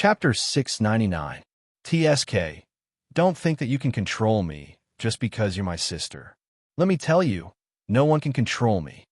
Chapter 699. TSK. Don't think that you can control me just because you're my sister. Let me tell you, no one can control me.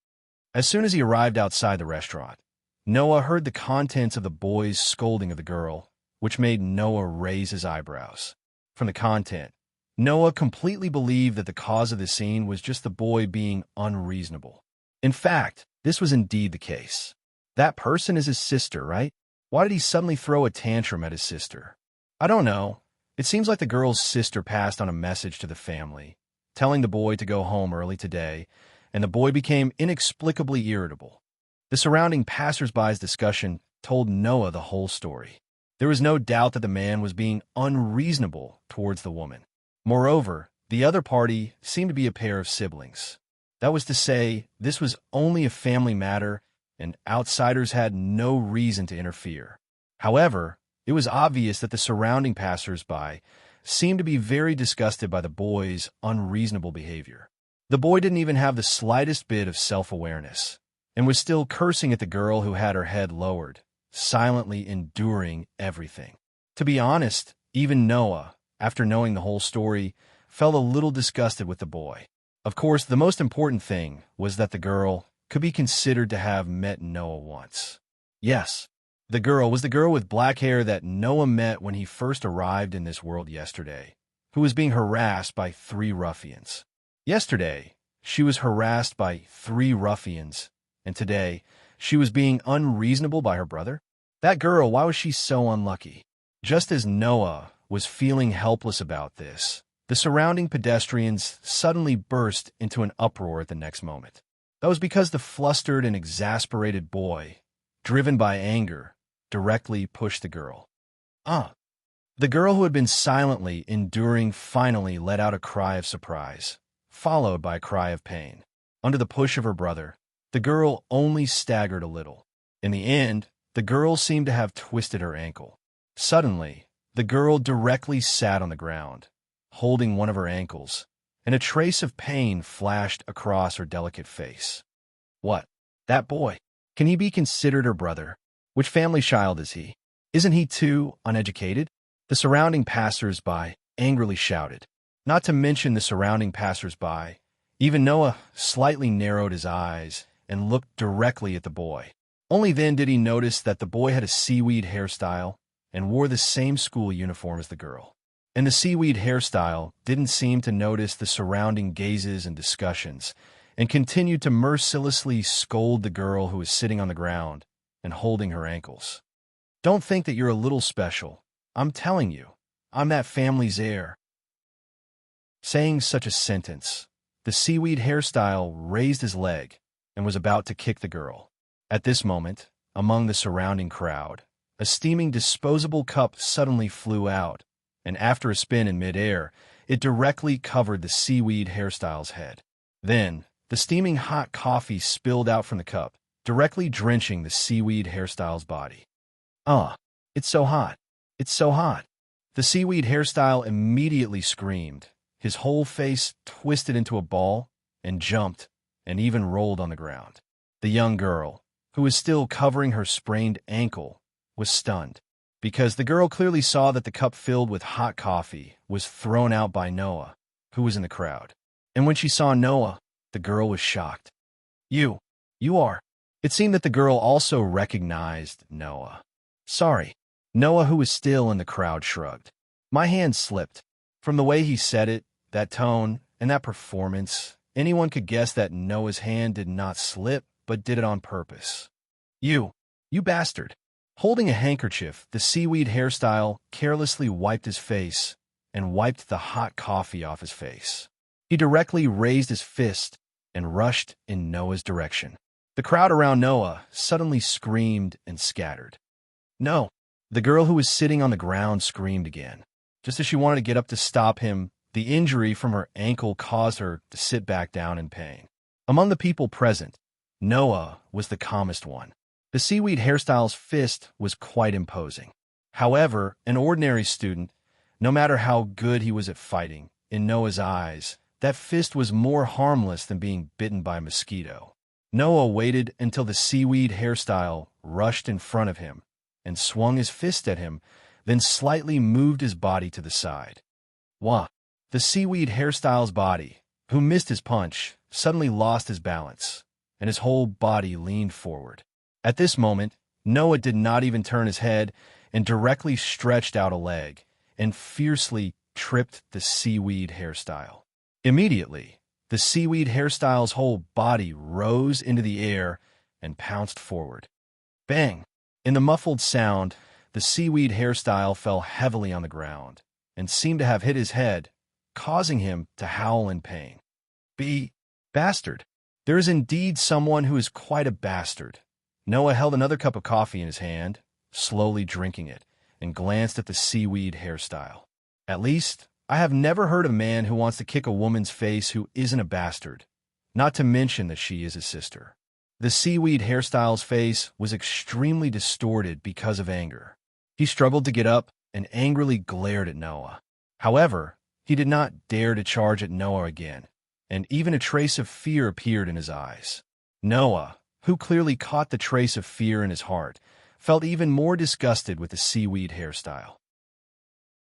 As soon as he arrived outside the restaurant, Noah heard the contents of the boy's scolding of the girl, which made Noah raise his eyebrows. From the content, Noah completely believed that the cause of the scene was just the boy being unreasonable. In fact, this was indeed the case. That person is his sister, right? Why did he suddenly throw a tantrum at his sister? I don't know. It seems like the girl's sister passed on a message to the family, telling the boy to go home early today, and the boy became inexplicably irritable. The surrounding passers-by's discussion told Noah the whole story. There was no doubt that the man was being unreasonable towards the woman. Moreover, the other party seemed to be a pair of siblings. That was to say, this was only a family matter, and outsiders had no reason to interfere. However, it was obvious that the surrounding passers-by seemed to be very disgusted by the boy's unreasonable behavior. The boy didn't even have the slightest bit of self-awareness, and was still cursing at the girl who had her head lowered, silently enduring everything. To be honest, even Noah, after knowing the whole story, felt a little disgusted with the boy. Of course, the most important thing was that the girl could be considered to have met Noah once. Yes, the girl was the girl with black hair that Noah met when he first arrived in this world yesterday, who was being harassed by 3 ruffians. Yesterday, she was harassed by 3 ruffians, and today, she was being unreasonable by her brother? That girl, why was she so unlucky? Just as Noah was feeling helpless about this, the surrounding pedestrians suddenly burst into an uproar at the next moment. That was because the flustered and exasperated boy, driven by anger, directly pushed the girl. The girl who had been silently enduring finally let out a cry of surprise, followed by a cry of pain. Under the push of her brother, the girl only staggered a little. In the end, the girl seemed to have twisted her ankle. Suddenly, the girl directly sat on the ground, holding one of her ankles, and a trace of pain flashed across her delicate face. What? That boy? Can he be considered her brother? Which family child is he? Isn't he too uneducated? The surrounding passers-by angrily shouted. Not to mention the surrounding passers-by, even Noah slightly narrowed his eyes and looked directly at the boy. Only then did he notice that the boy had a seaweed hairstyle and wore the same school uniform as the girl. And the seaweed hairstyle didn't seem to notice the surrounding gazes and discussions, and continued to mercilessly scold the girl who was sitting on the ground and holding her ankles. Don't think that you're a little special. I'm telling you, I'm that family's heir. Saying such a sentence, the seaweed hairstyle raised his leg and was about to kick the girl. At this moment, among the surrounding crowd, a steaming disposable cup suddenly flew out, and after a spin in midair, it directly covered the seaweed hairstyle's head. Then, the steaming hot coffee spilled out from the cup, directly drenching the seaweed hairstyle's body. It's so hot. It's so hot. The seaweed hairstyle immediately screamed. His whole face twisted into a ball and jumped and even rolled on the ground. The young girl, who was still covering her sprained ankle, was stunned, because the girl clearly saw that the cup filled with hot coffee was thrown out by Noah, who was in the crowd. And when she saw Noah, the girl was shocked. You are. It seemed that the girl also recognized Noah. Sorry. Noah, who was still in the crowd, shrugged. My hand slipped. From the way he said it, that tone, and that performance, anyone could guess that Noah's hand did not slip, but did it on purpose. You bastard. Holding a handkerchief, the seaweed hairstyle carelessly wiped his face and wiped the hot coffee off his face. He directly raised his fist and rushed in Noah's direction. The crowd around Noah suddenly screamed and scattered. No, the girl who was sitting on the ground screamed again. Just as she wanted to get up to stop him, the injury from her ankle caused her to sit back down in pain. Among the people present, Noah was the calmest one. The seaweed hairstyle's fist was quite imposing. However, an ordinary student, no matter how good he was at fighting, in Noah's eyes, that fist was more harmless than being bitten by a mosquito. Noah waited until the seaweed hairstyle rushed in front of him and swung his fist at him, then slightly moved his body to the side. Wah! The seaweed hairstyle's body, who missed his punch, suddenly lost his balance, and his whole body leaned forward. At this moment, Noah did not even turn his head and directly stretched out a leg and fiercely tripped the seaweed hairstyle. Immediately, the seaweed hairstyle's whole body rose into the air and pounced forward. Bang! In the muffled sound, the seaweed hairstyle fell heavily on the ground and seemed to have hit his head, causing him to howl in pain. Bastard. There is indeed someone who is quite a bastard. Noah held another cup of coffee in his hand, slowly drinking it, and glanced at the seaweed hairstyle. At least, I have never heard of a man who wants to kick a woman's face who isn't a bastard, not to mention that she is his sister. The seaweed hairstyle's face was extremely distorted because of anger. He struggled to get up and angrily glared at Noah. However, he did not dare to charge at Noah again, and even a trace of fear appeared in his eyes. Noah, who clearly caught the trace of fear in his heart, felt even more disgusted with the seaweed hairstyle.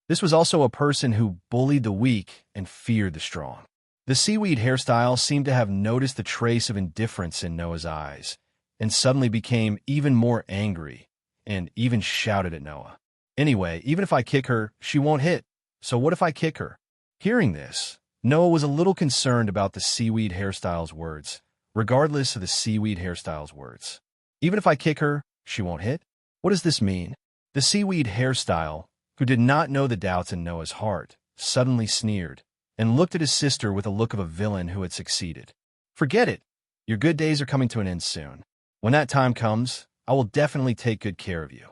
This was also a person who bullied the weak and feared the strong. The seaweed hairstyle seemed to have noticed the trace of indifference in Noah's eyes, and suddenly became even more angry, and even shouted at Noah. Anyway, even if I kick her, she won't hit. So what if I kick her? Hearing this, Noah was a little concerned about the seaweed hairstyle's words, regardless of the seaweed hairstyle's words. Even if I kick her, she won't hit? What does this mean? The seaweed hairstyle, who did not know the doubts in Noah's heart, suddenly sneered and looked at his sister with a look of a villain who had succeeded. Forget it. Your good days are coming to an end soon. When that time comes, I will definitely take good care of you.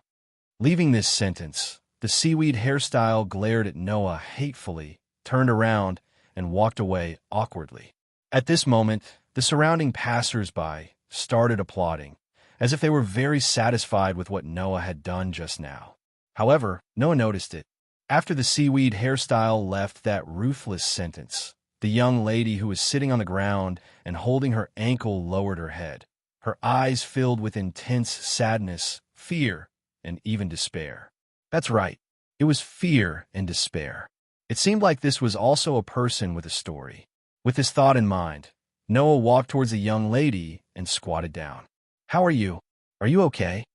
Leaving this sentence, the seaweed hairstyle glared at Noah hatefully, turned around, and walked away awkwardly. At this moment, the surrounding passers-by started applauding, as if they were very satisfied with what Noah had done just now. However, no one noticed it. After the seaweed hairstyle left that ruthless sentence, the young lady who was sitting on the ground and holding her ankle lowered her head, her eyes filled with intense sadness, fear, and even despair. That's right, it was fear and despair. It seemed like this was also a person with a story. With this thought in mind, Noah walked towards the young lady and squatted down. How are you? Are you okay?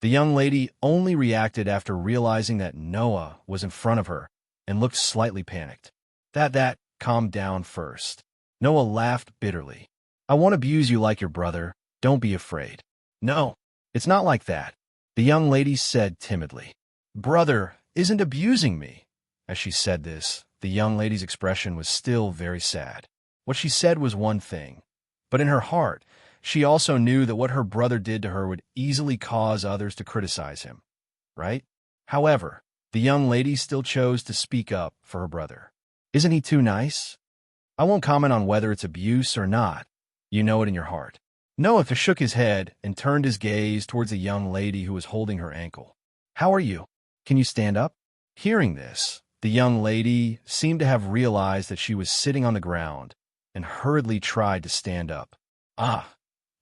The young lady only reacted after realizing that Noah was in front of her and looked slightly panicked. That calmed down first. Noah laughed bitterly. I won't abuse you like your brother. Don't be afraid. No, it's not like that, the young lady said timidly. Brother isn't abusing me. As she said this, the young lady's expression was still very sad. What she said was one thing, but in her heart, she also knew that what her brother did to her would easily cause others to criticize him, right? However, the young lady still chose to speak up for her brother. Isn't he too nice? I won't comment on whether it's abuse or not. You know it in your heart. Noah shook his head and turned his gaze towards the young lady who was holding her ankle. How are you? Can you stand up? Hearing this, the young lady seemed to have realized that she was sitting on the ground and hurriedly tried to stand up.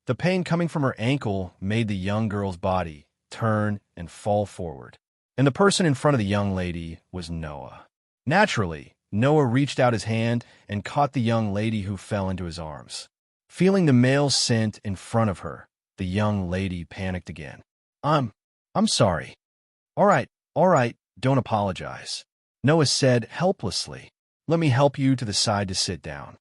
The pain coming from her ankle made the young girl's body turn and fall forward. And the person in front of the young lady was Noah. Naturally, Noah reached out his hand and caught the young lady who fell into his arms. Feeling the male scent in front of her, the young lady panicked again. I'm sorry. All right, don't apologize. Noah said helplessly. Let me help you to the side to sit down.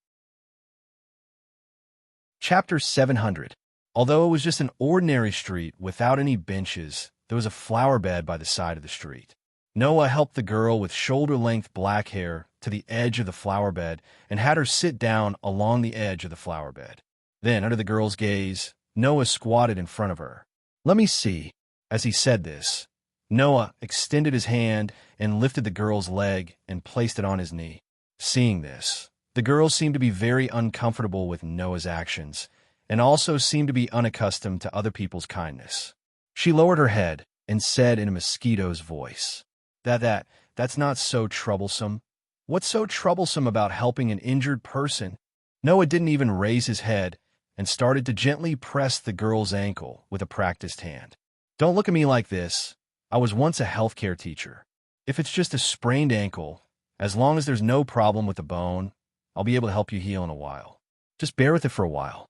Chapter 700. Although it was just an ordinary street without any benches, there was a flower bed by the side of the street. Noah helped the girl with shoulder-length black hair to the edge of the flower bed and had her sit down along the edge of the flower bed. Then, under the girl's gaze, Noah squatted in front of her. Let me see. As he said this, Noah extended his hand and lifted the girl's leg and placed it on his knee. Seeing this, the girl seemed to be very uncomfortable with Noah's actions, and also seemed to be unaccustomed to other people's kindness. She lowered her head and said in a mosquito's voice, That's not so troublesome. What's so troublesome about helping an injured person? Noah didn't even raise his head and started to gently press the girl's ankle with a practiced hand. Don't look at me like this. I was once a healthcare teacher. If it's just a sprained ankle, as long as there's no problem with the bone, I'll be able to help you heal in a while. Just bear with it for a while.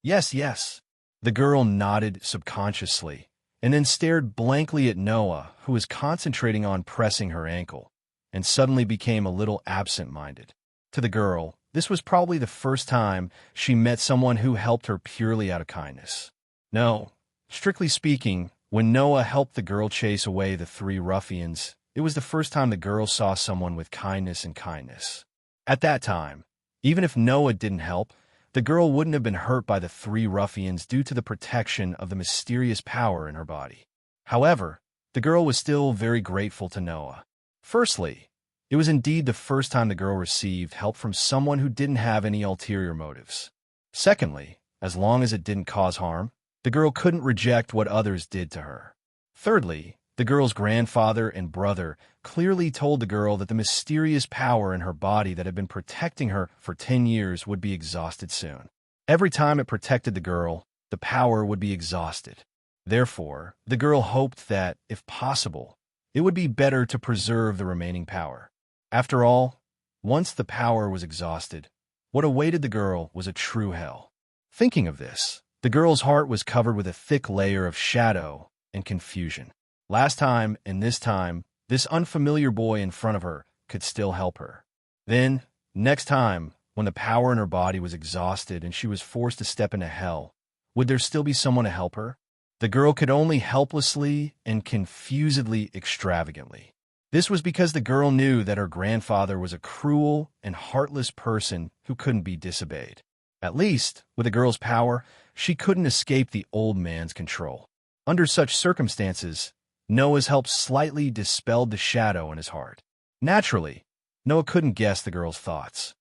Yes, yes. The girl nodded subconsciously and then stared blankly at Noah, who was concentrating on pressing her ankle, and suddenly became a little absent-minded. To the girl, this was probably the first time she met someone who helped her purely out of kindness. No, strictly speaking, when Noah helped the girl chase away the three ruffians, it was the first time the girl saw someone with kindness and kindness. At that time, even if Noah didn't help, the girl wouldn't have been hurt by the three ruffians due to the protection of the mysterious power in her body. However, the girl was still very grateful to Noah. Firstly, it was indeed the first time the girl received help from someone who didn't have any ulterior motives. Secondly, as long as it didn't cause harm, the girl couldn't reject what others did to her. Thirdly, the girl's grandfather and brother clearly told the girl that the mysterious power in her body that had been protecting her for 10 years would be exhausted soon. Every time it protected the girl, the power would be exhausted. Therefore, the girl hoped that, if possible, it would be better to preserve the remaining power. After all, once the power was exhausted, what awaited the girl was a true hell. Thinking of this, the girl's heart was covered with a thick layer of shadow and confusion. Last time and this time, this unfamiliar boy in front of her could still help her. Then, next time, when the power in her body was exhausted and she was forced to step into hell, would there still be someone to help her? The girl could only helplessly and confusedly extravagantly. This was because the girl knew that her grandfather was a cruel and heartless person who couldn't be disobeyed. At least, with the girl's power, she couldn't escape the old man's control. Under such circumstances, Noah's help slightly dispelled the shadow in his heart. Naturally, Noah couldn't guess the girl's thoughts.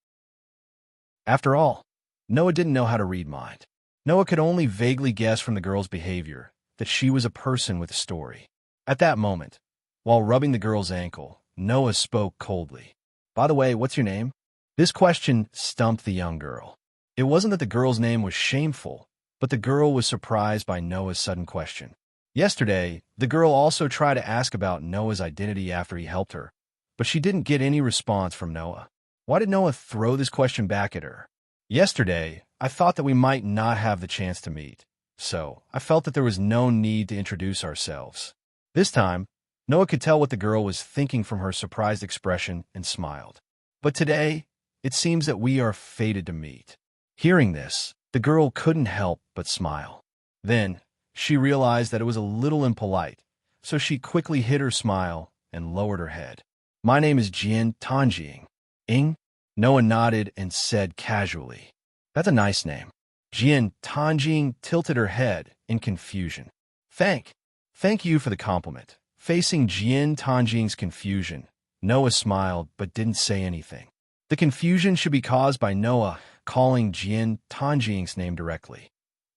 After all, Noah didn't know how to read mind. Noah could only vaguely guess from the girl's behavior that she was a person with a story. At that moment, while rubbing the girl's ankle, Noah spoke coldly. "By the way, what's your name?" This question stumped the young girl. It wasn't that the girl's name was shameful, but the girl was surprised by Noah's sudden question. Yesterday, the girl also tried to ask about Noah's identity after he helped her, but she didn't get any response from Noah. Why did Noah throw this question back at her? Yesterday, I thought that we might not have the chance to meet, so I felt that there was no need to introduce ourselves. This time, Noah could tell what the girl was thinking from her surprised expression and smiled. But today, it seems that we are fated to meet. Hearing this, the girl couldn't help but smile. Then, she realized that it was a little impolite, so she quickly hid her smile and lowered her head. "My name is Enchanting." "Ing?" Noah nodded and said casually. "That's a nice name." Enchanting tilted her head in confusion. Thank you for the compliment." Facing Enchanting's confusion, Noah smiled but didn't say anything. The confusion should be caused by Noah calling Enchanting's name directly,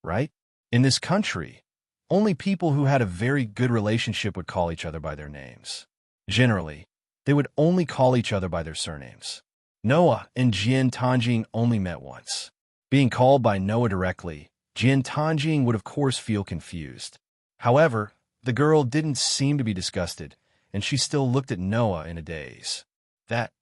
right? In this country, only people who had a very good relationship would call each other by their names. Generally, they would only call each other by their surnames. Noah and Enchanting only met once. Being called by Noah directly, Enchanting would of course feel confused. However, the girl didn't seem to be disgusted, and she still looked at Noah in a daze.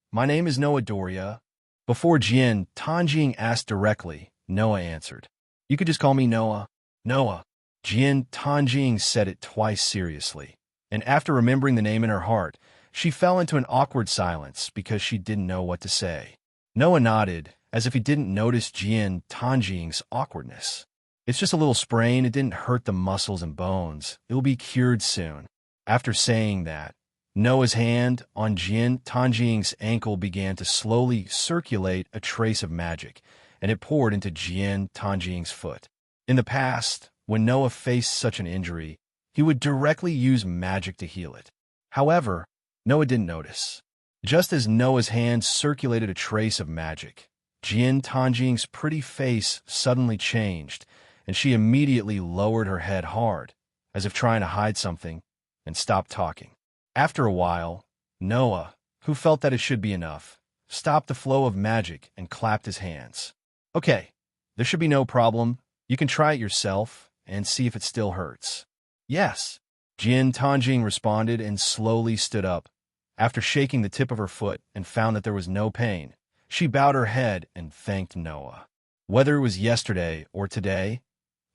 My name is Noah Doria." Before Enchanting asked directly, Noah answered. "You could just call me Noah." "Noah." Enchanting said it twice seriously, and after remembering the name in her heart, she fell into an awkward silence because she didn't know what to say. Noah nodded, as if he didn't notice Enchanting's awkwardness. "It's just a little sprain. It didn't hurt the muscles and bones. It will be cured soon." After saying that, Noah's hand on Enchanting's ankle began to slowly circulate a trace of magic, and it poured into Enchanting's foot. In the past, when Noah faced such an injury, he would directly use magic to heal it. However, Noah didn't notice. Just as Noah's hand circulated a trace of magic, Enchanting's pretty face suddenly changed, and she immediately lowered her head hard, as if trying to hide something, and stopped talking. After a while, Noah, who felt that it should be enough, stopped the flow of magic and clapped his hands. "Okay, there should be no problem. You can try it yourself and see if it still hurts." "Yes, Jian Tanjing responded and slowly stood up. After shaking the tip of her foot and found that there was no pain, she bowed her head and thanked Noah. Whether it was yesterday or today,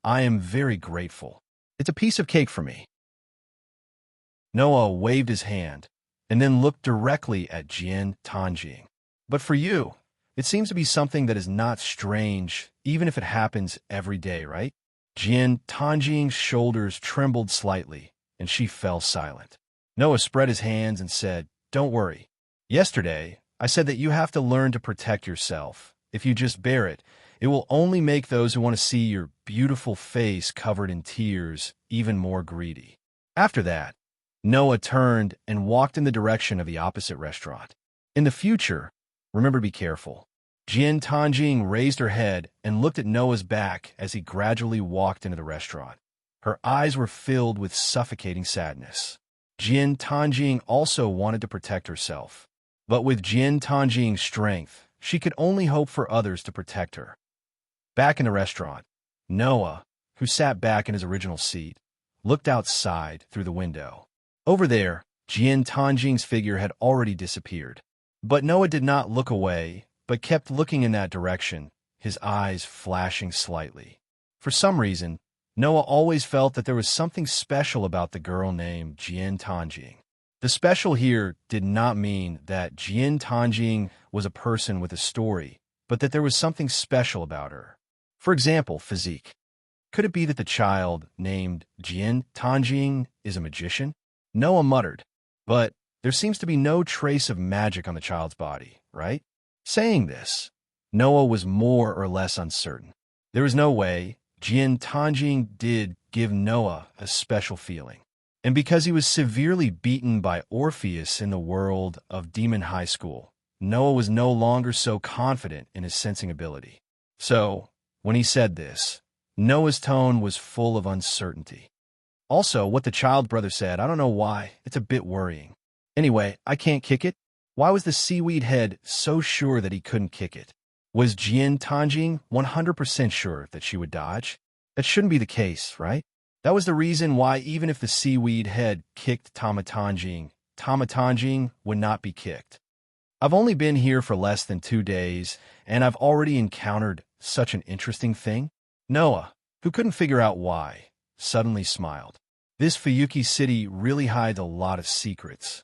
I am very grateful. It's a piece of cake for me. Noah waved his hand and then looked directly at Jian Tanjing. But for you, it seems to be something that is not strange, even if it happens every day, right? Jian Tanjing's shoulders trembled slightly, and she fell silent. Noah spread his hands and said, "Don't worry. Yesterday, I said that you have to learn to protect yourself. If you just bear it, it will only make those who want to see your beautiful face covered in tears even more greedy." After that, Noah turned and walked in the direction of the opposite restaurant. In the future, remember to be careful. Jian Tanjing raised her head and looked at Noah's back as he gradually walked into the restaurant. Her eyes were filled with suffocating sadness. Jian Tanjing also wanted to protect herself. But with Jian Tanjing's strength, she could only hope for others to protect her. Back in the restaurant, Noah, who sat back in his original seat, looked outside through the window. Over there, Jian Tanjing's figure had already disappeared. But Noah did not look away, but kept looking in that direction, his eyes flashing slightly. For some reason, Noah always felt that there was something special about the girl named Jian Tanjing. The special here did not mean that Jian Tanjing was a person with a story, but that there was something special about her. For example, physique. Could it be that the child named Jian Tanjing is a magician? Noah muttered, but there seems to be no trace of magic on the child's body, right? Saying this, Noah was more or less uncertain. There was no way Jian Tanjing did give Noah a special feeling. And because he was severely beaten by Orpheus in the world of Demon High School, Noah was no longer so confident in his sensing ability. So, when he said this, Noah's tone was full of uncertainty. Also, what the child brother said, I don't know why, it's a bit worrying. Anyway, I can't kick it? Why was the seaweed head so sure that he couldn't kick it? Was Jian Tanjing 100% sure that she would dodge? That shouldn't be the case, right? That was the reason why even if the seaweed head kicked Tama Tanjing would not be kicked. I've only been here for less than 2 days, and I've already encountered such an interesting thing. Noah, who couldn't figure out why, suddenly smiled. This Fuyuki city really hides a lot of secrets.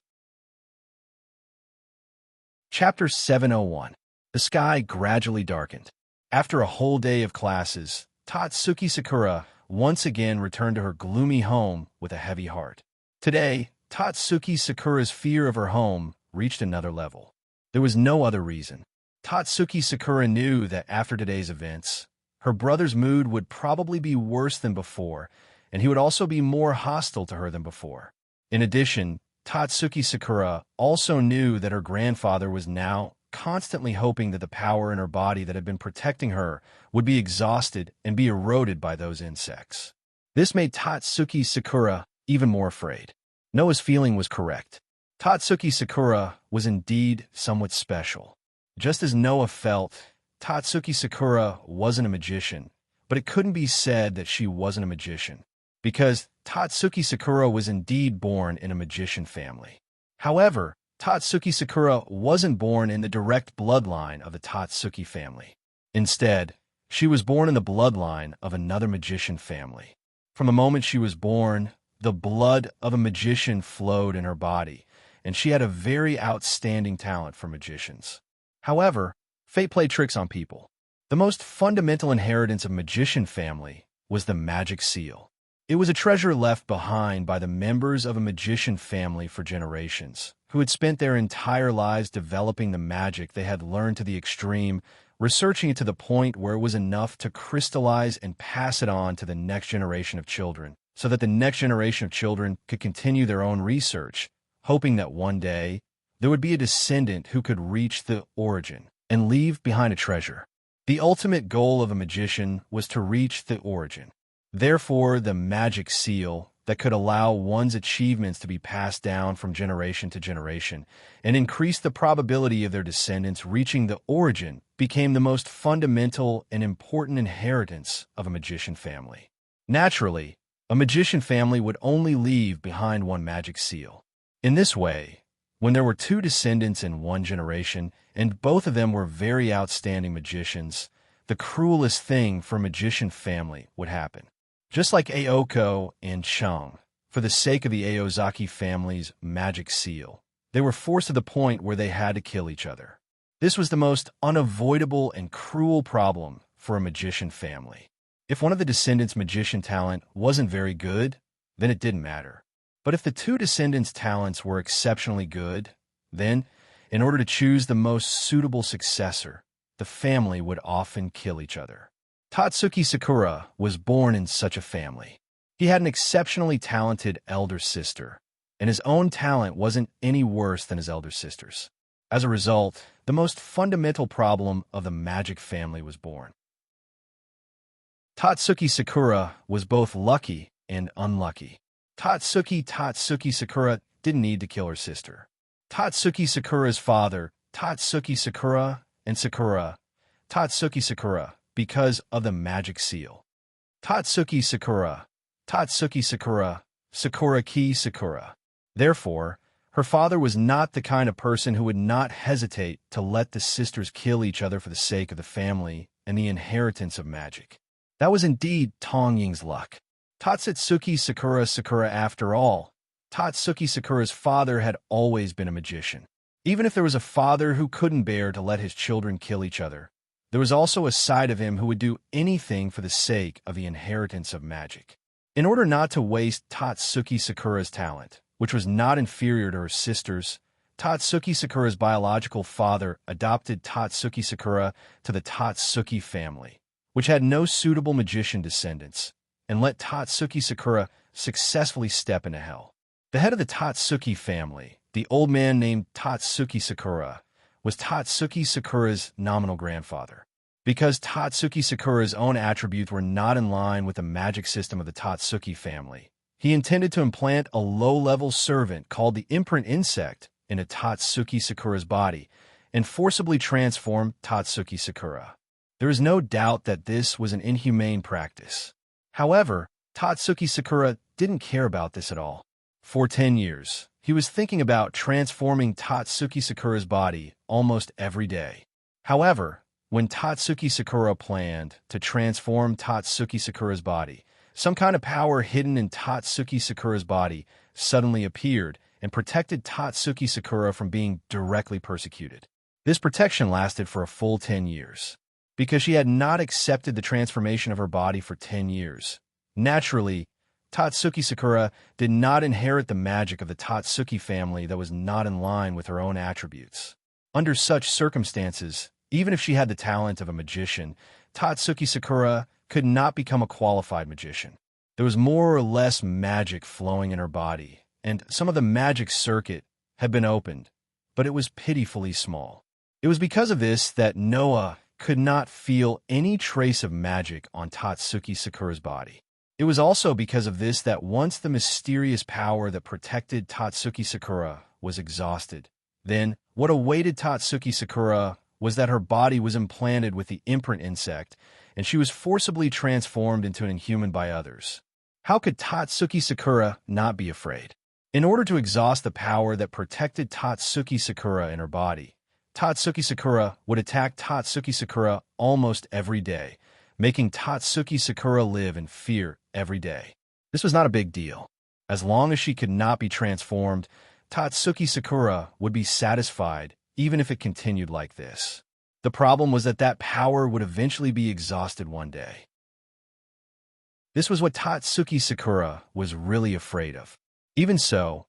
Chapter 701. The sky gradually darkened. After a whole day of classes, Tatsuki Sakura once again returned to her gloomy home with a heavy heart. Today, Tatsuki Sakura's fear of her home reached another level. There was no other reason. Tatsuki Sakura knew that after today's events, her brother's mood would probably be worse than before, and he would also be more hostile to her than before. In addition, Tatsuki Sakura also knew that her grandfather was now constantly hoping that the power in her body that had been protecting her would be exhausted and be eroded by those insects. This made Tatsuki Sakura even more afraid. Noah's feeling was correct. Tatsuki Sakura was indeed somewhat special. Just as Noah felt, Tatsuki Sakura wasn't a magician, but it couldn't be said that she wasn't a magician, because Tatsuki Sakura was indeed born in a magician family. However, Tatsuki Sakura wasn't born in the direct bloodline of the Tatsuki family. Instead, she was born in the bloodline of another magician family. From the moment she was born, the blood of a magician flowed in her body, and she had a very outstanding talent for magicians. However, fate played tricks on people. The most fundamental inheritance of a magician family was the magic seal. It was a treasure left behind by the members of a magician family for generations, who had spent their entire lives developing the magic they had learned to the extreme, researching it to the point where it was enough to crystallize and pass it on to the next generation of children, so that the next generation of children could continue their own research, hoping that one day there would be a descendant who could reach the origin and leave behind a treasure. The ultimate goal of a magician was to reach the origin. Therefore, the magic seal that could allow one's achievements to be passed down from generation to generation and increase the probability of their descendants reaching the origin became the most fundamental and important inheritance of a magician family. Naturally, A magician family would only leave behind one magic seal. In this way, when there were two descendants in one generation, and both of them were very outstanding magicians, the cruelest thing for a magician family would happen. Just like Aoko and Chang, for the sake of the Aozaki family's magic seal, they were forced to the point where they had to kill each other. This was the most unavoidable and cruel problem for a magician family. If one of the descendants' magician talent wasn't very good, then it didn't matter. But if the two descendants' talents were exceptionally good, then, in order to choose the most suitable successor, the family would often kill each other. Tatsuki Sakura was born in such a family. He had an exceptionally talented elder sister, and his own talent wasn't any worse than his elder sister's. As a result, the most fundamental problem of the magic family was born. Tatsuki Sakura was both lucky and unlucky. Tatsuki Sakura didn't need to kill her sister. Tatsuki Sakura's father, Tatsuki Sakura, and Tatsuki Sakura, because of the magic seal. Tatsuki Sakura, Sakura ki Sakura. Therefore, her father was not the kind of person who would not hesitate to let the sisters kill each other for the sake of the family and the inheritance of magic. That was indeed Tong Ying's luck. Tatsuki Sakura after all, Tatsuki Sakura's father had always been a magician. Even if there was a father who couldn't bear to let his children kill each other, there was also a side of him who would do anything for the sake of the inheritance of magic. In order not to waste Tatsuki Sakura's talent, which was not inferior to her sister's, Tatsuki Sakura's biological father adopted Tatsuki Sakura to the Tatsuki family, which had no suitable magician descendants, and let Tatsuki Sakura successfully step into hell. The head of the Tatsuki family, the old man named Tatsuki Sakura, was Tatsuki Sakura's nominal grandfather. Because Tatsuki Sakura's own attributes were not in line with the magic system of the Tatsuki family, he intended to implant a low-level servant called the imprint insect into Tatsuki Sakura's body and forcibly transform Tatsuki Sakura. There is no doubt that this was an inhumane practice. However, Tatsuki Sakura didn't care about this at all. For 10 years, he was thinking about transforming Tatsuki Sakura's body almost every day. However, when Tatsuki Sakura planned to transform Tatsuki Sakura's body, some kind of power hidden in Tatsuki Sakura's body suddenly appeared and protected Tatsuki Sakura from being directly persecuted. This protection lasted for a full 10 years. Because she had not accepted the transformation of her body for 10 years. Naturally, Tatsuki Sakura did not inherit the magic of the Tatsuki family that was not in line with her own attributes. Under such circumstances, even if she had the talent of a magician, Tatsuki Sakura could not become a qualified magician. There was more or less magic flowing in her body, and some of the magic circuit had been opened, but it was pitifully small. It was because of this that Noah could not feel any trace of magic on Tatsuki Sakura's body. It was also because of this that once the mysterious power that protected Tatsuki Sakura was exhausted, then what awaited Tatsuki Sakura was that her body was implanted with the imprint insect, and she was forcibly transformed into an inhuman by others. How could Tatsuki Sakura not be afraid? In order to exhaust the power that protected Tatsuki Sakura in her body, Tatsuki Sakura would attack Tatsuki Sakura almost every day, making Tatsuki Sakura live in fear every day. This was not a big deal. As long as she could not be transformed, Tatsuki Sakura would be satisfied even if it continued like this. The problem was that power would eventually be exhausted one day. This was what Tatsuki Sakura was really afraid of. Even so,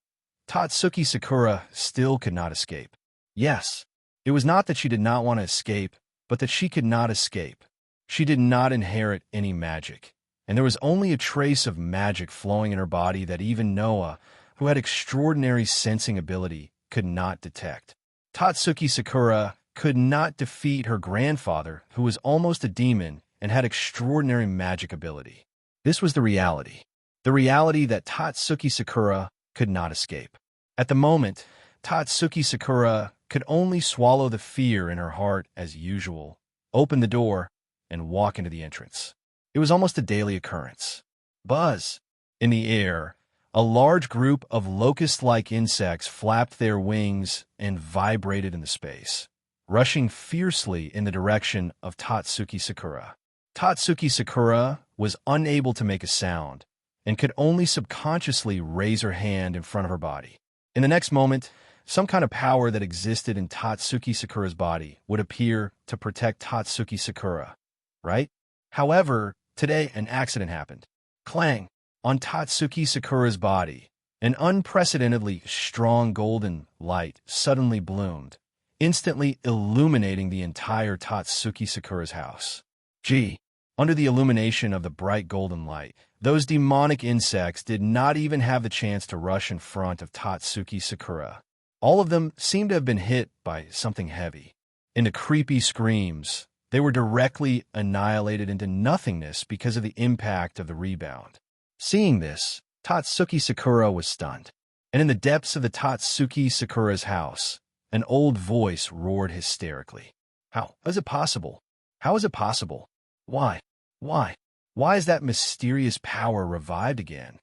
Tatsuki Sakura still could not escape. Yes, it was not that she did not want to escape, but that she could not escape. She did not inherit any magic, and there was only a trace of magic flowing in her body that even Noah, who had extraordinary sensing ability, could not detect. Tatsuki Sakura could not defeat her grandfather, who was almost a demon and had extraordinary magic ability. This was the reality that Tatsuki Sakura could not escape. At the moment, Tatsuki Sakura could only swallow the fear in her heart as usual, open the door, and walk into the entrance. It was almost a daily occurrence. Buzz! In the air, a large group of locust-like insects flapped their wings and vibrated in the space, rushing fiercely in the direction of Tatsuki Sakura. Tatsuki Sakura was unable to make a sound and could only subconsciously raise her hand in front of her body. In the next moment, some kind of power that existed in Tatsuki Sakura's body would appear to protect Tatsuki Sakura, right? However, today an accident happened. Clang! On Tatsuki Sakura's body, an unprecedentedly strong golden light suddenly bloomed, instantly illuminating the entire Tatsuki Sakura's house. Gee, under the illumination of the bright golden light, those demonic insects did not even have the chance to rush in front of Tatsuki Sakura. All of them seemed to have been hit by something heavy. In the creepy screams, they were directly annihilated into nothingness because of the impact of the rebound. Seeing this, Tatsuki Sakura was stunned, and in the depths of the Tatsuki Sakura's house, an old voice roared hysterically. How is it possible? How is it possible? Why? Why? Why is that mysterious power revived again?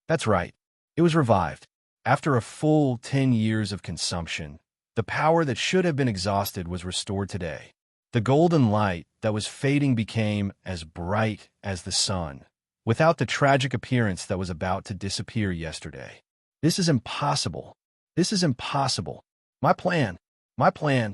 That's right, it was revived. After a full 10 years of consumption, the power that should have been exhausted was restored today. The golden light that was fading became as bright as the sun, without the tragic appearance that was about to disappear yesterday. This is impossible. This is impossible. My plan. My plan.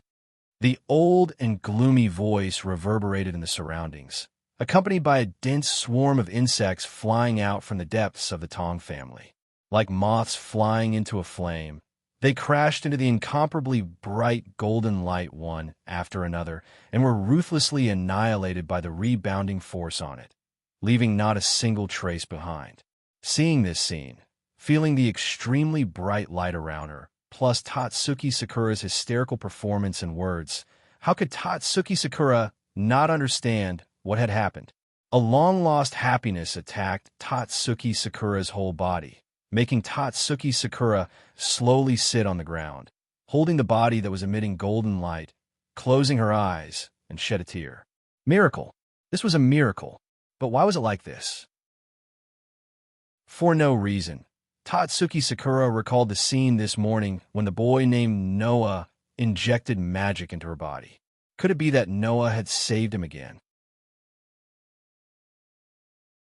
The old and gloomy voice reverberated in the surroundings, accompanied by a dense swarm of insects flying out from the depths of the Tong family. Like moths flying into a flame, they crashed into the incomparably bright golden light one after another and were ruthlessly annihilated by the rebounding force on it, leaving not a single trace behind. Seeing this scene, feeling the extremely bright light around her, plus Tatsuki Sakura's hysterical performance and words, how could Tatsuki Sakura not understand what had happened? A long-lost happiness attacked Tatsuki Sakura's whole body, making Tatsuki Sakura slowly sit on the ground, holding the body that was emitting golden light, closing her eyes, and shed a tear. Miracle! This was a miracle. But why was it like this? For no reason. Tatsuki Sakura recalled the scene this morning when the boy named Noah injected magic into her body. Could it be that Noah had saved him again?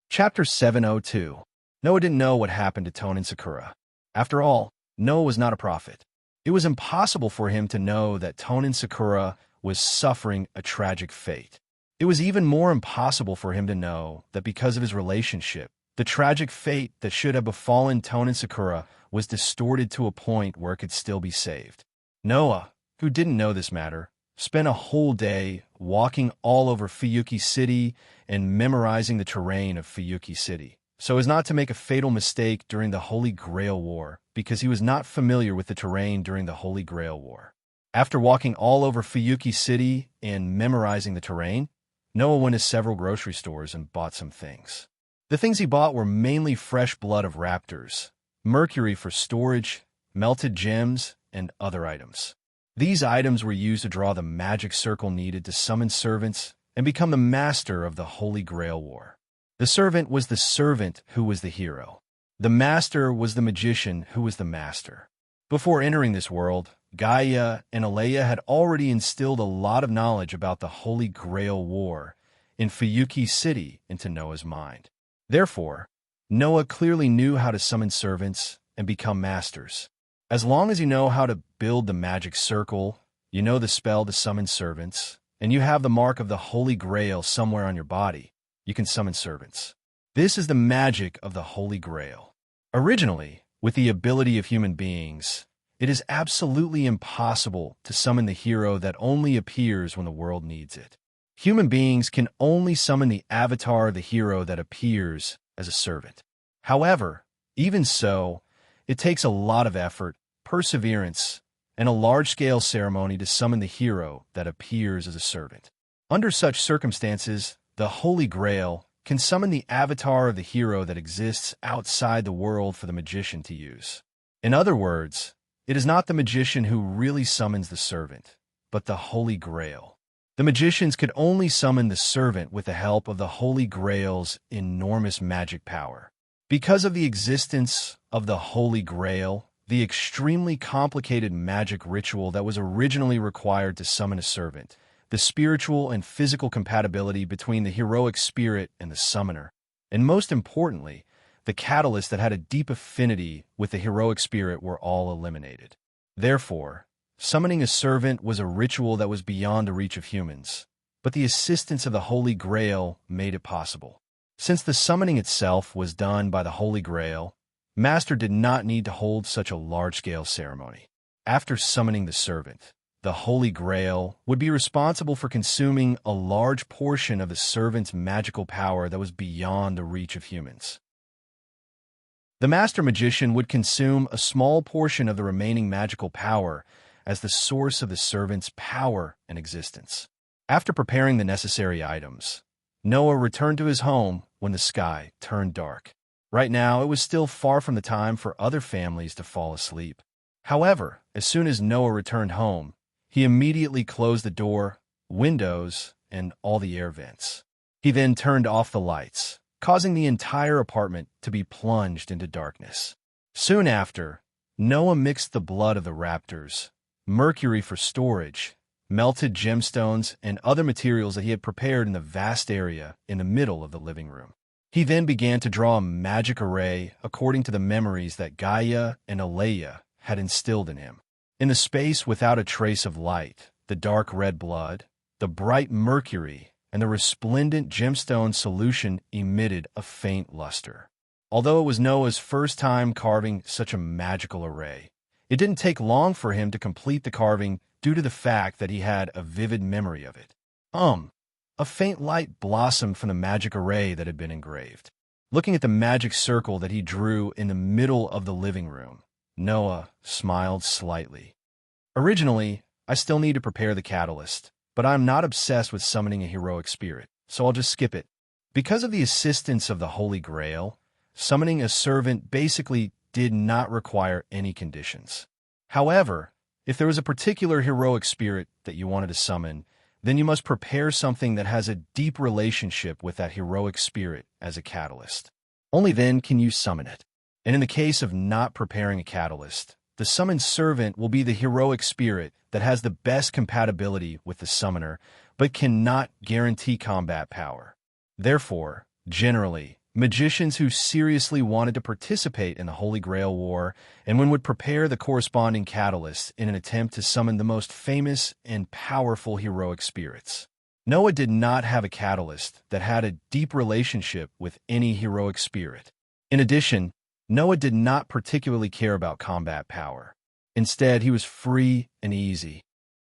Chapter 702. Noah didn't know what happened to Tonin Sakura. After all, Noah was not a prophet. It was impossible for him to know that Tonin Sakura was suffering a tragic fate. It was even more impossible for him to know that because of his relationship, the tragic fate that should have befallen Tonin Sakura was distorted to a point where it could still be saved. Noah, who didn't know this matter, spent a whole day walking all over Fuyuki City and memorizing the terrain of Fuyuki City, so as not to make a fatal mistake during the Holy Grail War, because he was not familiar with the terrain during the Holy Grail War. After walking all over Fuyuki City and memorizing the terrain, Noah went to several grocery stores and bought some things. The things he bought were mainly fresh blood of raptors, mercury for storage, melted gems, and other items. These items were used to draw the magic circle needed to summon servants and become the master of the Holy Grail War. The servant was the servant who was the hero. The master was the magician who was the master. Before entering this world, Gaia and Alea had already instilled a lot of knowledge about the Holy Grail War in Fuyuki City into Noah's mind. Therefore, Noah clearly knew how to summon servants and become masters. As long as you know how to build the magic circle, you know the spell to summon servants, and you have the mark of the Holy Grail somewhere on your body, you can summon servants. This is the magic of the Holy Grail. Originally, with the ability of human beings, it is absolutely impossible to summon the hero that only appears when the world needs it. Human beings can only summon the avatar of the hero that appears as a servant. However, even so, it takes a lot of effort, perseverance, and a large-scale ceremony to summon the hero that appears as a servant. Under such circumstances, the Holy Grail can summon the avatar of the hero that exists outside the world for the magician to use. In other words, it is not the magician who really summons the servant, but the Holy Grail. The magicians could only summon the servant with the help of the Holy Grail's enormous magic power. Because of the existence of the Holy Grail, the extremely complicated magic ritual that was originally required to summon a servant, the spiritual and physical compatibility between the heroic spirit and the summoner, and most importantly, the catalyst that had a deep affinity with the heroic spirit were all eliminated. Therefore, summoning a servant was a ritual that was beyond the reach of humans, but the assistance of the Holy Grail made it possible. Since the summoning itself was done by the Holy Grail, Master did not need to hold such a large-scale ceremony. After summoning the servant, the Holy Grail would be responsible for consuming a large portion of the servant's magical power that was beyond the reach of humans. The Master Magician would consume a small portion of the remaining magical power as the source of the servant's power and existence. After preparing the necessary items, Noah returned to his home when the sky turned dark. Right now, it was still far from the time for other families to fall asleep. However, as soon as Noah returned home, he immediately closed the door, windows, and all the air vents. He then turned off the lights, causing the entire apartment to be plunged into darkness. Soon after, Noah mixed the blood of the raptors, mercury for storage, melted gemstones, and other materials that he had prepared in the vast area in the middle of the living room. He then began to draw a magic array according to the memories that Gaia and Aleia had instilled in him. In the space without a trace of light, the dark red blood, the bright mercury, and the resplendent gemstone solution emitted a faint luster. Although it was Noah's first time carving such a magical array, it didn't take long for him to complete the carving due to the fact that he had a vivid memory of it. A faint light blossomed from the magic array that had been engraved. Looking at the magic circle that he drew in the middle of the living room, Noah smiled slightly. Originally, I still need to prepare the catalyst, but I'm not obsessed with summoning a heroic spirit, so I'll just skip it. Because of the assistance of the Holy Grail, summoning a servant basically did not require any conditions. However, if there was a particular heroic spirit that you wanted to summon, then you must prepare something that has a deep relationship with that heroic spirit as a catalyst. Only then can you summon it. And in the case of not preparing a catalyst, the summoned servant will be the heroic spirit that has the best compatibility with the summoner, but cannot guarantee combat power. Therefore, generally, magicians who seriously wanted to participate in the Holy Grail War and would prepare the corresponding catalyst in an attempt to summon the most famous and powerful heroic spirits. Noah did not have a catalyst that had a deep relationship with any heroic spirit. In addition, Noah did not particularly care about combat power. Instead, he was free and easy.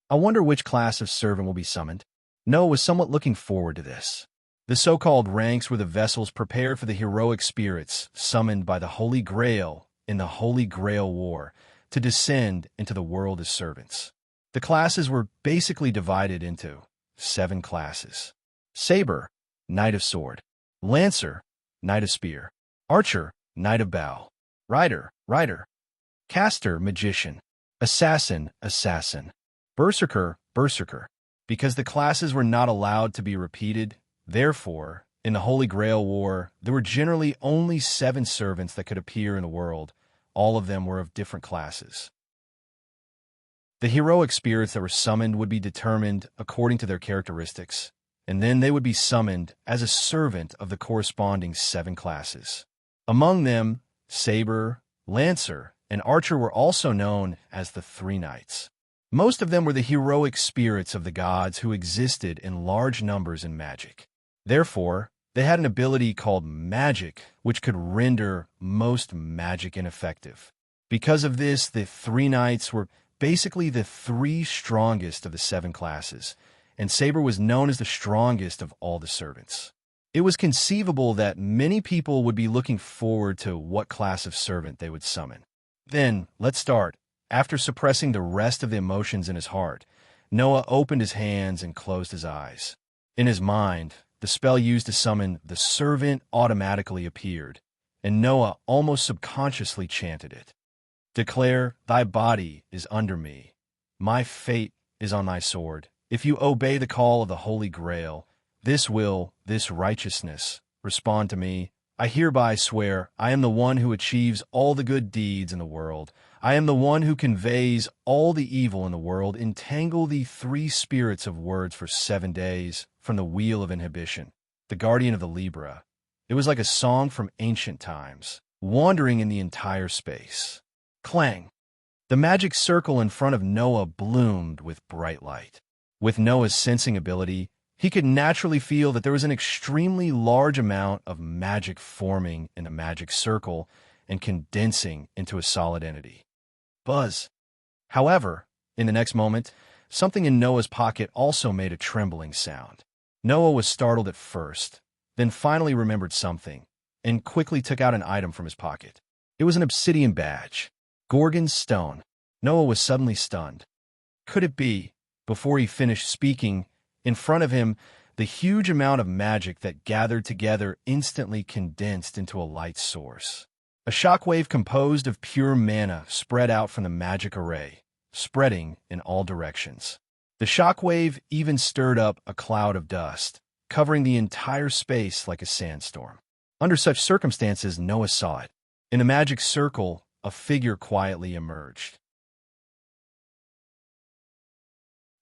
I wonder which class of servant will be summoned. Noah was somewhat looking forward to this. The so-called ranks were the vessels prepared for the heroic spirits summoned by the Holy Grail in the Holy Grail War to descend into the world as servants. The classes were basically divided into 7 classes. Saber, Knight of Sword. Lancer, Knight of Spear. Archer, Knight of Bow. Rider, Rider. Caster, Magician. Assassin, Assassin. Berserker, Berserker. Because the classes were not allowed to be repeated, therefore, in the Holy Grail War, there were generally only 7 servants that could appear in the world. All of them were of different classes. The heroic spirits that were summoned would be determined according to their characteristics, and then they would be summoned as a servant of the corresponding 7 classes. Among them, Saber, Lancer, and Archer were also known as the 3 Knights. Most of them were the heroic spirits of the gods who existed in large numbers in magic. Therefore, they had an ability called magic, which could render most magic ineffective. Because of this, the 3 Knights were basically the 3 strongest of the 7 classes, and Saber was known as the strongest of all the servants. It was conceivable that many people would be looking forward to what class of servant they would summon. Then, let's start. After suppressing the rest of the emotions in his heart, Noah opened his hands and closed his eyes. In his mind, the spell used to summon the servant automatically appeared, and Noah almost subconsciously chanted it. Declare, thy body is under me. My fate is on thy sword. If you obey the call of the Holy Grail, this righteousness, respond to me, I hereby swear I am the one who achieves all the good deeds in the world. I am the one who conveys all the evil in the world. Entangle the three spirits of words for 7 days from the wheel of inhibition, the guardian of the Libra. It was like a song from ancient times, wandering in the entire space. Clang! The magic circle in front of Noah bloomed with bright light. With Noah's sensing ability, he could naturally feel that there was an extremely large amount of magic forming in the magic circle and condensing into a solid entity. Buzz! However, in the next moment, something in Noah's pocket also made a trembling sound. Noah was startled at first, then finally remembered something, and quickly took out an item from his pocket. It was an obsidian badge. Gorgon's stone. Noah was suddenly stunned. Could it be? Before he finished speaking, in front of him, the huge amount of magic that gathered together instantly condensed into a light source. A shockwave composed of pure mana spread out from the magic array, spreading in all directions. The shockwave even stirred up a cloud of dust, covering the entire space like a sandstorm. Under such circumstances, Noah saw it. In the magic circle, a figure quietly emerged.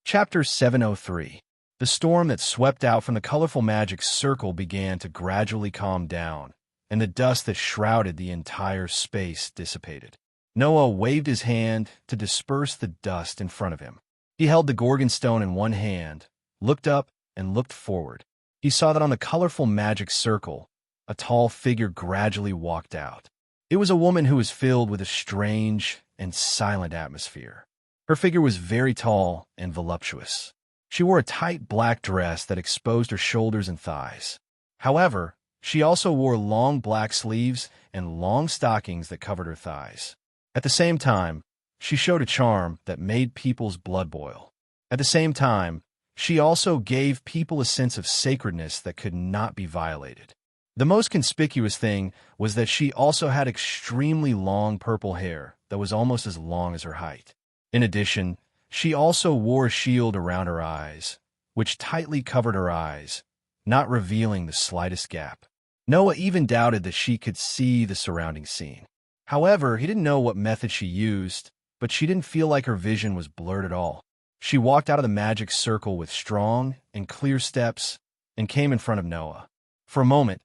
Chapter 703. The storm that swept out from the colorful magic circle began to gradually calm down, and the dust that shrouded the entire space dissipated. Noah waved his hand to disperse the dust in front of him. He held the Gorgon stone in one hand, looked up, and looked forward. He saw that on the colorful magic circle, a tall figure gradually walked out. It was a woman who was filled with a strange and silent atmosphere. Her figure was very tall and voluptuous. She wore a tight black dress that exposed her shoulders and thighs. However, she also wore long black sleeves and long stockings that covered her thighs. At the same time, she showed a charm that made people's blood boil. At the same time, she also gave people a sense of sacredness that could not be violated. The most conspicuous thing was that she also had extremely long purple hair that was almost as long as her height. In addition, she also wore a shield around her eyes, which tightly covered her eyes, not revealing the slightest gap. Noah even doubted that she could see the surrounding scene. However, he didn't know what method she used, but she didn't feel like her vision was blurred at all. She walked out of the magic circle with strong and clear steps and came in front of Noah. For a moment,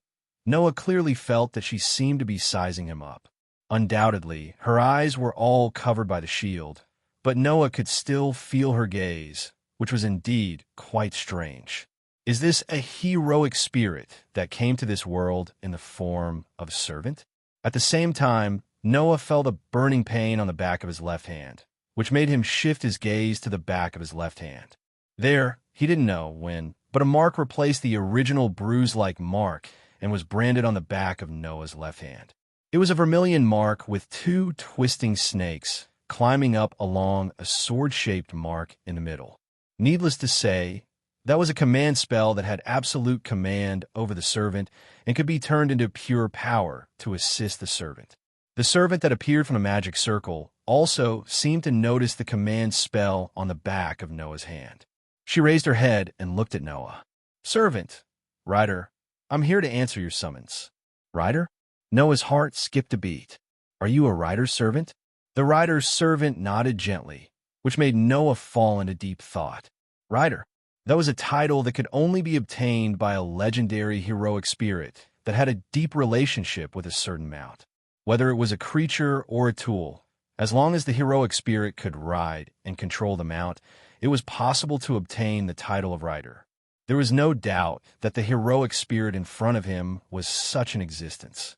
Noah clearly felt that she seemed to be sizing him up. Undoubtedly, her eyes were all covered by the shield, but Noah could still feel her gaze, which was indeed quite strange. Is this a heroic spirit that came to this world in the form of a servant? At the same time, Noah felt a burning pain on the back of his left hand, which made him shift his gaze to the back of his left hand. There, he didn't know when, but a mark replaced the original bruise-like mark and was branded on the back of Noah's left hand. It was a vermilion mark with 2 twisting snakes climbing up along a sword-shaped mark in the middle. Needless to say, that was a command spell that had absolute command over the servant and could be turned into pure power to assist the servant. The servant that appeared from the magic circle also seemed to notice the command spell on the back of Noah's hand. She raised her head and looked at Noah. "Servant, Rider, I'm here to answer your summons." "Rider?" Noah's heart skipped a beat. "Are you a rider's servant?" The rider's servant nodded gently, which made Noah fall into deep thought. Rider. That was a title that could only be obtained by a legendary heroic spirit that had a deep relationship with a certain mount. Whether it was a creature or a tool, as long as the heroic spirit could ride and control the mount, it was possible to obtain the title of rider. There was no doubt that the heroic spirit in front of him was such an existence.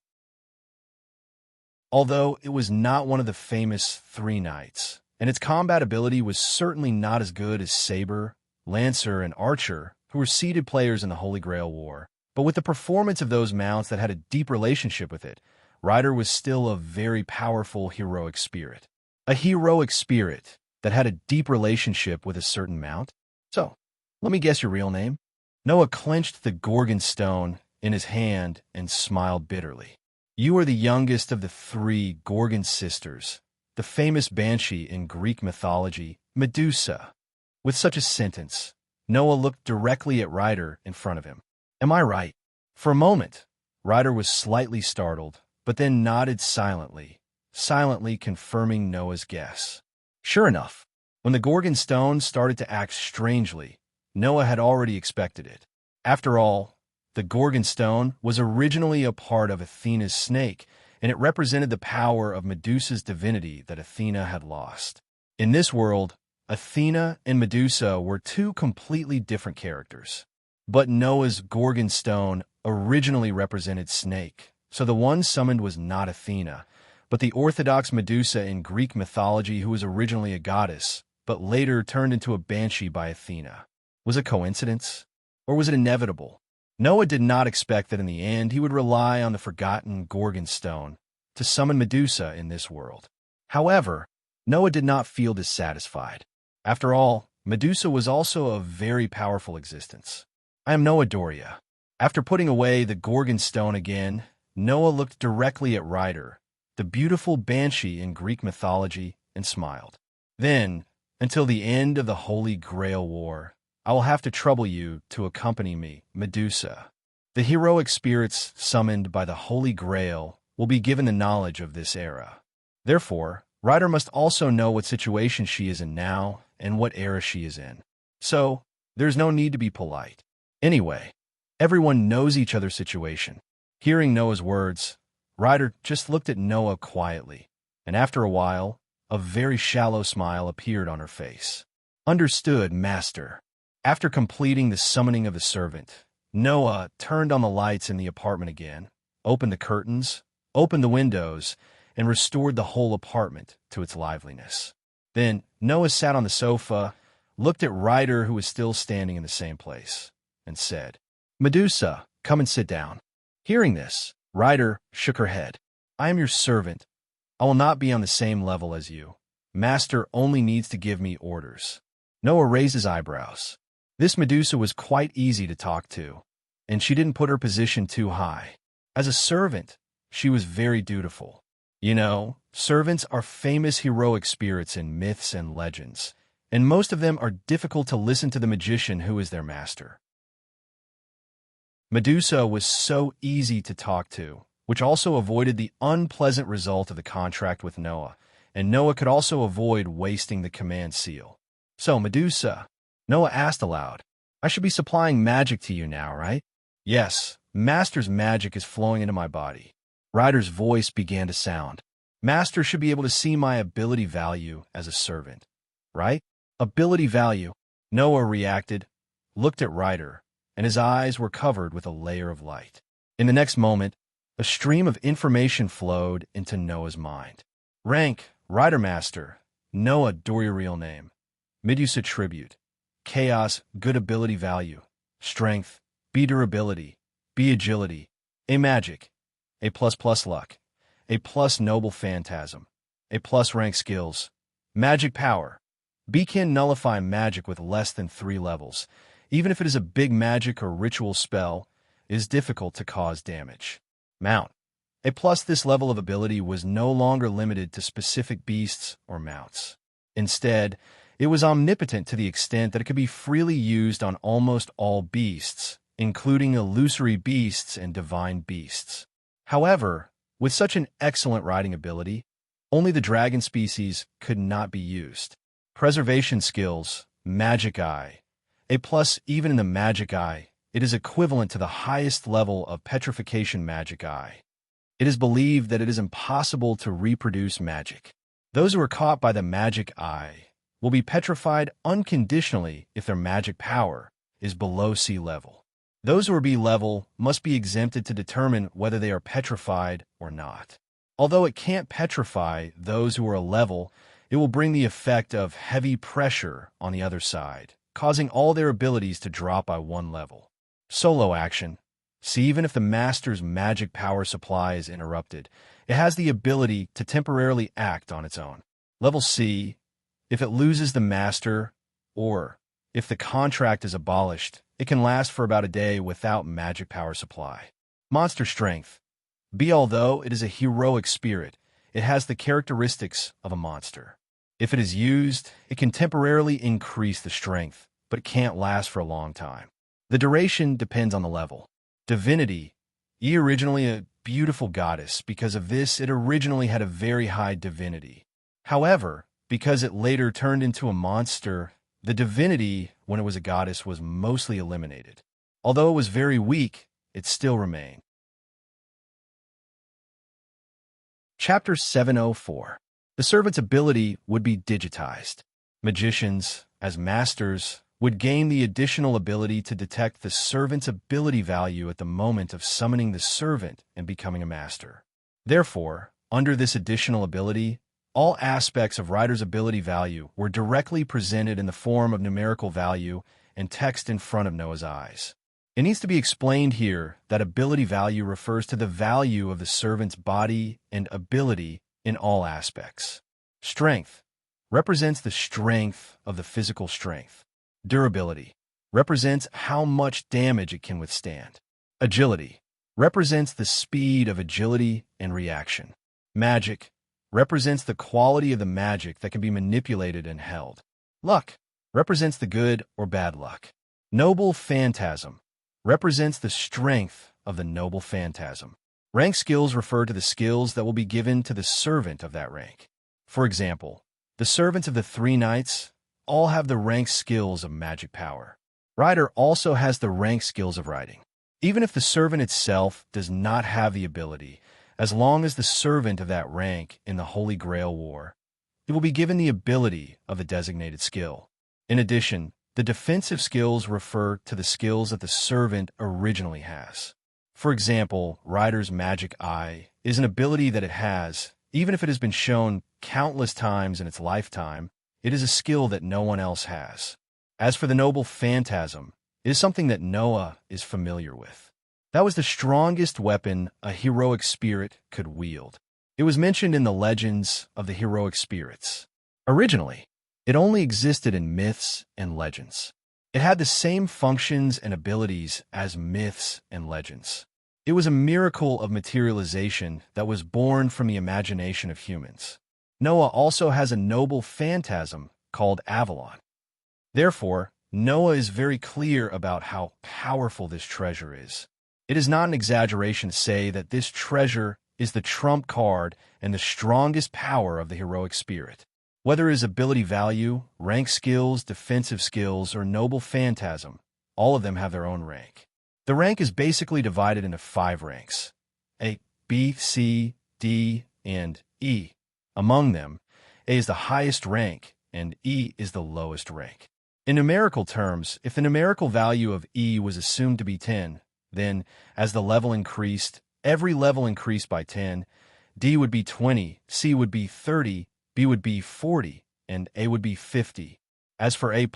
Although it was not one of the famous 3 knights, and its combat ability was certainly not as good as Saber, Lancer, and Archer, who were seeded players in the Holy Grail War, but with the performance of those mounts that had a deep relationship with it, Rider was still a very powerful heroic spirit. A heroic spirit that had a deep relationship with a certain mount? So, let me guess your real name? Noah clenched the Gorgon stone in his hand and smiled bitterly. You are the youngest of the 3 Gorgon sisters, the famous banshee in Greek mythology, Medusa. With such a sentence, Noah looked directly at Rider in front of him. Am I right? For a moment, Ryder was slightly startled, but then nodded silently confirming Noah's guess. Sure enough, when the Gorgon stone started to act strangely, Noah had already expected it. After all, the Gorgon stone was originally a part of Athena's snake, and it represented the power of Medusa's divinity that Athena had lost. In this world, Athena and Medusa were two completely different characters. But Noah's Gorgon stone originally represented snake, so the one summoned was not Athena, but the orthodox Medusa in Greek mythology, who was originally a goddess, but later turned into a banshee by Athena. Was it coincidence? Or was it inevitable? Noah did not expect that in the end he would rely on the forgotten Gorgon stone to summon Medusa in this world. However, Noah did not feel dissatisfied. After all, Medusa was also a very powerful existence. I am Noah Doria. After putting away the Gorgon stone again, Noah looked directly at Ryder, the beautiful banshee in Greek mythology, and smiled. Then, until the end of the Holy Grail War, I will have to trouble you to accompany me, Medusa. The heroic spirits summoned by the Holy Grail will be given the knowledge of this era. Therefore, Ryder must also know what situation she is in now and what era she is in. So, there's no need to be polite. Anyway, everyone knows each other's situation. Hearing Noah's words, Ryder just looked at Noah quietly, and after a while, a very shallow smile appeared on her face. Understood, Master. After completing the summoning of the servant, Noah turned on the lights in the apartment again, opened the curtains, opened the windows, and restored the whole apartment to its liveliness. Then Noah sat on the sofa, looked at Ryder, who was still standing in the same place, and said, Medusa, come and sit down. Hearing this, Ryder shook her head. I am your servant. I will not be on the same level as you. Master only needs to give me orders. Noah raised his eyebrows. This Medusa was quite easy to talk to, and she didn't put her position too high. As a servant, she was very dutiful. You know, servants are famous heroic spirits in myths and legends, and most of them are difficult to listen to the magician who is their master. Medusa was so easy to talk to, which also avoided the unpleasant result of the contract with Noah, and Noah could also avoid wasting the command seal. So, Medusa, Noah asked aloud, I should be supplying magic to you now, right? Yes, Master's magic is flowing into my body. Ryder's voice began to sound. Master should be able to see my ability value as a servant, right? Ability value. Noah reacted, looked at Ryder, and his eyes were covered with a layer of light. In the next moment, a stream of information flowed into Noah's mind. Rank, Ryder Master. Noah Doria real name. Medusa tribute. Chaos, good ability value. Strength, B durability. B agility. A magic. A++ luck. A+ noble phantasm. A+ rank skills. Magic power. B can nullify magic with less than 3 levels. Even if it is a big magic or ritual spell, it is difficult to cause damage. Mount. A+, this level of ability was no longer limited to specific beasts or mounts. Instead, it was omnipotent to the extent that it could be freely used on almost all beasts, including illusory beasts and divine beasts. However, with such an excellent riding ability, only the dragon species could not be used. Preservation skills, Magic Eye. A+, even in the Magic Eye, it is equivalent to the highest level of Petrification Magic Eye. It is believed that it is impossible to reproduce magic. Those who are caught by the Magic Eye will be petrified unconditionally if their magic power is below sea level. Those who are B level must be exempted to determine whether they are petrified or not. Although it can't petrify those who are a level, it will bring the effect of heavy pressure on the other side, causing all their abilities to drop by 1 level. Solo action. See, even if the master's magic power supply is interrupted, it has the ability to temporarily act on its own. Level C. If it loses the master, or if the contract is abolished, it can last for about a day without magic power supply. Monster strength. B. Although it is a heroic spirit, it has the characteristics of a monster. If it is used, it can temporarily increase the strength, but it can't last for a long time. The duration depends on the level. Divinity. E originally a beautiful goddess. Because of this, it originally had a very high divinity. However, because it later turned into a monster, the divinity, when it was a goddess, was mostly eliminated. Although it was very weak, it still remained. Chapter 704. The servant's ability would be digitized. Magicians, as masters, would gain the additional ability to detect the servant's ability value at the moment of summoning the servant and becoming a master. Therefore, under this additional ability, all aspects of Rider's ability value were directly presented in the form of numerical value and text in front of Noah's eyes. It needs to be explained here that ability value refers to the value of the servant's body and ability in all aspects. Strength represents the strength of the physical strength. Durability represents how much damage it can withstand. Agility represents the speed of agility and reaction. Magic represents the quality of the magic that can be manipulated and held. Luck represents the good or bad luck. Noble phantasm represents the strength of the noble phantasm. Rank skills refer to the skills that will be given to the servant of that rank. For example, the servants of the three knights all have the rank skills of magic power. Rider also has the rank skills of riding. Even if the servant itself does not have the ability, as long as the servant of that rank in the Holy Grail War, it will be given the ability of the designated skill. In addition, the defensive skills refer to the skills that the servant originally has. For example, Rider's Magic Eye is an ability that it has, even if it has been shown countless times in its lifetime. It is a skill that no one else has. As for the Noble Phantasm, it is something that Noah is familiar with. That was the strongest weapon a heroic spirit could wield. It was mentioned in the legends of the heroic spirits. Originally, it only existed in myths and legends. It had the same functions and abilities as myths and legends. It was a miracle of materialization that was born from the imagination of humans. Noah also has a noble phantasm called Avalon. Therefore, Noah is very clear about how powerful this treasure is. It is not an exaggeration to say that this treasure is the trump card and the strongest power of the heroic spirit. Whether it is ability value, rank skills, defensive skills, or noble phantasm, all of them have their own rank. The rank is basically divided into 5 ranks: A, B, C, D, and E. Among them, A is the highest rank and E is the lowest rank. In numerical terms, if the numerical value of E was assumed to be 10, then, as the level increased, every level increased by 10, D would be 20, C would be 30, B would be 40, and A would be 50. As for A+,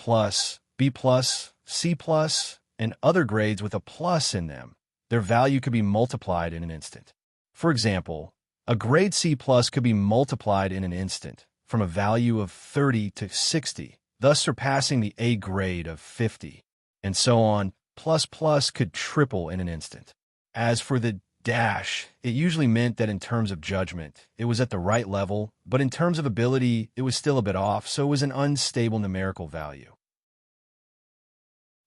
B+, C+, and other grades with a plus in them, their value could be multiplied in an instant. For example, a grade C+ could be multiplied in an instant from a value of 30 to 60, thus surpassing the A grade of 50, and so on. Plus could triple in an instant. As for the dash, it usually meant that in terms of judgment, it was at the right level, but in terms of ability, it was still a bit off, so it was an unstable numerical value.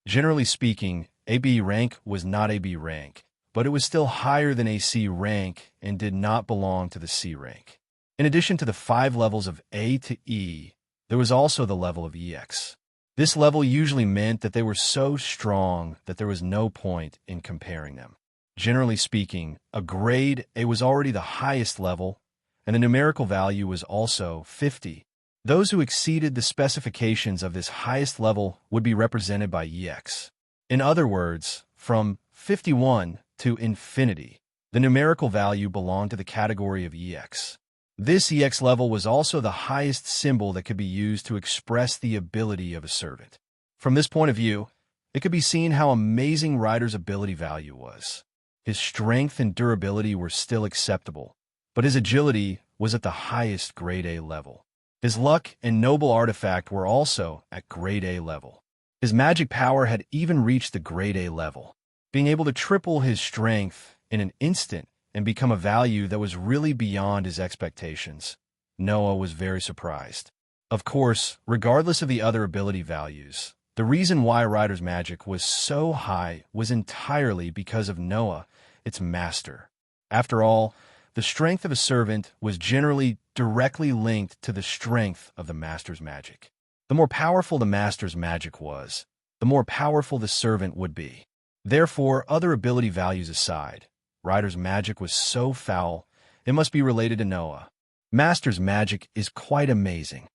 Generally speaking, AB rank was not AB rank, but it was still higher than AC rank and did not belong to the C rank. In addition to the 5 levels of A to E, there was also the level of EX. This level usually meant that they were so strong that there was no point in comparing them. Generally speaking, a grade A was already the highest level, and the numerical value was also 50. Those who exceeded the specifications of this highest level would be represented by EX. In other words, from 51 to infinity, the numerical value belonged to the category of EX. This EX level was also the highest symbol that could be used to express the ability of a servant. From this point of view, it could be seen how amazing Rider's ability value was. His strength and durability were still acceptable, but his agility was at the highest grade A level. His luck and noble artifact were also at grade A level. His magic power had even reached the grade A level, being able to triple his strength in an instant and become a value that was really beyond his expectations. Noah was very surprised. Of course, regardless of the other ability values, the reason why Rider's magic was so high was entirely because of Noah its master. After all, the strength of a servant was generally directly linked to the strength of the master's magic. The more powerful the master's magic was, the more powerful the servant would be. Therefore, other ability values aside, Ryder's magic was so foul, it must be related to Noah. Master's magic is quite amazing.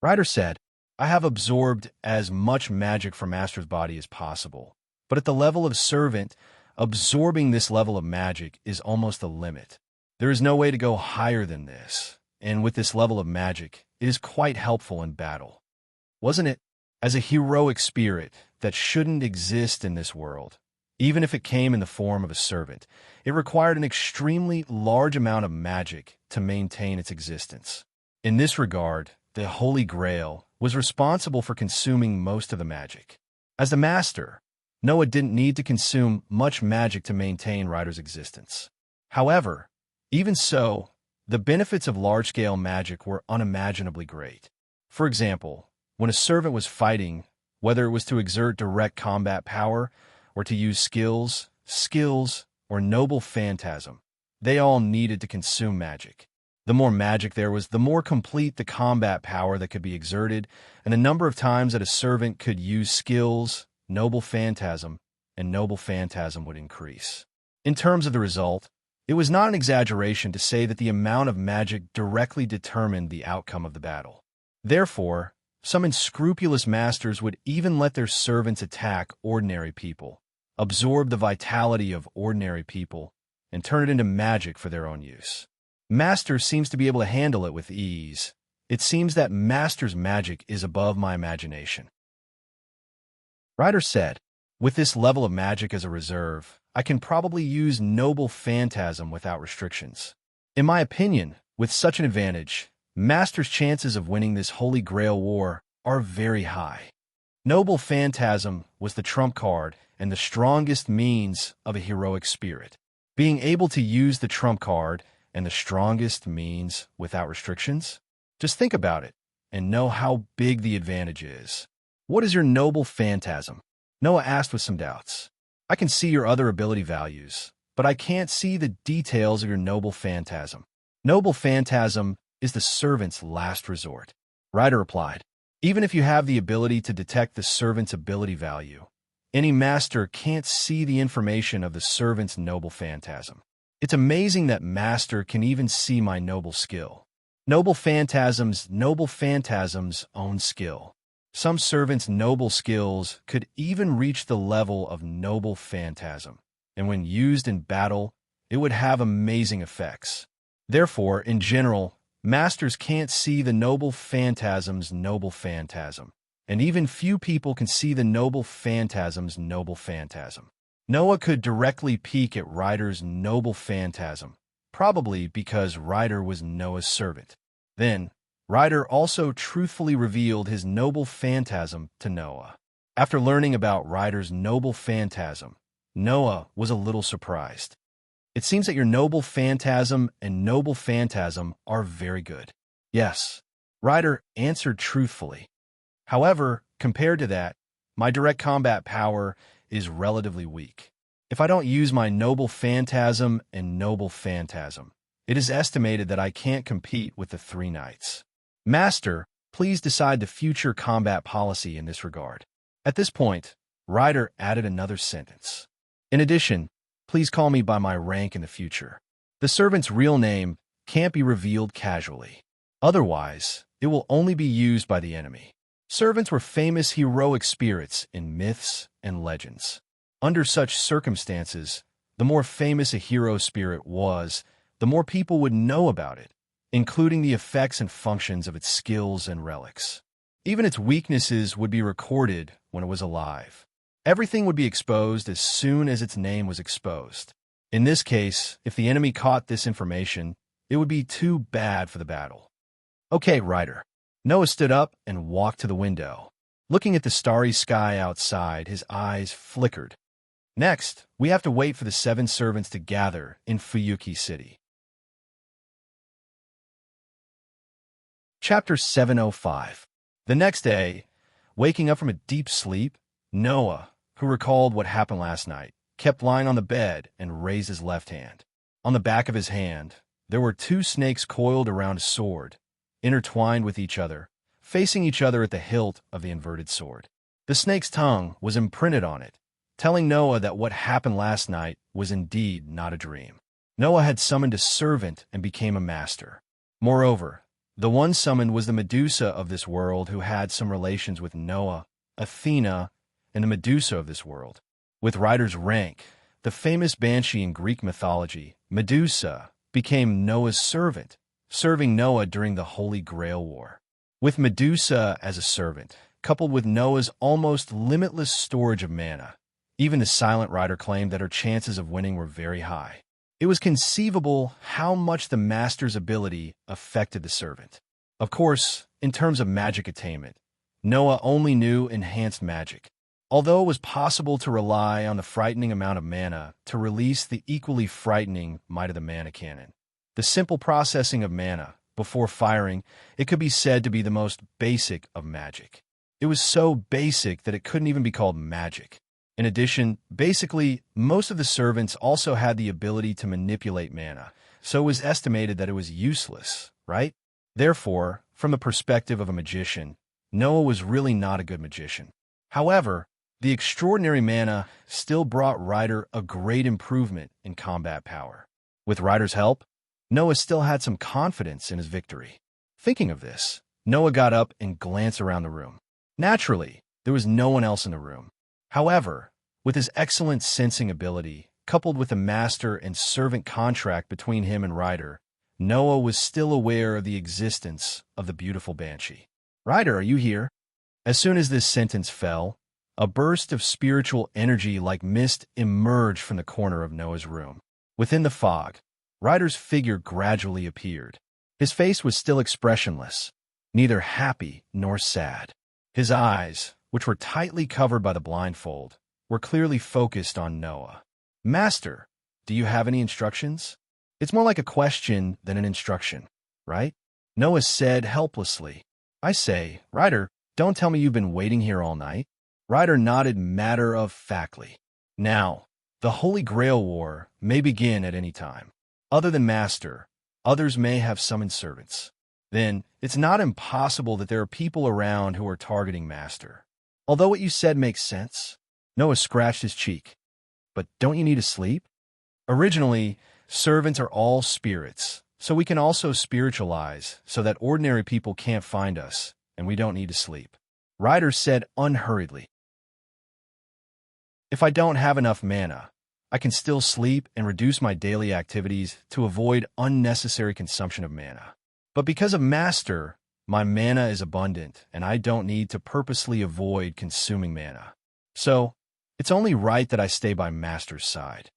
Ryder said, I have absorbed as much magic from Master's body as possible, but at the level of servant, absorbing this level of magic is almost the limit. There is no way to go higher than this, and with this level of magic, it is quite helpful in battle. Wasn't it? As a heroic spirit that shouldn't exist in this world, even if it came in the form of a servant, it required an extremely large amount of magic to maintain its existence. In this regard, the Holy Grail was responsible for consuming most of the magic. As the master, Noah didn't need to consume much magic to maintain Ryder's existence. However, even so, the benefits of large-scale magic were unimaginably great. For example, when a servant was fighting, whether it was to exert direct combat power or to use skills, or noble phantasm, they all needed to consume magic. The more magic there was, the more complete the combat power that could be exerted, and the number of times that a servant could use skills, noble phantasm, and noble phantasm would increase. In terms of the result, it was not an exaggeration to say that the amount of magic directly determined the outcome of the battle. Therefore, some unscrupulous masters would even let their servants attack ordinary people, absorb the vitality of ordinary people, and turn it into magic for their own use. Master seems to be able to handle it with ease. It seems that Master's magic is above my imagination. Ryder said, with this level of magic as a reserve, I can probably use noble phantasm without restrictions. In my opinion, with such an advantage, Master's chances of winning this Holy Grail war are very high. Noble phantasm was the trump card and the strongest means of a heroic spirit. Being able to use the trump card and the strongest means without restrictions? Just think about it and know how big the advantage is. What is your noble phantasm? Noah asked with some doubts. I can see your other ability values, but I can't see the details of your noble phantasm. Noble phantasm is the servant's last resort. Ryder replied, even if you have the ability to detect the servant's ability value, any master can't see the information of the servant's noble phantasm. It's amazing that Master can even see my noble skill. Noble phantasm's own skill. Some servants' noble skills could even reach the level of noble phantasm, and when used in battle, it would have amazing effects. Therefore, in general, masters can't see the noble phantasm's noble phantasm, and even few people can see the noble phantasm's noble phantasm. Noah could directly peek at Ryder's noble phantasm, probably because Ryder was Noah's servant. Then, Ryder also truthfully revealed his noble phantasm to Noah. After learning about Ryder's noble phantasm, Noah was a little surprised. It seems that your noble phantasm and noble phantasm are very good. Yes, Ryder answered truthfully. However, compared to that, my direct combat power is relatively weak. If I don't use my noble phantasm and noble phantasm, it is estimated that I can't compete with the three knights. Master, please decide the future combat policy in this regard. At this point, Ryder added another sentence. In addition, please call me by my rank in the future. The servant's real name can't be revealed casually. Otherwise, it will only be used by the enemy. Servants were famous heroic spirits in myths and legends. Under such circumstances, the more famous a hero spirit was, the more people would know about it, including the effects and functions of its skills and relics. Even its weaknesses would be recorded when it was alive. Everything would be exposed as soon as its name was exposed. In this case, if the enemy caught this information, it would be too bad for the battle. Okay, Ryder. Noah stood up and walked to the window. Looking at the starry sky outside, his eyes flickered. Next, we have to wait for the 7 servants to gather in Fuyuki City. Chapter 705. The next day, waking up from a deep sleep, Noah, who recalled what happened last night, kept lying on the bed and raised his left hand. On the back of his hand, there were 2 snakes coiled around a sword, intertwined with each other, facing each other at the hilt of the inverted sword. The snake's tongue was imprinted on it, telling Noah that what happened last night was indeed not a dream. Noah had summoned a servant and became a master. Moreover, the one summoned was the Medusa of this world, who had some relations with Noah, Athena, and the Medusa of this world. With Ryder's rank, the famous banshee in Greek mythology, Medusa, became Noah's servant, serving Noah during the Holy Grail War. With Medusa as a servant, coupled with Noah's almost limitless storage of mana, even the silent Ryder claimed that her chances of winning were very high. It was conceivable how much the master's ability affected the servant. Of course, in terms of magic attainment, Noah only knew enhanced magic. Although it was possible to rely on the frightening amount of mana to release the equally frightening might of the mana cannon, the simple processing of mana before firing, it could be said to be the most basic of magic. It was so basic that it couldn't even be called magic. In addition, basically, most of the servants also had the ability to manipulate mana, so it was estimated that it was useless, right? Therefore, from the perspective of a magician, Noah was really not a good magician. However, the extraordinary mana still brought Ryder a great improvement in combat power. With Ryder's help, Noah still had some confidence in his victory. Thinking of this, Noah got up and glanced around the room. Naturally, there was no one else in the room. However, with his excellent sensing ability, coupled with the master and servant contract between him and Ryder, Noah was still aware of the existence of the beautiful banshee. "Ryder, are you here?" As soon as this sentence fell, a burst of spiritual energy like mist emerged from the corner of Noah's room. Within the fog, Ryder's figure gradually appeared. His face was still expressionless, neither happy nor sad. His eyes, which were tightly covered by the blindfold, were clearly focused on Noah. "Master, do you have any instructions?" "It's more like a question than an instruction, right?" Noah said helplessly. "I say, Ryder, don't tell me you've been waiting here all night." Ryder nodded matter-of-factly. "Now, the Holy Grail War may begin at any time. Other than Master, others may have summoned servants. Then, it's not impossible that there are people around who are targeting Master. Although what you said makes sense." Noah scratched his cheek. "But don't you need to sleep?" "Originally, servants are all spirits, so we can also spiritualize so that ordinary people can't find us, and we don't need to sleep," Ryder said unhurriedly. "If I don't have enough mana, I can still sleep and reduce my daily activities to avoid unnecessary consumption of mana. But because of Master, my mana is abundant, and I don't need to purposely avoid consuming mana. So, it's only right that I stay by Master's side."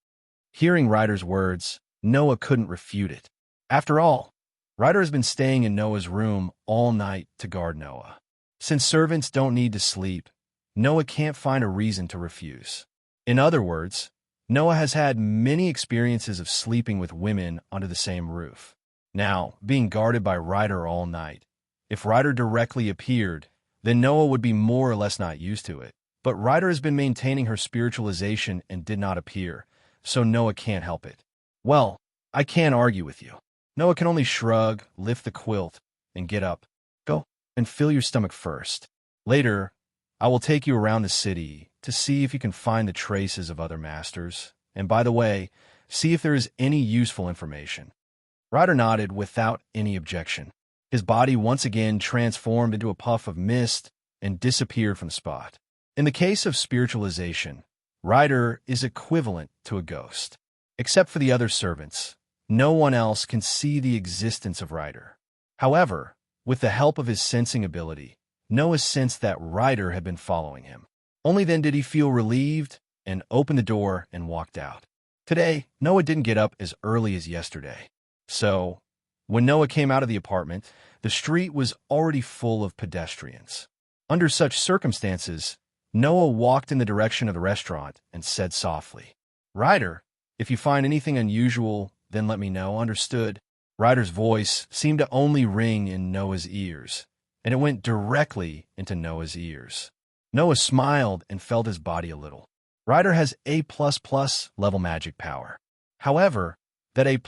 Hearing Ryder's words, Noah couldn't refute it. After all, Ryder has been staying in Noah's room all night to guard Noah. Since servants don't need to sleep, Noah can't find a reason to refuse. In other words, Noah has had many experiences of sleeping with women under the same roof. Now, being guarded by Ryder all night, if Ryder directly appeared, then Noah would be more or less not used to it. But Ryder has been maintaining her spiritualization and did not appear, so Noah can't help it. "Well, I can't argue with you." Noah can only shrug, lift the quilt, and get up. "Go and fill your stomach first. Later, I will take you around the city to see if you can find the traces of other masters, and by the way, see if there is any useful information." Ryder nodded without any objection. His body once again transformed into a puff of mist and disappeared from the spot. In the case of spiritualization, Ryder is equivalent to a ghost. Except for the other servants, no one else can see the existence of Ryder. However, with the help of his sensing ability, Noah sensed that Ryder had been following him. Only then did he feel relieved and opened the door and walked out. Today, Noah didn't get up as early as yesterday. So, when Noah came out of the apartment, the street was already full of pedestrians. Under such circumstances, Noah walked in the direction of the restaurant and said softly, "Ryder, if you find anything unusual, then let me know, understood?" Ryder's voice seemed to only ring in Noah's ears, and it went directly into Noah's ears. Noah smiled and felt his body a little. Ryder has A++ level magic power. However, that A++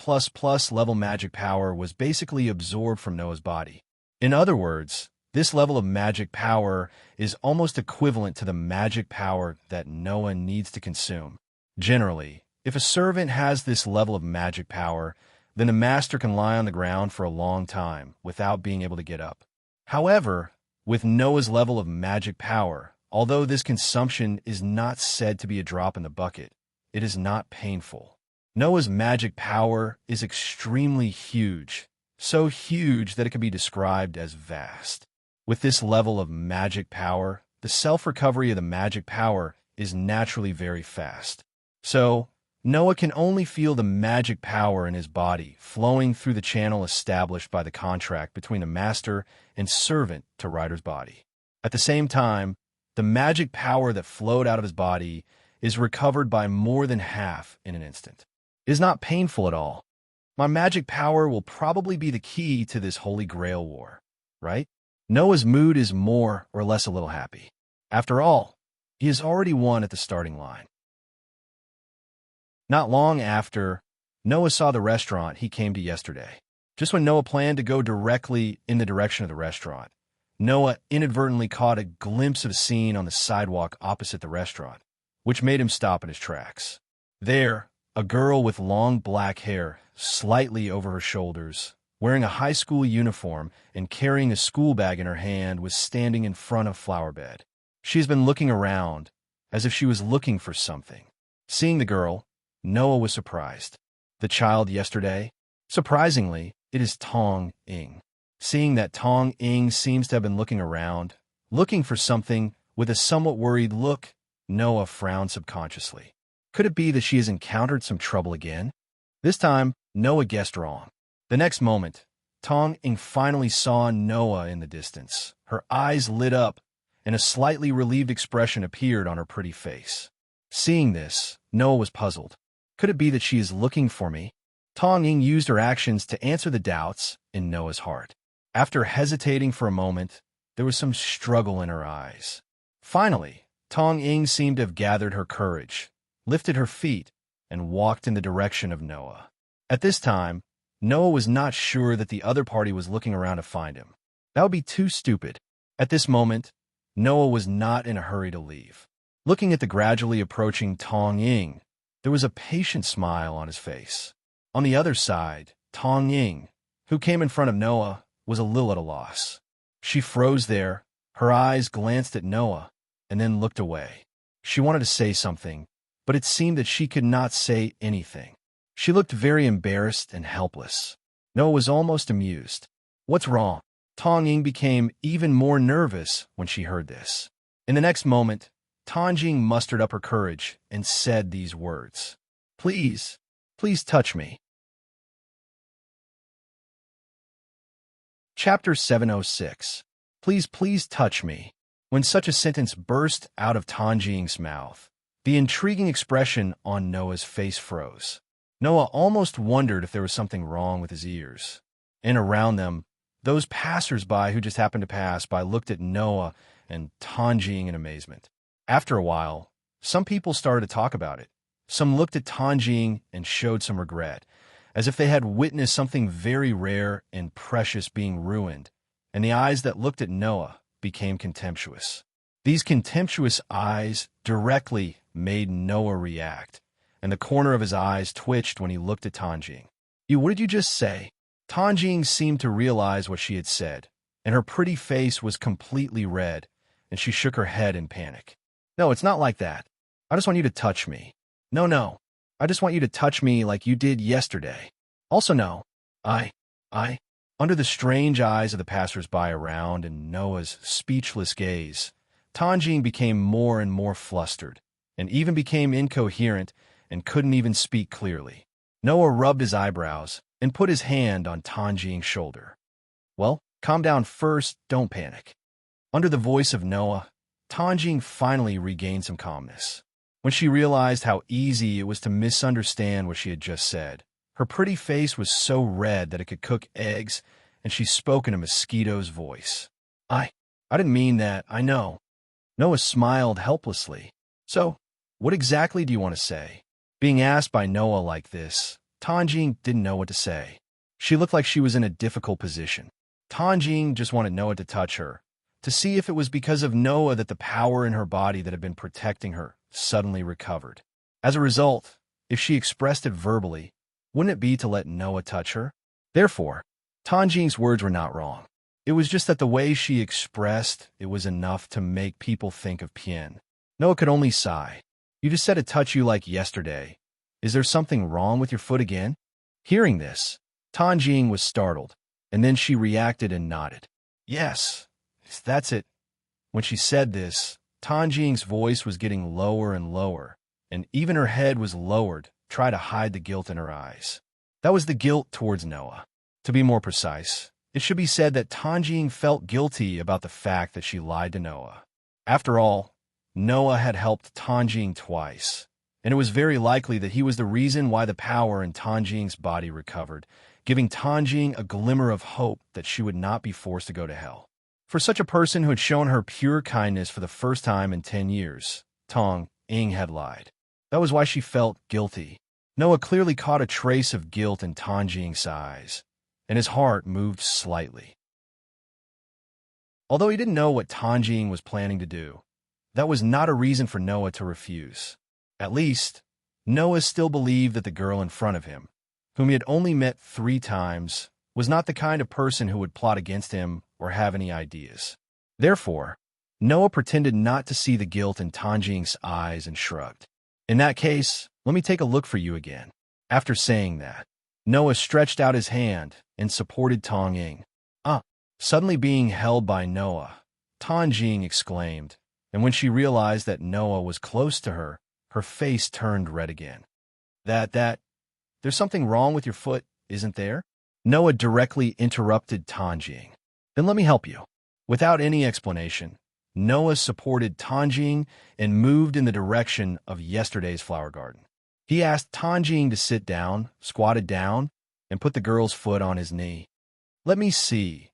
level magic power was basically absorbed from Noah's body. In other words, this level of magic power is almost equivalent to the magic power that Noah needs to consume. Generally, if a servant has this level of magic power, then the master can lie on the ground for a long time without being able to get up. However, with Noah's level of magic power, although this consumption is not said to be a drop in the bucket, it is not painful. Noah's magic power is extremely huge, so huge that it can be described as vast. With this level of magic power, the self-recovery of the magic power is naturally very fast. So, Noah can only feel the magic power in his body flowing through the channel established by the contract between the master and servant to Ryder's body. At the same time, the magic power that flowed out of his body is recovered by more than half in an instant. It is not painful at all. My magic power will probably be the key to this Holy Grail war, right? Noah's mood is more or less a little happy. After all, he has already won at the starting line. Not long after, Noah saw the restaurant he came to yesterday. Just when Noah planned to go directly in the direction of the restaurant, Noah inadvertently caught a glimpse of a scene on the sidewalk opposite the restaurant, which made him stop in his tracks. There, a girl with long black hair, slightly over her shoulders, wearing a high school uniform and carrying a school bag in her hand, was standing in front of a flower bed. She has been looking around, as if she was looking for something. Seeing the girl, Noah was surprised. The child yesterday? Surprisingly, it is Tong Ing. Seeing that Tong Ing seems to have been looking around, looking for something with a somewhat worried look, Noah frowned subconsciously. Could it be that she has encountered some trouble again? This time, Noah guessed wrong. The next moment, Tong Ing finally saw Noah in the distance. Her eyes lit up, and a slightly relieved expression appeared on her pretty face. Seeing this, Noah was puzzled. Could it be that she is looking for me? Tong Ing used her actions to answer the doubts in Noah's heart. After hesitating for a moment, there was some struggle in her eyes. Finally, Tong Ing seemed to have gathered her courage, lifted her feet, and walked in the direction of Noah. At this time, Noah was not sure that the other party was looking around to find him. That would be too stupid. At this moment, Noah was not in a hurry to leave. Looking at the gradually approaching Tong Ing, there was a patient smile on his face. On the other side, Tong Ing, who came in front of Noah, was a little at a loss. She froze there, her eyes glanced at Noah, and then looked away. She wanted to say something, but it seemed that she could not say anything. She looked very embarrassed and helpless. Noah was almost amused. What's wrong? Tong Ing became even more nervous when she heard this. In the next moment, Tong Ing mustered up her courage and said these words. Please, please touch me. Chapter 706. Please, please touch me. When such a sentence burst out of Tong Ing's mouth, the intriguing expression on Noah's face froze. Noah almost wondered if there was something wrong with his ears. And around them, those passers-by who just happened to pass by looked at Noah and Tong Ing in amazement. After a while, some people started to talk about it. Some looked at Tong Ing and showed some regret, as if they had witnessed something very rare and precious being ruined, and the eyes that looked at Noah became contemptuous. These contemptuous eyes directly made Noah react, and the corner of his eyes twitched when he looked at Tong Ing. What did you just say? Tong Ing seemed to realize what she had said, and her pretty face was completely red, and she shook her head in panic. No, it's not like that. I just want you to touch me. No. I just want you to touch me like you did yesterday. Also, no. Under the strange eyes of the passers-by around and Noah's speechless gaze, Tong Ing became more and more flustered, and even became incoherent and couldn't even speak clearly. Noah rubbed his eyebrows and put his hand on Tong Ing's shoulder. Well, calm down first, don't panic. Under the voice of Noah, Tong Ing finally regained some calmness. When she realized how easy it was to misunderstand what she had just said, her pretty face was so red that it could cook eggs, and she spoke in a mosquito's voice. I didn't mean that, I know. Noah smiled helplessly. So, What exactly do you want to say? Being asked by Noah like this, Tanjing didn't know what to say. She looked like she was in a difficult position. Tanjing just wanted Noah to touch her, to see if it was because of Noah that the power in her body that had been protecting her suddenly recovered. As a result, if she expressed it verbally, wouldn't it be to let Noah touch her? Therefore, Tanjing's words were not wrong. It was just that the way she expressed it was enough to make people think of Pian. Noah could only sigh. You just said to touch you like yesterday. Is there something wrong with your foot again? Hearing this, Tanjing was startled, and then she reacted and nodded. Yes, that's it. When she said this, Tanjing's voice was getting lower and lower, and even her head was lowered, trying to hide the guilt in her eyes. That was the guilt towards Noah. To be more precise, it should be said that Tanjing felt guilty about the fact that she lied to Noah. After all, Noah had helped Tanjing twice, and it was very likely that he was the reason why the power in Tanjing's body recovered, giving Tanjing a glimmer of hope that she would not be forced to go to hell. For such a person who had shown her pure kindness for the first time in 10 years, Tong Ying had lied. That was why she felt guilty. Noah clearly caught a trace of guilt in Tanjing's eyes, and his heart moved slightly. Although he didn't know what Tanjing was planning to do, that was not a reason for Noah to refuse. At least, Noah still believed that the girl in front of him, whom he had only met 3 times, was not the kind of person who would plot against him or have any ideas. Therefore, Noah pretended not to see the guilt in Tanjing's eyes and shrugged. In that case, let me take a look for you again. After saying that, Noah stretched out his hand and supported Tong Ying. Suddenly being held by Noah, Tanjing exclaimed, and when she realized that Noah was close to her, her face turned red again. There's something wrong with your foot, isn't there? Noah directly interrupted Tanjing. Then let me help you. Without any explanation, Noah supported Tanjing and moved in the direction of yesterday's flower garden. He asked Tanjing to sit down, squatted down, and put the girl's foot on his knee. Let me see.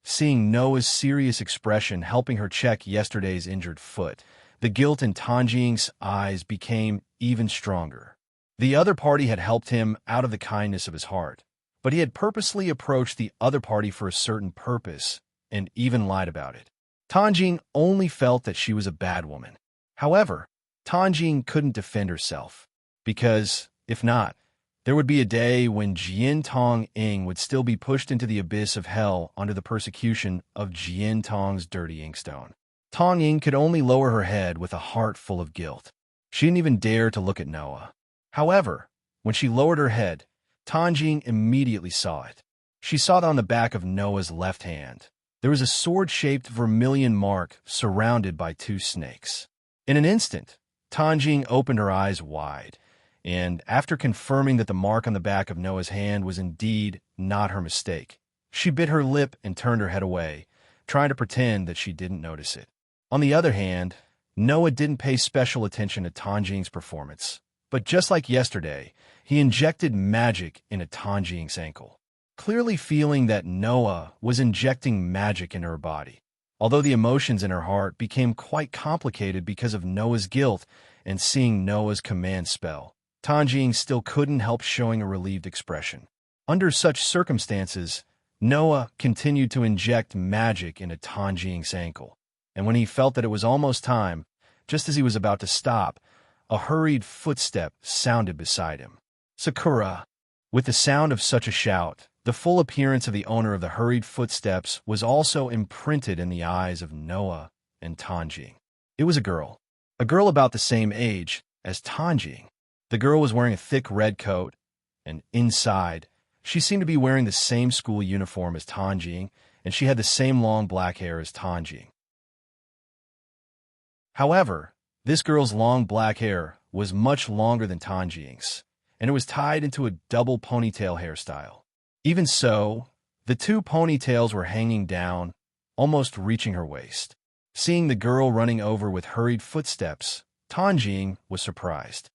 Seeing Noah's serious expression helping her check yesterday's injured foot, the guilt in Tanjing's eyes became even stronger. The other party had helped him out of the kindness of his heart, but he had purposely approached the other party for a certain purpose and even lied about it. Tanjing only felt that she was a bad woman. However, Tanjing couldn't defend herself, because, if not, there would be a day when Jian Tong Ying would still be pushed into the abyss of hell under the persecution of Jian Tong's dirty inkstone. Tong Ying could only lower her head with a heart full of guilt. She didn't even dare to look at Noah. However, when she lowered her head, Tanjing immediately saw it. She saw it on the back of Noah's left hand. There was a sword-shaped vermilion mark surrounded by 2 snakes. In an instant, Tanjing opened her eyes wide, and after confirming that the mark on the back of Noah's hand was indeed not her mistake, she bit her lip and turned her head away, trying to pretend that she didn't notice it. On the other hand, Noah didn't pay special attention to Tanjing's performance, but just like yesterday, he injected magic into Tanjing's ankle, clearly feeling that Noah was injecting magic into her body. Although the emotions in her heart became quite complicated because of Noah's guilt and seeing Noah's command spell, Tanjing still couldn't help showing a relieved expression. Under such circumstances, Noah continued to inject magic into Tanjing's ankle, and when he felt that it was almost time, just as he was about to stop, a hurried footstep sounded beside him. Sakura! With the sound of such a shout, the full appearance of the owner of the hurried footsteps was also imprinted in the eyes of Noah and Tanjing. It was a girl about the same age as Tanjing. The girl was wearing a thick red coat, and inside, she seemed to be wearing the same school uniform as Tanjing, and she had the same long black hair as Tanjing. However, this girl's long black hair was much longer than Tanjing's, and it was tied into a double ponytail hairstyle. Even so, the 2 ponytails were hanging down, almost reaching her waist. Seeing the girl running over with hurried footsteps, Tanjing was surprised.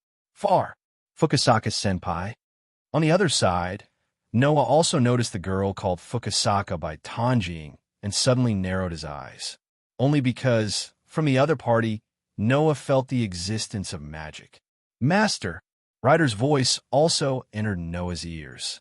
Fukasaka-senpai. On the other side, Noah also noticed the girl called Fukasaka by Tanjing and suddenly narrowed his eyes. Only because, from the other party, Noah felt the existence of magic. Master, Ryder's voice also entered Noah's ears.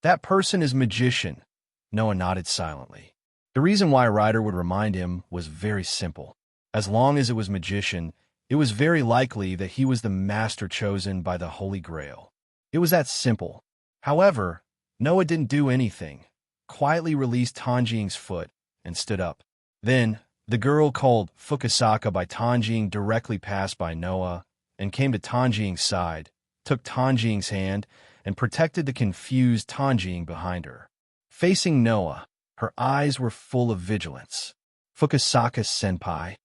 That person is magician. Noah nodded silently. The reason why Ryder would remind him was very simple. As long as it was magician, it was very likely that he was the master chosen by the Holy Grail. It was that simple. However, Noah didn't do anything, quietly released Tanjing's foot, and stood up. Then, the girl called Fukusaka by Tanjing directly passed by Noah and came to Tanjing's side, took Tanjing's hand, and protected the confused Tanjing behind her. Facing Noah, her eyes were full of vigilance. Fukusaka-senpai.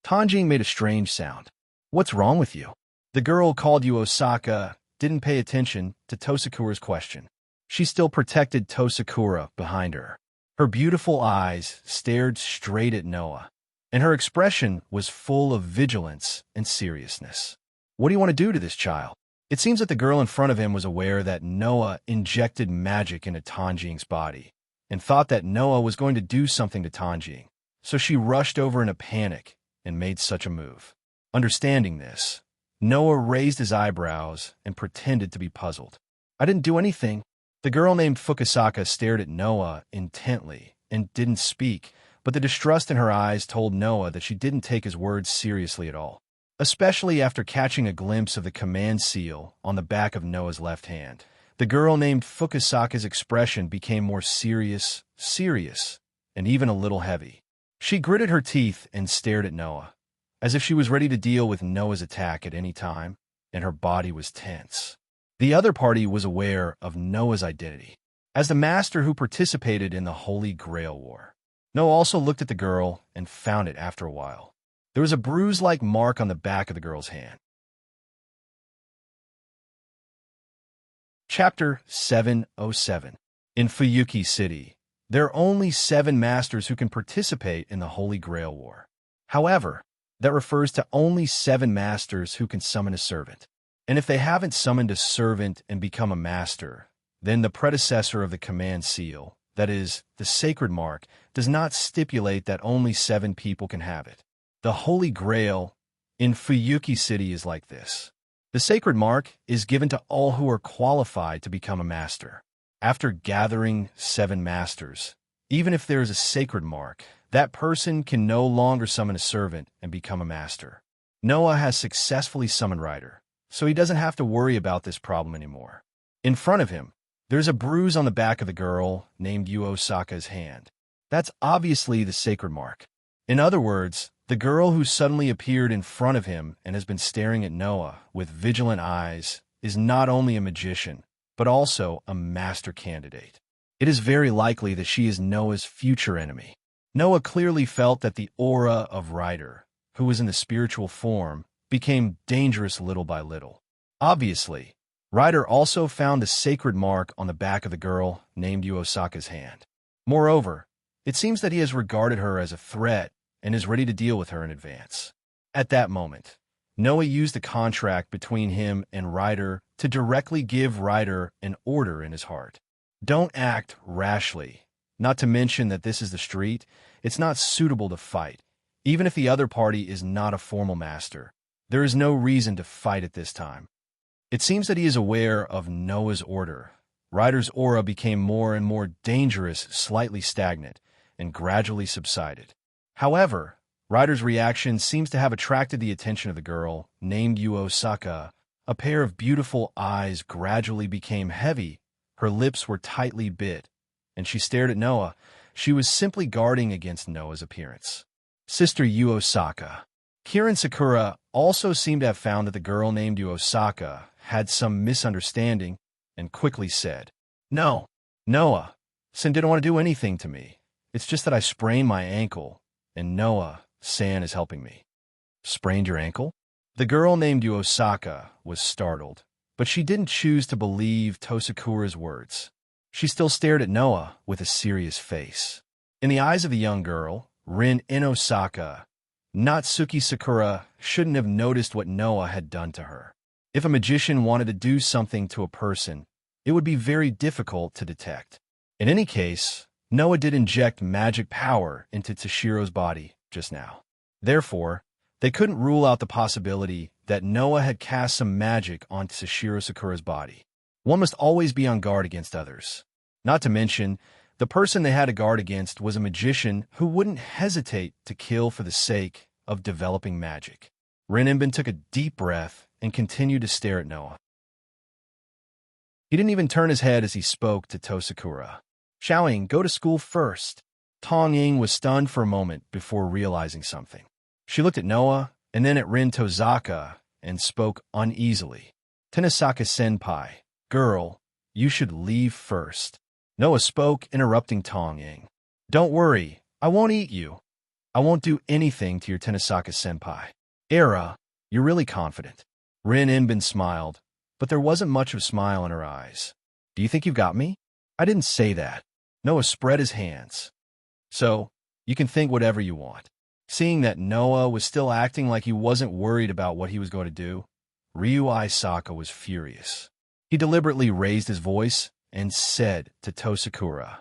Tanjing made a strange sound. What's wrong with you? The girl called you Osaka didn't pay attention to Tosakura's question. She still protected Tosakura behind her. Her beautiful eyes stared straight at Noah, and her expression was full of vigilance and seriousness. What do you want to do to this child? It seems that the girl in front of him was aware that Noah injected magic into Tanjing's body and thought that Noah was going to do something to Tanjing, so she rushed over in a panic and made such a move. Understanding this, Noah raised his eyebrows and pretended to be puzzled. I didn't do anything. The girl named Fukusaka stared at Noah intently and didn't speak, but the distrust in her eyes told Noah that she didn't take his words seriously at all, especially after catching a glimpse of the command seal on the back of Noah's left hand. The girl named Fukusaka's expression became more serious, and even a little heavy. She gritted her teeth and stared at Noah, as if she was ready to deal with Noah's attack at any time, and her body was tense. The other party was aware of Noah's identity as the master who participated in the Holy Grail War. Noah also looked at the girl and found it after a while. There was a bruise-like mark on the back of the girl's hand. Chapter 707. In Fuyuki City, there are only 7 masters who can participate in the Holy Grail War. However, that refers to only 7 masters who can summon a servant. And if they haven't summoned a servant and become a master, then the predecessor of the command seal, that is, the sacred mark, does not stipulate that only 7 people can have it. The Holy Grail in Fuyuki City is like this. The sacred mark is given to all who are qualified to become a master. After gathering 7 masters, even if there is a sacred mark, that person can no longer summon a servant and become a master. Noah has successfully summoned Ryder, so he doesn't have to worry about this problem anymore. In front of him, there's a bruise on the back of the girl named Yu Osaka's hand. That's obviously the sacred mark. In other words, the girl who suddenly appeared in front of him and has been staring at Noah with vigilant eyes is not only a magician, but also a master candidate. It is very likely that she is Noah's future enemy. Noah clearly felt that the aura of Ryder, who was in the spiritual form, became dangerous little by little. Obviously, Ryder also found the sacred mark on the back of the girl named Yu Osaka's hand. Moreover, it seems that he has regarded her as a threat and is ready to deal with her in advance. At that moment, Noah used the contract between him and Ryder to directly give Ryder an order in his heart. Don't act rashly. Not to mention that this is the street, it's not suitable to fight. Even if the other party is not a formal master, there is no reason to fight at this time. It seems that he is aware of Noah's order. Ryder's aura became more and more dangerous, slightly stagnant, and gradually subsided. However, Ryder's reaction seems to have attracted the attention of the girl named Yu Osaka. A pair of beautiful eyes gradually became heavy, her lips were tightly bit, and she stared at Noah. She was simply guarding against Noah's appearance. Sister Yu Osaka. Kirin Sakura also seemed to have found that the girl named Yu Osaka had some misunderstanding and quickly said, "No, Noah, San didn't want to do anything to me. It's just that I sprained my ankle, and Noah, San is helping me." Sprained your ankle? The girl named Yu Osaka was startled, but she didn't choose to believe Tosakura's words. She still stared at Noah with a serious face. In the eyes of the young girl, Rin in Osaka, Natsuki Sakura shouldn't have noticed what Noah had done to her. If a magician wanted to do something to a person, it would be very difficult to detect. In any case, Noah did inject magic power into Tashiro's body just now. Therefore, They couldn't rule out the possibility that Noah had cast some magic onto Sashiro Sakura's body. One must always be on guard against others. Not to mention, the person they had to guard against was a magician who wouldn't hesitate to kill for the sake of developing magic. Rin Inbin took a deep breath and continued to stare at Noah. He didn't even turn his head as he spoke to Tosakura. Xiaoying, go to school first. Tong Ying was stunned for a moment before realizing something. She looked at Noah and then at Rin Tozaka and spoke uneasily. Tenosaka-senpai, girl, you should leave first. Noah spoke, interrupting Tong Ying. Don't worry, I won't eat you. I won't do anything to your Tenosaka-senpai. Era, you're really confident. Rin Inbin smiled, but there wasn't much of a smile in her eyes. Do you think you've got me? I didn't say that. Noah spread his hands. So, you can think whatever you want. Seeing that Noah was still acting like he wasn't worried about what he was going to do, Ryuai Saka was furious. He deliberately raised his voice and said to Tosakura,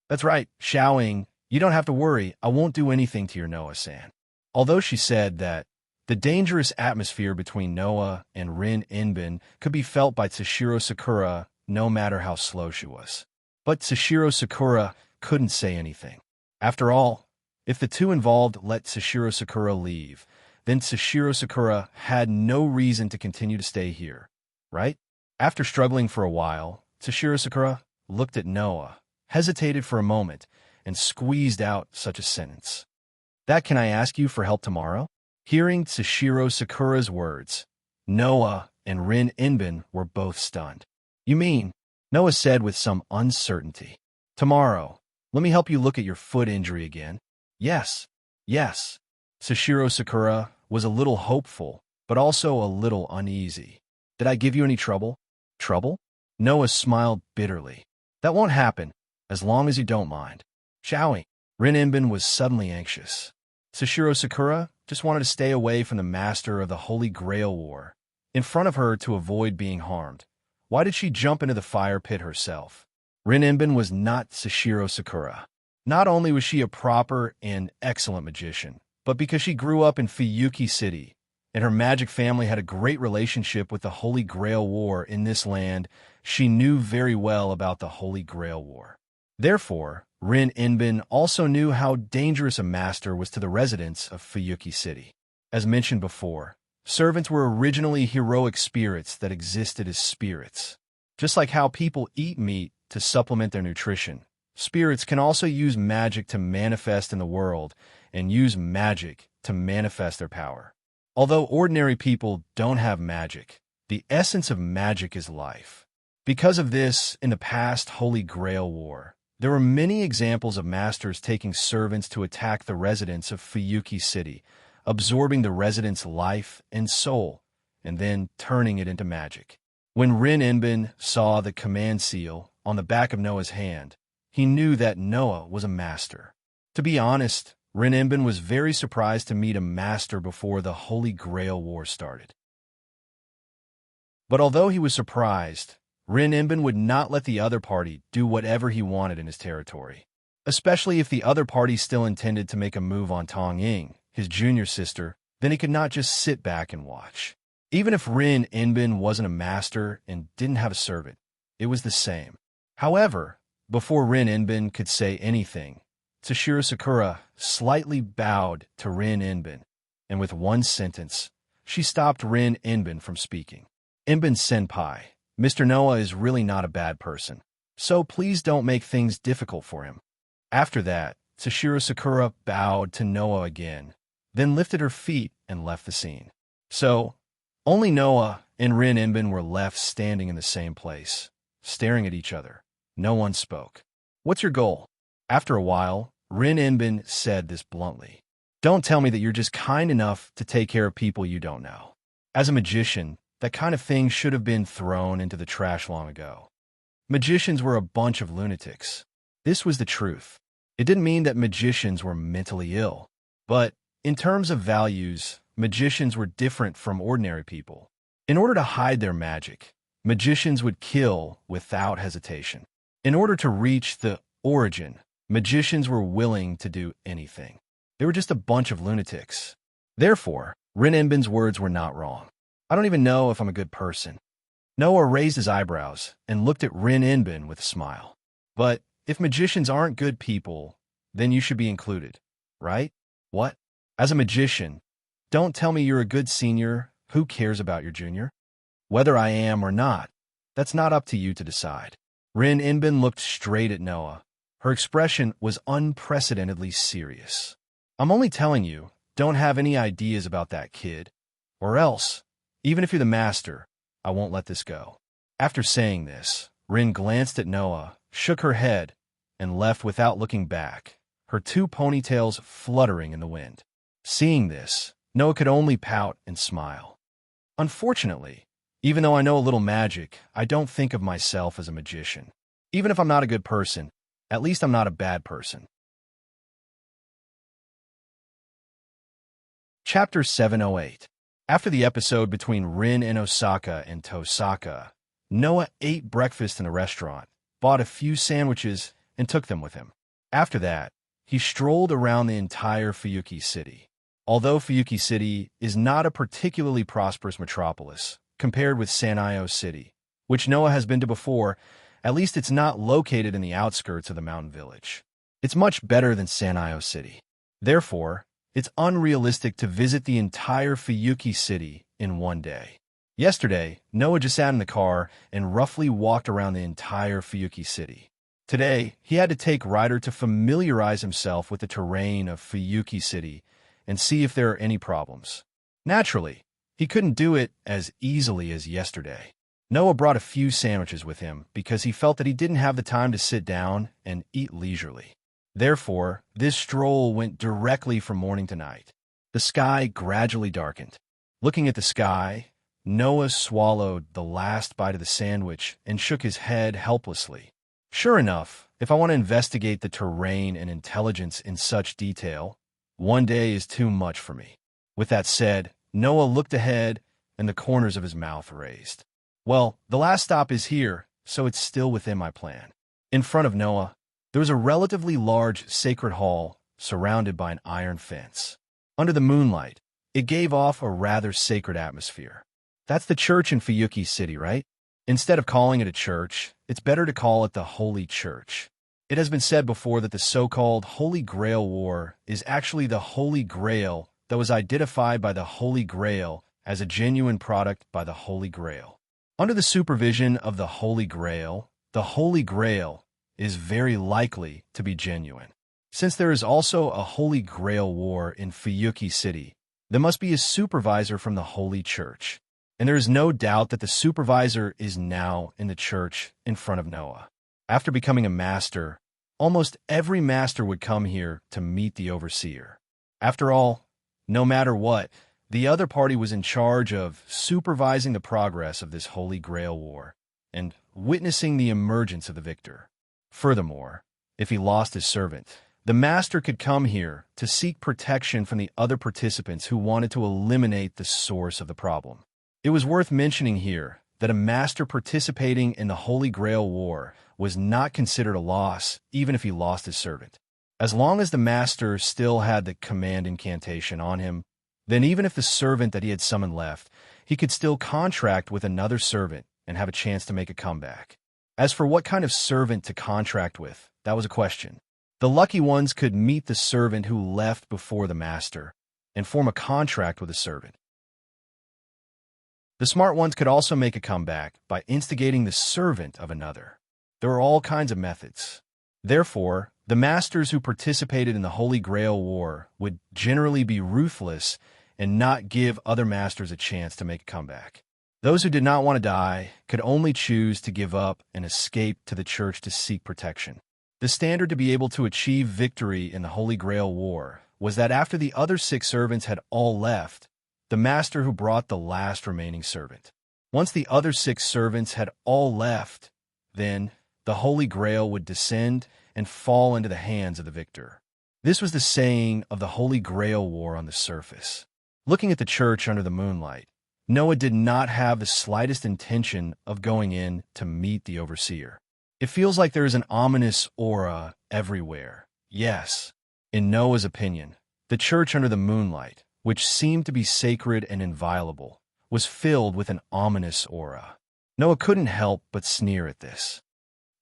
That's right, Xiaoying, you don't have to worry, I won't do anything to your Noah-san. Although she said that the dangerous atmosphere between Noah and Rin Inbin could be felt by Sashiro Sakura no matter how slow she was. But Sashiro Sakura couldn't say anything. After all, if the two involved let Sashiro Sakura leave, then Sashiro Sakura had no reason to continue to stay here, right? After struggling for a while, Sashiro Sakura looked at Noah, hesitated for a moment, and squeezed out such a sentence. That can I ask you for help tomorrow? Hearing Sashiro Sakura's words, Noah and Rin Inbin were both stunned. You mean? Noah said with some uncertainty. Tomorrow, let me help you look at your foot injury again. Yes. Sashiro Sakura was a little hopeful, but also a little uneasy. Did I give you any trouble? Trouble? Noah smiled bitterly. That won't happen, as long as you don't mind. Xiaoying. Rin Inbin was suddenly anxious. Sashiro Sakura just wanted to stay away from the master of the Holy Grail War, in front of her to avoid being harmed. Why did she jump into the fire pit herself? Rin Inbin was not Sashiro Sakura. Not only was she a proper and excellent magician, but because she grew up in Fuyuki City, and her magic family had a great relationship with the Holy Grail War in this land, she knew very well about the Holy Grail War. Therefore, Rin Inbin also knew how dangerous a master was to the residents of Fuyuki City. As mentioned before, servants were originally heroic spirits that existed as spirits. Just like how people eat meat to supplement their nutrition, spirits can also use magic to manifest in the world and use magic to manifest their power. Although ordinary people don't have magic, the essence of magic is life. Because of this, in the past Holy Grail War, there were many examples of masters taking servants to attack the residents of Fuyuki City, absorbing the residents' life and soul, and then turning it into magic. When Rin Inbin saw the command seal on the back of Noah's hand, he knew that Noah was a master. To be honest, Rin Inbin was very surprised to meet a master before the Holy Grail War started. But although he was surprised, Rin Inbin would not let the other party do whatever he wanted in his territory, especially if the other party still intended to make a move on Tong Ying, his junior sister. Then he could not just sit back and watch. Even if Rin Inbin wasn't a master and didn't have a servant, it was the same. However, before Rin Inbin could say anything, Sashiro Sakura slightly bowed to Rin Inbin, and with one sentence, she stopped Rin Inbin from speaking. Inbin-senpai, Mr. Noah is really not a bad person, so please don't make things difficult for him. After that, Sashiro Sakura bowed to Noah again, then lifted her feet and left the scene. So, only Noah and Rin Inbin were left standing in the same place, staring at each other. No one spoke. What's your goal? After a while, Rin Inbin said this bluntly. Don't tell me that you're just kind enough to take care of people you don't know. As a magician, that kind of thing should have been thrown into the trash long ago. Magicians were a bunch of lunatics. This was the truth. It didn't mean that magicians were mentally ill. But, in terms of values, magicians were different from ordinary people. In order to hide their magic, magicians would kill without hesitation. In order to reach the origin, magicians were willing to do anything. They were just a bunch of lunatics. Therefore, Rin Inbin's words were not wrong. I don't even know if I'm a good person. Noah raised his eyebrows and looked at Rin Inbin with a smile. But if magicians aren't good people, then you should be included, right? What? As a magician, don't tell me you're a good senior. Who cares about your junior? Whether I am or not, that's not up to you to decide. Rin Inbin looked straight at Noah. Her expression was unprecedentedly serious. I'm only telling you, don't have any ideas about that kid. Or else, even if you're the master, I won't let this go. After saying this, Rin glanced at Noah, shook her head, and left without looking back, her two ponytails fluttering in the wind. Seeing this, Noah could only pout and smile. Unfortunately, even though I know a little magic, I don't think of myself as a magician. Even if I'm not a good person, at least I'm not a bad person. Chapter 708. After the episode between Rin and Osaka and Tosaka, Noah ate breakfast in a restaurant, bought a few sandwiches, and took them with him. After that, he strolled around the entire Fuyuki city. Although Fuyuki City is not a particularly prosperous metropolis compared with San'io City, which Noah has been to before, at least it's not located in the outskirts of the mountain village. It's much better than San'io City. Therefore, it's unrealistic to visit the entire Fuyuki City in one day. Yesterday, Noah just sat in the car and roughly walked around the entire Fuyuki City. Today, he had to take Ryder to familiarize himself with the terrain of Fuyuki City and see if there are any problems. Naturally, he couldn't do it as easily as yesterday. Noah brought a few sandwiches with him because he felt that he didn't have the time to sit down and eat leisurely. Therefore, this stroll went directly from morning to night. The sky gradually darkened. Looking at the sky, Noah swallowed the last bite of the sandwich and shook his head helplessly. Sure enough, if I want to investigate the terrain and intelligence in such detail, one day is too much for me. With that said, Noah looked ahead and the corners of his mouth raised. Well, the last stop is here, so it's still within my plan. In front of Noah, there was a relatively large sacred hall surrounded by an iron fence. Under the moonlight, it gave off a rather sacred atmosphere. That's the church in Fuyuki City, right? Instead of calling it a church, it's better to call it the Holy Church. It has been said before that the so-called Holy Grail War is actually the Holy Grail that was identified by the Holy Grail as a genuine product by the Holy Grail. Under the supervision of the Holy Grail is very likely to be genuine. Since there is also a Holy Grail War in Fuyuki City, there must be a supervisor from the Holy Church. And there is no doubt that the supervisor is now in the church in front of Noah. After becoming a master, almost every master would come here to meet the overseer. After all, no matter what, the other party was in charge of supervising the progress of this Holy Grail War and witnessing the emergence of the victor. Furthermore, if he lost his servant, the master could come here to seek protection from the other participants who wanted to eliminate the source of the problem. It was worth mentioning here that a master participating in the Holy Grail War was not considered a loss even if he lost his servant. As long as the master still had the command incantation on him, then even if the servant that he had summoned left, he could still contract with another servant and have a chance to make a comeback. As for what kind of servant to contract with, that was a question. The lucky ones could meet the servant who left before the master and form a contract with the servant. The smart ones could also make a comeback by instigating the servant of another. There are all kinds of methods. Therefore, the masters who participated in the Holy Grail War would generally be ruthless and not give other masters a chance to make a comeback. Those who did not want to die could only choose to give up and escape to the church to seek protection. The standard to be able to achieve victory in the Holy Grail War was that after the other 6 servants had all left, the master who brought the last remaining servant. Once the other 6 servants had all left, then the Holy Grail would descend and fall into the hands of the victor. This was the saying of the Holy Grail War on the surface. Looking at the church under the moonlight, Noah did not have the slightest intention of going in to meet the overseer. It feels like there is an ominous aura everywhere. Yes, in Noah's opinion, the church under the moonlight which seemed to be sacred and inviolable, was filled with an ominous aura. Noah couldn't help but sneer at this.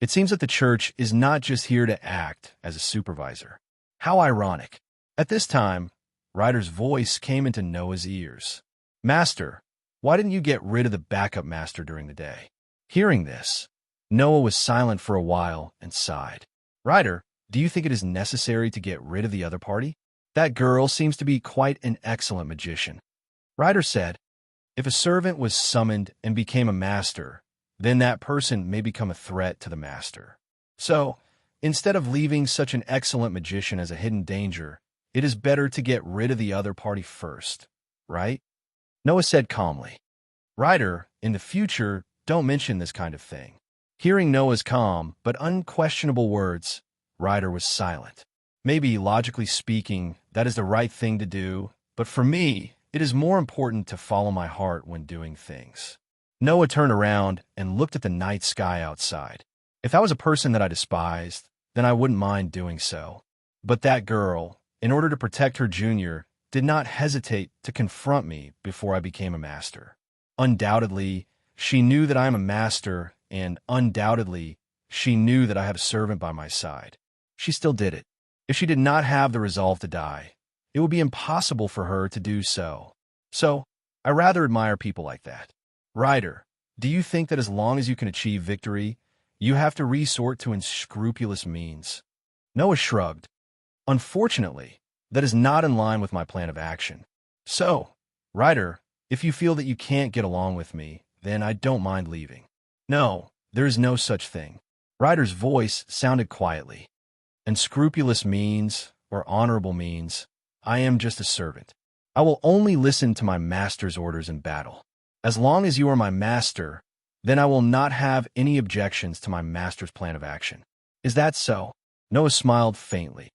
It seems that the church is not just here to act as a supervisor. How ironic. At this time, Ryder's voice came into Noah's ears. "Master, why didn't you get rid of the backup master during the day?" Hearing this, Noah was silent for a while and sighed. "Ryder, do you think it is necessary to get rid of the other party? That girl seems to be quite an excellent magician." Ryder said, "If a servant was summoned and became a master, then that person may become a threat to the master. So, instead of leaving such an excellent magician as a hidden danger, it is better to get rid of the other party first, right?" Noah said calmly. "Ryder, in the future, don't mention this kind of thing." Hearing Noah's calm but unquestionable words, Ryder was silent. Maybe, logically speaking, that is the right thing to do, but for me, it is more important to follow my heart when doing things. Noah turned around and looked at the night sky outside. If I was a person that I despised, then I wouldn't mind doing so. But that girl, in order to protect her junior, did not hesitate to confront me before I became a master. Undoubtedly, she knew that I am a master, and undoubtedly, she knew that I have a servant by my side. She still did it. If she did not have the resolve to die, it would be impossible for her to do so. So, I rather admire people like that. Ryder, do you think that as long as you can achieve victory, you have to resort to unscrupulous means? Noah shrugged. Unfortunately, that is not in line with my plan of action. So, Ryder, if you feel that you can't get along with me, then I don't mind leaving. No, there is no such thing. Ryder's voice sounded quietly. Unscrupulous means, or honorable means, I am just a servant. I will only listen to my master's orders in battle. As long as you are my master, then I will not have any objections to my master's plan of action. Is that so? Noah smiled faintly.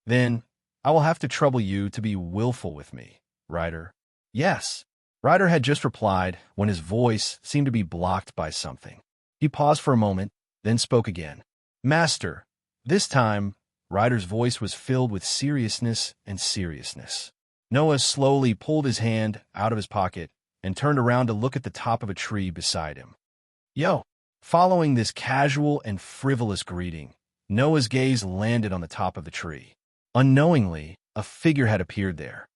Then, I will have to trouble you to be willful with me, Ryder. Yes. Ryder had just replied when his voice seemed to be blocked by something. He paused for a moment, then spoke again. Master. This time, Ryder's voice was filled with seriousness and seriousness. Noah slowly pulled his hand out of his pocket and turned around to look at the top of a tree beside him. Yo! Following this casual and frivolous greeting, Noah's gaze landed on the top of the tree. Unknowingly, a figure had appeared there.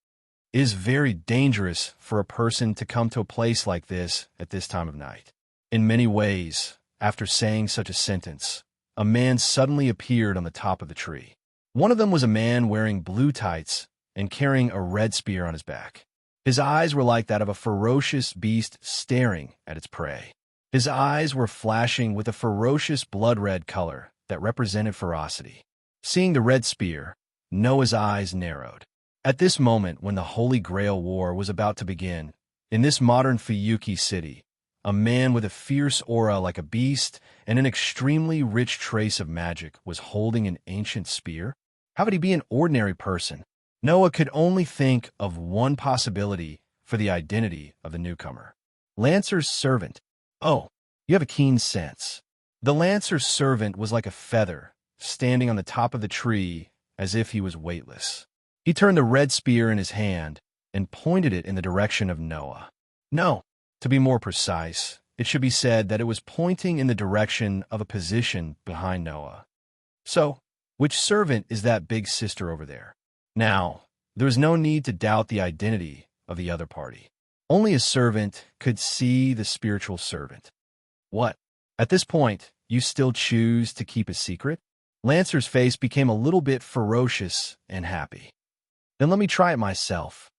It is very dangerous for a person to come to a place like this at this time of night. In many ways, after saying such a sentence, a man suddenly appeared on the top of the tree. One of them was a man wearing blue tights and carrying a red spear on his back. His eyes were like that of a ferocious beast staring at its prey. His eyes were flashing with a ferocious blood-red color that represented ferocity. Seeing the red spear, Noah's eyes narrowed. At this moment when the Holy Grail War was about to begin, in this modern Fuyuki city, a man with a fierce aura like a beast and an extremely rich trace of magic was holding an ancient spear? How could he be an ordinary person? Noah could only think of one possibility for the identity of the newcomer. Lancer's servant. Oh, you have a keen sense. The Lancer's servant was like a feather, standing on the top of the tree as if he was weightless. He turned the red spear in his hand and pointed it in the direction of Noah. No, to be more precise, it should be said that it was pointing in the direction of a position behind Noah. So, which servant is that big sister over there? Now, there was no need to doubt the identity of the other party. Only a servant could see the spiritual servant. What? At this point, you still choose to keep a secret? Lancer's face became a little bit ferocious and happy. Then let me try it myself.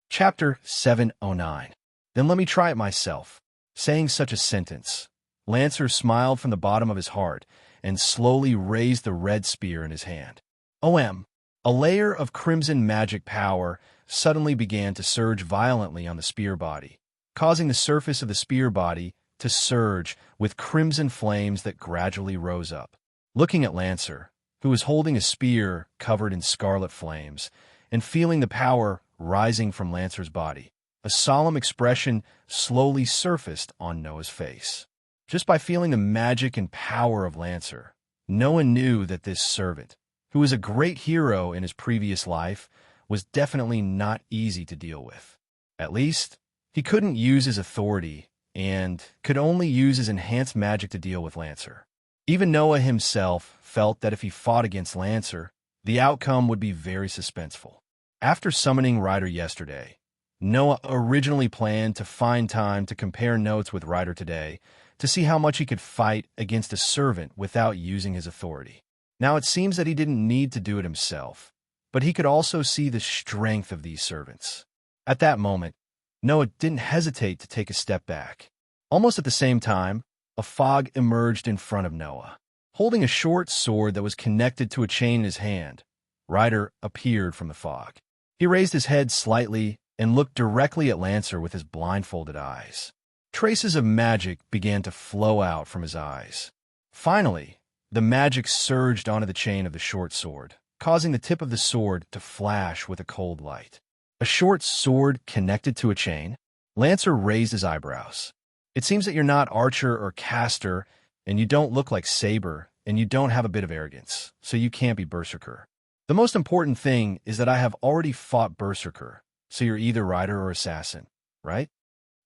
Chapter 709. Then let me try it myself. Saying such a sentence, Lancer smiled from the bottom of his heart and slowly raised the red spear in his hand. OM. A layer of crimson magic power suddenly began to surge violently on the spear body, causing the surface of the spear body to surge with crimson flames that gradually rose up. Looking at Lancer, who was holding a spear covered in scarlet flames, and feeling the power rising from Lancer's body, a solemn expression slowly surfaced on Noah's face. Just by feeling the magic and power of Lancer, Noah knew that this servant, who was a great hero in his previous life, was definitely not easy to deal with. At least, he couldn't use his authority and could only use his enhanced magic to deal with Lancer. Even Noah himself felt that if he fought against Lancer, the outcome would be very suspenseful. After summoning Ryder yesterday, Noah originally planned to find time to compare notes with Ryder today to see how much he could fight against a servant without using his authority. Now it seems that he didn't need to do it himself, but he could also see the strength of these servants. At that moment, Noah didn't hesitate to take a step back. Almost at the same time, a fog emerged in front of Noah. Holding a short sword that was connected to a chain in his hand, Ryder appeared from the fog. He raised his head slightly and looked directly at Lancer with his blindfolded eyes. Traces of magic began to flow out from his eyes. Finally, the magic surged onto the chain of the short sword, causing the tip of the sword to flash with a cold light. A short sword connected to a chain? Lancer raised his eyebrows. It seems that you're not archer or caster, and you don't look like Saber, and you don't have a bit of arrogance, so you can't be Berserker. The most important thing is that I have already fought Berserker, so you're either Rider or Assassin, right?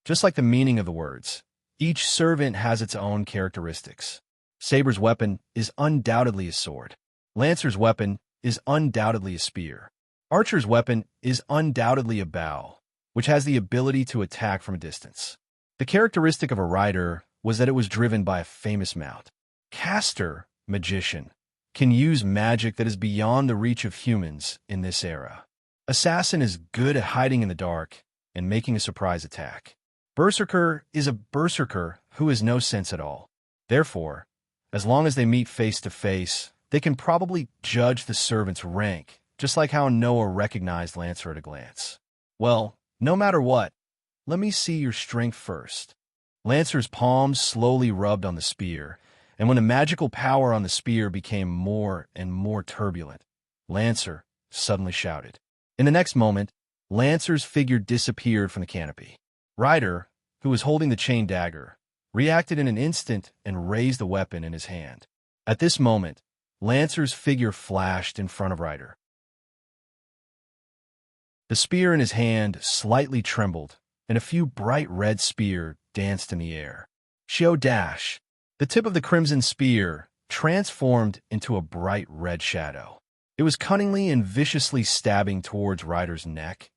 Just like the meaning of the words, each servant has its own characteristics. Saber's weapon is undoubtedly a sword. Lancer's weapon is undoubtedly a spear. Archer's weapon is undoubtedly a bow, which has the ability to attack from a distance. The characteristic of a rider was that it was driven by a famous mount. Caster, magician, can use magic that is beyond the reach of humans in this era. Assassin is good at hiding in the dark and making a surprise attack. Berserker is a berserker who has no sense at all. Therefore, as long as they meet face to face, they can probably judge the servant's rank, just like how Noah recognized Lancer at a glance. Well, no matter what, let me see your strength first. Lancer's palms slowly rubbed on the spear, and when the magical power on the spear became more and more turbulent, Lancer suddenly shouted. In the next moment, Lancer's figure disappeared from the canopy. Ryder, who was holding the chain dagger, reacted in an instant and raised the weapon in his hand. At this moment, Lancer's figure flashed in front of Ryder. The spear in his hand slightly trembled, and a few bright red spear danced in the air. Shio dash! The tip of the crimson spear transformed into a bright red shadow. It was cunningly and viciously stabbing towards Ryder's neck,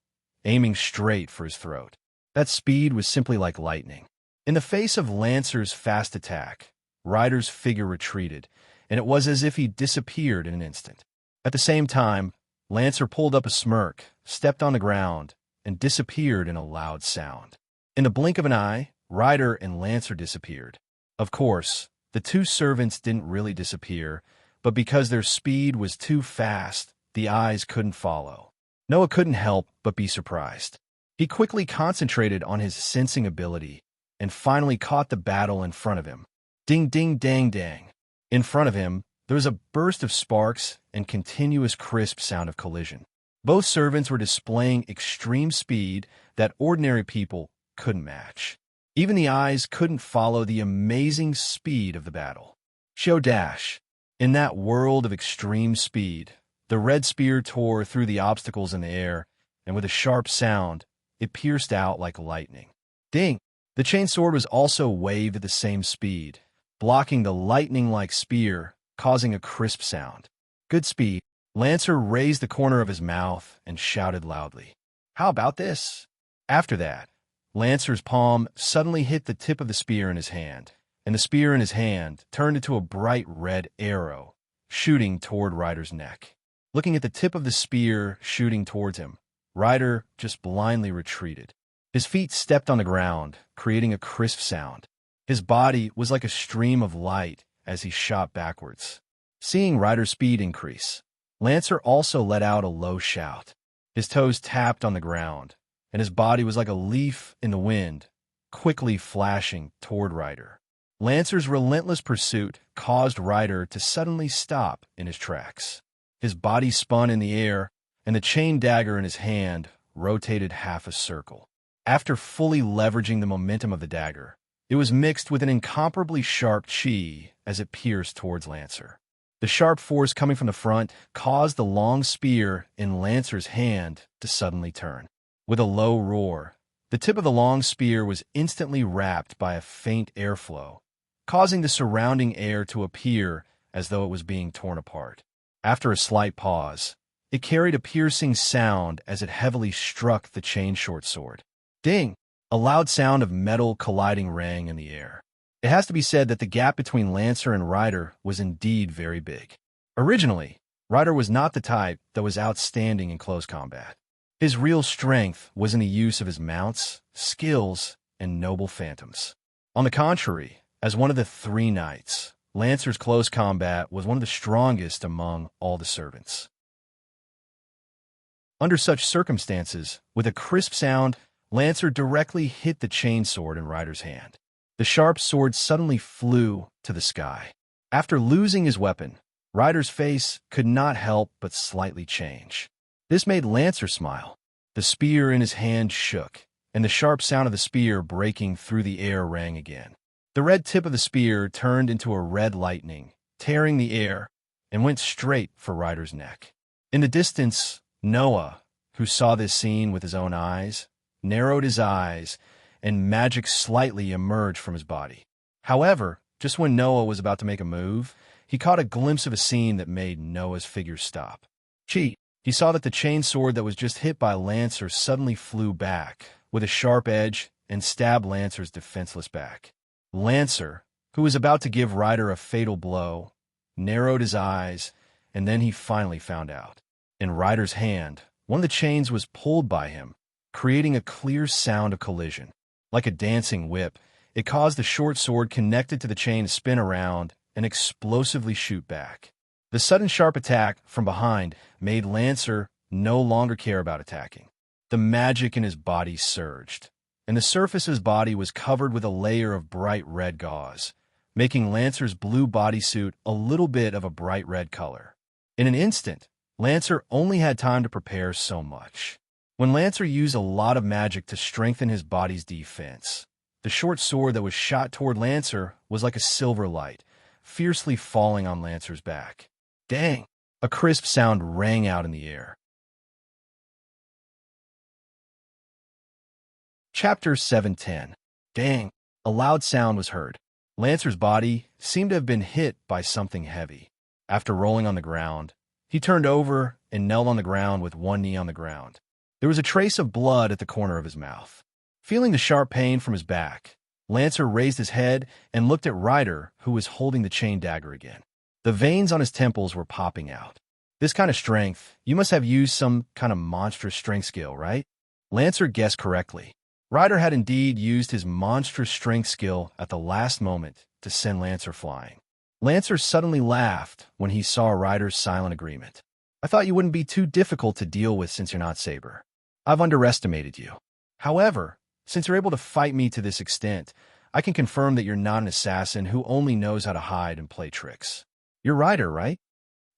aiming straight for his throat. That speed was simply like lightning. In the face of Lancer's fast attack, Ryder's figure retreated, and it was as if he disappeared in an instant. At the same time, Lancer pulled up a smirk, stepped on the ground, and disappeared in a loud sound. In the blink of an eye, Ryder and Lancer disappeared. Of course, the two servants didn't really disappear, but because their speed was too fast, the eyes couldn't follow. Noah couldn't help but be surprised. He quickly concentrated on his sensing ability and finally caught the battle in front of him. Ding, ding, dang, dang. In front of him, there was a burst of sparks and continuous crisp sound of collision. Both servants were displaying extreme speed that ordinary people couldn't match. Even the eyes couldn't follow the amazing speed of the battle. Shio dash! In that world of extreme speed, the red spear tore through the obstacles in the air, and with a sharp sound, it pierced out like lightning. Ding! The chain sword was also waved at the same speed, blocking the lightning-like spear, causing a crisp sound. Good speed. Lancer raised the corner of his mouth and shouted loudly. How about this? After that, Lancer's palm suddenly hit the tip of the spear in his hand, and the spear in his hand turned into a bright red arrow, shooting toward Ryder's neck. Looking at the tip of the spear shooting towards him, Ryder just blindly retreated. His feet stepped on the ground, creating a crisp sound. His body was like a stream of light as he shot backwards. Seeing Ryder's speed increase, Lancer also let out a low shout. His toes tapped on the ground, and his body was like a leaf in the wind, quickly flashing toward Ryder. Lancer's relentless pursuit caused Ryder to suddenly stop in his tracks. His body spun in the air, and the chain dagger in his hand rotated half a circle. After fully leveraging the momentum of the dagger, it was mixed with an incomparably sharp chi as it pierced towards Lancer. The sharp force coming from the front caused the long spear in Lancer's hand to suddenly turn. With a low roar, the tip of the long spear was instantly wrapped by a faint airflow, causing the surrounding air to appear as though it was being torn apart. After a slight pause, it carried a piercing sound as it heavily struck the chain short sword. Ding! A loud sound of metal colliding rang in the air. It has to be said that the gap between Lancer and Ryder was indeed very big. Originally, Ryder was not the type that was outstanding in close combat. His real strength was in the use of his mounts, skills, and noble phantoms. On the contrary, as one of the three knights, Lancer's close combat was one of the strongest among all the servants. Under such circumstances, with a crisp sound, Lancer directly hit the chainsword in Ryder's hand. The sharp sword suddenly flew to the sky. After losing his weapon, Ryder's face could not help but slightly change. This made Lancer smile. The spear in his hand shook, and the sharp sound of the spear breaking through the air rang again. The red tip of the spear turned into a red lightning, tearing the air, and went straight for Ryder's neck. In the distance, Noah, who saw this scene with his own eyes, narrowed his eyes, and magic slightly emerged from his body. However, just when Noah was about to make a move, he caught a glimpse of a scene that made Noah's figure stop. He saw that the chain sword that was just hit by Lancer suddenly flew back, with a sharp edge, and stabbed Lancer's defenseless back. Lancer, who was about to give Ryder a fatal blow, narrowed his eyes, and then he finally found out. In Ryder's hand, one of the chains was pulled by him, creating a clear sound of collision. Like a dancing whip, it caused the short sword connected to the chain to spin around and explosively shoot back. The sudden sharp attack from behind made Lancer no longer care about attacking. The magic in his body surged, and the surface of his body was covered with a layer of bright red gauze, making Lancer's blue bodysuit a little bit of a bright red color. In an instant, Lancer only had time to prepare so much. When Lancer used a lot of magic to strengthen his body's defense, the short sword that was shot toward Lancer was like a silver light, fiercely falling on Lancer's back. Dang! A crisp sound rang out in the air. Chapter 710. Dang! A loud sound was heard. Lancer's body seemed to have been hit by something heavy. After rolling on the ground, he turned over and knelt on the ground with one knee on the ground. There was a trace of blood at the corner of his mouth. Feeling the sharp pain from his back, Lancer raised his head and looked at Ryder, who was holding the chain dagger again. The veins on his temples were popping out. This kind of strength, you must have used some kind of monstrous strength skill, right? Lancer guessed correctly. Ryder had indeed used his monstrous strength skill at the last moment to send Lancer flying. Lancer suddenly laughed when he saw Ryder's silent agreement. I thought you wouldn't be too difficult to deal with since you're not Saber. I've underestimated you. However, since you're able to fight me to this extent, I can confirm that you're not an assassin who only knows how to hide and play tricks. You're Ryder, right?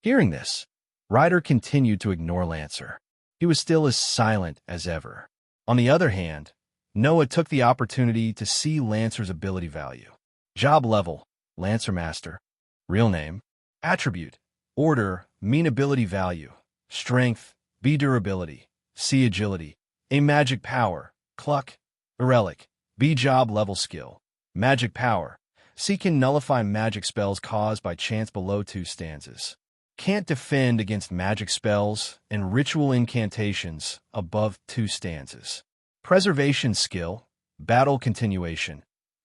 Hearing this, Ryder continued to ignore Lancer. He was still as silent as ever. On the other hand, Noah took the opportunity to see Lancer's ability value. Job level, Lancer Master. Real name, attribute, order, mean ability value, strength, B durability, C agility, A magic power, cluck, relic, B job level skill, magic power, C can nullify magic spells caused by chance below 2 stanzas. Can't defend against magic spells and ritual incantations above 2 stanzas. Preservation skill, battle continuation.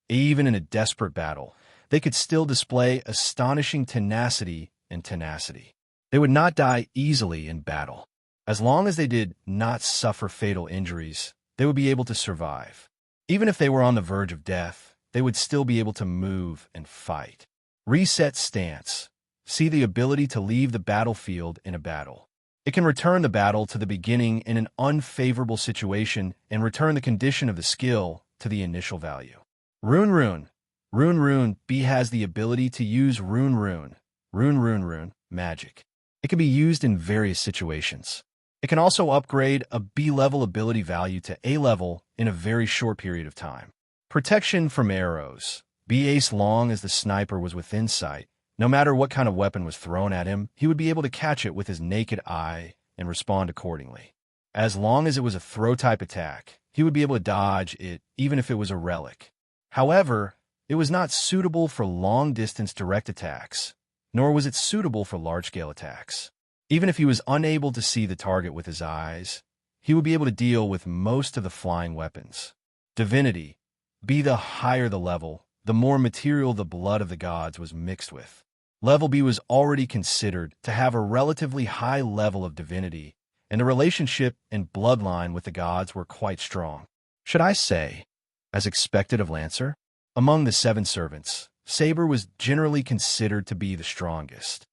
Even in a desperate battle, they could still display astonishing tenacity and tenacity. They would not die easily in battle. As long as they did not suffer fatal injuries, they would be able to survive. Even if they were on the verge of death, they would still be able to move and fight. Reset stance. See the ability to leave the battlefield in a battle. It can return the battle to the beginning in an unfavorable situation and return the condition of the skill to the initial value. Rune. Rune B has the ability to use Rune magic. It can be used in various situations. It can also upgrade a B-level ability value to A-level in a very short period of time. Protection from arrows. B ace long as the sniper was within sight, No matter what kind of weapon was thrown at him, he would be able to catch it with his naked eye and respond accordingly. As long as it was a throw-type attack, he would be able to dodge it even if it was a relic. However, it was not suitable for long-distance direct attacks, nor was it suitable for large-scale attacks. Even if he was unable to see the target with his eyes, he would be able to deal with most of the flying weapons. Divinity, be the higher the level, the more material the blood of the gods was mixed with. Level B was already considered to have a relatively high level of divinity, and the relationship and bloodline with the gods were quite strong. Should I say, as expected of Lancer? Among the 7 servants, Saber was generally considered to be the strongest.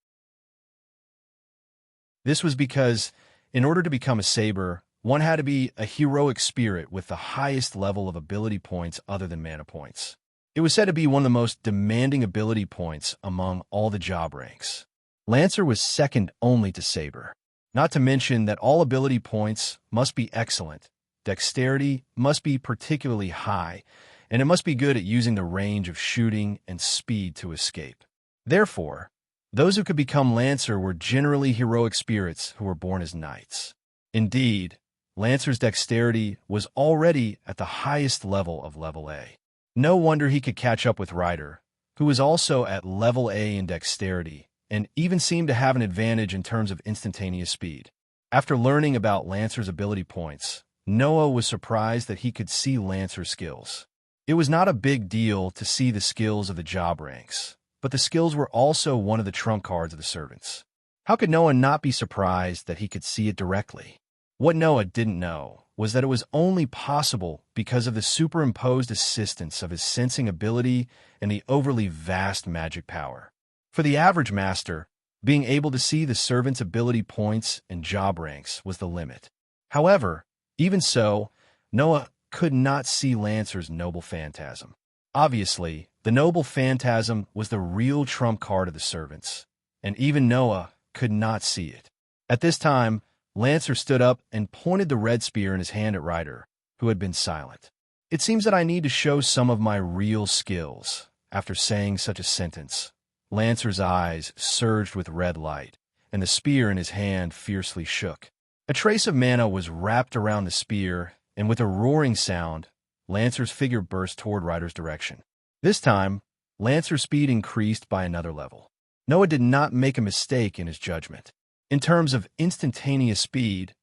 This was because, in order to become a Saber, one had to be a heroic spirit with the highest level of ability points other than mana points. It was said to be one of the most demanding ability points among all the job ranks. Lancer was second only to Saber. Not to mention that all ability points must be excellent, dexterity must be particularly high, and it must be good at using the range of shooting and speed to escape. Therefore, those who could become Lancer were generally heroic spirits who were born as knights. Indeed, Lancer's dexterity was already at the highest level of level A. No wonder he could catch up with Ryder, who was also at level A in dexterity, and even seemed to have an advantage in terms of instantaneous speed. After learning about Lancer's ability points, Noah was surprised that he could see Lancer's skills. It was not a big deal to see the skills of the job ranks, but the skills were also one of the trump cards of the servants. How could Noah not be surprised that he could see it directly? What Noah didn't know was that it was only possible because of the superimposed assistance of his sensing ability and the overly vast magic power. For the average master, being able to see the servant's ability points and job ranks was the limit. However, even so, Noah could not see Lancer's Noble Phantasm. Obviously, the Noble Phantasm was the real trump card of the servants, and even Noah could not see it. At this time, Lancer stood up and pointed the red spear in his hand at Ryder, who had been silent. It seems that I need to show some of my real skills. After saying such a sentence, Lancer's eyes surged with red light, and the spear in his hand fiercely shook. A trace of mana was wrapped around the spear, and with a roaring sound, Lancer's figure burst toward Ryder's direction. This time, Lancer's speed increased by another level. Noah did not make a mistake in his judgment. In terms of instantaneous speed,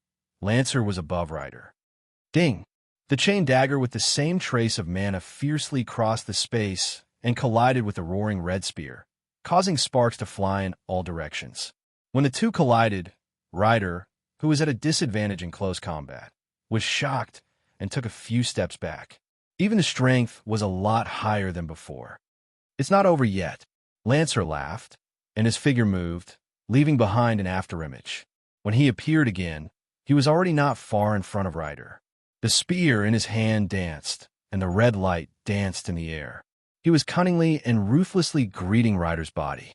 Lancer was above Ryder. Ding! The chain dagger with the same trace of mana fiercely crossed the space and collided with the roaring red spear, causing sparks to fly in all directions. When the two collided, Ryder, who was at a disadvantage in close combat, was shocked and took a few steps back. Even the strength was a lot higher than before. It's not over yet. Lancer laughed, and his figure moved, leaving behind an afterimage. When he appeared again, he was already not far in front of Ryder. The spear in his hand danced, and the red light danced in the air. He was cunningly and ruthlessly greeting Ryder's body.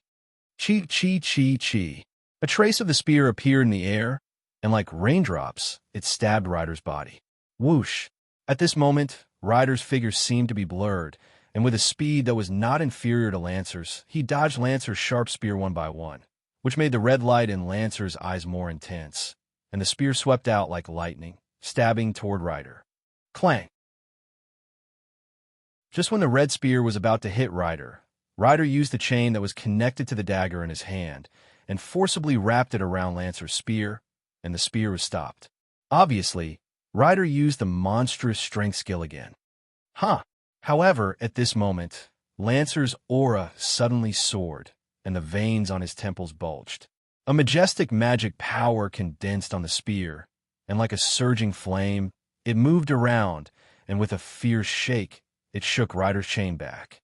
Chi, chi, chi, chi. A trace of the spear appeared in the air, and like raindrops, it stabbed Ryder's body. Whoosh! At this moment, Ryder's figure seemed to be blurred, and with a speed that was not inferior to Lancer's, he dodged Lancer's sharp spear one by one, which made the red light in Lancer's eyes more intense, and the spear swept out like lightning, stabbing toward Ryder. Clang! Just when the red spear was about to hit Ryder, Ryder used the chain that was connected to the dagger in his hand and forcibly wrapped it around Lancer's spear, and the spear was stopped. Obviously, Ryder used the monstrous strength skill again. However, at this moment, Lancer's aura suddenly soared, and the veins on his temples bulged. A majestic magic power condensed on the spear, and like a surging flame, it moved around, and with a fierce shake, it shook Ryder's chain back.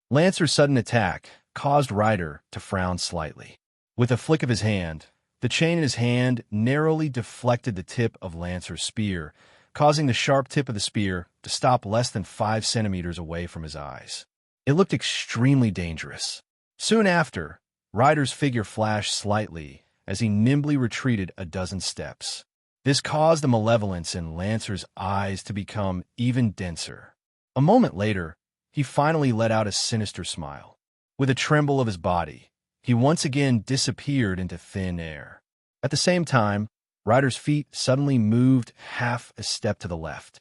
Lancer's sudden attack caused Ryder to frown slightly. With a flick of his hand, the chain in his hand narrowly deflected the tip of Lancer's spear, causing the sharp tip of the spear to stop less than 5 centimeters away from his eyes. It looked extremely dangerous. Soon after, Ryder's figure flashed slightly as he nimbly retreated a dozen steps. This caused the malevolence in Lancer's eyes to become even denser. A moment later, he finally let out a sinister smile. With a tremble of his body, he once again disappeared into thin air. At the same time, Ryder's feet suddenly moved half a step to the left.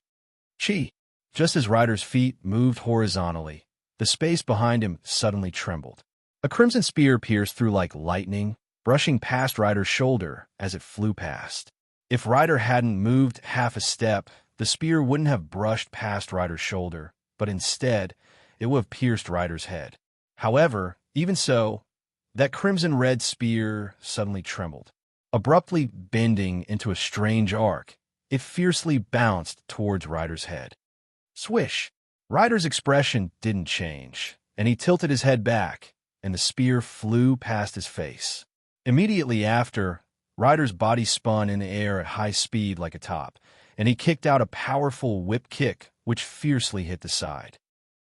Chi! Just as Ryder's feet moved horizontally, the space behind him suddenly trembled. A crimson spear pierced through like lightning, brushing past Ryder's shoulder as it flew past. If Ryder hadn't moved half a step, the spear wouldn't have brushed past Ryder's shoulder, but instead, it would have pierced Ryder's head. However, even so, that crimson-red spear suddenly trembled. Abruptly bending into a strange arc, it fiercely bounced towards Ryder's head. Swish! Ryder's expression didn't change, and he tilted his head back, and the spear flew past his face. Immediately after, Ryder's body spun in the air at high speed like a top, and he kicked out a powerful whip kick which fiercely hit the side.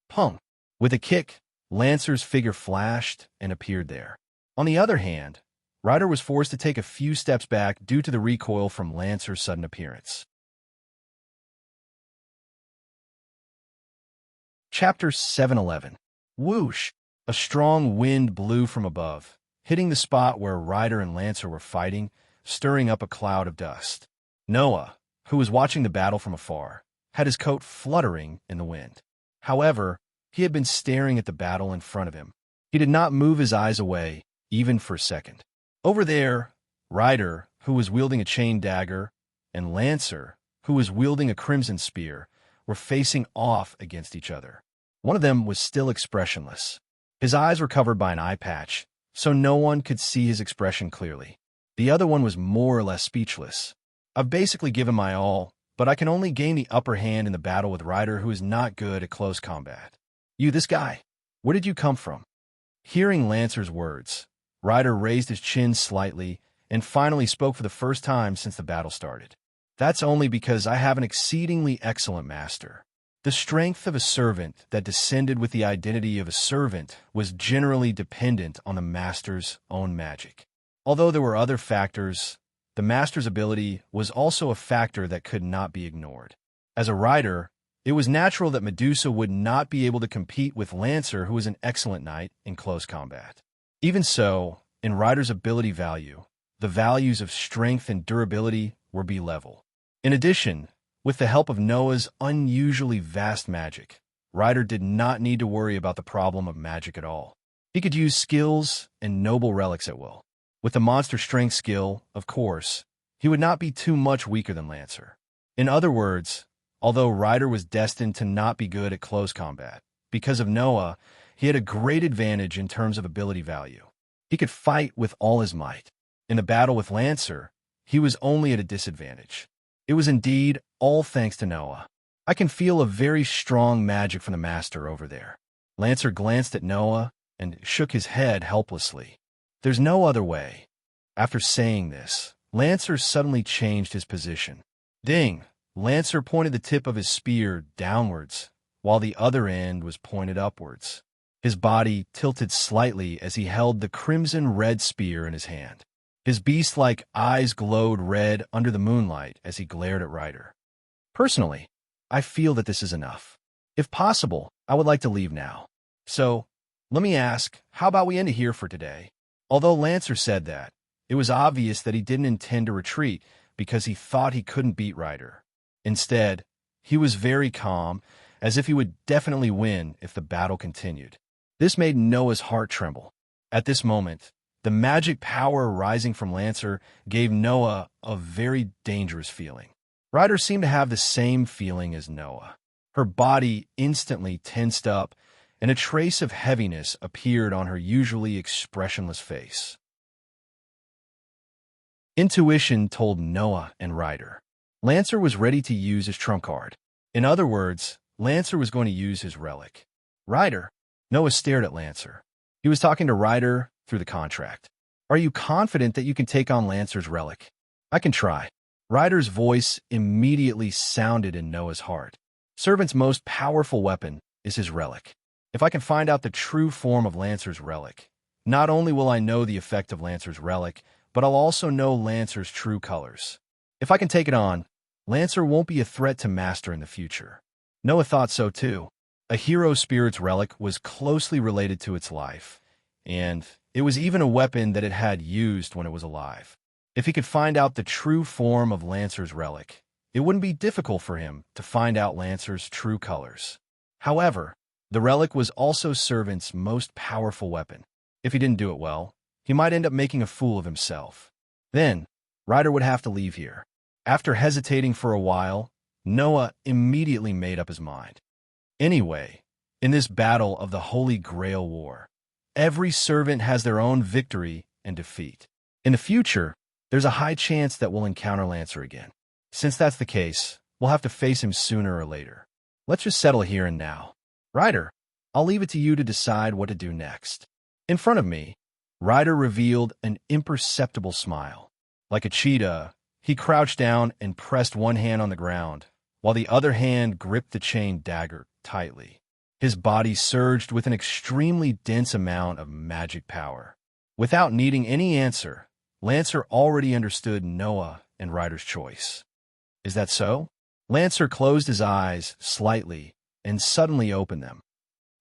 Pung! With a kick, Lancer's figure flashed and appeared there. On the other hand, Ryder was forced to take a few steps back due to the recoil from Lancer's sudden appearance. Chapter 711. Whoosh! A strong wind blew from above, hitting the spot where Ryder and Lancer were fighting, stirring up a cloud of dust. Noah, who was watching the battle from afar, had his coat fluttering in the wind. However, he had been staring at the battle in front of him. He did not move his eyes away, even for a second. Over there, Ryder, who was wielding a chain dagger, and Lancer, who was wielding a crimson spear, were facing off against each other. One of them was still expressionless. His eyes were covered by an eye patch, so no one could see his expression clearly. The other one was more or less speechless. I've basically given my all, but I can only gain the upper hand in the battle with Ryder, who is not good at close combat. You, this guy, where did you come from? Hearing Lancer's words, Ryder raised his chin slightly and finally spoke for the first time since the battle started. That's only because I have an exceedingly excellent master. The strength of a servant that descended with the identity of a servant was generally dependent on the master's own magic. Although there were other factors, the master's ability was also a factor that could not be ignored. As a rider, it was natural that Medusa would not be able to compete with Lancer, who was an excellent knight in close combat. Even so, in Ryder's ability value, the values of strength and durability were B-level. In addition, with the help of Noah's unusually vast magic, Ryder did not need to worry about the problem of magic at all. He could use skills and noble relics at will. With the monster strength skill, of course, he would not be too much weaker than Lancer. In other words, although Ryder was destined to not be good at close combat, because of Noah, he had a great advantage in terms of ability value. He could fight with all his might. In the battle with Lancer, he was only at a disadvantage. It was indeed all thanks to Noah. I can feel a very strong magic from the master over there. Lancer glanced at Noah and shook his head helplessly. There's no other way. After saying this, Lancer suddenly changed his position. Ding! Lancer pointed the tip of his spear downwards, while the other end was pointed upwards. His body tilted slightly as he held the crimson-red spear in his hand. His beast-like eyes glowed red under the moonlight as he glared at Ryder. Personally, I feel that this is enough. If possible, I would like to leave now. So, let me ask, how about we end it here for today? Although Lancer said that, it was obvious that he didn't intend to retreat because he thought he couldn't beat Ryder. Instead, he was very calm, as if he would definitely win if the battle continued. This made Noah's heart tremble. At this moment, the magic power rising from Lancer gave Noah a very dangerous feeling. Ryder seemed to have the same feeling as Noah. Her body instantly tensed up, and a trace of heaviness appeared on her usually expressionless face. Intuition told Noah and Ryder. Lancer was ready to use his trump card. In other words, Lancer was going to use his relic. Ryder. Noah stared at Lancer. He was talking to Ryder through the contract. Are you confident that you can take on Lancer's relic? I can try. Ryder's voice immediately sounded in Noah's heart. Servant's most powerful weapon is his relic. If I can find out the true form of Lancer's relic, not only will I know the effect of Lancer's relic, but I'll also know Lancer's true colors. If I can take it on, Lancer won't be a threat to Master in the future. Noah thought so too. A hero spirit's relic was closely related to its life, and it was even a weapon that it had used when it was alive. If he could find out the true form of Lancer's relic, it wouldn't be difficult for him to find out Lancer's true colors. However, the relic was also Servant's most powerful weapon. If he didn't do it well, he might end up making a fool of himself. Then, Ryder would have to leave here. After hesitating for a while, Noah immediately made up his mind. Anyway, in this battle of the Holy Grail War, every servant has their own victory and defeat. In the future, there's a high chance that we'll encounter Lancer again. Since that's the case, we'll have to face him sooner or later. Let's just settle here and now. Ryder, I'll leave it to you to decide what to do next. In front of me, Ryder revealed an imperceptible smile. Like a cheetah, he crouched down and pressed one hand on the ground, while the other hand gripped the chain dagger tightly. His body surged with an extremely dense amount of magic power. Without needing any answer, Lancer already understood Noah and Ryder's choice. Is that so? Lancer closed his eyes slightly and suddenly opened them.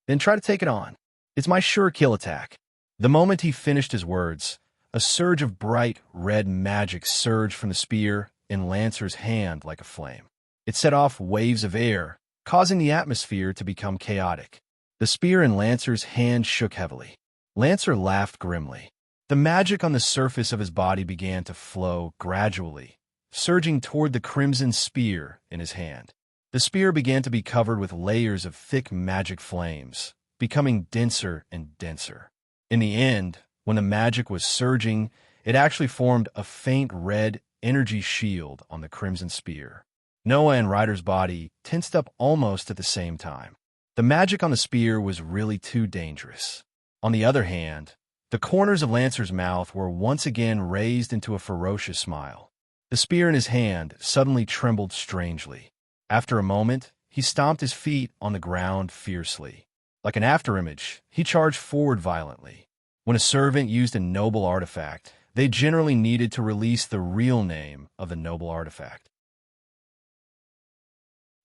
Then try to take it on. It's my sure kill attack. The moment he finished his words, a surge of bright red magic surged from the spear in Lancer's hand like a flame. It set off waves of air, causing the atmosphere to become chaotic. The spear in Lancer's hand shook heavily. Lancer laughed grimly. The magic on the surface of his body began to flow gradually, surging toward the crimson spear in his hand. The spear began to be covered with layers of thick magic flames, becoming denser and denser. In the end, when the magic was surging, it actually formed a faint red energy shield on the crimson spear. Noah and Ryder's body tensed up almost at the same time. The magic on the spear was really too dangerous. On the other hand, the corners of Lancer's mouth were once again raised into a ferocious smile. The spear in his hand suddenly trembled strangely. After a moment, he stomped his feet on the ground fiercely. Like an afterimage, he charged forward violently. When a servant used a noble artifact, they generally needed to release the real name of the noble artifact.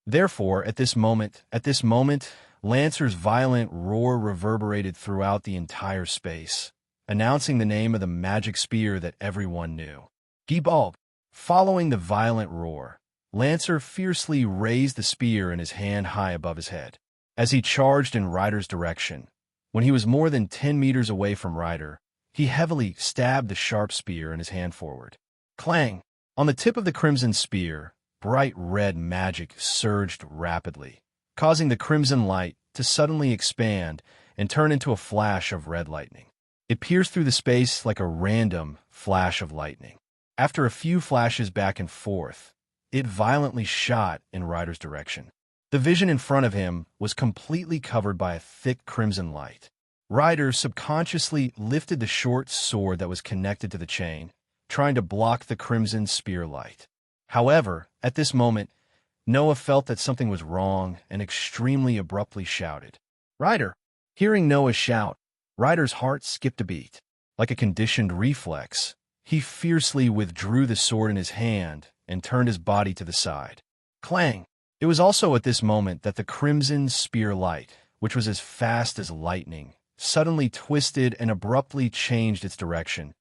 Therefore, at this moment, Lancer's violent roar reverberated throughout the entire space, announcing the name of the magic spear that everyone knew. Gibald. Following the violent roar, Lancer fiercely raised the spear in his hand high above his head. As he charged in Ryder's direction, when he was more than 10 meters away from Ryder, he heavily stabbed the sharp spear in his hand forward. Clang! On the tip of the crimson spear, bright red magic surged rapidly, causing the crimson light to suddenly expand and turn into a flash of red lightning. It pierced through the space like a random flash of lightning. After a few flashes back and forth, it violently shot in Ryder's direction. The vision in front of him was completely covered by a thick crimson light. Ryder subconsciously lifted the short sword that was connected to the chain, trying to block the crimson spear light. However, at this moment, Noah felt that something was wrong and extremely abruptly shouted, "Ryder!" Hearing Noah shout, Ryder's heart skipped a beat. Like a conditioned reflex, he fiercely withdrew the sword in his hand and turned his body to the side. Clang! It was also at this moment that the crimson spear light, which was as fast as lightning, suddenly twisted and abruptly changed its direction,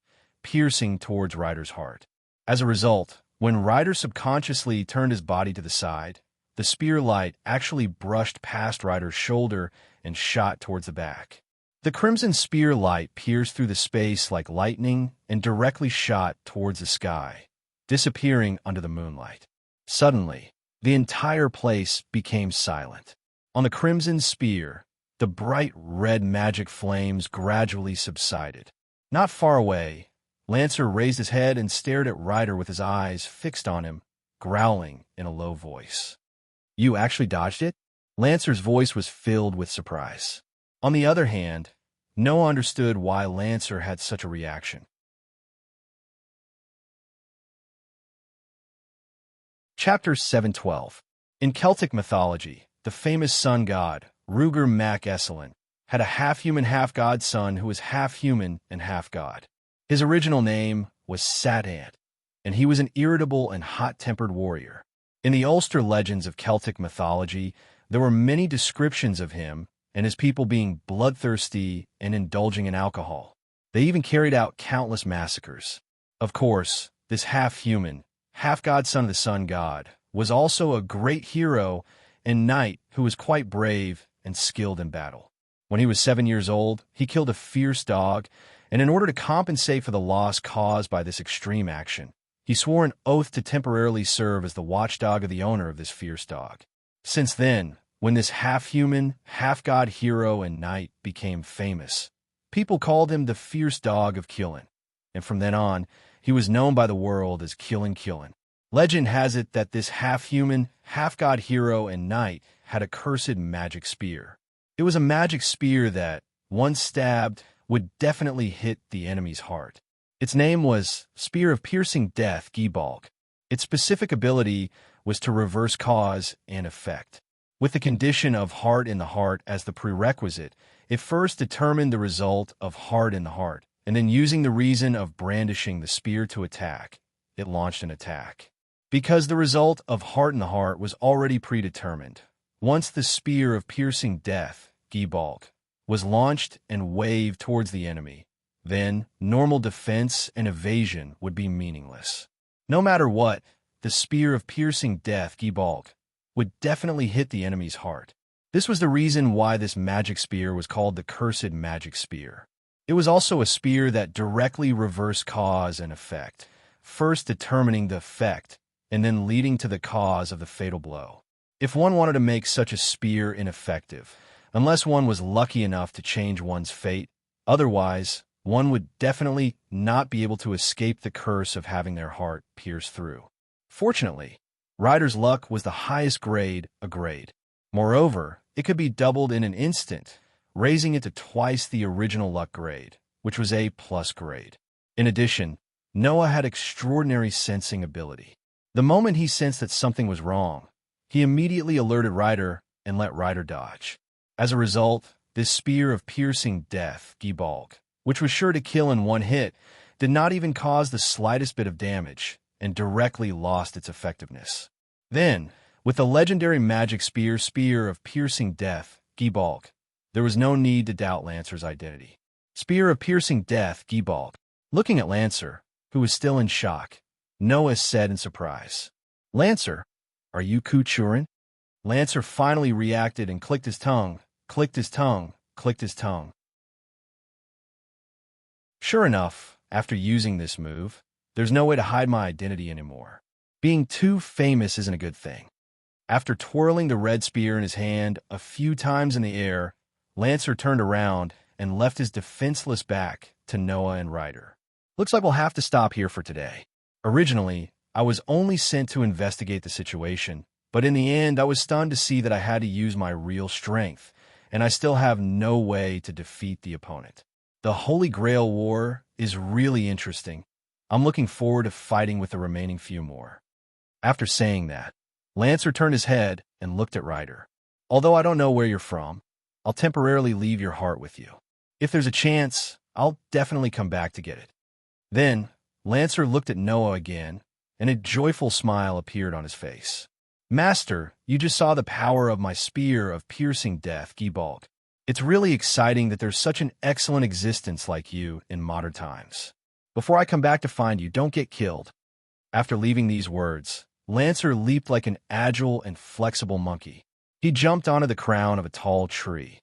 piercing towards Ryder's heart. As a result, when Ryder subconsciously turned his body to the side, the spear light actually brushed past Ryder's shoulder and shot towards the back. The crimson spear light pierced through the space like lightning and directly shot towards the sky, disappearing under the moonlight. Suddenly, the entire place became silent. On the crimson spear, the bright red magic flames gradually subsided. Not far away, Lancer raised his head and stared at Ryder with his eyes fixed on him, growling in a low voice. "You actually dodged it?" Lancer's voice was filled with surprise. On the other hand, Noah understood why Lancer had such a reaction. Chapter 712. In Celtic mythology, the famous sun god, Ruger mac Esselin, had a half-human, half-god son who was half-human and half-god. His original name was Satan, and he was an irritable and hot-tempered warrior. In the Ulster legends of Celtic mythology, There were many descriptions of him and his people being bloodthirsty and indulging in alcohol. They even carried out countless massacres. Of course, this half-human, half-god son of the sun god was also a great hero and knight who was quite brave and skilled in battle. When he was 7 years old, he killed a fierce dog, and in order to compensate for the loss caused by this extreme action, he swore an oath to temporarily serve as the watchdog of the owner of this fierce dog. Since then, when this half-human, half-god hero and knight became famous, people called him the fierce dog of Killin, and from then on, he was known by the world as Killin. Legend has it that this half-human, half-god hero and knight had a cursed magic spear. It was a magic spear that, once stabbed, would definitely hit the enemy's heart. Its name was Spear of Piercing Death Gibalg. Its specific ability was to reverse cause and effect. With the condition of heart in the heart as the prerequisite, it first determined the result of heart in the heart, and then using the reason of brandishing the spear to attack, it launched an attack. Because the result of heart in the heart was already predetermined, once the Spear of Piercing Death Gibalg was launched and waved towards the enemy, then normal defense and evasion would be meaningless. No matter what, the Spear of Piercing Death Gibalg would definitely hit the enemy's heart. This was the reason why this magic spear was called the Cursed Magic Spear. It was also a spear that directly reversed cause and effect, first determining the effect and then leading to the cause of the fatal blow. If one wanted to make such a spear ineffective, unless one was lucky enough to change one's fate, otherwise, one would definitely not be able to escape the curse of having their heart pierced through. Fortunately, Ryder's luck was the highest grade, a grade. Moreover, it could be doubled in an instant, raising it to twice the original luck grade, which was A+ grade. In addition, Noah had extraordinary sensing ability. The moment he sensed that something was wrong, he immediately alerted Ryder and let Ryder dodge. As a result, this Spear of Piercing Death Gibalg, which was sure to kill in one hit, did not even cause the slightest bit of damage and directly lost its effectiveness. Then, with the legendary magic Spear of Piercing Death Gibalg, there was no need to doubt Lancer's identity. Spear of Piercing Death Gibalg. Looking at Lancer, who was still in shock, Noah said in surprise, "Lancer, are you Kuchurin?" Lancer finally reacted and clicked his tongue. Sure enough, after using this move, there's no way to hide my identity anymore. Being too famous isn't a good thing. After twirling the red spear in his hand a few times in the air, Lancer turned around and left his defenseless back to Noah and Ryder. Looks like we'll have to stop here for today. Originally, I was only sent to investigate the situation, but in the end I was stunned to see that I had to use my real strength, and I still have no way to defeat the opponent. The Holy Grail War is really interesting. I'm looking forward to fighting with the remaining few more. After saying that, Lancer turned his head and looked at Ryder. Although I don't know where you're from, I'll temporarily leave your heart with you. If there's a chance, I'll definitely come back to get it. Then, Lancer looked at Noah again, and a joyful smile appeared on his face. Master, you just saw the power of my Spear of Piercing Death Gibalg. It's really exciting that there's such an excellent existence like you in modern times. Before I come back to find you, don't get killed. After leaving these words, Lancer leaped like an agile and flexible monkey. He jumped onto the crown of a tall tree.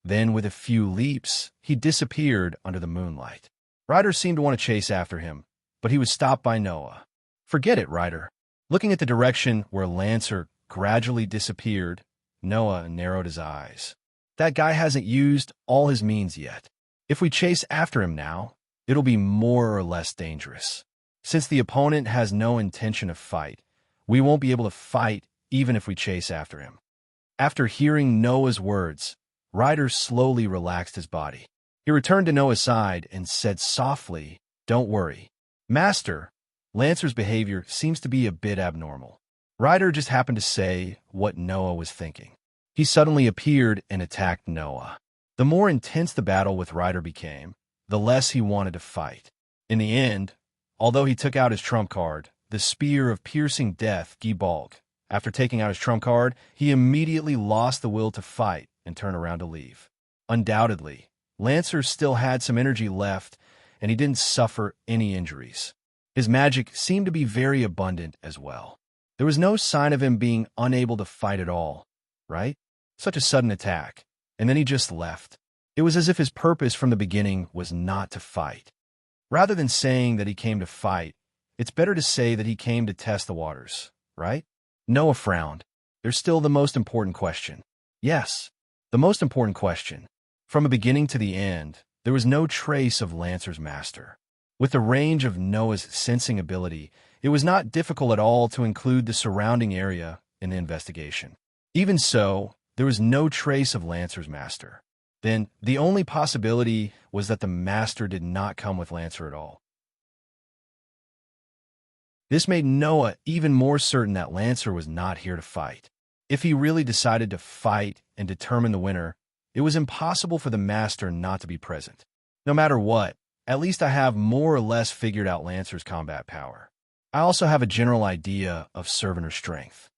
Then, with a few leaps, he disappeared under the moonlight. Ryder seemed to want to chase after him, but he was stopped by Noah. Forget it, Ryder. Looking at the direction where Lancer gradually disappeared, Noah narrowed his eyes. That guy hasn't used all his means yet. If we chase after him now, it'll be more or less dangerous. Since the opponent has no intention of fight, we won't be able to fight even if we chase after him. After hearing Noah's words, Ryder slowly relaxed his body. He returned to Noah's side and said softly, "Don't worry. Master, Lancer's behavior seems to be a bit abnormal." Ryder just happened to say what Noah was thinking. He suddenly appeared and attacked Noah. The more intense the battle with Ryder became, the less he wanted to fight. In the end, although he took out his trump card, the Spear of Piercing Death Gibalg, After taking out his trump card, he immediately lost the will to fight and turned around to leave. Undoubtedly, Lancer still had some energy left, and he didn't suffer any injuries. His magic seemed to be very abundant as well. There was no sign of him being unable to fight at all, right? Such a sudden attack, and then he just left. It was as if his purpose from the beginning was not to fight. Rather than saying that he came to fight, it's better to say that he came to test the waters, right? Noah frowned. There's still the most important question. Yes, the most important question. From the beginning to the end, there was no trace of Lancer's master. With the range of Noah's sensing ability, it was not difficult at all to include the surrounding area in the investigation. Even so, there was no trace of Lancer's master. Then, the only possibility was that the master did not come with Lancer at all. This made Noah even more certain that Lancer was not here to fight. If he really decided to fight and determine the winner, it was impossible for the master not to be present. No matter what, at least I have more or less figured out Lancer's combat power. I also have a general idea of Servanter's strength.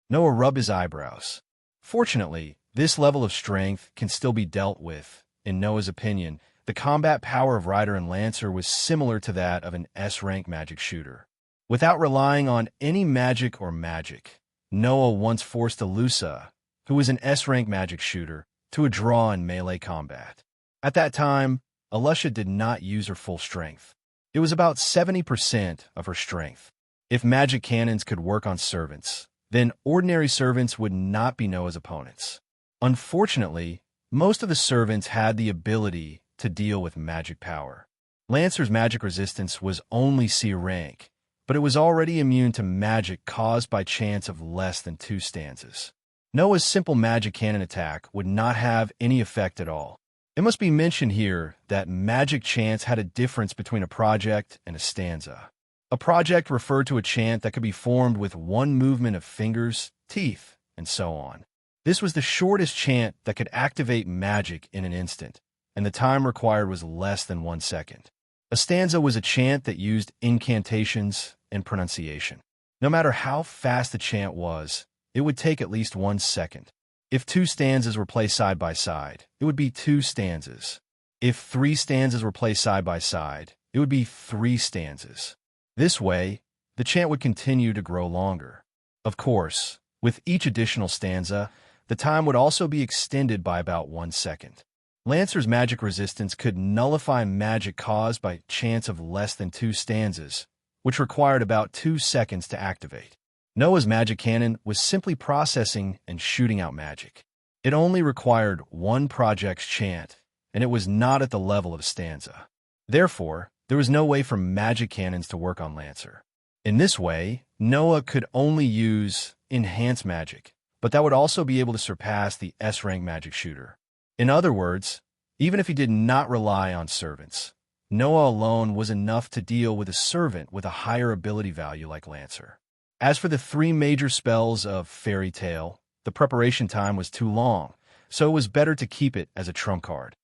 Noah rubbed his eyebrows. Fortunately, this level of strength can still be dealt with. In Noah's opinion, the combat power of Ryder and Lancer was similar to that of an S-rank magic shooter. Without relying on any magic or magic, Noah once forced Alusa, who was an S-rank magic shooter, to a draw in melee combat. At that time, Alusha did not use her full strength. It was about 70% of her strength. If magic cannons could work on servants, then ordinary servants would not be Noah's opponents. Unfortunately, most of the servants had the ability to deal with magic power. Lancer's magic resistance was only C rank, but it was already immune to magic caused by chance of less than 2 stanzas. Noah's simple magic cannon attack would not have any effect at all. It must be mentioned here that magic chants had a difference between a project and a stanza. A project referred to a chant that could be formed with one movement of fingers, teeth, and so on. This was the shortest chant that could activate magic in an instant, and the time required was less than 1 second. A stanza was a chant that used incantations and pronunciation. No matter how fast the chant was, it would take at least 1 second. If 2 stanzas were placed side by side, it would be 2 stanzas. If 3 stanzas were placed side by side, it would be 3 stanzas. This way, the chant would continue to grow longer. Of course, with each additional stanza, the time would also be extended by about 1 second. Lancer's magic resistance could nullify magic caused by chants of less than 2 stanzas, which required about 2 seconds to activate. Noah's magic cannon was simply processing and shooting out magic. It only required 1 project's chant, and it was not at the level of a stanza. Therefore, there was no way for magic cannons to work on Lancer. In this way, Noah could only use enhanced magic, but that would also be able to surpass the S-rank magic shooter. In other words, even if he did not rely on servants, Noah alone was enough to deal with a servant with a higher ability value like Lancer. As for the 3 major spells of Fairy Tale, the preparation time was too long, so it was better to keep it as a trump card.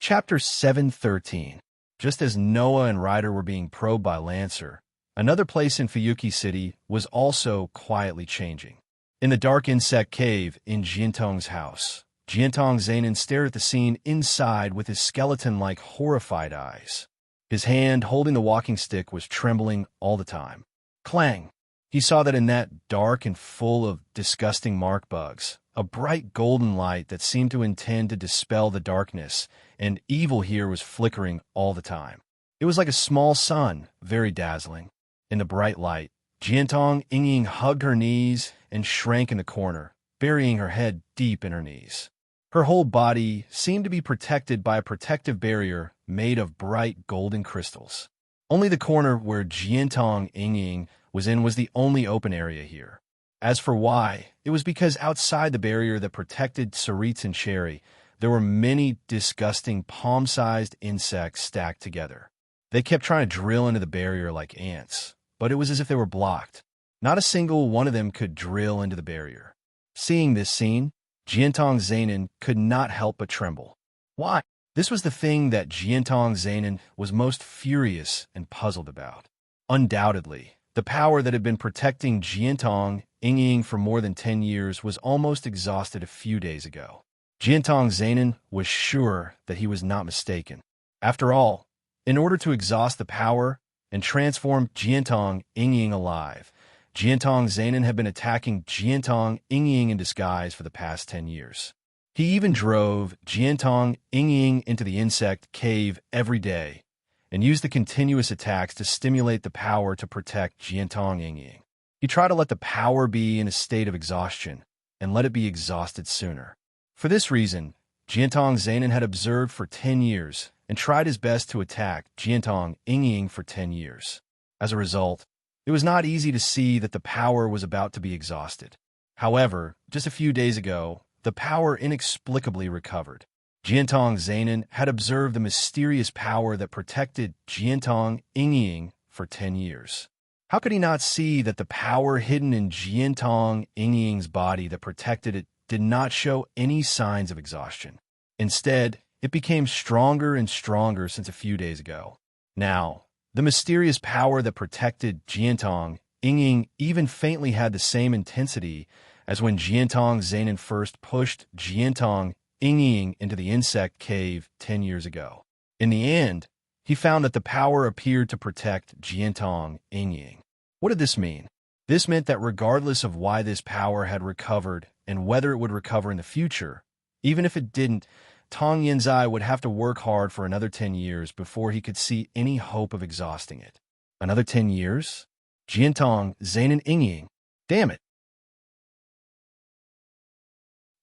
Chapter 7:13. Just as Noah and Ryder were being probed by Lancer, another place in Fuyuki City was also quietly changing. In the dark insect cave in Jiantong's house, Jiantong Zainin stared at the scene inside with his skeleton-like horrified eyes. His hand holding the walking stick was trembling all the time. Clang! He saw that in that dark and full of disgusting mark bugs, a bright golden light that seemed to intend to dispel the darkness, and evil here was flickering all the time. It was like a small sun, very dazzling. In the bright light, Jiantong Ying hugged her knees and shrank in the corner, burying her head deep in her knees. Her whole body seemed to be protected by a protective barrier made of bright golden crystals. Only the corner where Jiantong Ying was in was the only open area here. As for why, it was because outside the barrier that protected Saritz and Cherry, there were many disgusting palm-sized insects stacked together. They kept trying to drill into the barrier like ants, but it was as if they were blocked. Not a single one of them could drill into the barrier. Seeing this scene, Jiantong Zainin could not help but tremble. Why? This was the thing that Jiantong Zainin was most furious and puzzled about. Undoubtedly, the power that had been protecting Jiantong Yingying for more than 10 years was almost exhausted a few days ago. Jiantong Zainin was sure that he was not mistaken. After all, in order to exhaust the power and transform Jiantong Yingying alive, Jiantong Zainin had been attacking Jiantong Yingying in disguise for the past 10 years. He even drove Jiantong Yingying into the insect cave every day and used the continuous attacks to stimulate the power to protect Jiantong Yingying. He tried to let the power be in a state of exhaustion and let it be exhausted sooner. For this reason, Jiantong Zainin had observed for 10 years and tried his best to attack Jiantong Yingying for 10 years. As a result, it was not easy to see that the power was about to be exhausted. However, just a few days ago, the power inexplicably recovered. Jiantong Zainin had observed the mysterious power that protected Jiantong Yingying for 10 years. How could he not see that the power hidden in Jiantong Yingying's body that protected it did not show any signs of exhaustion? Instead, it became stronger and stronger since a few days ago. Now, the mysterious power that protected Jiantong Yingying even faintly had the same intensity as when Jiantong Zainin first pushed Jiantong Yingying into the insect cave 10 years ago. In the end, he found that the power appeared to protect Jiantong Yingying. What did this mean? This meant that regardless of why this power had recovered and whether it would recover in the future, even if it didn't, Tong Yinzai would have to work hard for another 10 years before he could see any hope of exhausting it. Another 10 years? Jiantong Zainin Yingying. Damn it!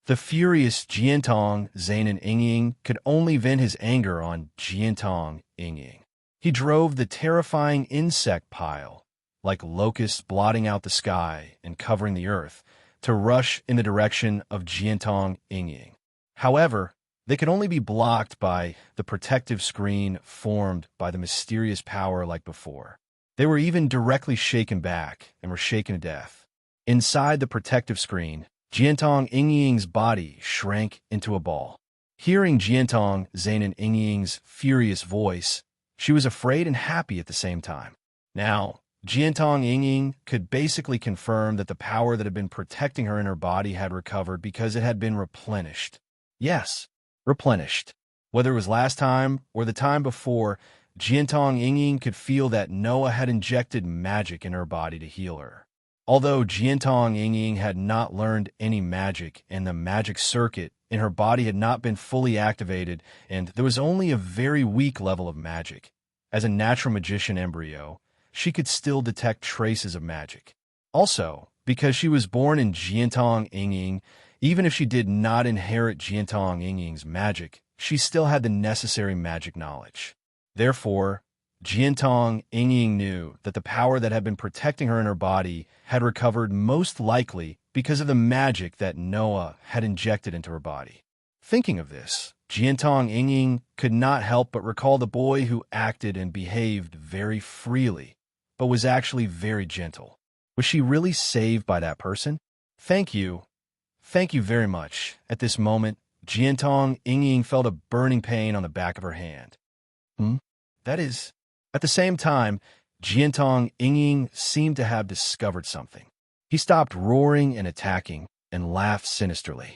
The furious Jiantong Zainin Yingying could only vent his anger on Jiantong Yingying. He drove the terrifying insect pile, like locusts blotting out the sky and covering the earth, to rush in the direction of Jiantong Yingying. However, they could only be blocked by the protective screen formed by the mysterious power like before. They were even directly shaken back and were shaken to death. Inside the protective screen, Jiantong Yingying's body shrank into a ball. Hearing Jiantong Zainin Yingying's furious voice, she was afraid and happy at the same time. Now, Jiantong Yingying could basically confirm that the power that had been protecting her in her body had recovered because it had been replenished. Yes, replenished. Whether it was last time or the time before, Jiantong Yingying could feel that Noah had injected magic in her body to heal her. Although Jiantong Yingying had not learned any magic and the magic circuit in her body had not been fully activated and there was only a very weak level of magic, as a natural magician embryo, she could still detect traces of magic. Also, because she was born in Jiantong Yingying, even if she did not inherit Jiantong Yingying's magic, she still had the necessary magic knowledge. Therefore, Jiantong Yingying knew that the power that had been protecting her in her body had recovered most likely because of the magic that Noah had injected into her body. Thinking of this, Jiantong Yingying could not help but recall the boy who acted and behaved very freely, but was actually very gentle. Was she really saved by that person? Thank you. Thank you very much. At this moment, Jiantong Yingying felt a burning pain on the back of her hand. That is... At the same time, Jiantong Yingying seemed to have discovered something. He stopped roaring and attacking and laughed sinisterly.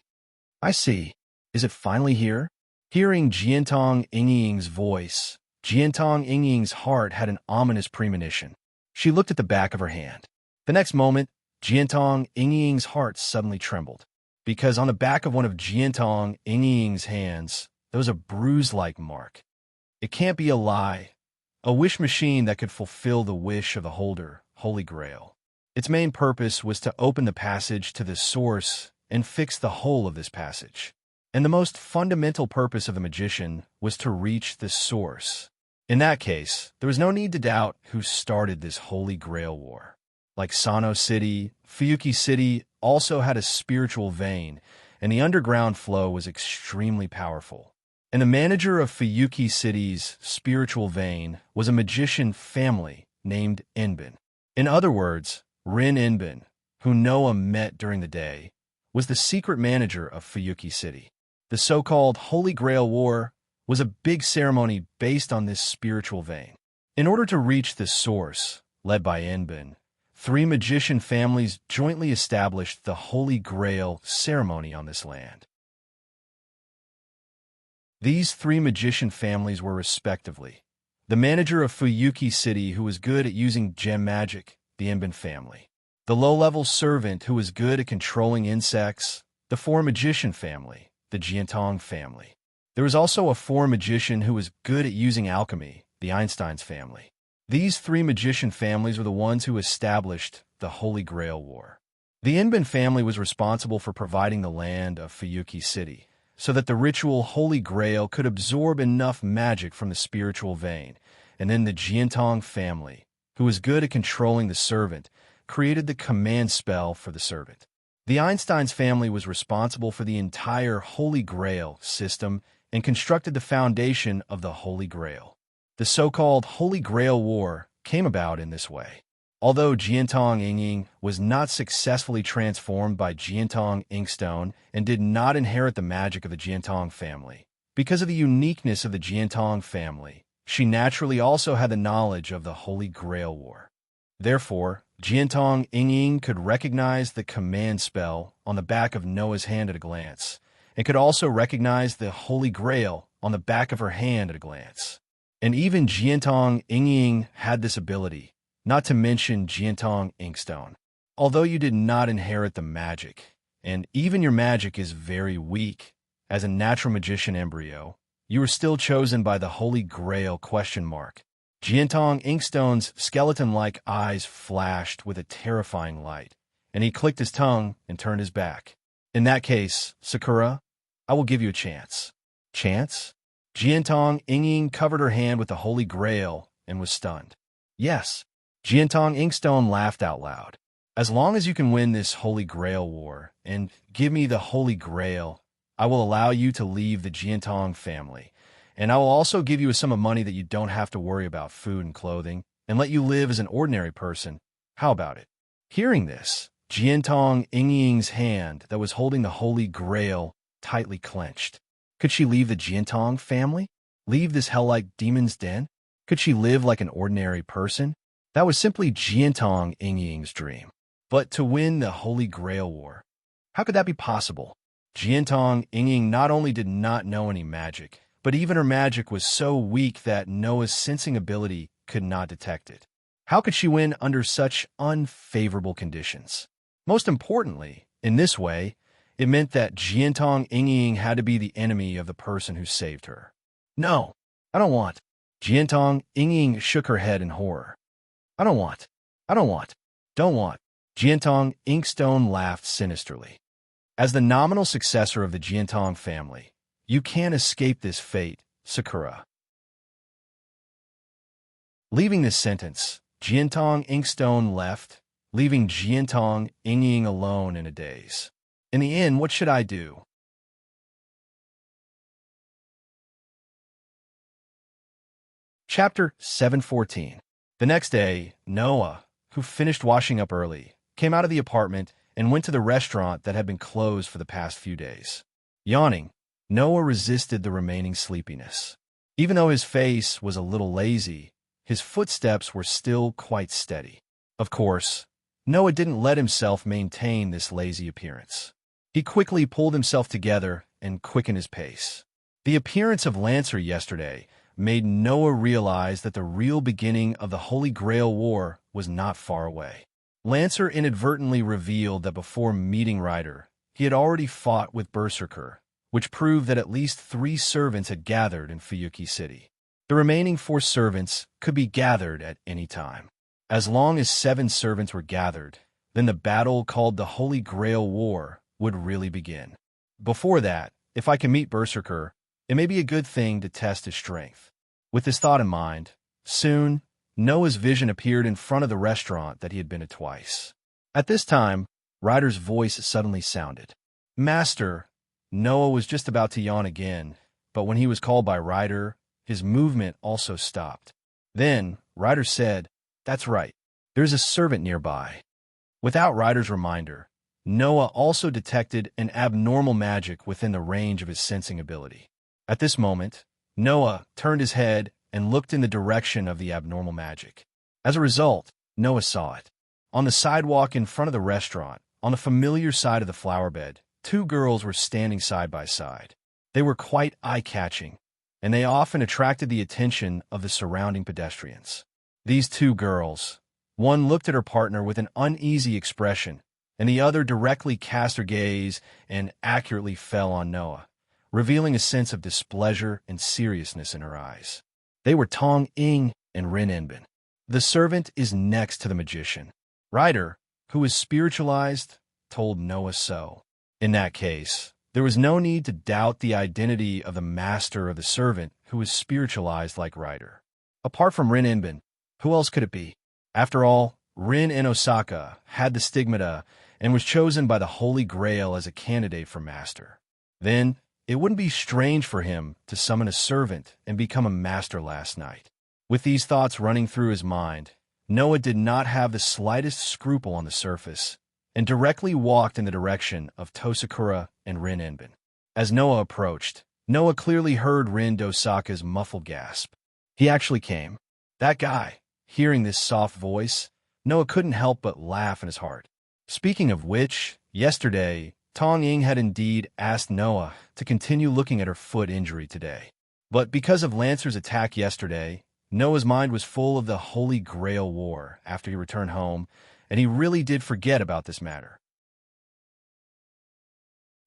I see. Is it finally here? Hearing Jiantong Yingying's voice, Jiantong Yingying's heart had an ominous premonition. She looked at the back of her hand. The next moment, Jiantong Yingying's heart suddenly trembled, because on the back of one of Jiantong Yingying's hands, there was a bruise-like mark. It can't be a lie. A wish machine that could fulfill the wish of the holder, Holy Grail. Its main purpose was to open the passage to the source and fix the hole of this passage. And the most fundamental purpose of the magician was to reach the source. In that case, there was no need to doubt who started this Holy Grail war. Like Sano City, Fuyuki City also had a spiritual vein, and the underground flow was extremely powerful. And the manager of Fuyuki City's spiritual vein was a magician family named Enbin. In other words, Rin Enbin, who Noah met during the day, was the secret manager of Fuyuki City. The so-called Holy Grail War was a big ceremony based on this spiritual vein. In order to reach the source, led by Enbin, three magician families jointly established the Holy Grail ceremony on this land. These three magician families were respectively the manager of Fuyuki City, who was good at using gem magic, the Enbin family; the low-level servant, who was good at controlling insects, the four-magician family, the Jiantong family. There was also a four-magician who was good at using alchemy, the Einstein's family. These three magician families were the ones who established the Holy Grail War. The Enbin family was responsible for providing the land of Fuyuki City, so that the ritual Holy Grail could absorb enough magic from the spiritual vein, and then the Jiantong family, who was good at controlling the servant, created the command spell for the servant. The Einstein's family was responsible for the entire Holy Grail system and constructed the foundation of the Holy Grail. The so-called Holy Grail War came about in this way. Although Jiantong Yingying was not successfully transformed by Jiantong Inkstone and did not inherit the magic of the Jiantong family, because of the uniqueness of the Jiantong family, she naturally also had the knowledge of the Holy Grail War. Therefore, Jiantong Yingying could recognize the command spell on the back of Noah's hand at a glance, and could also recognize the Holy Grail on the back of her hand at a glance. And even Jiantong Yingying had this ability, not to mention Jiantong Inkstone. Although you did not inherit the magic, and even your magic is very weak, as a natural magician embryo, you were still chosen by the Holy Grail ? Jiantong Inkstone's skeleton-like eyes flashed with a terrifying light, and he clicked his tongue and turned his back. In that case, Sakura, I will give you a chance. Chance? Jiantong Yingying covered her hand with the Holy Grail and was stunned. Yes. Jiantong Inkstone laughed out loud. As long as you can win this Holy Grail War and give me the Holy Grail, I will allow you to leave the Jiantong family, and I will also give you a sum of money that you don't have to worry about food and clothing, and let you live as an ordinary person. How about it? Hearing this, Jiantong Yingying's hand that was holding the Holy Grail tightly clenched. Could she leave the Jiantong family? Leave this hell-like demon's den? Could she live like an ordinary person? That was simply Jiantong Yingying's dream. But to win the Holy Grail War, how could that be possible? Jiantong Yingying not only did not know any magic, but even her magic was so weak that Noah's sensing ability could not detect it. How could she win under such unfavorable conditions? Most importantly, in this way, it meant that Jiantong Yingying had to be the enemy of the person who saved her. No, I don't want. Jiantong Yingying shook her head in horror. I don't want. Don't want. Jiantong Inkstone laughed sinisterly. As the nominal successor of the Jiantong family, you can't escape this fate, Sakura. Leaving this sentence, Jiantong Inkstone left, leaving Jiantong Yingying alone in a daze. In the end, what should I do? Chapter 714. The next day, Noah, who finished washing up early, came out of the apartment and went to the restaurant that had been closed for the past few days. Yawning, Noah resisted the remaining sleepiness. Even though his face was a little lazy, his footsteps were still quite steady. Of course, Noah didn't let himself maintain this lazy appearance. He quickly pulled himself together and quickened his pace. The appearance of Lancer yesterday made Noah realize that the real beginning of the Holy Grail War was not far away. Lancer inadvertently revealed that before meeting Ryder, he had already fought with Berserker, which proved that at least 3 servants had gathered in Fuyuki City. The remaining 4 servants could be gathered at any time. As long as 7 servants were gathered, then the battle called the Holy Grail War would really begin. Before that, if I can meet Berserker, it may be a good thing to test his strength. With this thought in mind, soon, Noah's vision appeared in front of the restaurant that he had been to twice. At this time, Ryder's voice suddenly sounded. Master! Noah was just about to yawn again, but when he was called by Ryder, his movement also stopped. Then, Ryder said, That's right, there's a servant nearby. Without Ryder's reminder, Noah also detected an abnormal magic within the range of his sensing ability. At this moment, Noah turned his head and looked in the direction of the abnormal magic. As a result, Noah saw it. On the sidewalk in front of the restaurant, on the familiar side of the flower bed, two girls were standing side by side. They were quite eye-catching, and they often attracted the attention of the surrounding pedestrians. These two girls, one looked at her partner with an uneasy expression, and the other directly cast her gaze and accurately fell on Noah, revealing a sense of displeasure and seriousness in her eyes. They were Tong Ying and Rin Enbin. The servant is next to the magician. Ryder, who is spiritualized, told Noah so. In that case, there was no need to doubt the identity of the master of the servant who was spiritualized like Ryder. Apart from Rin Enbin, who else could it be? After all, Rin in Osaka had the stigmata and was chosen by the Holy Grail as a candidate for master. Then, it wouldn't be strange for him to summon a servant and become a master last night. With these thoughts running through his mind, Noah did not have the slightest scruple on the surface and directly walked in the direction of Tosakura and Rin Enbin. As Noah approached, Noah clearly heard Rin Dosaka's muffled gasp. He actually came. That guy. Hearing this soft voice, Noah couldn't help but laugh in his heart. Speaking of which, yesterday, Tong Ying had indeed asked Noah to continue looking at her foot injury today. But because of Lancer's attack yesterday, Noah's mind was full of the Holy Grail War after he returned home, and he really did forget about this matter.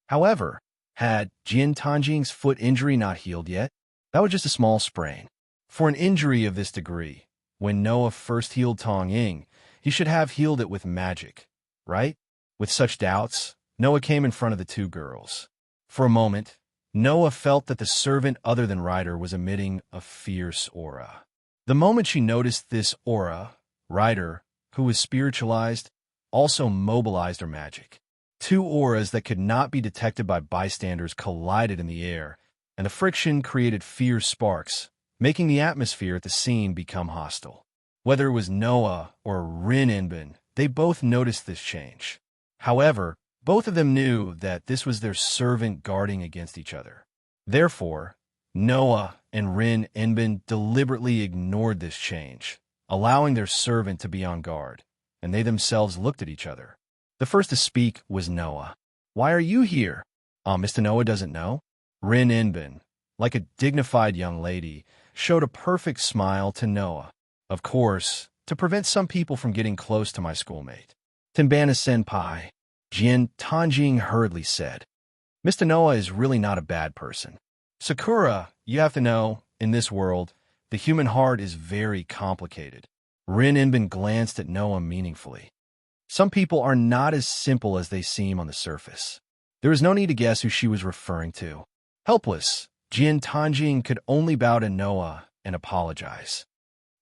However, had Jin Tanjing's foot injury not healed yet? That was just a small sprain. For an injury of this degree, when Noah first healed Tong Ying, he should have healed it with magic, right? With such doubts, Noah came in front of the two girls. For a moment, Noah felt that the servant other than Ryder was emitting a fierce aura. The moment she noticed this aura, Ryder, who was spiritualized, also mobilized her magic. Two auras that could not be detected by bystanders collided in the air, and the friction created fierce sparks, making the atmosphere at the scene become hostile. Whether it was Noah or Rin Enbin, they both noticed this change. However, both of them knew that this was their servant guarding against each other. Therefore, Noah and Rin Enbin deliberately ignored this change, allowing their servant to be on guard, and they themselves looked at each other. The first to speak was Noah. "Why are you here?" Mr. Noah doesn't know. Rin Enbin, like a dignified young lady, showed a perfect smile to Noah. "Of course, to prevent some people from getting close to my schoolmate." "Tenbana-senpai," Jin Tanjing hurriedly said. "Mr. Noah is really not a bad person. Sakura, you have to know, in this world, the human heart is very complicated." Rin Enbin glanced at Noah meaningfully. "Some people are not as simple as they seem on the surface." There was no need to guess who she was referring to. Helpless, Jin Tanjing could only bow to Noah and apologize.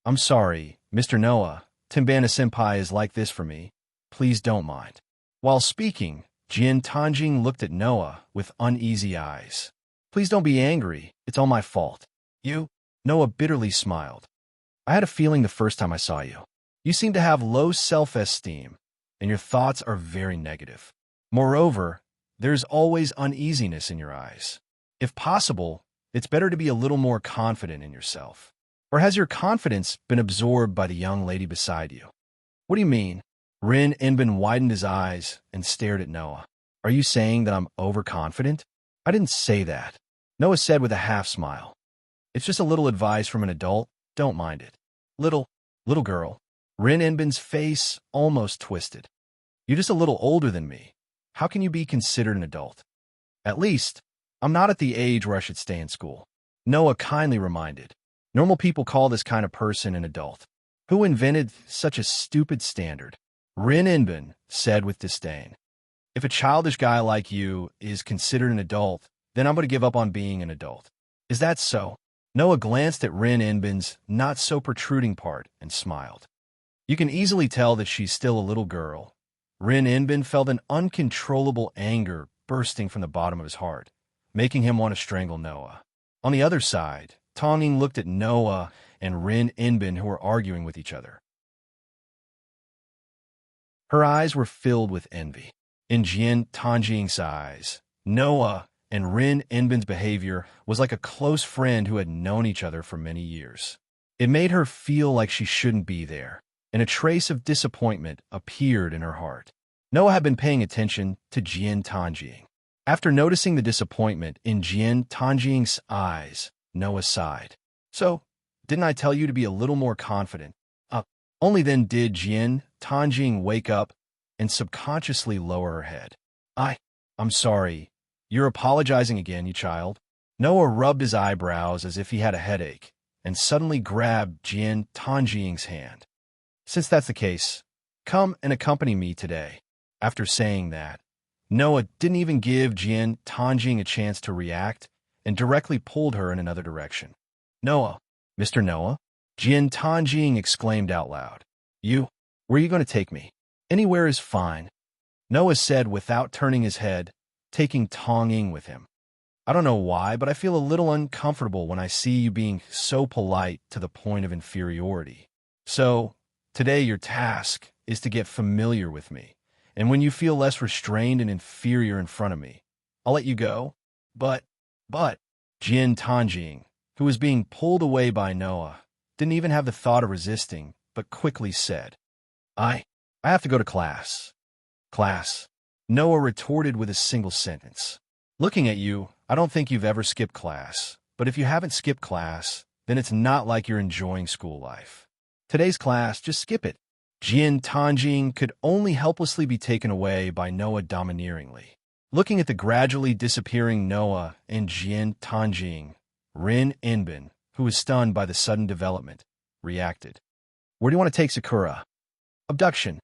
"I'm sorry, Mr. Noah. Tenbana-senpai is like this for me. Please don't mind." While speaking, Jin Tanjing looked at Noah with uneasy eyes. "Please don't be angry. It's all my fault." "You?" Noah bitterly smiled. "I had a feeling the first time I saw you. You seem to have low self-esteem, and your thoughts are very negative. Moreover, there's always uneasiness in your eyes. If possible, it's better to be a little more confident in yourself. Or has your confidence been absorbed by the young lady beside you?" "What do you mean?" Rin Enbin widened his eyes and stared at Noah. "Are you saying that I'm overconfident?" "I didn't say that," Noah said with a half-smile. "It's just a little advice from an adult. Don't mind it." Little girl." Rin Enbin's face almost twisted. "You're just a little older than me. How can you be considered an adult?" "At least, I'm not at the age where I should stay in school," Noah kindly reminded. "Normal people call this kind of person an adult." "Who invented such a stupid standard?" Rin Enbin said with disdain. "If a childish guy like you is considered an adult, then I'm going to give up on being an adult." "Is that so?" Noah glanced at Rin Enbin's not-so-protruding part and smiled. You can easily tell that she's still a little girl. Rin Enbin felt an uncontrollable anger bursting from the bottom of his heart, making him want to strangle Noah. On the other side, Tong Ying looked at Noah and Rin Enbin, who were arguing with each other. Her eyes were filled with envy. In Jin Tanjing's eyes, Noah and Rin Enbin's behavior was like a close friend who had known each other for many years. It made her feel like she shouldn't be there, and a trace of disappointment appeared in her heart. Noah had been paying attention to Jian Tanjing. After noticing the disappointment in Jian Tanjing's eyes, Noah sighed. "So, didn't I tell you to be a little more confident?" Only then did Jian Tanjing wake up and subconsciously lower her head. I'm sorry. You're apologizing again, you child." Noah rubbed his eyebrows as if he had a headache, and suddenly grabbed Jian Tanjing's hand. "Since that's the case, come and accompany me today." After saying that, Noah didn't even give Jian Tanjing a chance to react and directly pulled her in another direction. "Noah, Mr. Noah," Jian Tanjing exclaimed out loud. Where are you going to take me?" "Anywhere is fine," Noah said without turning his head, taking Tonging with him. "I don't know why, but I feel a little uncomfortable when I see you being so polite to the point of inferiority. So, today your task is to get familiar with me, and when you feel less restrained and inferior in front of me, I'll let you go." But, Jian Tanjing, who was being pulled away by Noah, didn't even have the thought of resisting, but quickly said, I have to go to class." "Class?" Noah retorted with a single sentence. "Looking at you, I don't think you've ever skipped class, but if you haven't skipped class, then it's not like you're enjoying school life. Today's class, just skip it." Jian Tanjing could only helplessly be taken away by Noah domineeringly. Looking at the gradually disappearing Noah and Jian Tanjing, Rin Inbin, who was stunned by the sudden development, reacted. "Where do you want to take Sakura?" "Abduction."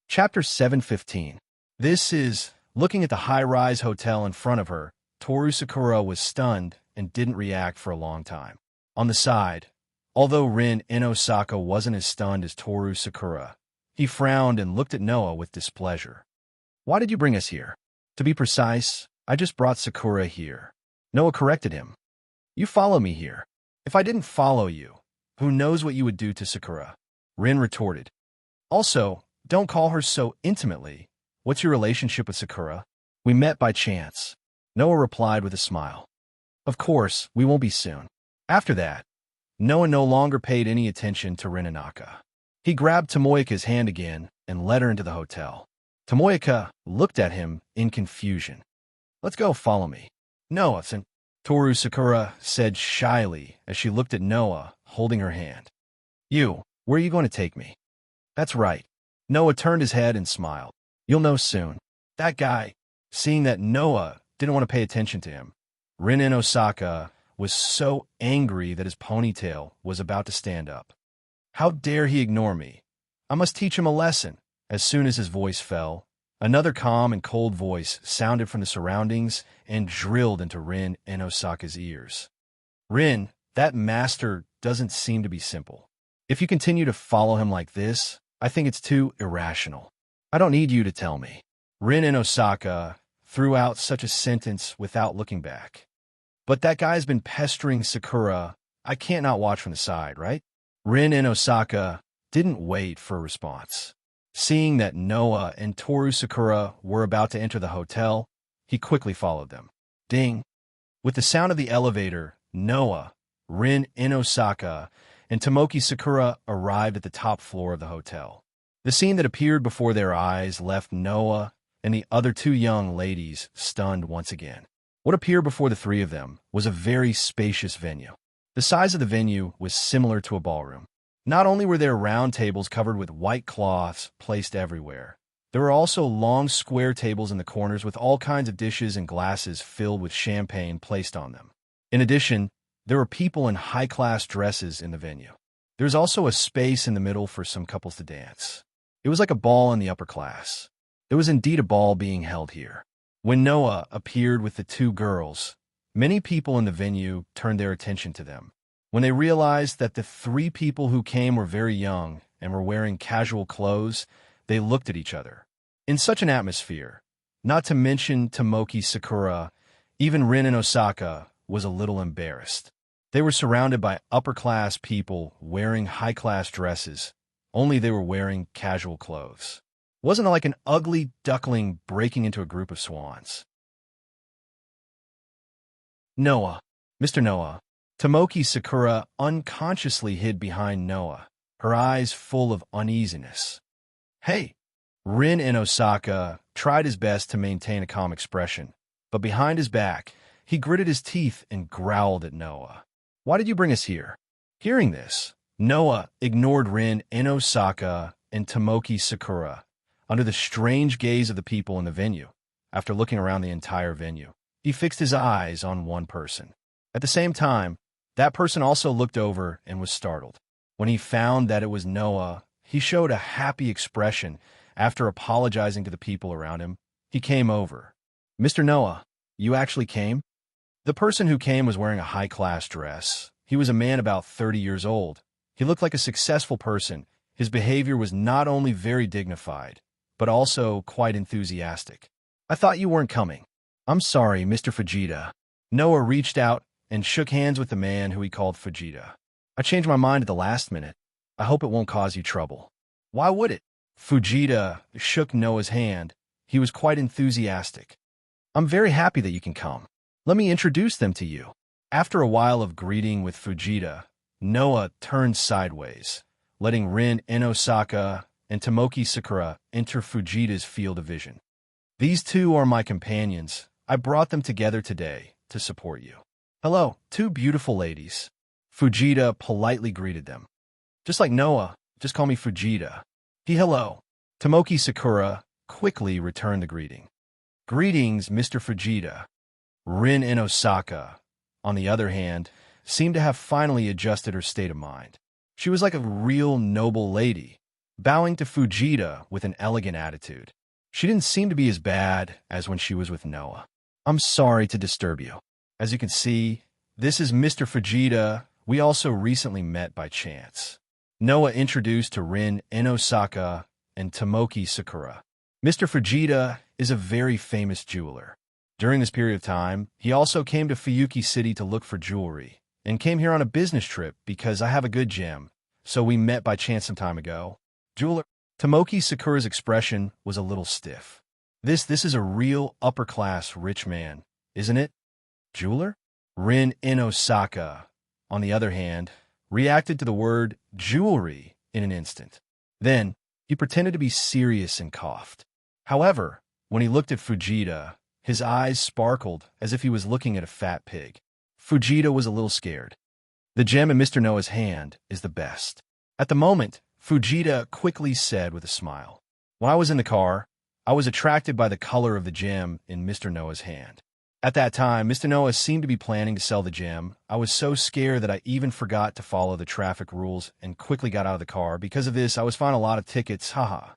Chapter 715. This is, looking at the high-rise hotel in front of her, Toru Sakura was stunned and didn't react for a long time. On the side, although Rin Inosaka wasn't as stunned as Toru Sakura, he frowned and looked at Noah with displeasure. "Why did you bring us here?" "To be precise, I just brought Sakura here." Noah corrected him. "You follow me here. If I didn't follow you, who knows what you would do to Sakura?" Rin retorted. "Also, don't call her so intimately. What's your relationship with Sakura?" "We met by chance," Noah replied with a smile. "Of course, we won't be soon." After that, Noah no longer paid any attention to Rinanaka. He grabbed Tomoyaka's hand again and led her into the hotel. Tomoyaka looked at him in confusion. "Let's go, follow me." "No, Toru Sakura said shyly as she looked at Noah, holding her hand. Where are you going to take me?" "That's right." Noah turned his head and smiled. "You'll know soon." That guy, seeing that Noah didn't want to pay attention to him, Rin Inosaka was so angry that his ponytail was about to stand up. "How dare he ignore me? I must teach him a lesson." As soon as his voice fell, another calm and cold voice sounded from the surroundings and drilled into Rin Inosaka's ears. "Rin, that master doesn't seem to be simple. If you continue to follow him like this, I think it's too irrational." "I don't need you to tell me." Rin Inosaka threw out such a sentence without looking back. "But that guy's been pestering Sakura. I can't not watch from the side, right?" Rin Inosaka didn't wait for a response. Seeing that Noah and Toru Sakura were about to enter the hotel, he quickly followed them. Ding! With the sound of the elevator, Noah, Rin Inosaka, and Tomoki Sakura arrived at the top floor of the hotel. The scene that appeared before their eyes left Noah and the other two young ladies stunned once again. What appeared before the three of them was a very spacious venue. The size of the venue was similar to a ballroom. Not only were there round tables covered with white cloths placed everywhere, there were also long square tables in the corners with all kinds of dishes and glasses filled with champagne placed on them. In addition, there were people in high-class dresses in the venue. There was also a space in the middle for some couples to dance. It was like a ball in the upper class. There was indeed a ball being held here. When Noah appeared with the two girls, many people in the venue turned their attention to them. When they realized that the three people who came were very young and were wearing casual clothes, they looked at each other. In such an atmosphere, not to mention Tomoki Sakura, even Rin Inosaka was a little embarrassed. They were surrounded by upper-class people wearing high-class dresses, only they were wearing casual clothes. Wasn't it like an ugly duckling breaking into a group of swans? "Noah, Mr. Noah, Tomoki Sakura unconsciously hid behind Noah, her eyes full of uneasiness. Hey! Rin in Osaka tried his best to maintain a calm expression, but behind his back, he gritted his teeth and growled at Noah. Why did you bring us here? Hearing this, Noah ignored Rin in Osaka and Tomoki Sakura under the strange gaze of the people in the venue. After looking around the entire venue, he fixed his eyes on one person. At the same time, that person also looked over and was startled. When he found that it was Noah, he showed a happy expression. After apologizing to the people around him, he came over. Mr. Noah, you actually came? The person who came was wearing a high-class dress. He was a man about 30 years old. He looked like a successful person. His behavior was not only very dignified, but also quite enthusiastic. I thought you weren't coming. I'm sorry, Mr. Fujita. Noah reached out and shook hands with the man who he called Fujita. I changed my mind at the last minute. I hope it won't cause you trouble. Why would it? Fujita shook Noah's hand. He was quite enthusiastic. I'm very happy that you can come. Let me introduce them to you. After a while of greeting with Fujita, Noah turned sideways, letting Rin in Osaka and Tomoki Sakura enter Fujita's field of vision. These two are my companions. I brought them together today to support you. Hello, two beautiful ladies. Fujita politely greeted them. Just like Noah, just call me Fujita. Hello. Tomoki Sakura quickly returned the greeting. Greetings, Mr. Fujita. Rin in Osaka, on the other hand, seemed to have finally adjusted her state of mind. She was like a real noble lady, bowing to Fujita with an elegant attitude. She didn't seem to be as bad as when she was with Noah. I'm sorry to disturb you. As you can see, this is Mr. Fujita. We also recently met by chance. Noah introduced to Rin in Osaka and Tomoki Sakura. Mr. Fujita is a very famous jeweler. During this period of time, he also came to Fuyuki City to look for jewelry, and came here on a business trip because I have a good gem, so we met by chance some time ago. Jeweler. Tomoki Sakura's expression was a little stiff. This is a real upper-class rich man, isn't it? Jeweler? Rin in Osaka, on the other hand, reacted to the word jewelry in an instant. Then, he pretended to be serious and coughed. However, when he looked at Fujita, his eyes sparkled as if he was looking at a fat pig. Fujita was a little scared. The gem in Mr. Noah's hand is the best. At the moment, Fujita quickly said with a smile, when I was in the car, I was attracted by the color of the gem in Mr. Noah's hand. At that time, Mr. Noah seemed to be planning to sell the gem. I was so scared that I even forgot to follow the traffic rules and quickly got out of the car. Because of this, I was fined a lot of tickets, haha.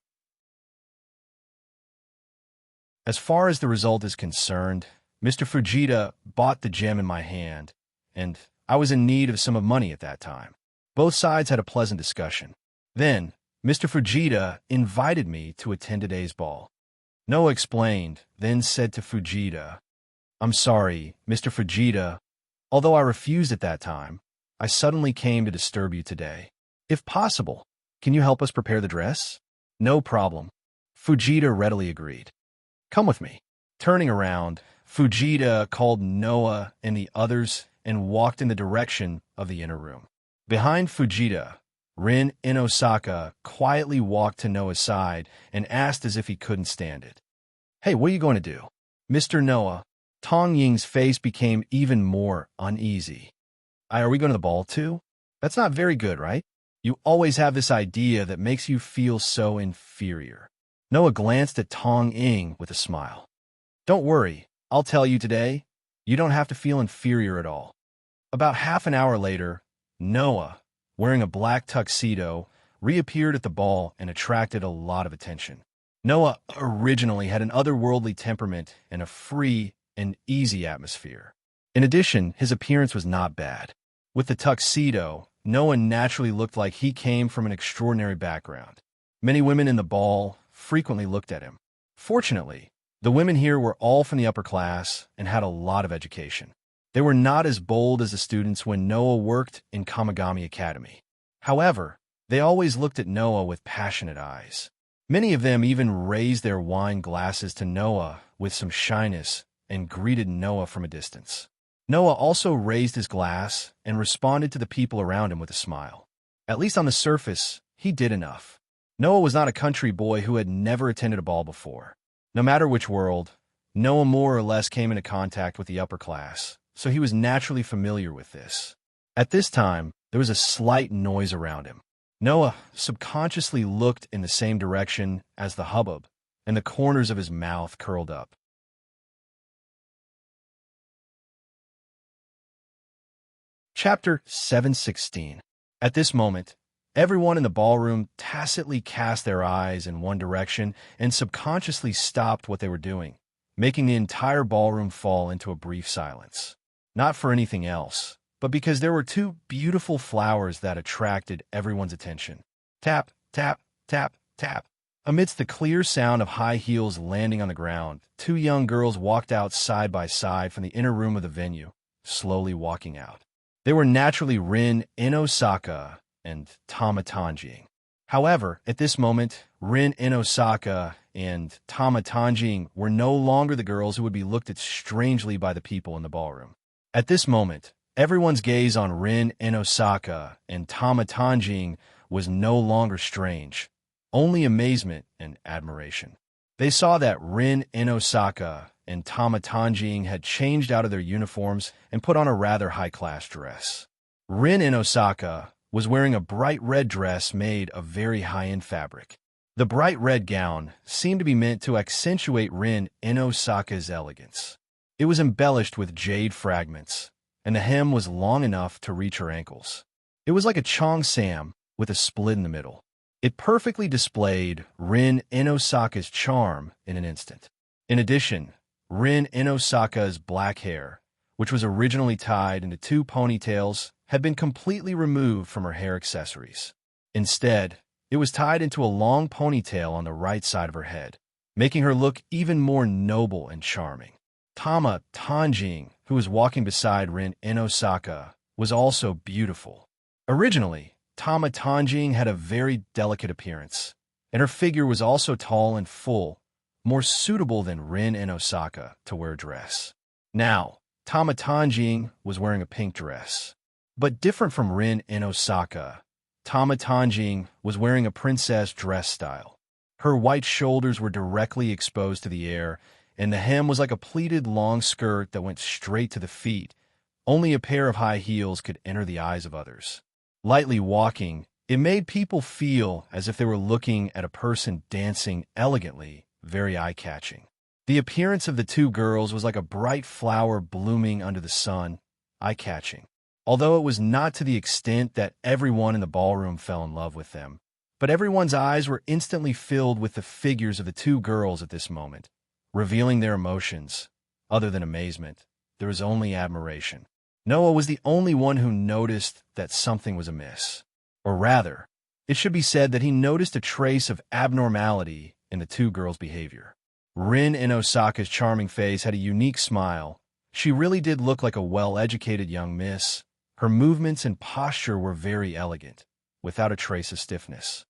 As far as the result is concerned, Mr. Fujita bought the gem in my hand, and I was in need of some money at that time. Both sides had a pleasant discussion. Then, Mr. Fujita invited me to attend today's ball. Noah explained, then said to Fujita, I'm sorry, Mr. Fujita. Although I refused at that time, I suddenly came to disturb you today. If possible, can you help us prepare the dress? No problem. Fujita readily agreed. Come with me. Turning around, Fujita called Noah and the others and walked in the direction of the inner room. Behind Fujita, Rin in Osaka quietly walked to Noah's side and asked as if he couldn't stand it. Hey, what are you going to do? Mr. Noah. Tong Ying's face became even more uneasy. Are we going to the ball too? That's not very good, right? You always have this idea that makes you feel so inferior. Noah glanced at Tong Ying with a smile. Don't worry, I'll tell you today, you don't have to feel inferior at all. About half an hour later, Noah, wearing a black tuxedo, reappeared at the ball and attracted a lot of attention. Noah originally had an otherworldly temperament and a free and easy atmosphere. In addition, his appearance was not bad. With the tuxedo, Noah naturally looked like he came from an extraordinary background. Many women in the ball frequently looked at him. Fortunately, the women here were all from the upper class and had a lot of education. They were not as bold as the students when Noah worked in Kamigami Academy. However, they always looked at Noah with passionate eyes. Many of them even raised their wine glasses to Noah with some shyness and greeted Noah from a distance. Noah also raised his glass and responded to the people around him with a smile. At least on the surface, he did enough. Noah was not a country boy who had never attended a ball before. No matter which world, Noah more or less came into contact with the upper class, so he was naturally familiar with this. At this time, there was a slight noise around him. Noah subconsciously looked in the same direction as the hubbub, and the corners of his mouth curled up. Chapter 716. At this moment, everyone in the ballroom tacitly cast their eyes in one direction and subconsciously stopped what they were doing, making the entire ballroom fall into a brief silence. Not for anything else, but because there were two beautiful flowers that attracted everyone's attention. Tap, tap, tap, tap. Amidst the clear sound of high heels landing on the ground, two young girls walked out side by side from the inner room of the venue, slowly walking out. They were naturally Rin Inosaka and Tama Tanjing. However, at this moment, Rin Inosaka and Tama Tanjing were no longer the girls who would be looked at strangely by the people in the ballroom. At this moment, everyone's gaze on Rin Inosaka and Tama Tanjing was no longer strange, only amazement and admiration. They saw that Rin Inosaka and Tama Tanjing had changed out of their uniforms and put on a rather high-class dress. Rin Inosaka was wearing a bright red dress made of very high-end fabric. The bright red gown seemed to be meant to accentuate Rin Inosaka's elegance. It was embellished with jade fragments, and the hem was long enough to reach her ankles. It was like a cheongsam with a split in the middle. It perfectly displayed Rin Inosaka's charm in an instant. In addition, Rin Inosaka's black hair, which was originally tied into two ponytails, had been completely removed from her hair accessories. Instead, it was tied into a long ponytail on the right side of her head, making her look even more noble and charming. Tama Tanjing, who was walking beside Rin Inosaka, was also beautiful. Originally, Tama Tanjing had a very delicate appearance, and her figure was also tall and full, more suitable than Rin Inosaka to wear a dress. Now, Tama Tanjing was wearing a pink dress. But different from Rin Inosaka, Tama Tanjing was wearing a princess dress style. Her white shoulders were directly exposed to the air, and the hem was like a pleated long skirt that went straight to the feet. Only a pair of high heels could enter the eyes of others. Lightly walking, it made people feel as if they were looking at a person dancing elegantly, very eye-catching. The appearance of the two girls was like a bright flower blooming under the sun, eye-catching. Although it was not to the extent that everyone in the ballroom fell in love with them, but everyone's eyes were instantly filled with the figures of the two girls at this moment, revealing their emotions. Other than amazement, there was only admiration. Noah was the only one who noticed that something was amiss. Or rather, it should be said that he noticed a trace of abnormality in the two girls' behavior. Rin Inosaka's charming face had a unique smile. She really did look like a well-educated young miss. Her movements and posture were very elegant, without a trace of stiffness.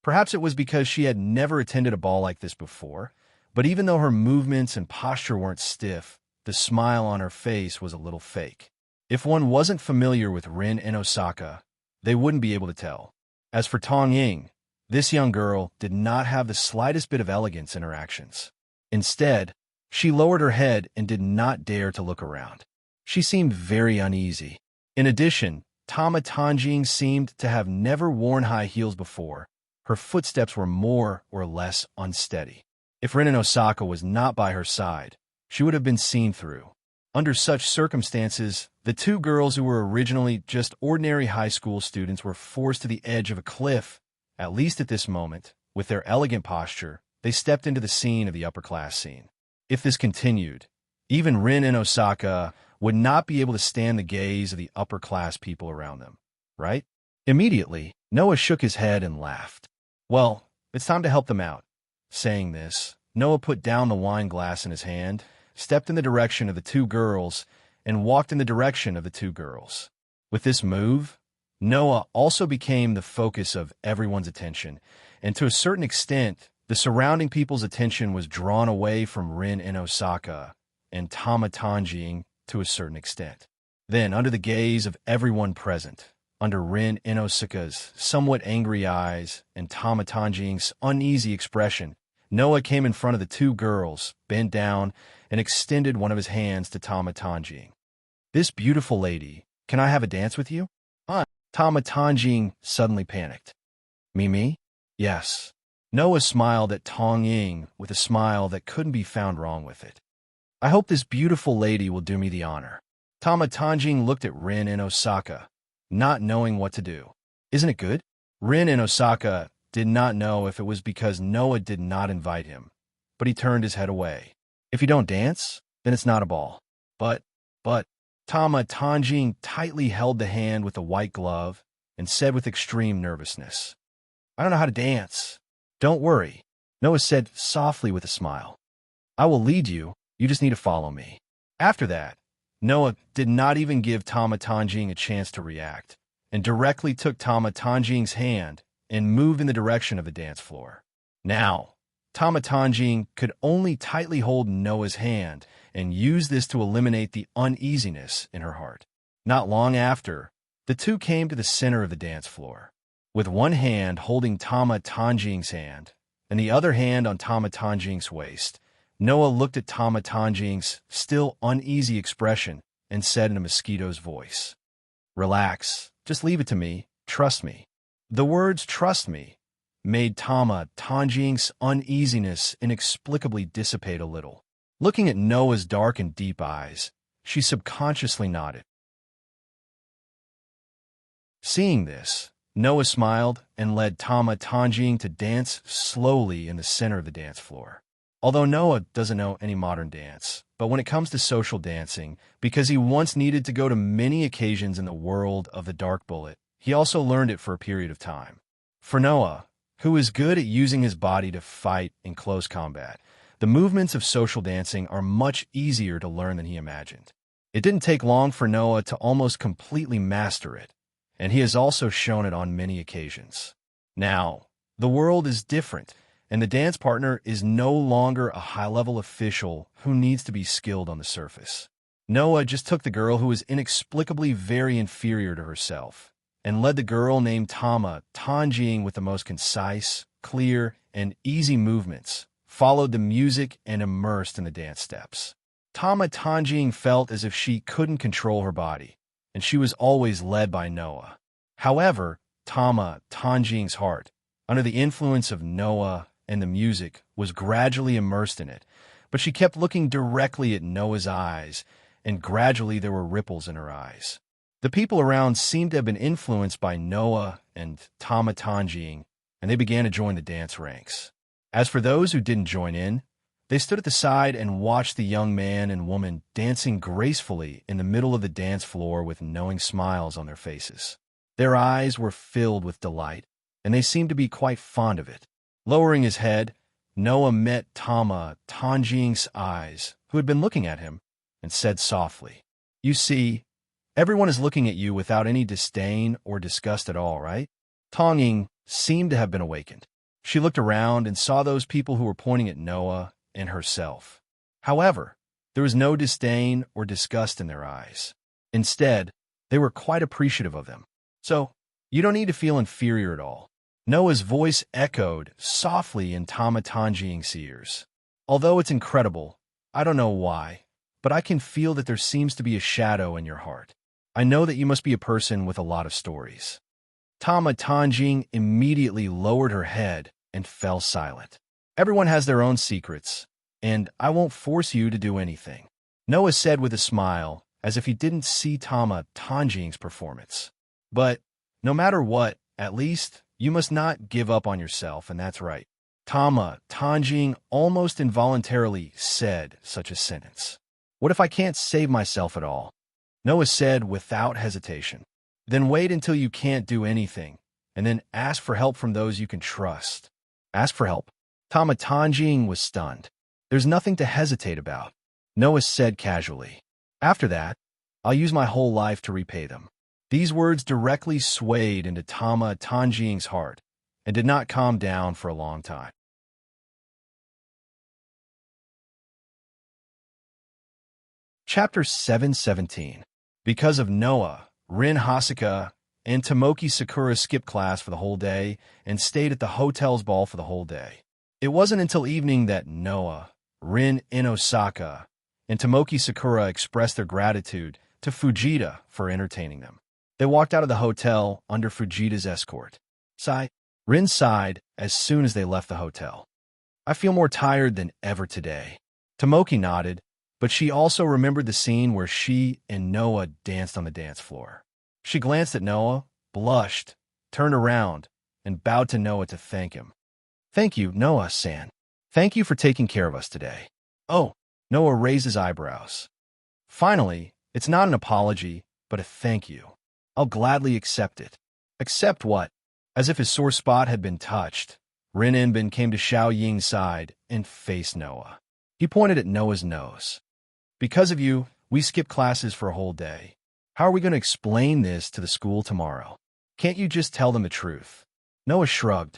Perhaps it was because she had never attended a ball like this before, but even though her movements and posture weren't stiff, the smile on her face was a little fake. If one wasn't familiar with Rin Inosaka, they wouldn't be able to tell. As for Tong Ying, this young girl did not have the slightest bit of elegance in her actions. Instead, she lowered her head and did not dare to look around. She seemed very uneasy. In addition, Tama Tanjing seemed to have never worn high heels before. Her footsteps were more or less unsteady. If Rin Inosaka was not by her side, she would have been seen through. Under such circumstances, the two girls who were originally just ordinary high school students were forced to the edge of a cliff. At least at this moment, with their elegant posture, they stepped into the scene of the upper-class scene. If this continued, even Rin Inosaka would not be able to stand the gaze of the upper-class people around them, right? Immediately, Noah shook his head and laughed. Well, it's time to help them out. Saying this, Noah put down the wine glass in his hand, stepped in the direction of the two girls, and walked in the direction of the two girls. With this move, Noah also became the focus of everyone's attention, and to a certain extent, the surrounding people's attention was drawn away from Rin Inosaka, and Tama Tanjing to a certain extent. Then, under the gaze of everyone present, under Rin Inosuka's somewhat angry eyes and Tama Tanjing's uneasy expression, Noah came in front of the two girls, bent down, and extended one of his hands to Tama Tanjing. "This beautiful lady, can I have a dance with you?" Tama Tanjing suddenly panicked. Me? Yes. Noah smiled at Tong Ying with a smile that couldn't be found wrong with it. "I hope this beautiful lady will do me the honor." Tama Tanjing looked at Rin and Osaka, not knowing what to do. "Isn't it good?" Rin and Osaka did not know if it was because Noah did not invite him, but he turned his head away. "If you don't dance, then it's not a ball." But, Tama Tanjing tightly held the hand with the white glove and said with extreme nervousness, "I don't know how to dance." "Don't worry," Noah said softly with a smile. "I will lead you, you just need to follow me." After that, Noah did not even give Tama Tanjing a chance to react, and directly took Tama Tanjing's hand and moved in the direction of the dance floor. Now, Tama Tanjing could only tightly hold Noah's hand and use this to eliminate the uneasiness in her heart. Not long after, the two came to the center of the dance floor. With one hand holding Tama Tanjing's hand and the other hand on Tama Tanjing's waist, Noah looked at Tama Tanjing's still uneasy expression and said in a mosquito's voice, "Relax, just leave it to me, trust me." The words "trust me" made Tama Tanjing's uneasiness inexplicably dissipate a little. Looking at Noah's dark and deep eyes, she subconsciously nodded. Seeing this, Noah smiled and led Tama Tanjing to dance slowly in the center of the dance floor. Although Noah doesn't know any modern dance, but when it comes to social dancing, because he once needed to go to many occasions in the world of the Dark Bullet, he also learned it for a period of time. For Noah, who is good at using his body to fight in close combat, the movements of social dancing are much easier to learn than he imagined. It didn't take long for Noah to almost completely master it, and he has also shown it on many occasions. Now, the world is different, and the dance partner is no longer a high-level official who needs to be skilled on the surface. Noah just took the girl who was inexplicably very inferior to herself and led the girl named Tama Tanjing with the most concise, clear, and easy movements, followed the music, and immersed in the dance steps. Tama Tanjing felt as if she couldn't control her body, and she was always led by Noah. However, Tama Tanjing's heart, under the influence of Noah and the music, was gradually immersed in it, but she kept looking directly at Noah's eyes, and gradually there were ripples in her eyes. The people around seemed to have been influenced by Noah and Tama Tanjing, and they began to join the dance ranks. As for those who didn't join in, they stood at the side and watched the young man and woman dancing gracefully in the middle of the dance floor with knowing smiles on their faces. Their eyes were filled with delight, and they seemed to be quite fond of it. Lowering his head, Noah met Tama Tanjing's eyes, who had been looking at him, and said softly, "You see, everyone is looking at you without any disdain or disgust at all, right?" Tong Ying seemed to have been awakened. She looked around and saw those people who were pointing at Noah and herself. However, there was no disdain or disgust in their eyes. Instead, they were quite appreciative of them. "So, you don't need to feel inferior at all." Noah's voice echoed softly in Tama Tanjing's ears. "Although it's incredible, I don't know why, but I can feel that there seems to be a shadow in your heart. I know that you must be a person with a lot of stories." Tama Tanjing immediately lowered her head and fell silent. "Everyone has their own secrets, and I won't force you to do anything," Noah said with a smile, as if he didn't see Tama Tanjing's performance. "But no matter what, at least you must not give up on yourself, and that's right." Tama Tanjing almost involuntarily said such a sentence. "What if I can't save myself at all?" Noah said without hesitation. "Then wait until you can't do anything, and then ask for help from those you can trust." "Ask for help?" Tama Tanjing was stunned. "There's nothing to hesitate about," Noah said casually. "After that, I'll use my whole life to repay them." These words directly swayed into Tama Tanjing's heart and did not calm down for a long time. Chapter 717. Because of Noah, Rin Hasaka and Tomoki Sakura skipped class for the whole day and stayed at the hotel's ball for the whole day. It wasn't until evening that Noah, Rin Inosaka, and Tomoki Sakura expressed their gratitude to Fujita for entertaining them. They walked out of the hotel under Fujita's escort. Rin sighed as soon as they left the hotel. I feel more tired than ever today. Tomoki nodded, but she also remembered the scene where she and Noah danced on the dance floor. She glanced at Noah, blushed, turned around, and bowed to Noah to thank him. Thank you, Noah-san. Thank you for taking care of us today. Oh, Noah raised his eyebrows. Finally, it's not an apology, but a thank you. I'll gladly accept it. Accept what? As if his sore spot had been touched, Rin Inbin came to Xiao Ying's side and faced Noah. He pointed at Noah's nose. Because of you, we skipped classes for a whole day. How are we going to explain this to the school tomorrow? Can't you just tell them the truth? Noah shrugged.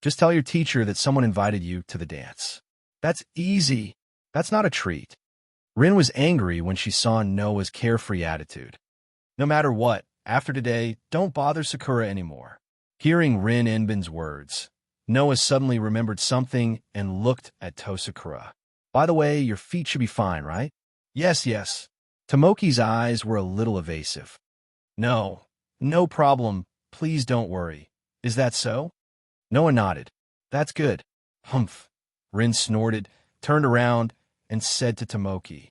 Just tell your teacher that someone invited you to the dance. That's easy. That's not a treat. Rin was angry when she saw Noah's carefree attitude. No matter what, after today, don't bother Sakura anymore. Hearing Rin Inbin's words, Noah suddenly remembered something and looked at Sakura. By the way, your feet should be fine, right? Yes. Tomoki's eyes were a little evasive. No problem. Please don't worry. Is that so? Noah nodded. That's good. Humph. Rin snorted, turned around, and said to Tomoki,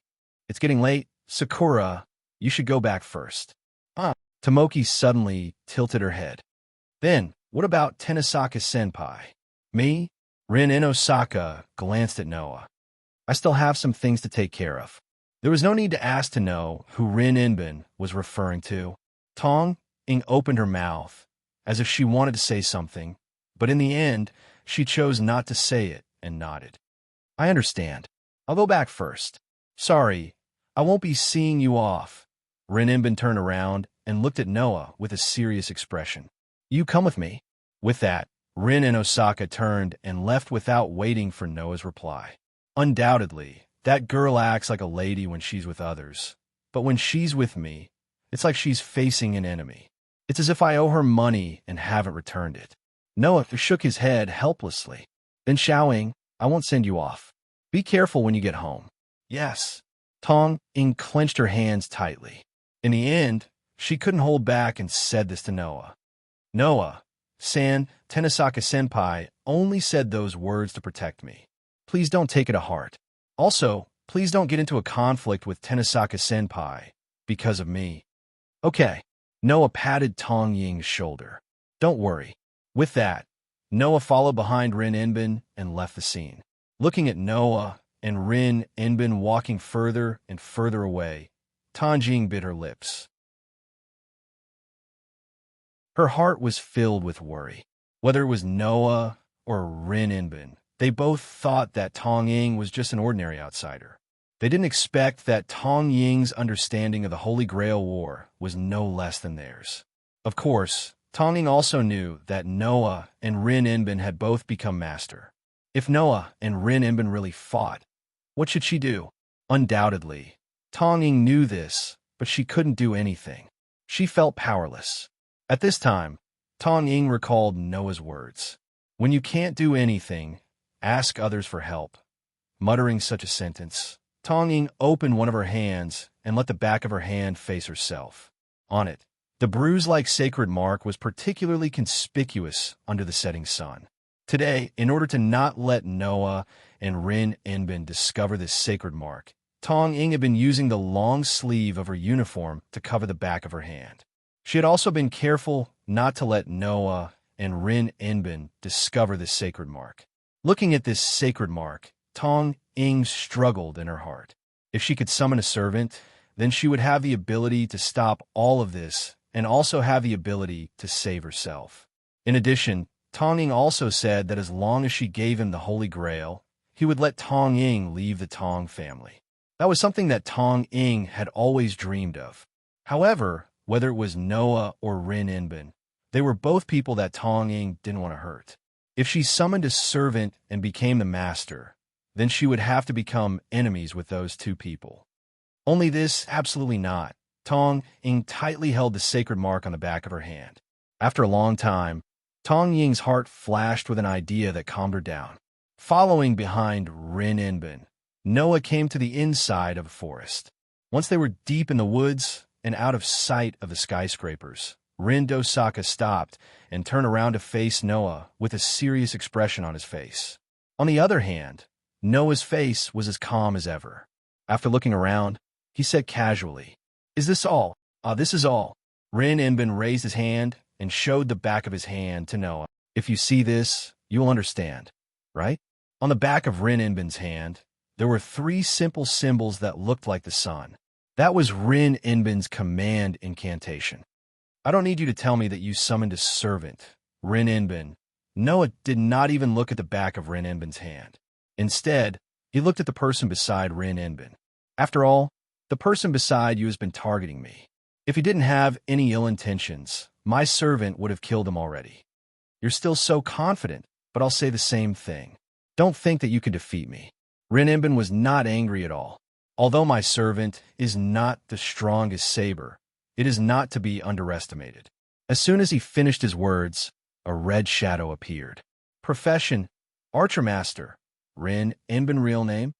It's getting late. Sakura, you should go back first. Tomoki suddenly tilted her head. Then, what about Tenisaka-senpai? Me? Rin Inosaka glanced at Noah. I still have some things to take care of. There was no need to ask to know who Rin Inbin was referring to. Tong Ing opened her mouth, as if she wanted to say something, but in the end, she chose not to say it and nodded. I understand. I'll go back first. Sorry, I won't be seeing you off. Rin Inbin turned around and looked at Noah with a serious expression. You come with me. With that, Rin Inosaka turned and left without waiting for Noah's reply. Undoubtedly, that girl acts like a lady when she's with others, but when she's with me, it's like she's facing an enemy. It's as if I owe her money and haven't returned it. Noah shook his head helplessly. Then Xiaoying, I won't send you off. Be careful when you get home. Yes. Tong Ing clenched her hands tightly. In the end, she couldn't hold back and said this to Noah. Noah-san, Tenisaka-senpai only said those words to protect me. Please don't take it to heart. Also, please don't get into a conflict with Tenisaka-senpai because of me. Okay. Noah patted Tong Ying's shoulder. Don't worry. With that, Noah followed behind Rin Inbin and left the scene. Looking at Noah and Rin Inbin walking further and further away, Tong Ying bit her lips. Her heart was filled with worry. Whether it was Noah or Rin Inbin, they both thought that Tong Ying was just an ordinary outsider. They didn't expect that Tong Ying's understanding of the Holy Grail War was no less than theirs. Of course, Tong Ying also knew that Noah and Rin Inbin had both become master. If Noah and Rin Inbin really fought, what should she do? Undoubtedly, Tong Ying knew this, but she couldn't do anything. She felt powerless. At this time, Tong Ying recalled Noah's words. When you can't do anything, ask others for help. Muttering such a sentence, Tong Ying opened one of her hands and let the back of her hand face herself. On it, the bruise-like sacred mark was particularly conspicuous under the setting sun. Today, in order to not let Noah and Rin Inbin discover this sacred mark, Tong Ying had been using the long sleeve of her uniform to cover the back of her hand. She had also been careful not to let Noah and Rin Inbin discover this sacred mark. Looking at this sacred mark, Tong Ying struggled in her heart. If she could summon a servant, then she would have the ability to stop all of this and also have the ability to save herself. In addition, Tong Ying also said that as long as she gave him the Holy Grail, he would let Tong Ying leave the Tong family. That was something that Tong Ying had always dreamed of. However, whether it was Noah or Rin Inbin, they were both people that Tong Ying didn't want to hurt. If she summoned a servant and became the master, then she would have to become enemies with those two people. Only this, absolutely not. Tong Ying tightly held the sacred mark on the back of her hand. After a long time, Tong Ying's heart flashed with an idea that calmed her down. Following behind Rin Inbin, Noah came to the inside of a forest. Once they were deep in the woods and out of sight of the skyscrapers, Rin Dosaka stopped and turned around to face Noah with a serious expression on his face. On the other hand, Noah's face was as calm as ever. After looking around, he said casually, "Is this all?" This is all." Rin Inbin raised his hand and showed the back of his hand to Noah. "If you see this, you'll understand, right?" On the back of Rin Inbin's hand, there were 3 simple symbols that looked like the sun. That was Rin Inbin's command incantation. "I don't need you to tell me that you summoned a servant, Rin Inbin." Noah did not even look at the back of Rin Inbin's hand. Instead, he looked at the person beside Rin Inbin. "After all, the person beside you has been targeting me. If he didn't have any ill intentions, my servant would have killed him already. You're still so confident, but I'll say the same thing. Don't think that you can defeat me." Rin Inbin was not angry at all. Although my servant is not the strongest saber, it is not to be underestimated. As soon as he finished his words, a red shadow appeared. Profession: Archer Master. Rin Inbin real name.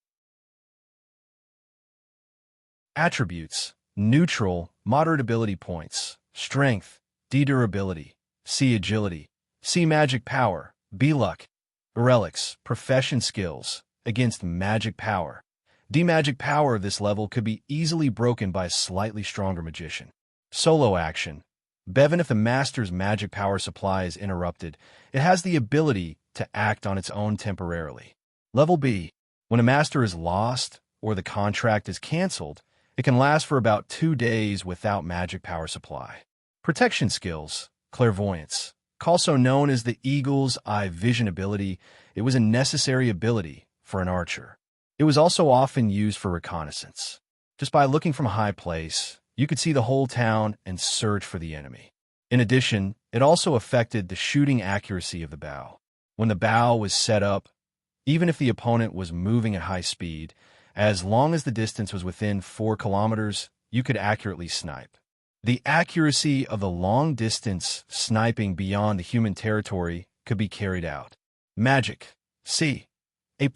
Attributes: neutral, moderate ability points, strength, D durability, C agility, C magic power, B luck. Relics: profession skills, against magic power. D magic power of this level could be easily broken by a slightly stronger magician. Solo action: Bevan, if the master's magic power supply is interrupted, it has the ability to act on its own temporarily. Level B: when a master is lost or the contract is cancelled, it can last for about 2 days without magic power supply. Protection skills: clairvoyance. Also known as the Eagle's Eye vision ability, it was a necessary ability for an archer. It was also often used for reconnaissance. Just by looking from a high place, you could see the whole town and search for the enemy. In addition, it also affected the shooting accuracy of the bow. When the bow was set up, even if the opponent was moving at high speed, as long as the distance was within 4 kilometers, you could accurately snipe. The accuracy of the long-distance sniping beyond the human territory could be carried out. Magic: C. A+.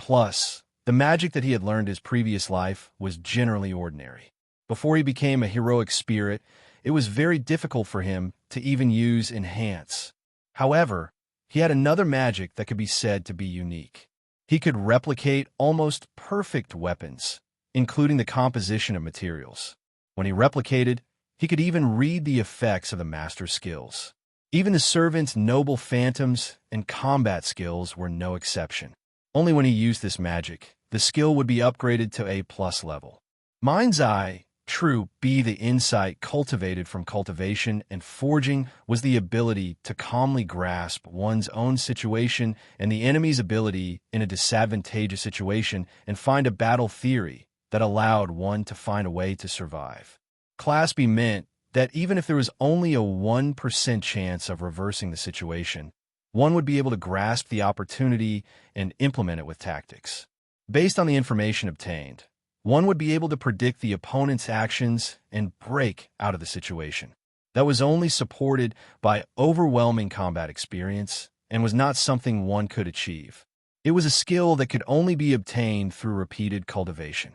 The magic that he had learned his previous life was generally ordinary. Before he became a heroic spirit, it was very difficult for him to even use enhance. However, he had another magic that could be said to be unique. He could replicate almost perfect weapons, including the composition of materials. When he replicated, he could even read the effects of the master's skills. Even the servant's noble phantoms and combat skills were no exception. Only when he used this magic, the skill would be upgraded to A+ level. Mind's Eye, true B. The insight cultivated from cultivation and forging was the ability to calmly grasp one's own situation and the enemy's ability in a disadvantageous situation and find a battle theory that allowed one to find a way to survive. Class B meant that even if there was only a 1% chance of reversing the situation, one would be able to grasp the opportunity and implement it with tactics. Based on the information obtained, one would be able to predict the opponent's actions and break out of the situation. That was only supported by overwhelming combat experience and was not something one could achieve. It was a skill that could only be obtained through repeated cultivation.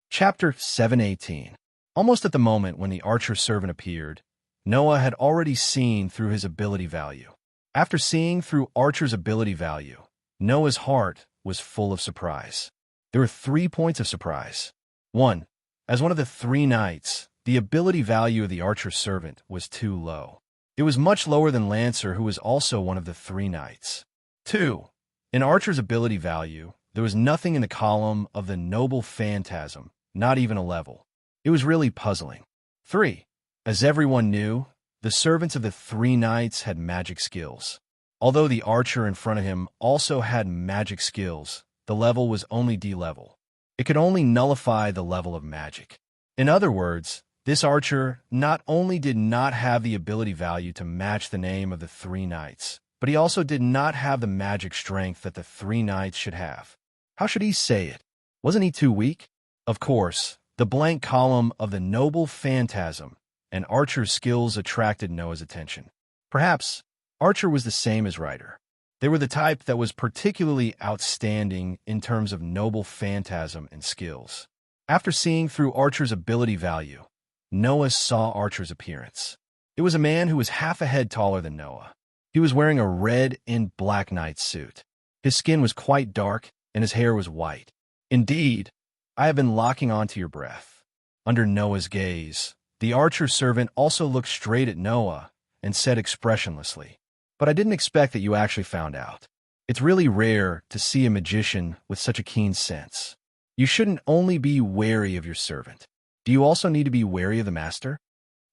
Chapter 718. Almost at the moment when the archer servant appeared, Noah had already seen through his ability value. After seeing through Archer's ability value, Noah's heart was full of surprise. There were 3 points of surprise. 1. As one of the 3 knights, the ability value of the Archer servant was too low. It was much lower than Lancer, who was also one of the 3 knights. 2. In Archer's ability value, there was nothing in the column of the noble phantasm, not even a level. It was really puzzling. 3. As everyone knew, the servants of the 3 knights had magic skills. Although the archer in front of him also had magic skills, the level was only D level. It could only nullify the level of magic. In other words, this archer not only did not have the ability value to match the name of the 3 knights, but he also did not have the magic strength that the three knights should have. How should he say it? Wasn't he too weak? Of course, the blank column of the noble phantasm and Archer's skills attracted Noah's attention. Perhaps Archer was the same as Ryder. They were the type that was particularly outstanding in terms of noble phantasm and skills. After seeing through Archer's ability value, Noah saw Archer's appearance. It was a man who was half a head taller than Noah. He was wearing a red and black knight suit. His skin was quite dark, and his hair was white. Indeed, I have been locking onto your breath. Under Noah's gaze, the archer servant also looked straight at Noah and said expressionlessly, "But I didn't expect that you actually found out. It's really rare to see a magician with such a keen sense. You shouldn't only be wary of your servant. Do you also need to be wary of the master?"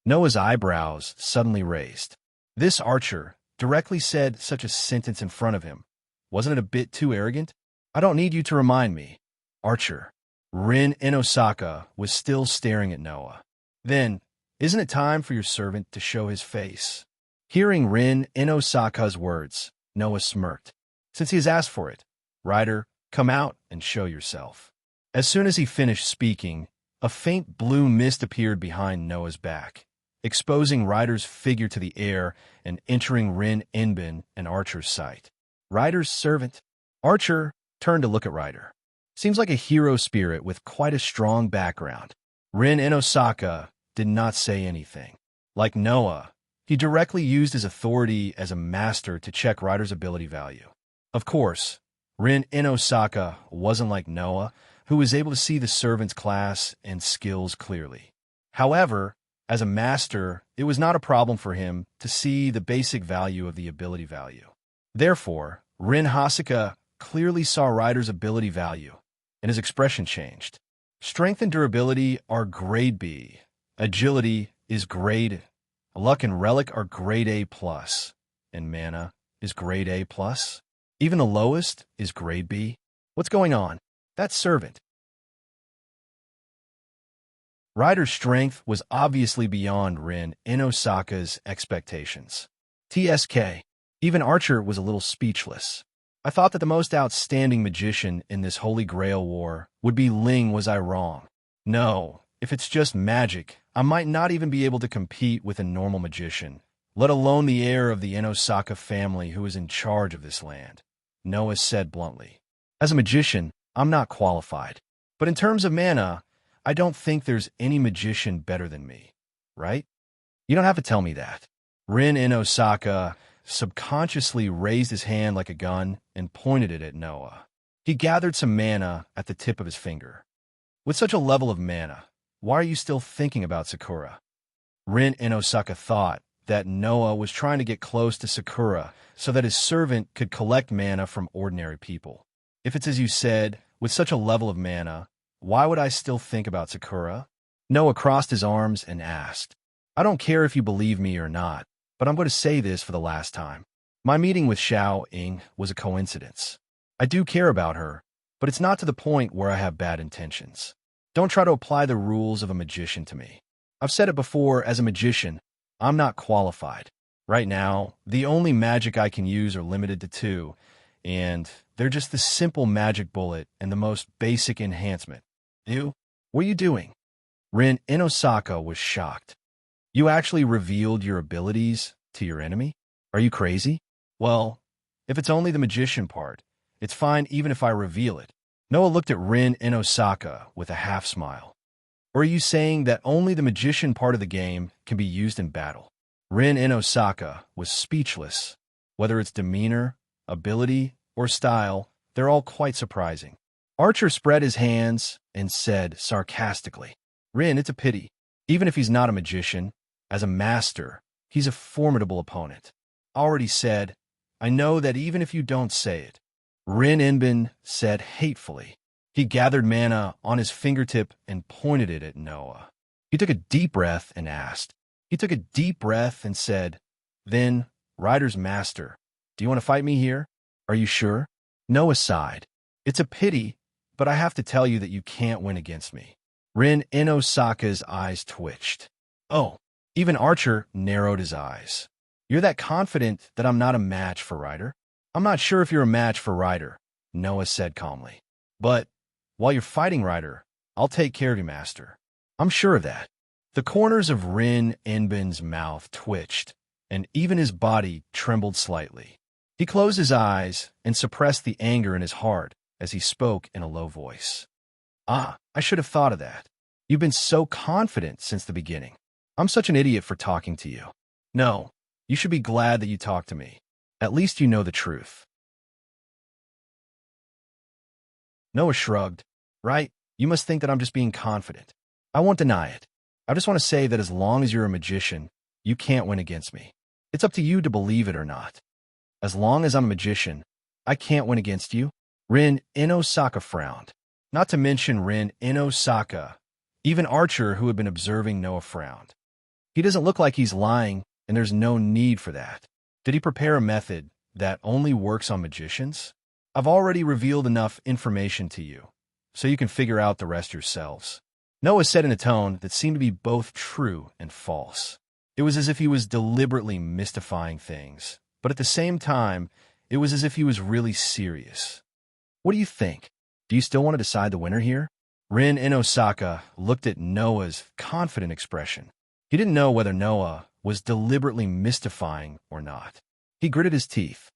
Noah's eyebrows suddenly raised. This archer directly said such a sentence in front of him. Wasn't it a bit too arrogant? "I don't need you to remind me, Archer." Rin Inosaka was still staring at Noah. "Then, isn't it time for your servant to show his face?" Hearing Rin Inosaka's words, Noah smirked. "Since he has asked for it, Ryder, come out and show yourself." As soon as he finished speaking, a faint blue mist appeared behind Noah's back, exposing Ryder's figure to the air and entering Rin Inbin and Archer's sight. Ryder's servant. Archer turned to look at Ryder. Seems like a hero spirit with quite a strong background. Rin Inosaka did not say anything. Like Noah, he directly used his authority as a master to check Ryder's ability value. Of course, Rin Inosaka wasn't like Noah, who was able to see the servant's class and skills clearly. However, as a master, it was not a problem for him to see the basic value of the ability value. Therefore, Rin Hasaka clearly saw Ryder's ability value, and his expression changed. Strength and durability are grade B. Agility is grade. Luck and relic are grade A+, and mana is grade A+. Even the lowest is grade B. What's going on? That servant. Ryder's strength was obviously beyond Rin Inosaka's expectations. TSK. Even Archer was a little speechless. I thought that the most outstanding magician in this Holy Grail war would be Ling. Was I wrong? No, if it's just magic, I might not even be able to compete with a normal magician, let alone the heir of the Inosaka family who is in charge of this land, Noah said bluntly. As a magician, I'm not qualified. But in terms of mana, I don't think there's any magician better than me, right? You don't have to tell me that. Rin Inosaka subconsciously raised his hand like a gun and pointed it at Noah. He gathered some mana at the tip of his finger. With such a level of mana, why are you still thinking about Sakura? Rin Inosaka thought that Noah was trying to get close to Sakura so that his servant could collect mana from ordinary people. If it's as you said, with such a level of mana, why would I still think about Sakura? Noah crossed his arms and asked, I don't care if you believe me or not, but I'm going to say this for the last time. My meeting with Xiao Ying was a coincidence. I do care about her, but it's not to the point where I have bad intentions. Don't try to apply the rules of a magician to me. I've said it before, as a magician, I'm not qualified. Right now, the only magic I can use are limited to 2, and they're just the simple magic bullet and the most basic enhancement. You? What are you doing? Rin Inosaka was shocked. You actually revealed your abilities to your enemy? Are you crazy? Well, if it's only the magician part, it's fine even if I reveal it. Noah looked at Rin Inosaka with a half smile. Or are you saying that only the magician part of the game can be used in battle? Rin Inosaka was speechless. Whether it's demeanor, ability, or style, they're all quite surprising. Archer spread his hands and said sarcastically, Rin, it's a pity. Even if he's not a magician, as a master, he's a formidable opponent. Already said, I know that even if you don't say it. Rin Inbin said hatefully. He gathered mana on his fingertip and pointed it at Noah. He took a deep breath and asked. He took a deep breath and said, Then, Ryder's master, do you want to fight me here? Are you sure? Noah sighed. It's a pity, but I have to tell you that you can't win against me. Rin Inosaka's eyes twitched. Oh. Even Archer narrowed his eyes. You're that confident that I'm not a match for Ryder? I'm not sure if you're a match for Ryder, Noah said calmly. But while you're fighting Ryder, I'll take care of you, Master. I'm sure of that. The corners of Rin Enbin's mouth twitched, and even his body trembled slightly. He closed his eyes and suppressed the anger in his heart as he spoke in a low voice. I should have thought of that. You've been so confident since the beginning. I'm such an idiot for talking to you. No, you should be glad that you talked to me. At least you know the truth. Noah shrugged. Right, you must think that I'm just being confident. I won't deny it. I just want to say that as long as you're a magician, you can't win against me. It's up to you to believe it or not. As long as I'm a magician, I can't win against you. Rin Inosaka frowned. Not to mention Rin Inosaka. Even Archer, who had been observing Noah, frowned. He doesn't look like he's lying, and there's no need for that. Did he prepare a method that only works on magicians? I've already revealed enough information to you, so you can figure out the rest yourselves. Noah said in a tone that seemed to be both true and false. It was as if he was deliberately mystifying things, but at the same time, it was as if he was really serious. What do you think? Do you still want to decide the winner here? Rin Inosaka looked at Noah's confident expression. He didn't know whether Noah was deliberately mystifying or not. He gritted his teeth.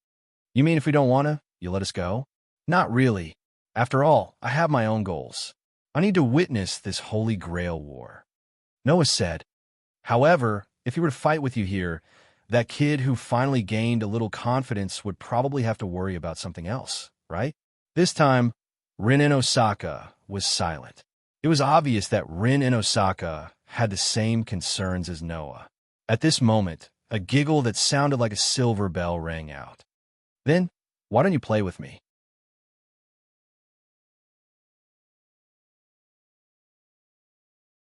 You mean if we don't want to, you let us go? Not really. After all, I have my own goals. I need to witness this Holy Grail war. Noah said. However, if he were to fight with you here, that kid who finally gained a little confidence would probably have to worry about something else, right? This time, Rin Inosaka was silent. It was obvious that Rin Inosaka had the same concerns as Noah. At this moment, a giggle that sounded like a silver bell rang out. Then, why don't you play with me?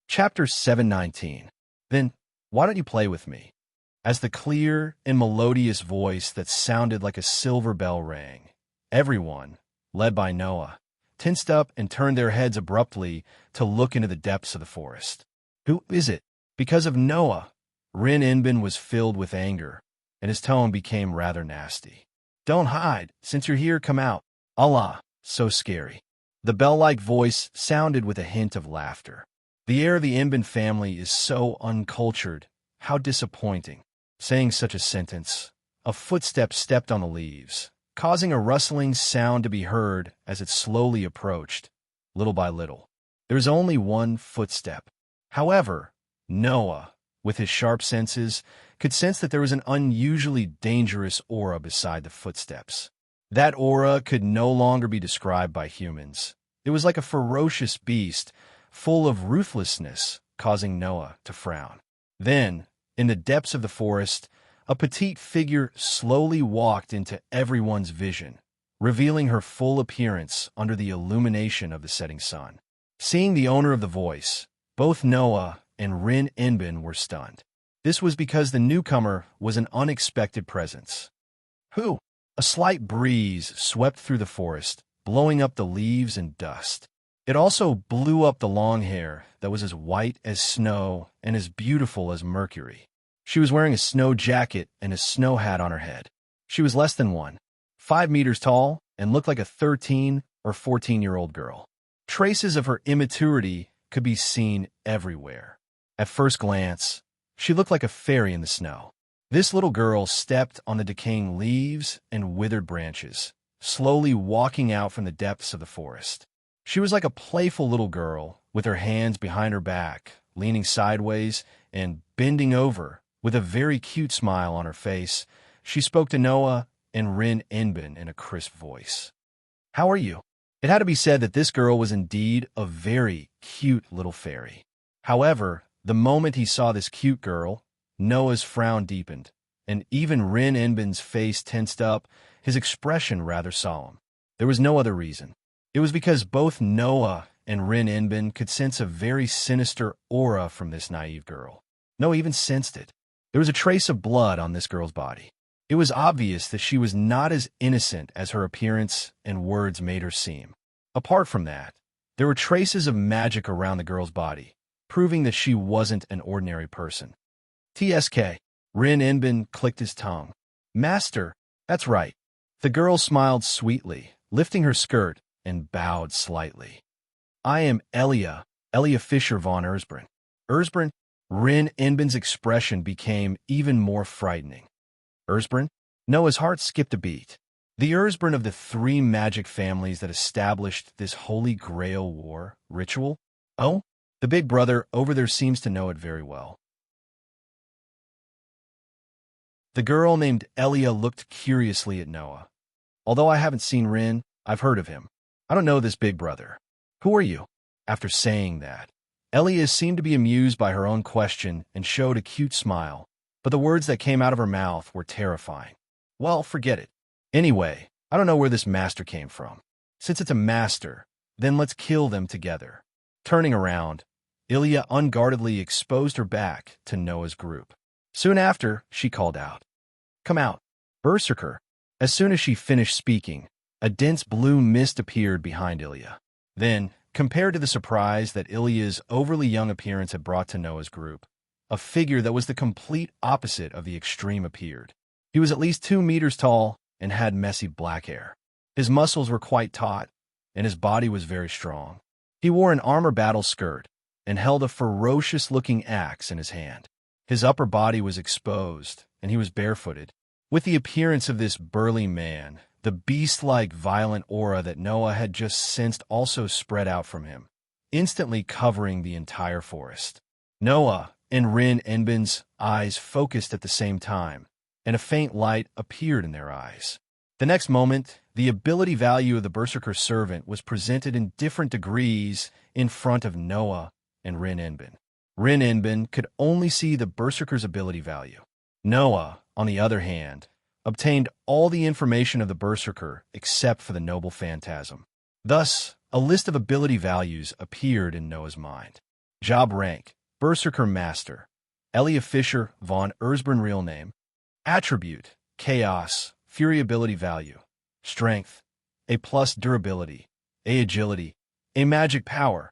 Chapter 719. Then, why don't you play with me? As the clear and melodious voice that sounded like a silver bell rang, everyone, led by Noah, tensed up and turned their heads abruptly to look into the depths of the forest. Who is it? Because of Noah, Rin Enbin was filled with anger, and his tone became rather nasty. Don't hide. Since you're here, come out. Allah, so scary. The bell-like voice sounded with a hint of laughter. The heir of the Enbin family is so uncultured. How disappointing. Saying such a sentence, a footstep stepped on the leaves, causing a rustling sound to be heard as it slowly approached, little by little. There was only one footstep. However, Noah, with his sharp senses, could sense that there was an unusually dangerous aura beside the footsteps. That aura could no longer be described by humans. It was like a ferocious beast, full of ruthlessness, causing Noah to frown. Then, in the depths of the forest, a petite figure slowly walked into everyone's vision, revealing her full appearance under the illumination of the setting sun. Seeing the owner of the voice, both Noah and Rin Enbin were stunned. This was because the newcomer was an unexpected presence. Who? A slight breeze swept through the forest, blowing up the leaves and dust. It also blew up the long hair that was as white as snow and as beautiful as Mercury. She was wearing a snow jacket and a snow hat on her head. She was less than 5 meters tall and looked like a 13 or 14-year-old girl. Traces of her immaturity could be seen everywhere. At first glance, she looked like a fairy in the snow. This little girl stepped on the decaying leaves and withered branches, slowly walking out from the depths of the forest. She was like a playful little girl, with her hands behind her back, leaning sideways and bending over. With a very cute smile on her face, she spoke to Noah and Rin Enbin in a crisp voice. How are you? It had to be said that this girl was indeed a very cute little fairy. However, the moment he saw this cute girl, Noah's frown deepened, and even Rin Enbin's face tensed up, his expression rather solemn. There was no other reason. It was because both Noah and Rin Enbin could sense a very sinister aura from this naive girl. Noah even sensed it. There was a trace of blood on this girl's body. It was obvious that she was not as innocent as her appearance and words made her seem. Apart from that, there were traces of magic around the girl's body, proving that she wasn't an ordinary person. TSK. Rin Enbin clicked his tongue. Master, that's right. The girl smiled sweetly, lifting her skirt, and bowed slightly. I am Elia Fisher von Erzbrun. Erzbrun? Rin Enbin's expression became even more frightening. Erzbrun? Noah's heart skipped a beat. The Erzbrun of the three magic families that established this Holy Grail war ritual? Oh, the big brother over there seems to know it very well. The girl named Elia looked curiously at Noah. Although I haven't seen Rin, I've heard of him. I don't know this big brother. Who are you? After saying that, Elia seemed to be amused by her own question and showed a cute smile, but the words that came out of her mouth were terrifying. Well, forget it. Anyway, I don't know where this master came from. Since it's a master, then let's kill them together. Turning around, Ilya unguardedly exposed her back to Noah's group. Soon after, she called out, "Come out, Berserker." As soon as she finished speaking, a dense blue mist appeared behind Ilya. Then, compared to the surprise that Ilya's overly young appearance had brought to Noah's group, a figure that was the complete opposite of the extreme appeared. He was at least 2 meters tall and had messy black hair. His muscles were quite taut, and his body was very strong. He wore an armor battle skirt and held a ferocious-looking axe in his hand. His upper body was exposed, and he was barefooted. With the appearance of this burly man, the beast-like violent aura that Noah had just sensed also spread out from him, instantly covering the entire forest. Noah and Rin Enbin's eyes focused at the same time, and a faint light appeared in their eyes. The next moment, the ability value of the Berserker servant was presented in different degrees in front of Noah and Rin Enbin. Rin Enbin could only see the Berserker's ability value. Noah, on the other hand, obtained all the information of the Berserker except for the Noble Phantasm. Thus, a list of ability values appeared in Noah's mind. Job rank, Berserker Master, Elia Fisher von Erzbrun real name. Attribute, Chaos, Fury ability value. Strength, A+ durability, A agility, A magic power.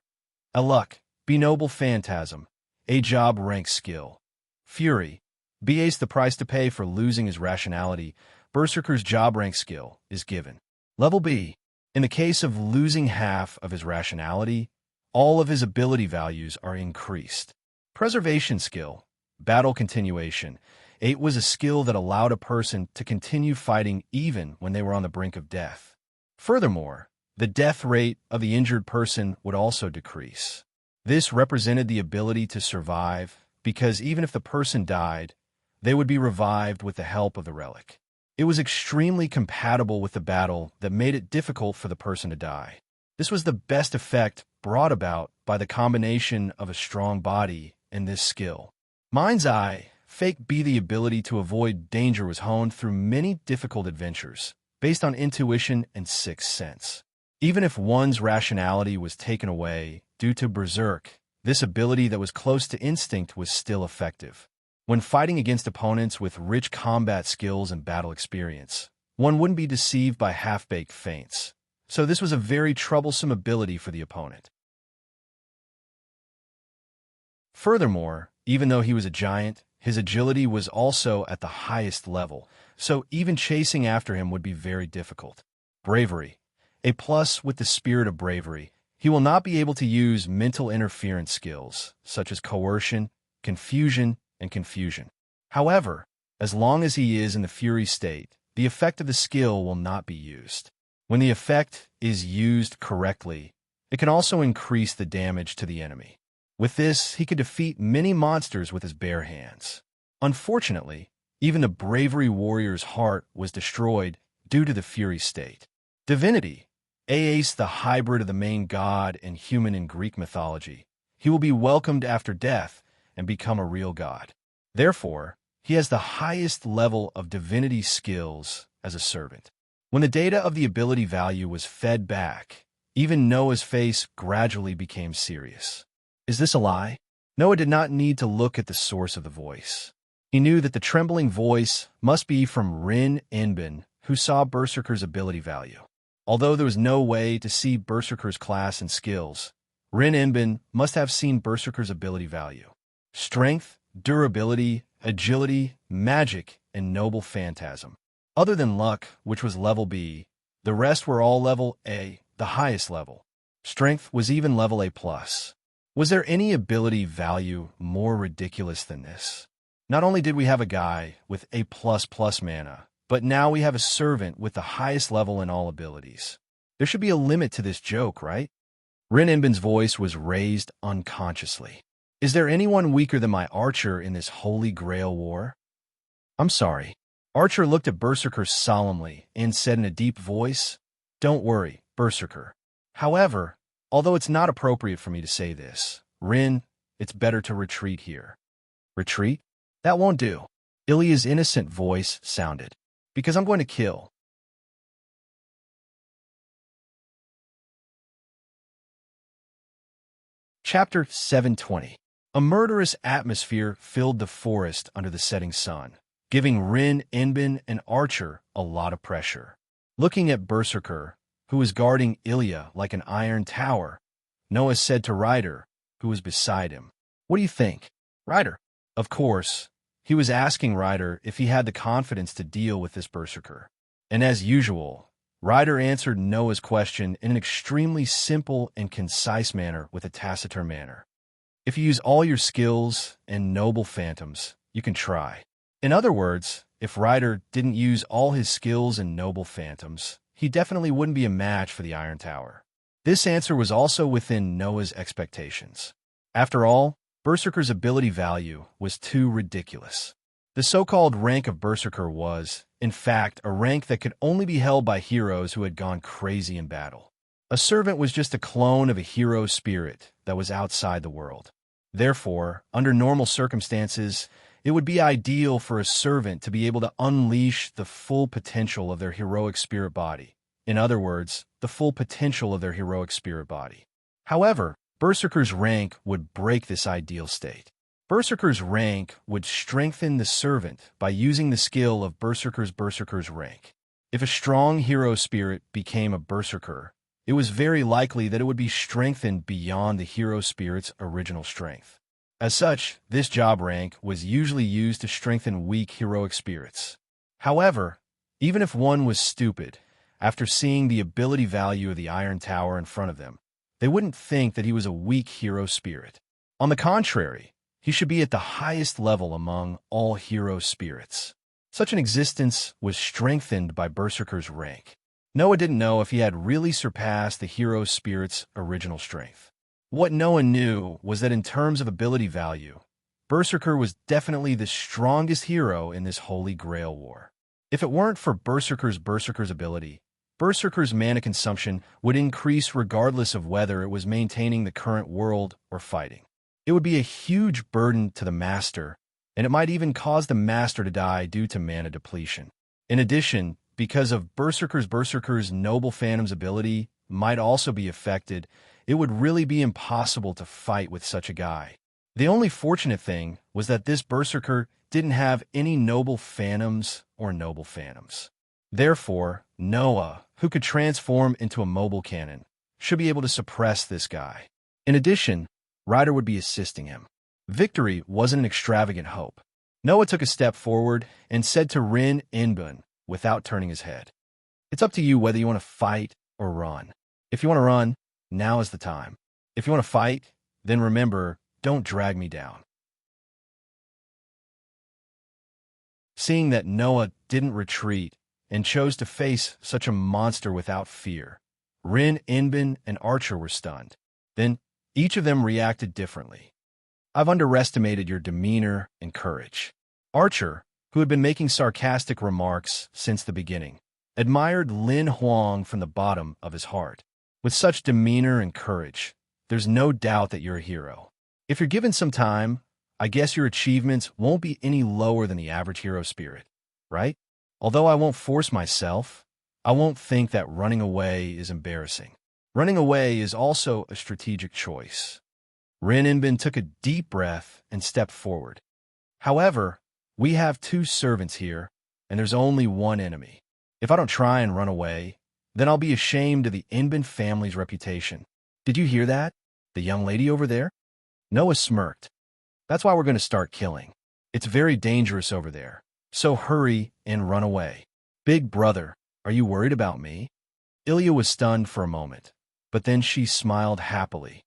A luck, B Noble Phantasm, A job rank skill. Fury, B ace the price to pay for losing his rationality. Berserker's job rank skill is given. Level B, in the case of losing half of his rationality, all of his ability values are increased. Preservation skill, Battle Continuation. 8 was a skill that allowed a person to continue fighting even when they were on the brink of death. Furthermore, the death rate of the injured person would also decrease. This represented the ability to survive, because even if the person died, they would be revived with the help of the relic. It was extremely compatible with the battle that made it difficult for the person to die. This was the best effect brought about by the combination of a strong body and this skill. Mind's Eye, Fake B, the ability to avoid danger, was honed through many difficult adventures, based on intuition and sixth sense. Even if one's rationality was taken away due to berserk, this ability that was close to instinct was still effective. When fighting against opponents with rich combat skills and battle experience, one wouldn't be deceived by half-baked feints, so this was a very troublesome ability for the opponent. Furthermore, even though he was a giant, his agility was also at the highest level, so even chasing after him would be very difficult. Bravery, A+ with the spirit of bravery. He will not be able to use mental interference skills, such as coercion, confusion, and confusion. However, as long as he is in the fury state, the effect of the skill will not be used. When the effect is used correctly, it can also increase the damage to the enemy. With this, he could defeat many monsters with his bare hands. Unfortunately, even the bravery warrior's heart was destroyed due to the fury state. Divinity, Ace, the hybrid of the main god and human in Greek mythology. He will be welcomed after death and become a real god. Therefore, he has the highest level of divinity skills as a servant. When the data of the ability value was fed back, even Noah's face gradually became serious. Is this a lie? Noah did not need to look at the source of the voice. He knew that the trembling voice must be from Rin Enbin, who saw Berserker's ability value. Although there was no way to see Berserker's class and skills, Rin Enbin must have seen Berserker's ability value. Strength, durability, agility, magic, and noble phantasm. Other than luck, which was level B, the rest were all level A, the highest level. Strength was even level A+. Was there any ability value more ridiculous than this? Not only did we have a guy with A++ mana, but now we have a servant with the highest level in all abilities. There should be a limit to this joke, right? Rin Inbin's voice was raised unconsciously. Is there anyone weaker than my archer in this holy grail war? I'm sorry. Archer looked at Berserker solemnly and said in a deep voice, "Don't worry, Berserker. However, although it's not appropriate for me to say this, Rin, it's better to retreat here." Retreat? That won't do. Ilya's innocent voice sounded. Because I'm going to kill. Chapter 720. A murderous atmosphere filled the forest under the setting sun, giving Rin, Inbin, and Archer a lot of pressure. Looking at Berserker, who was guarding Ilya like an iron tower, Noah said to Ryder, who was beside him, "What do you think, Ryder?" Of course, he was asking Ryder if he had the confidence to deal with this Berserker. And as usual, Ryder answered Noah's question in an extremely simple and concise manner with a taciturn manner. If you use all your skills and noble phantoms, you can try. In other words, if Ryder didn't use all his skills and noble phantoms, he definitely wouldn't be a match for the Iron Tower. This answer was also within Noah's expectations. After all, Berserker's ability value was too ridiculous. The so-called rank of Berserker was, in fact, a rank that could only be held by heroes who had gone crazy in battle. A servant was just a clone of a hero spirit that was outside the world. Therefore, under normal circumstances, it would be ideal for a servant to be able to unleash the full potential of their heroic spirit body. In other words, the full potential of their heroic spirit body. However, Berserker's rank would break this ideal state. Berserker's rank would strengthen the servant by using the skill of Berserker's rank. If a strong hero spirit became a Berserker, it was very likely that it would be strengthened beyond the hero spirit's original strength. As such, this job rank was usually used to strengthen weak heroic spirits. However, even if one was stupid, after seeing the ability value of the Iron Tower in front of them, they wouldn't think that he was a weak hero spirit. On the contrary, he should be at the highest level among all hero spirits. Such an existence was strengthened by Berserker's rank. Noah didn't know if he had really surpassed the hero spirit's original strength. What Noah knew was that in terms of ability value, Berserker was definitely the strongest hero in this Holy Grail war. If it weren't for Berserker's ability, Berserker's mana consumption would increase regardless of whether it was maintaining the current world or fighting. It would be a huge burden to the Master, and it might even cause the Master to die due to mana depletion. In addition, because of Berserker's Noble Phantom's ability might also be affected, it would really be impossible to fight with such a guy. The only fortunate thing was that this Berserker didn't have any Noble Phantoms or Noble Phantoms. Therefore, Noah, who could transform into a mobile cannon, should be able to suppress this guy. In addition, Ryder would be assisting him. Victory wasn't an extravagant hope. Noah took a step forward and said to Rin Inbun, without turning his head, "It's up to you whether you want to fight or run. If you want to run, now is the time. If you want to fight, then remember, don't drag me down." Seeing that Noah didn't retreat and chose to face such a monster without fear, Rin, Inbin, and Archer were stunned. Then, each of them reacted differently. "I've underestimated your demeanor and courage." Archer, who had been making sarcastic remarks since the beginning, admired Lin Huang from the bottom of his heart. With such demeanor and courage, there's no doubt that you're a hero. If you're given some time, I guess your achievements won't be any lower than the average hero spirit, right? Although I won't force myself, I won't think that running away is embarrassing. Running away is also a strategic choice. Rin Inbin took a deep breath and stepped forward. "However, we have two servants here, and there's only one enemy. If I don't try and run away, then I'll be ashamed of the Inbin family's reputation." "Did you hear that? The young lady over there?" Noah smirked. That's why we're going to start killing. It's very dangerous over there. So hurry and run away. Big brother, are you worried about me? Ilya was stunned for a moment, but then she smiled happily.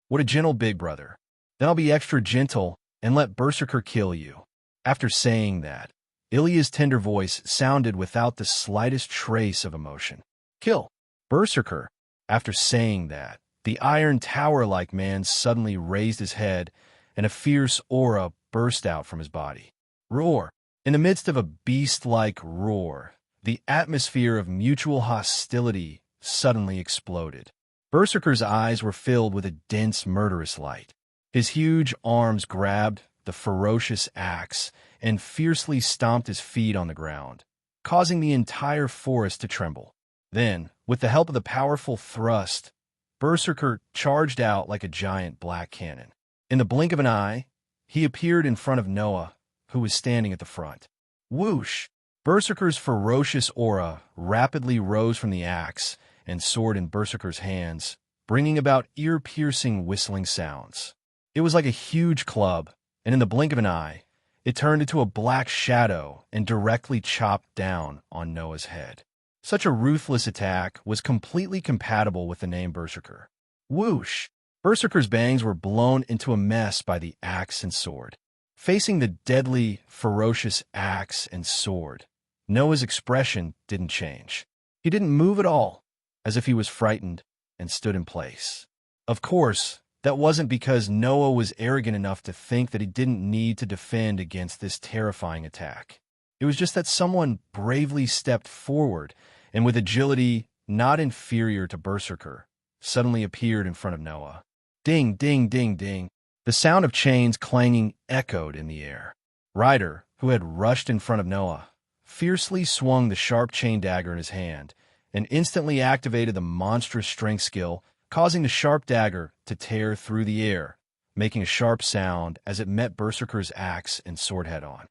What a gentle big brother. Then I'll be extra gentle and let Berserker kill you. After saying that, Ilya's tender voice sounded without the slightest trace of emotion. Kill Berserker. After saying that, the Iron Tower-like man suddenly raised his head, and a fierce aura burst out from his body. Roar! In the midst of a beast-like roar, the atmosphere of mutual hostility suddenly exploded. Berserker's eyes were filled with a dense, murderous light. His huge arms grabbed the ferocious axe and fiercely stomped his feet on the ground, causing the entire forest to tremble. Then, with the help of the powerful thrust, Berserker charged out like a giant black cannon. In the blink of an eye, he appeared in front of Noah, who was standing at the front. Whoosh! Berserker's ferocious aura rapidly rose from the axe and sword in Berserker's hands, bringing about ear-piercing whistling sounds. It was like a huge club, and in the blink of an eye, it turned into a black shadow and directly chopped down on Noah's head. Such a ruthless attack was completely compatible with the name Berserker. Whoosh! Berserker's bangs were blown into a mess by the axe and sword. Facing the deadly, ferocious axe and sword, Noah's expression didn't change. He didn't move at all, as if he was frightened, and stood in place. Of course, that wasn't because Noah was arrogant enough to think that he didn't need to defend against this terrifying attack. It was just that someone bravely stepped forward and with agility not inferior to Berserker, suddenly appeared in front of Noah. Ding, ding, ding, ding. The sound of chains clanging echoed in the air. Ryder, who had rushed in front of Noah, fiercely swung the sharp chain dagger in his hand and instantly activated the monstrous strength skill, causing the sharp dagger to tear through the air, making a sharp sound as it met Berserker's axe and sword head-on.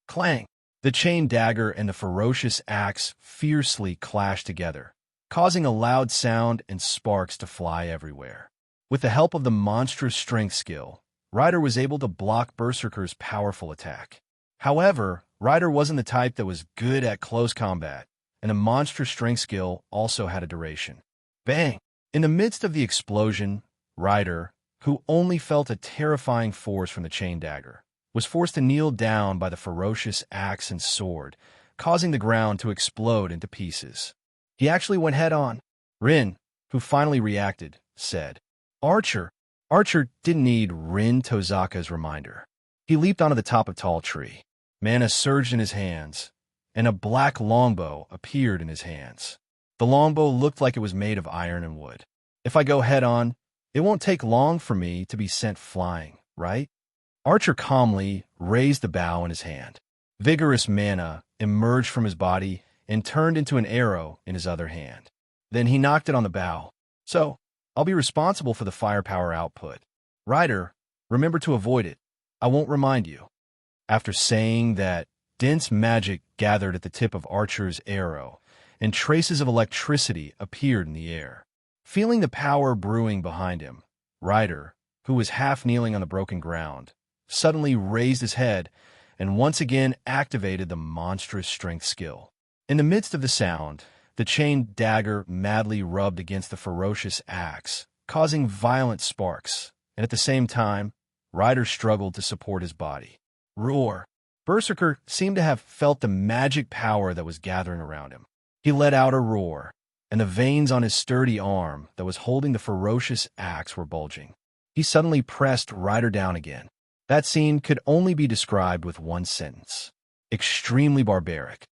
Clang! The chain dagger and the ferocious axe fiercely clashed together, causing a loud sound and sparks to fly everywhere. With the help of the monstrous strength skill, Ryder was able to block Berserker's powerful attack. However, Ryder wasn't the type that was good at close combat, and the monstrous strength skill also had a duration. Bang! In the midst of the explosion, Ryder, who only felt a terrifying force from the chain dagger, was forced to kneel down by the ferocious axe and sword, causing the ground to explode into pieces. He actually went head-on. Rin, who finally reacted, said, Archer! Archer didn't need Rin Tozaka's reminder. He leaped onto the top of a tall tree. Mana surged in his hands, and a black longbow appeared in his hands. The longbow looked like it was made of iron and wood. If I go head-on, it won't take long for me to be sent flying, right? Archer calmly raised the bow in his hand. Vigorous mana emerged from his body and turned into an arrow in his other hand. Then he knocked it on the bow. So, I'll be responsible for the firepower output. Ryder, remember to avoid it. I won't remind you. After saying that, dense magic gathered at the tip of Archer's arrow, and traces of electricity appeared in the air. Feeling the power brewing behind him, Ryder, who was half kneeling on the broken ground, suddenly raised his head and once again activated the monstrous strength skill. In the midst of the sound, the chain dagger madly rubbed against the ferocious axe, causing violent sparks, and at the same time, Ryder struggled to support his body. Roar! Berserker seemed to have felt the magic power that was gathering around him. He let out a roar, and the veins on his sturdy arm that was holding the ferocious axe were bulging. He suddenly pressed Ryder down again. That scene could only be described with one sentence. Extremely barbaric.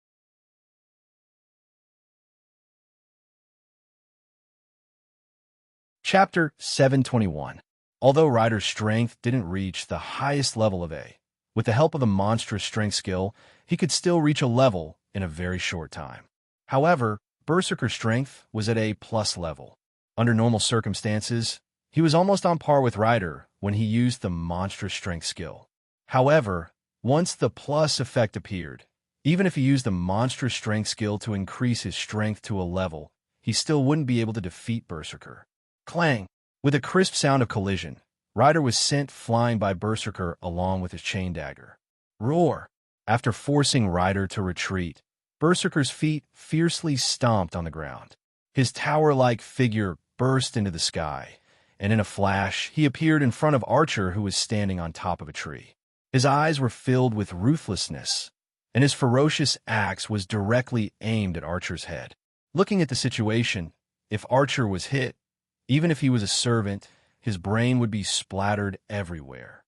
Chapter 721. Although Ryder's strength didn't reach the highest level of A, with the help of the monstrous strength skill, he could still reach a level in a very short time. However, Berserker's strength was at A+ level. Under normal circumstances, he was almost on par with Ryder when he used the monstrous strength skill. However, once the plus effect appeared, even if he used the monstrous strength skill to increase his strength to a level, he still wouldn't be able to defeat Berserker. Clang! With a crisp sound of collision, Ryder was sent flying by Berserker along with his chain dagger. Roar! After forcing Ryder to retreat, Berserker's feet fiercely stomped on the ground. His tower-like figure burst into the sky, and in a flash, he appeared in front of Archer, who was standing on top of a tree. His eyes were filled with ruthlessness, and his ferocious axe was directly aimed at Archer's head. Looking at the situation, if Archer was hit, even if he was a servant, his brain would be splattered everywhere.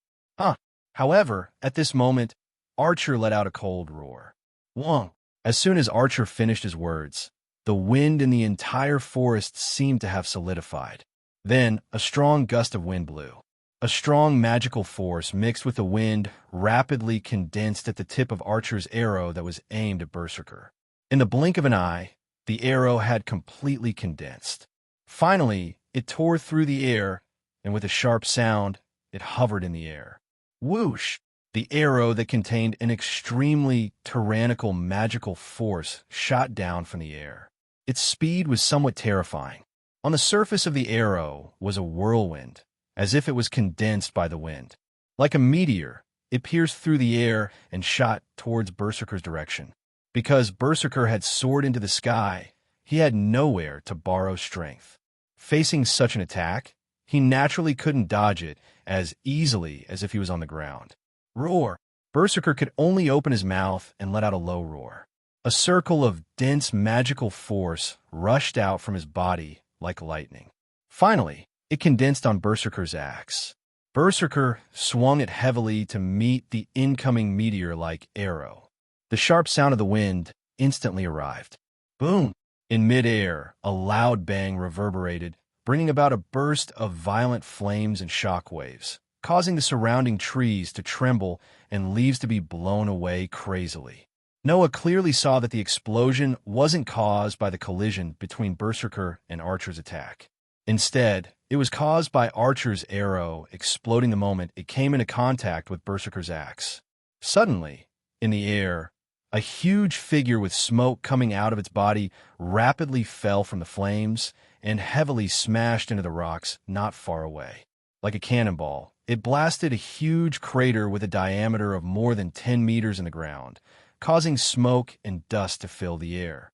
However, at this moment, Archer let out a cold roar. Wong! As soon as Archer finished his words, the wind in the entire forest seemed to have solidified. Then, a strong gust of wind blew. A strong magical force mixed with the wind rapidly condensed at the tip of Archer's arrow that was aimed at Berserker. In the blink of an eye, the arrow had completely condensed. Finally, it tore through the air, and with a sharp sound, it hovered in the air. Whoosh! The arrow that contained an extremely tyrannical magical force shot down from the air. Its speed was somewhat terrifying. On the surface of the arrow was a whirlwind, as if it was condensed by the wind. Like a meteor, it pierced through the air and shot towards Berserker's direction. Because Berserker had soared into the sky, he had nowhere to borrow strength. Facing such an attack, he naturally couldn't dodge it as easily as if he was on the ground. Roar! Berserker could only open his mouth and let out a low roar. A circle of dense magical force rushed out from his body like lightning. Finally, it condensed on Berserker's axe. Berserker swung it heavily to meet the incoming meteor-like arrow. The sharp sound of the wind instantly arrived. Boom! In midair, a loud bang reverberated, bringing about a burst of violent flames and shockwaves, causing the surrounding trees to tremble and leaves to be blown away crazily. Noah clearly saw that the explosion wasn't caused by the collision between Berserker and Archer's attack. Instead, it was caused by Archer's arrow exploding the moment it came into contact with Berserker's axe. Suddenly, in the air, a huge figure with smoke coming out of its body rapidly fell from the flames and heavily smashed into the rocks not far away. Like a cannonball, it blasted a huge crater with a diameter of more than 10 meters in the ground, causing smoke and dust to fill the air.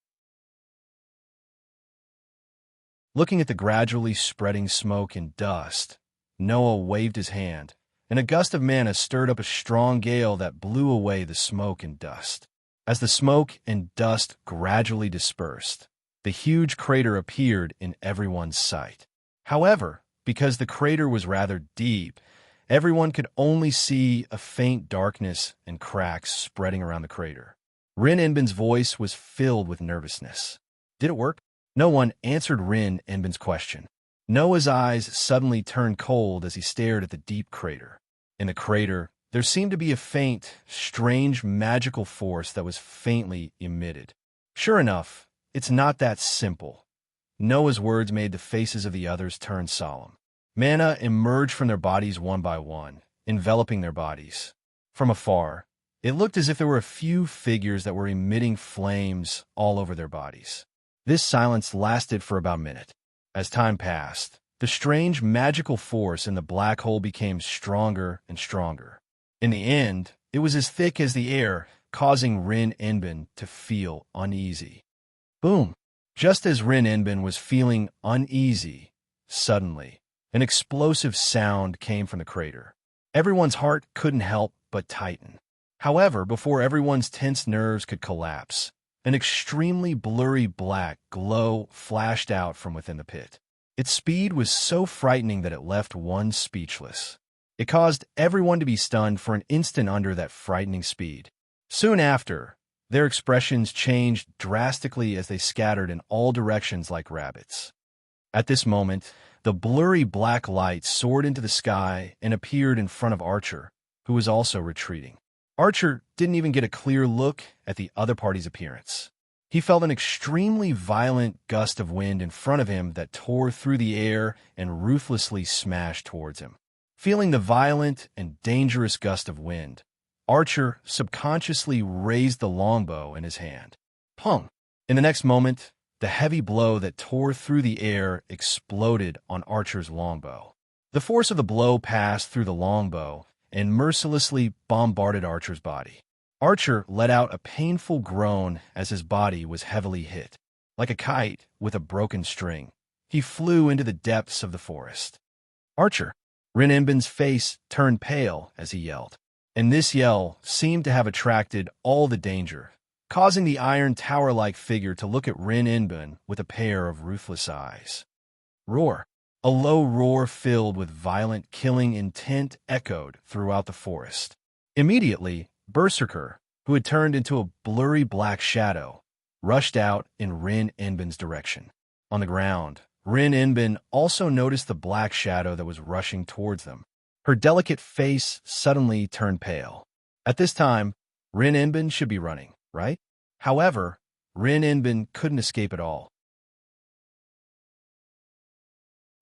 Looking at the gradually spreading smoke and dust, Noah waved his hand, and a gust of mana stirred up a strong gale that blew away the smoke and dust. As the smoke and dust gradually dispersed, the huge crater appeared in everyone's sight. However, because the crater was rather deep, everyone could only see a faint darkness and cracks spreading around the crater. Rin Enbin's voice was filled with nervousness. Did it work? No one answered Rin Enbin's question. Noah's eyes suddenly turned cold as he stared at the deep crater. In the crater, there seemed to be a faint, strange magical force that was faintly emitted. Sure enough, it's not that simple. Noah's words made the faces of the others turn solemn. Mana emerged from their bodies one by one, enveloping their bodies. From afar, it looked as if there were a few figures that were emitting flames all over their bodies. This silence lasted for about a minute. As time passed, the strange magical force in the black hole became stronger and stronger. In the end, it was as thick as the air, causing Rin Enbin to feel uneasy. Boom! Just as Rin Enbin was feeling uneasy, suddenly, an explosive sound came from the crater. Everyone's heart couldn't help but tighten. However, before everyone's tense nerves could collapse, an extremely blurry black glow flashed out from within the pit. Its speed was so frightening that it left one speechless. It caused everyone to be stunned for an instant under that frightening speed. Soon after, their expressions changed drastically as they scattered in all directions like rabbits. At this moment, the blurry black light soared into the sky and appeared in front of Archer, who was also retreating. Archer didn't even get a clear look at the other party's appearance. He felt an extremely violent gust of wind in front of him that tore through the air and ruthlessly smashed towards him. Feeling the violent and dangerous gust of wind, Archer subconsciously raised the longbow in his hand. Pong! In the next moment, the heavy blow that tore through the air exploded on Archer's longbow. The force of the blow passed through the longbow and mercilessly bombarded Archer's body. Archer let out a painful groan as his body was heavily hit. Like a kite with a broken string, he flew into the depths of the forest. "Archer!" Rin Enbin's face turned pale as he yelled, and this yell seemed to have attracted all the danger, causing the iron tower-like figure to look at Rin Enbin with a pair of ruthless eyes. Roar! A low roar filled with violent, killing intent echoed throughout the forest. Immediately, Berserker, who had turned into a blurry black shadow, rushed out in Rin Enbin's direction. On the ground, Rin Enbin also noticed the black shadow that was rushing towards them. Her delicate face suddenly turned pale. At this time, Rin Enbin should be running, right? However, Rin Enbin couldn't escape at all.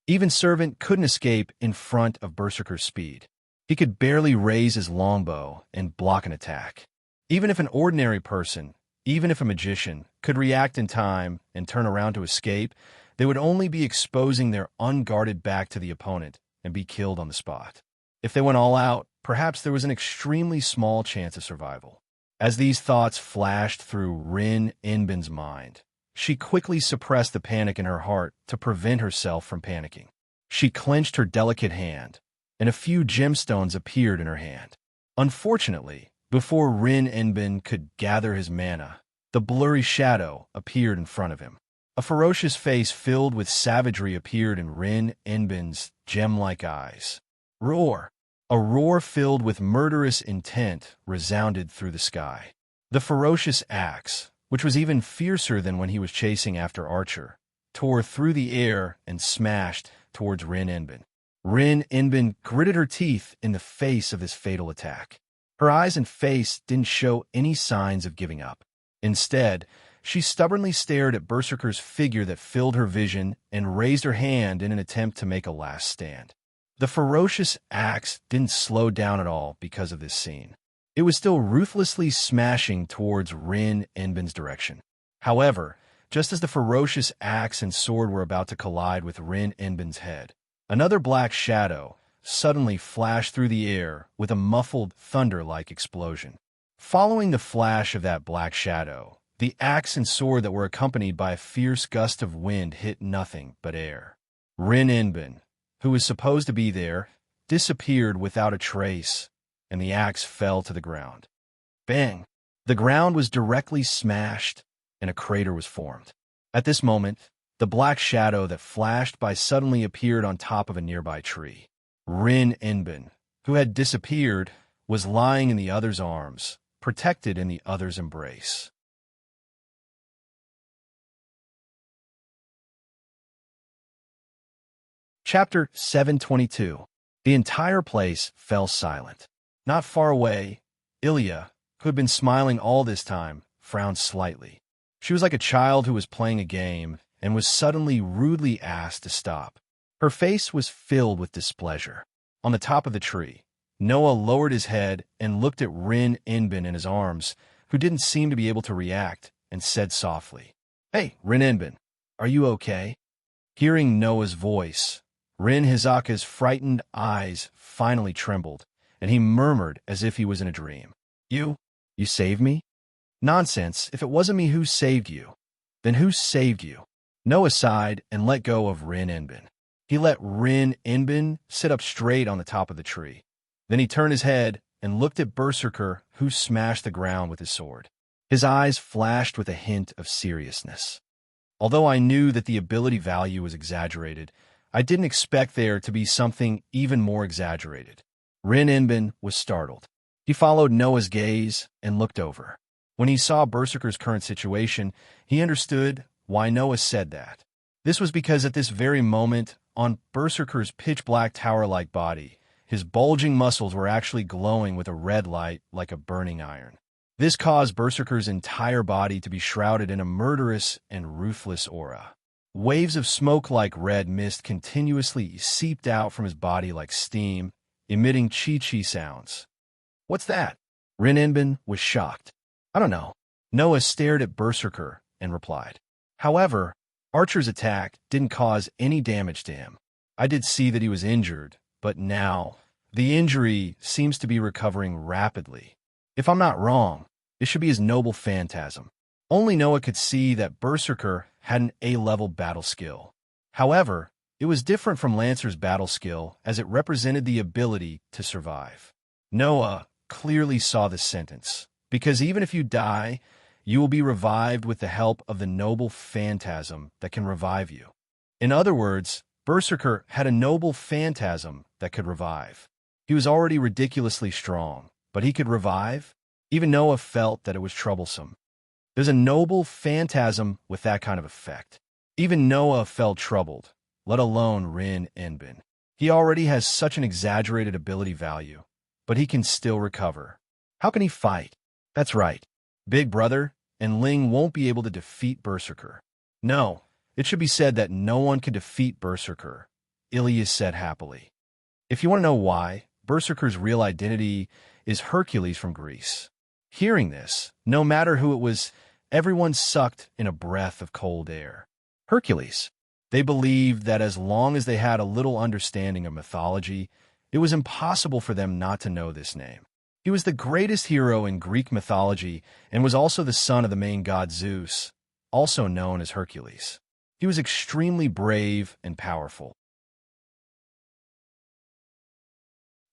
Even Servant couldn't escape in front of Berserker's speed. He could barely raise his longbow and block an attack. Even if an ordinary person, even if a magician, could react in time and turn around to escape, they would only be exposing their unguarded back to the opponent and be killed on the spot. If they went all out, perhaps there was an extremely small chance of survival. As these thoughts flashed through Rin Enbin's mind, she quickly suppressed the panic in her heart to prevent herself from panicking. She clenched her delicate hand, and a few gemstones appeared in her hand. Unfortunately, before Rin Enbin could gather his mana, the blurry shadow appeared in front of him. A ferocious face filled with savagery appeared in Rin Enbin's gem-like eyes. Roar! A roar filled with murderous intent resounded through the sky. The ferocious axe, which was even fiercer than when he was chasing after Archer, tore through the air and smashed towards Rin Enbin. Rin Enbin gritted her teeth in the face of this fatal attack. Her eyes and face didn't show any signs of giving up. Instead, she stubbornly stared at Berserker's figure that filled her vision and raised her hand in an attempt to make a last stand. The ferocious axe didn't slow down at all because of this scene. It was still ruthlessly smashing towards Rin Enbin's direction. However, just as the ferocious axe and sword were about to collide with Rin Enbin's head, another black shadow suddenly flashed through the air with a muffled thunder-like explosion. Following the flash of that black shadow, the axe and sword that were accompanied by a fierce gust of wind hit nothing but air. Rin Enbin, who was supposed to be there, disappeared without a trace, and the axe fell to the ground. Bang! The ground was directly smashed, and a crater was formed. At this moment, the black shadow that flashed by suddenly appeared on top of a nearby tree. Rin Enbin, who had disappeared, was lying in the other's arms, protected in the other's embrace. Chapter 722. The entire place fell silent. Not far away, Ilya, who had been smiling all this time, frowned slightly. She was like a child who was playing a game and was suddenly rudely asked to stop. Her face was filled with displeasure. On the top of the tree, Noah lowered his head and looked at Rin Enbin in his arms, who didn't seem to be able to react, and said softly, "Hey, Rin Enbin, are you okay?" Hearing Noah's voice, Rin Hizaka's frightened eyes finally trembled, and he murmured as if he was in a dream. You saved me?" "Nonsense. If it wasn't me who saved you, then who saved you?" Noah sighed and let go of Rin Enbin. He let Rin Enbin sit up straight on the top of the tree. Then he turned his head and looked at Berserker, who smashed the ground with his sword. His eyes flashed with a hint of seriousness. Although I knew that the ability value was exaggerated, I didn't expect there to be something even more exaggerated. Rin Enbin was startled. He followed Noah's gaze and looked over. When he saw Berserker's current situation, he understood why Noah said that. This was because at this very moment, on Berserker's pitch-black tower-like body, his bulging muscles were actually glowing with a red light like a burning iron. This caused Berserker's entire body to be shrouded in a murderous and ruthless aura. Waves of smoke like red mist continuously seeped out from his body like steam, emitting chi-chi sounds. "What's that?" Rin Enbin was shocked. "I don't know." Noah stared at Berserker and replied, However, Archer's attack didn't cause any damage to him. I did see that he was injured, but now the injury seems to be recovering rapidly. If I'm not wrong, it should be his noble phantasm. Only Noah could see that Berserker had an A-level battle skill. However, it was different from Lancer's battle skill as it represented the ability to survive. Noah clearly saw this sentence, because even if you die, you will be revived with the help of the noble phantasm that can revive you. In other words, Berserker had a noble phantasm that could revive. He was already ridiculously strong, but he could revive? Even Noah felt that it was troublesome. There's a noble phantasm with that kind of effect. Even Noah felt troubled, let alone Rin Enbin. He already has such an exaggerated ability value, but he can still recover. How can he fight? That's right. Big Brother and Ling won't be able to defeat Berserker. No, it should be said that no one can defeat Berserker, Ilias said happily. If you want to know why, Berserker's real identity is Hercules from Greece. Hearing this, no matter who it was, everyone sucked in a breath of cold air. Hercules. They believed that as long as they had a little understanding of mythology, it was impossible for them not to know this name. He was the greatest hero in Greek mythology and was also the son of the main god Zeus, also known as Hercules. He was extremely brave and powerful.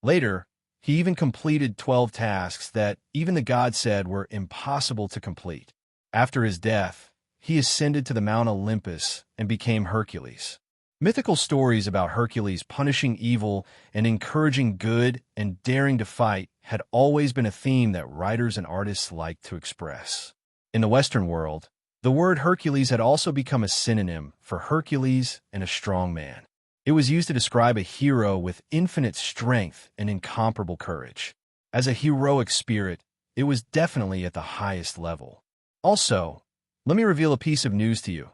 Later, he even completed 12 tasks that even the gods said were impossible to complete. After his death, he ascended to the Mount Olympus and became Hercules. Mythical stories about Hercules punishing evil and encouraging good and daring to fight had always been a theme that writers and artists liked to express. In the Western world, the word Hercules had also become a synonym for Hercules and a strong man. It was used to describe a hero with infinite strength and incomparable courage. As a heroic spirit, it was definitely at the highest level. Also, let me reveal a piece of news to you.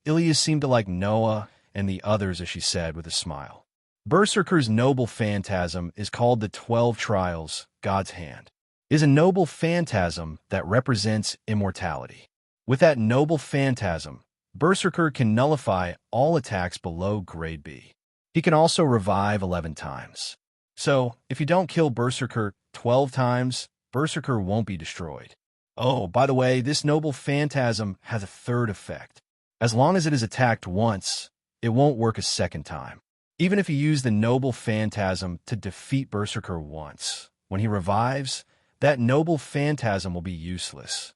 Ilias seemed to like Noah and the others, as she said with a smile. Berserker's noble phantasm is called the 12 Trials, God's Hand. It is a noble phantasm that represents immortality. With that noble phantasm, Berserker can nullify all attacks below grade B. He can also revive 11 times. So, if you don't kill Berserker 12 times, Berserker won't be destroyed. Oh, by the way, this noble phantasm has a third effect. As long as it is attacked once, it won't work a second time. Even if you use the noble phantasm to defeat Berserker once, when he revives, that noble phantasm will be useless.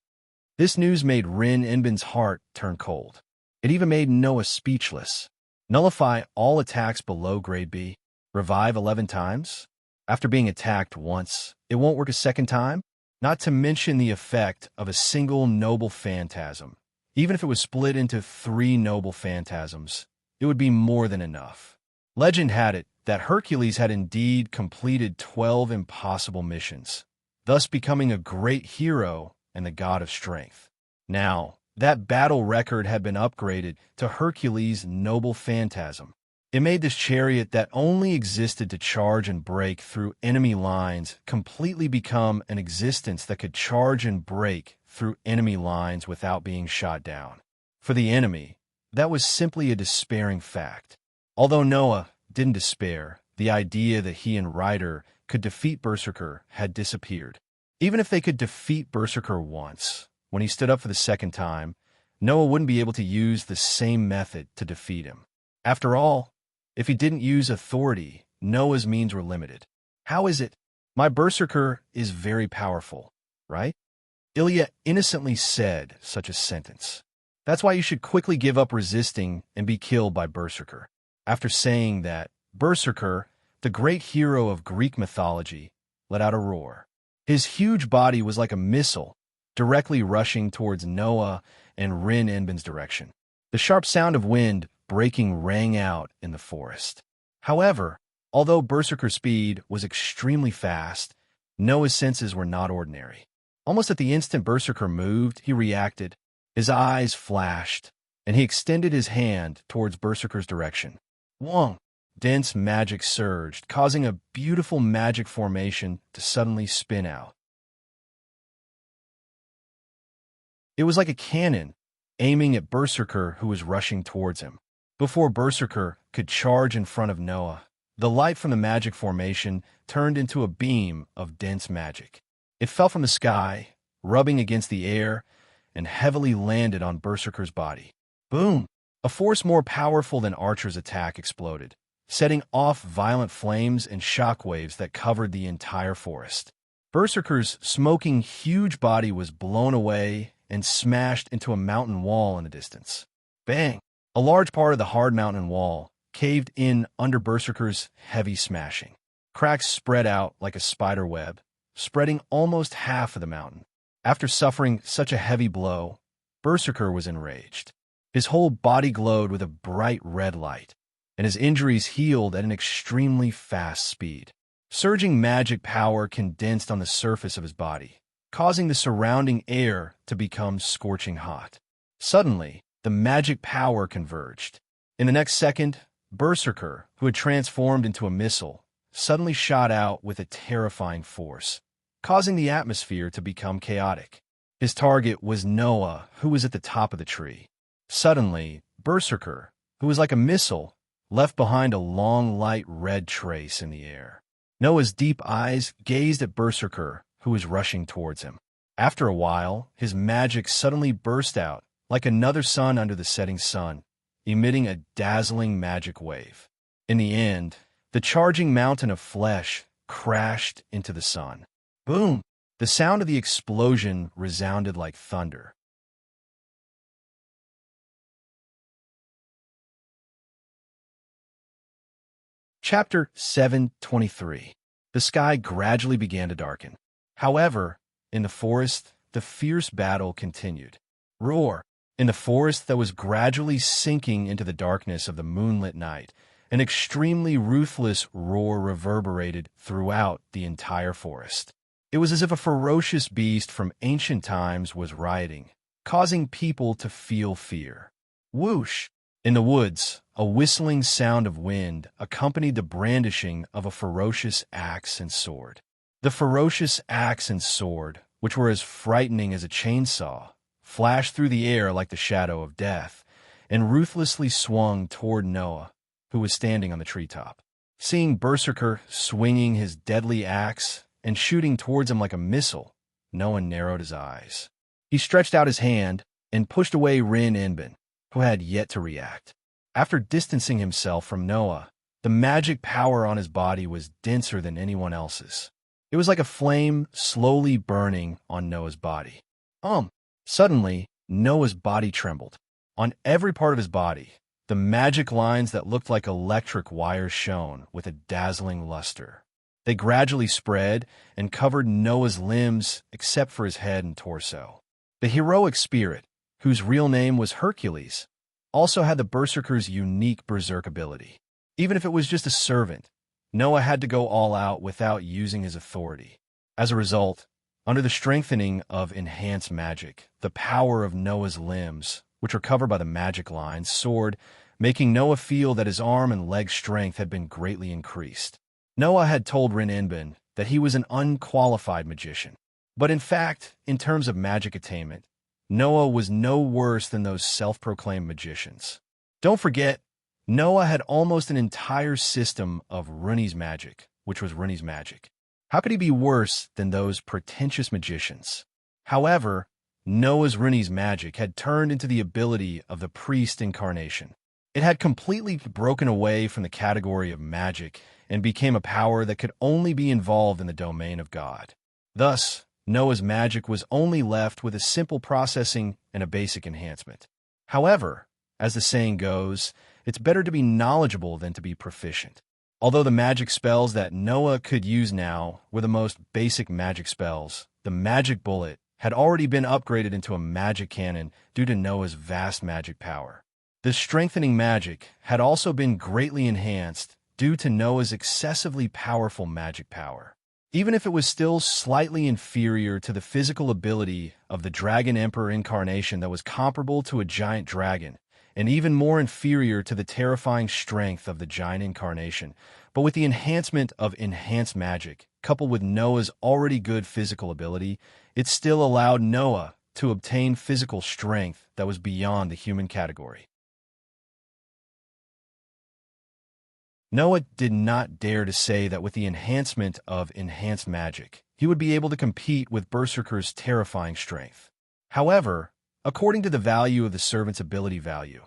This news made Rin Enbin's heart turn cold. It even made Noah speechless. Nullify all attacks below grade B. Revive 11 times? After being attacked once, it won't work a second time? Not to mention the effect of a single noble phantasm. Even if it was split into 3 noble phantasms, it would be more than enough. Legend had it that Hercules had indeed completed 12 impossible missions, thus becoming a great hero and the god of strength. Now, that battle record had been upgraded to Hercules' noble phantasm. It made this chariot that only existed to charge and break through enemy lines completely become an existence that could charge and break through enemy lines without being shot down. For the enemy, that was simply a despairing fact. Although Noah didn't despair, the idea that he and Ryder could defeat Berserker had disappeared. Even if they could defeat Berserker once, when he stood up for the second time, Noah wouldn't be able to use the same method to defeat him. After all, if he didn't use authority, Noah's means were limited. How is it? My Berserker is very powerful, right? Ilya innocently said such a sentence. That's why you should quickly give up resisting and be killed by Berserker. After saying that, Berserker, the great hero of Greek mythology, let out a roar. His huge body was like a missile, directly rushing towards Noah and Rin Enbin's direction. The sharp sound of wind breaking rang out in the forest. However, although Berserker's speed was extremely fast, Noah's senses were not ordinary. Almost at the instant Berserker moved, he reacted. His eyes flashed, and he extended his hand towards Berserker's direction. Wong! Dense magic surged, causing a beautiful magic formation to suddenly spin out. It was like a cannon, aiming at Berserker, who was rushing towards him. Before Berserker could charge in front of Noah, the light from the magic formation turned into a beam of dense magic. It fell from the sky, rubbing against the air, and heavily landed on Berserker's body. Boom! A force more powerful than Archer's attack exploded, setting off violent flames and shockwaves that covered the entire forest. Berserker's smoking huge body was blown away and smashed into a mountain wall in the distance. Bang! A large part of the hard mountain wall caved in under Berserker's heavy smashing. Cracks spread out like a spider web, spreading almost half of the mountain. After suffering such a heavy blow, Berserker was enraged. His whole body glowed with a bright red light, and his injuries healed at an extremely fast speed. Surging magic power condensed on the surface of his body, causing the surrounding air to become scorching hot. Suddenly, the magic power converged. In the next second, Berserker, who had transformed into a missile, suddenly shot out with a terrifying force, causing the atmosphere to become chaotic. His target was Noah, who was at the top of the tree. Suddenly, Berserker, who was like a missile, left behind a long light red trace in the air. Noah's deep eyes gazed at Berserker, who was rushing towards him. After a while, his magic suddenly burst out, like another sun under the setting sun, emitting a dazzling magic wave. In the end, the charging mountain of flesh crashed into the sun. Boom! The sound of the explosion resounded like thunder. Chapter 7:23. The sky gradually began to darken. However, in the forest, the fierce battle continued. Roar! In the forest that was gradually sinking into the darkness of the moonlit night, an extremely ruthless roar reverberated throughout the entire forest. It was as if a ferocious beast from ancient times was rioting, causing people to feel fear. Whoosh! In the woods, a whistling sound of wind accompanied the brandishing of a ferocious axe and sword. The ferocious axe and sword, which were as frightening as a chainsaw, flashed through the air like the shadow of death, and ruthlessly swung toward Noah, who was standing on the treetop. Seeing Berserker swinging his deadly axe and shooting towards him like a missile, Noah narrowed his eyes. He stretched out his hand and pushed away Rin Inbin, who had yet to react. After distancing himself from Noah, the magic power on his body was denser than anyone else's. It was like a flame slowly burning on Noah's body. Suddenly, Noah's body trembled. On every part of his body, the magic lines that looked like electric wires shone with a dazzling luster. They gradually spread and covered Noah's limbs except for his head and torso. The heroic spirit, whose real name was Hercules, also had the Berserker's unique berserk ability. Even if it was just a servant, Noah had to go all out without using his authority. As a result, under the strengthening of enhanced magic, the power of Noah's limbs, which were covered by the magic lines, soared, making Noah feel that his arm and leg strength had been greatly increased. Noah had told Rin Inbin that he was an unqualified magician. But in fact, in terms of magic attainment, Noah was no worse than those self-proclaimed magicians. Don't forget, Noah had almost an entire system of Runi's magic, which was Runi's magic. How could he be worse than those pretentious magicians? However, Noah's Runi's magic had turned into the ability of the priest incarnation. It had completely broken away from the category of magic and became a power that could only be involved in the domain of God. Thus, Noah's magic was only left with a simple processing and a basic enhancement. However, as the saying goes, it's better to be knowledgeable than to be proficient. Although the magic spells that Noah could use now were the most basic magic spells, the magic bullet had already been upgraded into a magic cannon due to Noah's vast magic power. The strengthening magic had also been greatly enhanced due to Noah's excessively powerful magic power. Even if it was still slightly inferior to the physical ability of the Dragon Emperor incarnation that was comparable to a giant dragon, and even more inferior to the terrifying strength of the giant incarnation, but with the enhancement of enhanced magic, coupled with Noah's already good physical ability, it still allowed Noah to obtain physical strength that was beyond the human category. Noah did not dare to say that with the enhancement of enhanced magic, he would be able to compete with Berserker's terrifying strength. However, according to the value of the servant's ability value,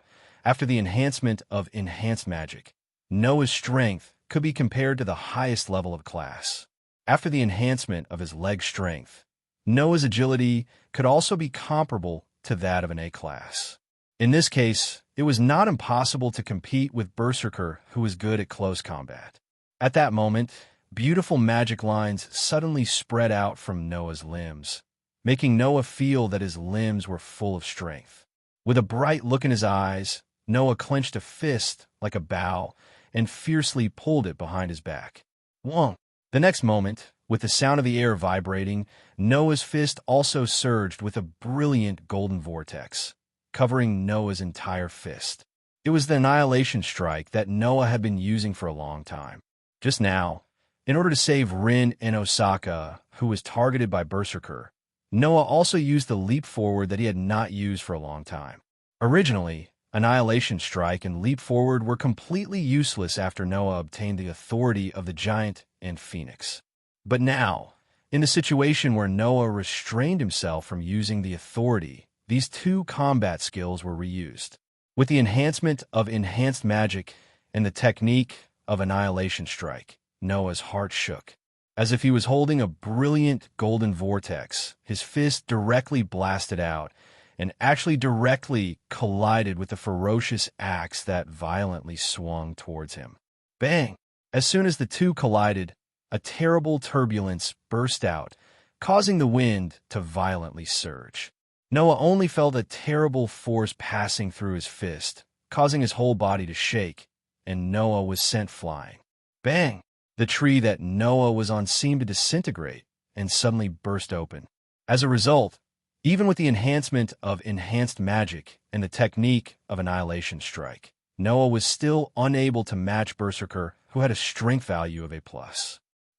after the enhancement of enhanced magic, Noah's strength could be compared to the highest level of class. After the enhancement of his leg strength, Noah's agility could also be comparable to that of an A class. In this case, it was not impossible to compete with Berserker, who was good at close combat. At that moment, beautiful magic lines suddenly spread out from Noah's limbs, making Noah feel that his limbs were full of strength. With a bright look in his eyes, Noah clenched a fist like a bow and fiercely pulled it behind his back. Whoa! The next moment, with the sound of the air vibrating, Noah's fist also surged with a brilliant golden vortex, covering Noah's entire fist. It was the annihilation strike that Noah had been using for a long time. Just now, in order to save Rin and Osaka, who was targeted by Berserker, Noah also used the leap forward that he had not used for a long time. Originally, Annihilation Strike and Leap Forward were completely useless after Noah obtained the authority of the Giant and Phoenix. But now, in a situation where Noah restrained himself from using the authority, these two combat skills were reused. With the enhancement of Enhanced Magic and the technique of Annihilation Strike, Noah's heart shook. As if he was holding a brilliant golden vortex, his fist directly blasted out and actually directly collided with the ferocious axe that violently swung towards him. Bang! As soon as the two collided, a terrible turbulence burst out, causing the wind to violently surge. Noah only felt a terrible force passing through his fist, causing his whole body to shake, and Noah was sent flying. Bang! The tree that Noah was on seemed to disintegrate and suddenly burst open. As a result, even with the enhancement of Enhanced Magic and the technique of Annihilation Strike, Noah was still unable to match Berserker, who had a strength value of A+.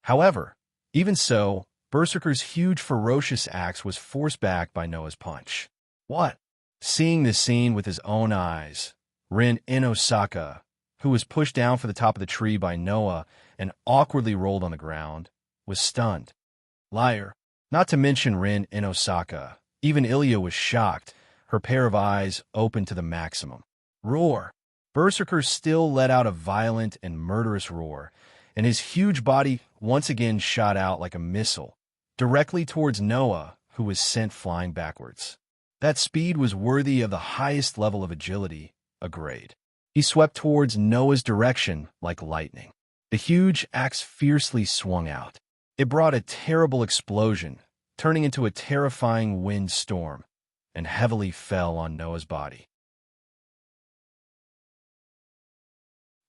However, even so, Berserker's huge ferocious axe was forced back by Noah's punch. What? Seeing this scene with his own eyes, Rin Osaka, who was pushed down from the top of the tree by Noah and awkwardly rolled on the ground, was stunned. Liar. Not to mention Rin Osaka. Even Ilya was shocked, her pair of eyes open to the maximum. Roar! Berserker still let out a violent and murderous roar, and his huge body once again shot out like a missile, directly towards Noah, who was sent flying backwards. That speed was worthy of the highest level of agility, a grade. He swept towards Noah's direction like lightning. The huge axe fiercely swung out. It brought a terrible explosion, turning into a terrifying wind storm, and heavily fell on Noah's body.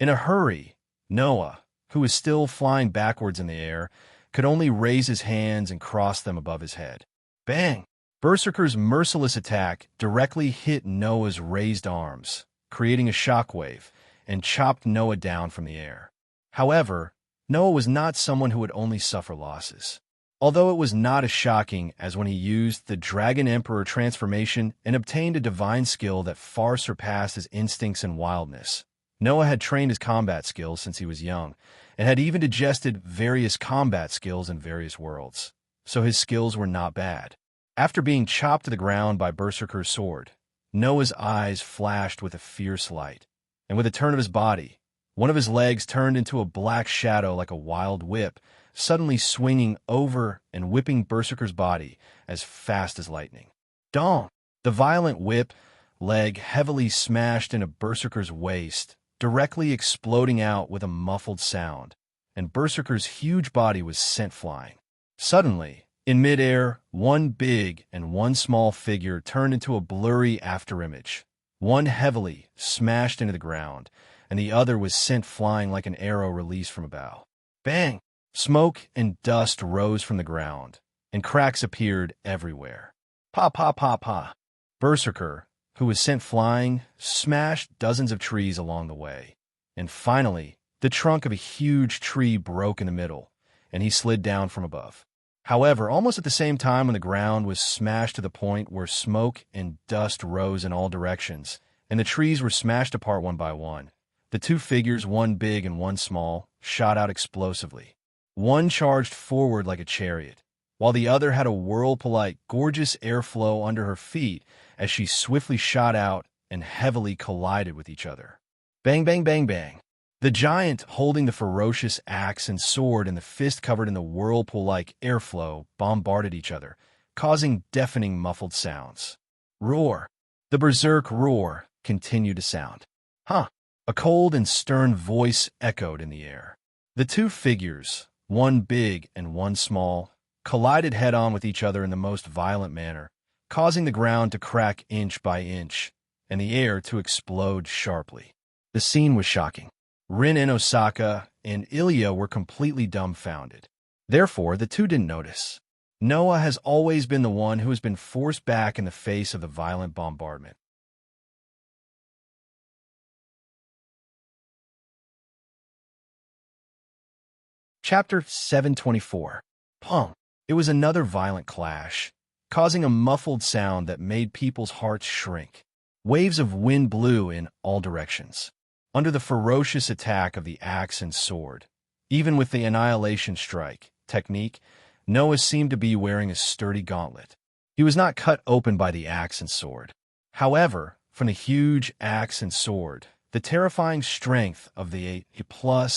In a hurry, Noah, who was still flying backwards in the air, could only raise his hands and cross them above his head. Bang! Berserker's merciless attack directly hit Noah's raised arms, creating a shockwave, and chopped Noah down from the air. However, Noah was not someone who would only suffer losses. Although it was not as shocking as when he used the Dragon Emperor transformation and obtained a divine skill that far surpassed his instincts and wildness, Noah had trained his combat skills since he was young, and had even digested various combat skills in various worlds, so his skills were not bad. After being chopped to the ground by Berserker's sword, Noah's eyes flashed with a fierce light, and with a turn of his body, one of his legs turned into a black shadow like a wild whip, suddenly swinging over and whipping Berserker's body as fast as lightning. Dong! The violent whip leg heavily smashed into Berserker's waist, directly exploding out with a muffled sound, and Berserker's huge body was sent flying. Suddenly, in midair, one big and one small figure turned into a blurry afterimage. One heavily smashed into the ground, and the other was sent flying like an arrow released from a bow. Bang! Smoke and dust rose from the ground, and cracks appeared everywhere. Pa pa pa pa! Berserker, who was sent flying, smashed dozens of trees along the way, and finally, the trunk of a huge tree broke in the middle, and he slid down from above. However, almost at the same time when the ground was smashed to the point where smoke and dust rose in all directions, and the trees were smashed apart one by one, the two figures, one big and one small, shot out explosively. One charged forward like a chariot, while the other had a whirlpool-like, gorgeous airflow under her feet as she swiftly shot out and heavily collided with each other. Bang, bang, bang, bang. The giant, holding the ferocious axe and sword and the fist covered in the whirlpool-like airflow, bombarded each other, causing deafening muffled sounds. Roar. The berserk roar continued to sound. Huh. A cold and stern voice echoed in the air. The two figures, one big and one small, collided head-on with each other in the most violent manner, causing the ground to crack inch by inch and the air to explode sharply. The scene was shocking. Rin and Osaka and Ilya were completely dumbfounded. Therefore, the two didn't notice. Noah has always been the one who has been forced back in the face of the violent bombardment. Chapter 724. Pong. It was another violent clash, causing a muffled sound that made people's hearts shrink. Waves of wind blew in all directions. Under the ferocious attack of the axe and sword, even with the annihilation strike technique, Noah seemed to be wearing a sturdy gauntlet. He was not cut open by the axe and sword. However, from the huge axe and sword, the terrifying strength of the A+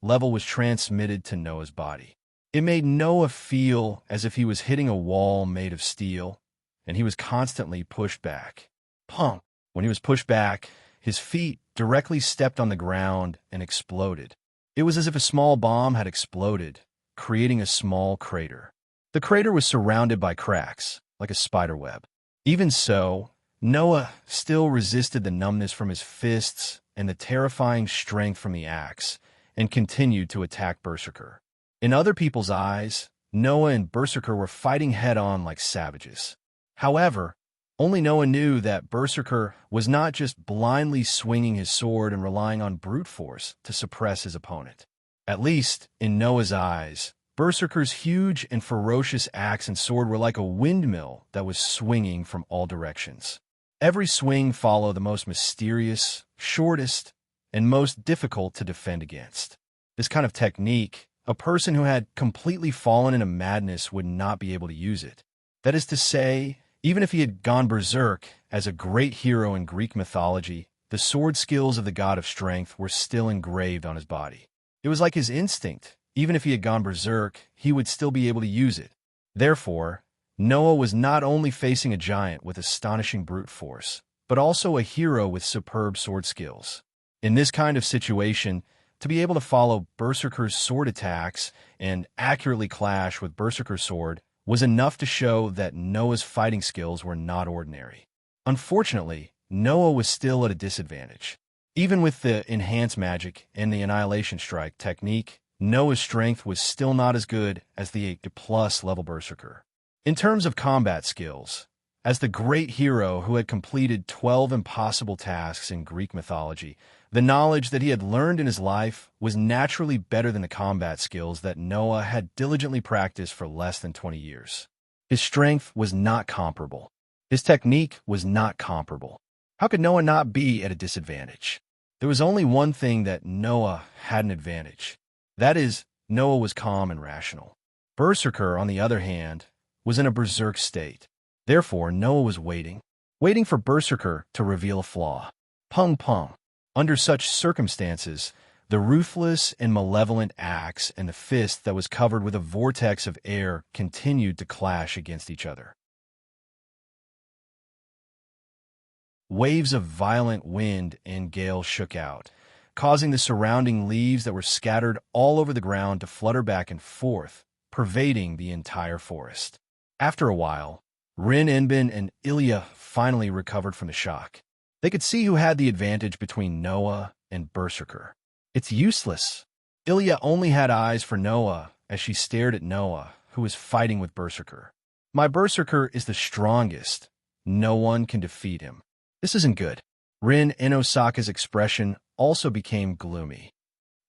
level was transmitted to Noah's body. It made Noah feel as if he was hitting a wall made of steel, and he was constantly pushed back. Pong! When he was pushed back, his feet directly stepped on the ground and exploded. It was as if a small bomb had exploded, creating a small crater. The crater was surrounded by cracks, like a spider web. Even so, Noah still resisted the numbness from his fists and the terrifying strength from the axe, and continued to attack Berserker. In other people's eyes, Noah and Berserker were fighting head-on like savages. However, only Noah knew that Berserker was not just blindly swinging his sword and relying on brute force to suppress his opponent. At least, in Noah's eyes, Berserker's huge and ferocious axe and sword were like a windmill that was swinging from all directions. Every swing followed the most mysterious, shortest, and most difficult to defend against. This kind of technique, a person who had completely fallen into madness would not be able to use it. That is to say, even if he had gone berserk as a great hero in Greek mythology, the sword skills of the god of strength were still engraved on his body. It was like his instinct. Even if he had gone berserk, he would still be able to use it. Therefore, Noah was not only facing a giant with astonishing brute force, but also a hero with superb sword skills. In this kind of situation, to be able to follow Berserker's sword attacks and accurately clash with Berserker's sword was enough to show that Noah's fighting skills were not ordinary. Unfortunately, Noah was still at a disadvantage. Even with the enhanced magic and the annihilation strike technique, Noah's strength was still not as good as the A+ level Berserker. In terms of combat skills, as the great hero who had completed 12 impossible tasks in Greek mythology, the knowledge that he had learned in his life was naturally better than the combat skills that Noah had diligently practiced for less than 20 years. His strength was not comparable. His technique was not comparable. How could Noah not be at a disadvantage? There was only one thing that Noah had an advantage. That is, Noah was calm and rational. Berserker, on the other hand, was in a berserk state. Therefore, Noah was waiting for Berserker to reveal a flaw. Pung pung. Under such circumstances, the ruthless and malevolent axe and the fist that was covered with a vortex of air continued to clash against each other. Waves of violent wind and gale shook out, causing the surrounding leaves that were scattered all over the ground to flutter back and forth, pervading the entire forest. After a while, Rin Enbin and Ilya finally recovered from the shock. They could see who had the advantage between Noah and Berserker. It's useless. Ilya only had eyes for Noah as she stared at Noah, who was fighting with Berserker. My Berserker is the strongest. No one can defeat him. This isn't good. Rin and Osaka's expression also became gloomy.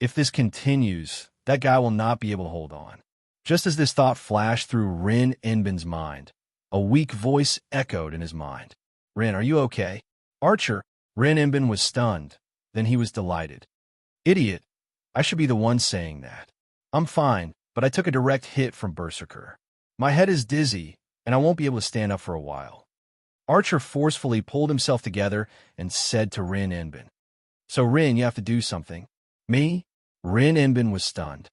If this continues, that guy will not be able to hold on. Just as this thought flashed through Rin Enbin's mind, a weak voice echoed in his mind. Rin, are you okay? Archer, Rin Enbin was stunned. Then he was delighted. Idiot, I should be the one saying that. I'm fine, but I took a direct hit from Berserker. My head is dizzy, and I won't be able to stand up for a while. Archer forcefully pulled himself together and said to Rin Enbin. So Rin, you have to do something. Me? Rin Enbin was stunned.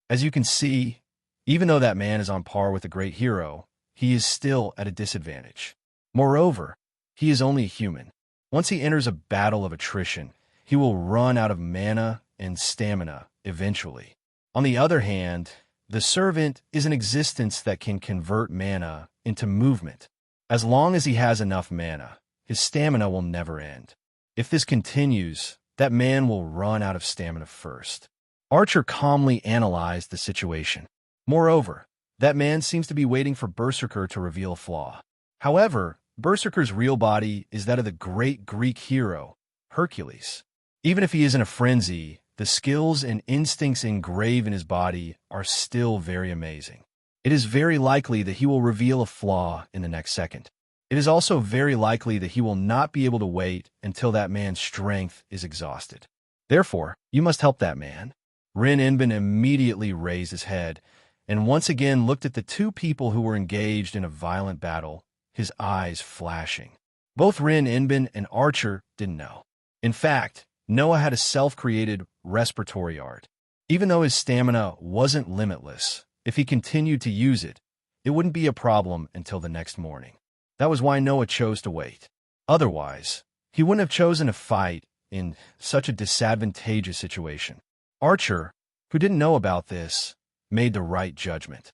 As you can see, even though that man is on par with a great hero, he is still at a disadvantage. Moreover, he is only a human. Once he enters a battle of attrition, he will run out of mana and stamina eventually. On the other hand, the servant is an existence that can convert mana into movement. As long as he has enough mana, his stamina will never end. If this continues, that man will run out of stamina first. Archer calmly analyzed the situation. Moreover, that man seems to be waiting for Berserker to reveal a flaw. However, Berserker's real body is that of the great Greek hero, Hercules. Even if he is in a frenzy, the skills and instincts engraved in his body are still very amazing. It is very likely that he will reveal a flaw in the next second. It is also very likely that he will not be able to wait until that man's strength is exhausted. Therefore, you must help that man. Rin Enbin immediately raised his head and once again looked at the two people who were engaged in a violent battle, his eyes flashing. Both Rin Enbin and Archer didn't know. In fact, Noah had a self-created respiratory art. Even though his stamina wasn't limitless, if he continued to use it, it wouldn't be a problem until the next morning. That was why Noah chose to wait. Otherwise, he wouldn't have chosen to fight in such a disadvantageous situation. Archer, who didn't know about this, made the right judgment.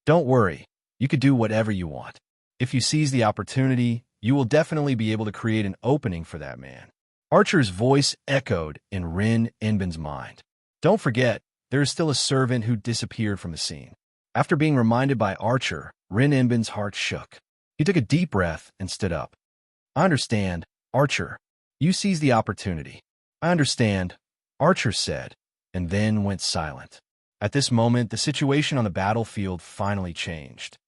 Don't worry, you could do whatever you want. If you seize the opportunity, you will definitely be able to create an opening for that man. Archer's voice echoed in Rin Enbin's mind. Don't forget, there is still a servant who disappeared from the scene. After being reminded by Archer, Rin Enbin's heart shook. He took a deep breath and stood up. I understand, Archer. You seized the opportunity. I understand, Archer said, and then went silent. At this moment, the situation on the battlefield finally changed.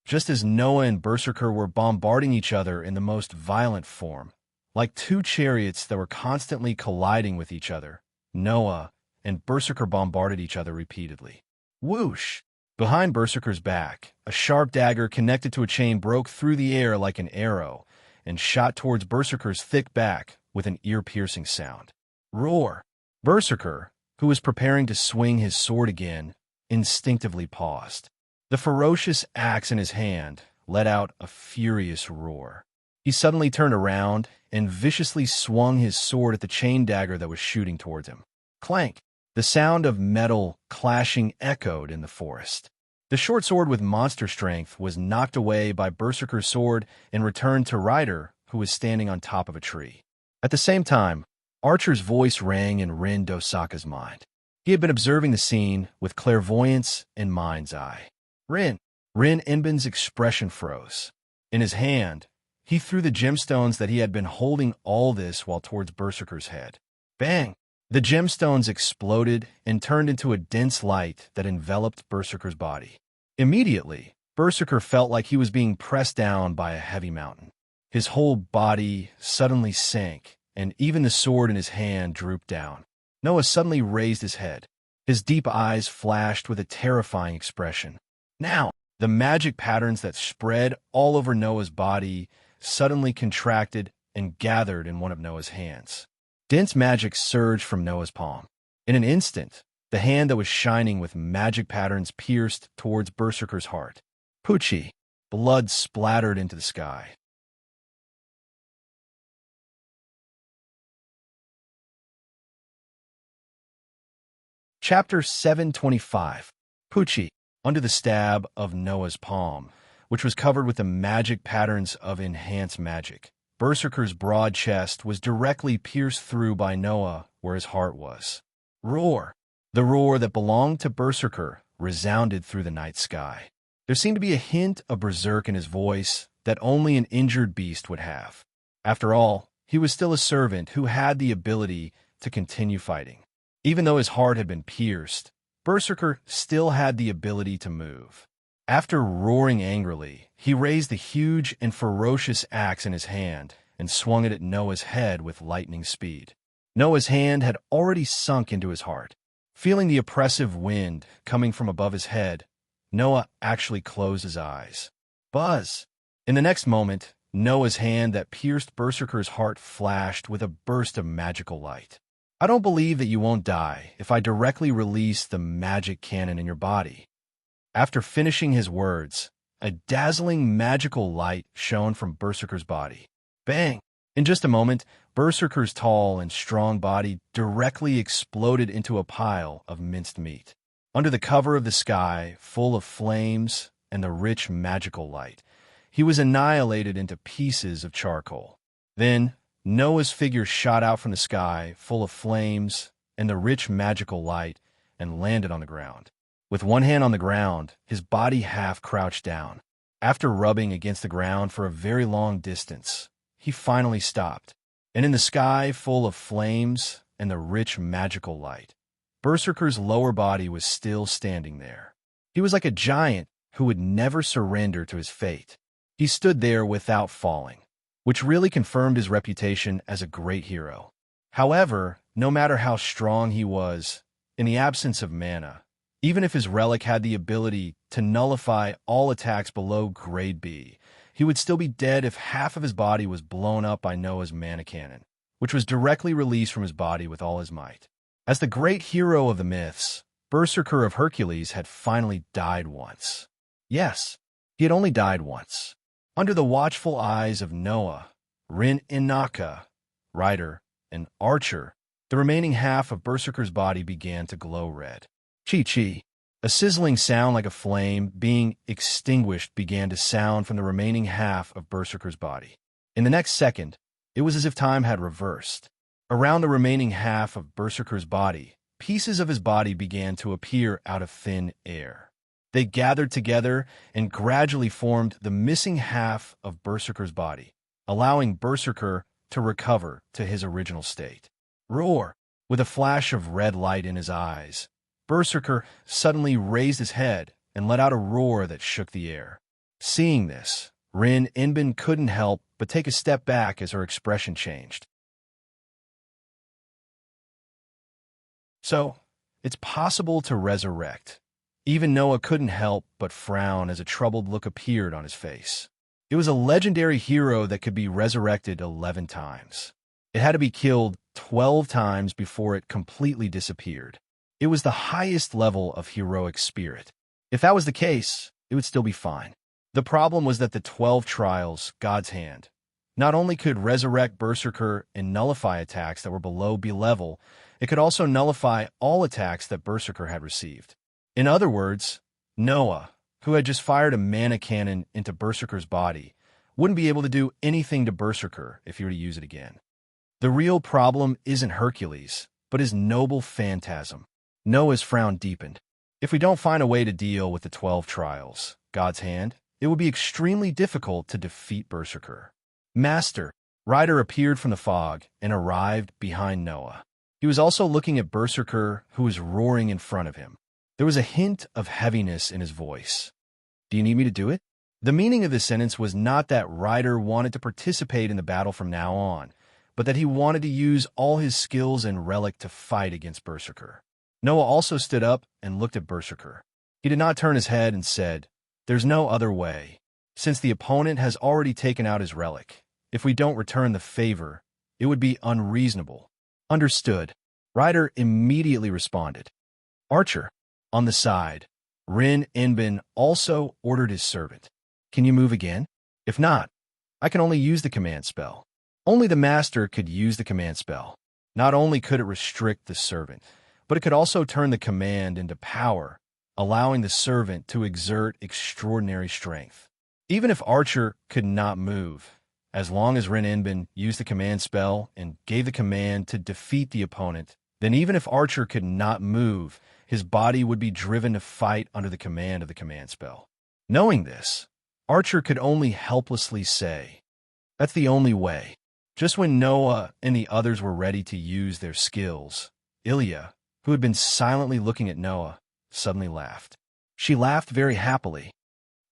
Just as Noah and Berserker were bombarding each other in the most violent form, like two chariots that were constantly colliding with each other, Noah and Berserker bombarded each other repeatedly. Whoosh! Behind Berserker's back, a sharp dagger connected to a chain broke through the air like an arrow and shot towards Berserker's thick back with an ear-piercing sound. Roar! Berserker, who was preparing to swing his sword again, instinctively paused. The ferocious axe in his hand let out a furious roar. He suddenly turned around and viciously swung his sword at the chain dagger that was shooting towards him. Clank! The sound of metal clashing echoed in the forest. The short sword with monster strength was knocked away by Berserker's sword and returned to Ryder, who was standing on top of a tree. At the same time, Archer's voice rang in Rin Dosaka's mind. He had been observing the scene with clairvoyance and mind's eye. Rin Enbin's expression froze. In his hand, he threw the gemstones that he had been holding all this while towards Berserker's head. Bang! The gemstones exploded and turned into a dense light that enveloped Berserker's body. Immediately, Berserker felt like he was being pressed down by a heavy mountain. His whole body suddenly sank, and even the sword in his hand drooped down. Noah suddenly raised his head. His deep eyes flashed with a terrifying expression. Now, the magic patterns that spread all over Noah's body suddenly contracted and gathered in one of Noah's hands. Dense magic surged from Noah's palm. In an instant, the hand that was shining with magic patterns pierced towards Berserker's heart. Poochie! Blood splattered into the sky. Chapter 725. Poochie. Under the stab of Noah's palm, which was covered with the magic patterns of enhanced magic, Berserker's broad chest was directly pierced through by Noah where his heart was. Roar! The roar that belonged to Berserker resounded through the night sky. There seemed to be a hint of berserk in his voice that only an injured beast would have. After all, he was still a servant who had the ability to continue fighting. Even though his heart had been pierced, Berserker still had the ability to move. After roaring angrily, he raised the huge and ferocious axe in his hand and swung it at Noah's head with lightning speed. Noah's hand had already sunk into his heart. Feeling the oppressive wind coming from above his head, Noah actually closed his eyes. Buzz! In the next moment, Noah's hand that pierced Berserker's heart flashed with a burst of magical light. I don't believe that you won't die if I directly release the magic cannon in your body. After finishing his words, a dazzling magical light shone from Berserker's body. Bang! In just a moment, Berserker's tall and strong body directly exploded into a pile of minced meat. Under the cover of the sky, full of flames and the rich magical light, he was annihilated into pieces of charcoal. Then, Noah's figure shot out from the sky, full of flames and the rich magical light, and landed on the ground. With one hand on the ground, his body half crouched down. After rubbing against the ground for a very long distance, he finally stopped. And in the sky full of flames and the rich magical light, Berserker's lower body was still standing there. He was like a giant who would never surrender to his fate. He stood there without falling, which really confirmed his reputation as a great hero. However, no matter how strong he was, in the absence of mana, even if his relic had the ability to nullify all attacks below grade B, he would still be dead if half of his body was blown up by Noah's mana cannon, which was directly released from his body with all his might. As the great hero of the myths, Berserker of Hercules had finally died once. Yes, he had only died once. Under the watchful eyes of Noah, Rin Inaka, Rider, and Archer, the remaining half of Berserker's body began to glow red. Chi-chi. A sizzling sound like a flame being extinguished began to sound from the remaining half of Berserker's body. In the next second, it was as if time had reversed. Around the remaining half of Berserker's body, pieces of his body began to appear out of thin air. They gathered together and gradually formed the missing half of Berserker's body, allowing Berserker to recover to his original state. Roar! With a flash of red light in his eyes, Berserker suddenly raised his head and let out a roar that shook the air. Seeing this, Rin Inbin couldn't help but take a step back as her expression changed. So, it's possible to resurrect. Even Noah couldn't help but frown as a troubled look appeared on his face. It was a legendary hero that could be resurrected 11 times. It had to be killed 12 times before it completely disappeared. It was the highest level of heroic spirit. If that was the case, it would still be fine. The problem was that the 12 trials, God's hand, not only could resurrect Berserker and nullify attacks that were below B level, it could also nullify all attacks that Berserker had received. In other words, Noah, who had just fired a mana cannon into Berserker's body, wouldn't be able to do anything to Berserker if he were to use it again. The real problem isn't Hercules, but his noble phantasm. Noah's frown deepened. If we don't find a way to deal with the 12 trials, God's hand, it would be extremely difficult to defeat Berserker. Master, Rider appeared from the fog and arrived behind Noah. He was also looking at Berserker, who was roaring in front of him. There was a hint of heaviness in his voice. Do you need me to do it? The meaning of this sentence was not that Rider wanted to participate in the battle from now on, but that he wanted to use all his skills and relic to fight against Berserker. Noah also stood up and looked at Berserker. He did not turn his head and said, "There's no other way. Since the opponent has already taken out his relic, if we don't return the favor, it would be unreasonable." Understood. Rider immediately responded. Archer. On the side, Rin Inbin also ordered his servant. "Can you move again? If not, I can only use the command spell." Only the master could use the command spell. Not only could it restrict the servant, but it could also turn the command into power, allowing the servant to exert extraordinary strength. Even if Archer could not move, as long as Rin Inbin used the command spell and gave the command to defeat the opponent, then even if Archer could not move, his body would be driven to fight under the command of the command spell. Knowing this, Archer could only helplessly say, "That's the only way." Just when Noah and the others were ready to use their skills, Ilya, who had been silently looking at Noah, suddenly laughed. She laughed very happily.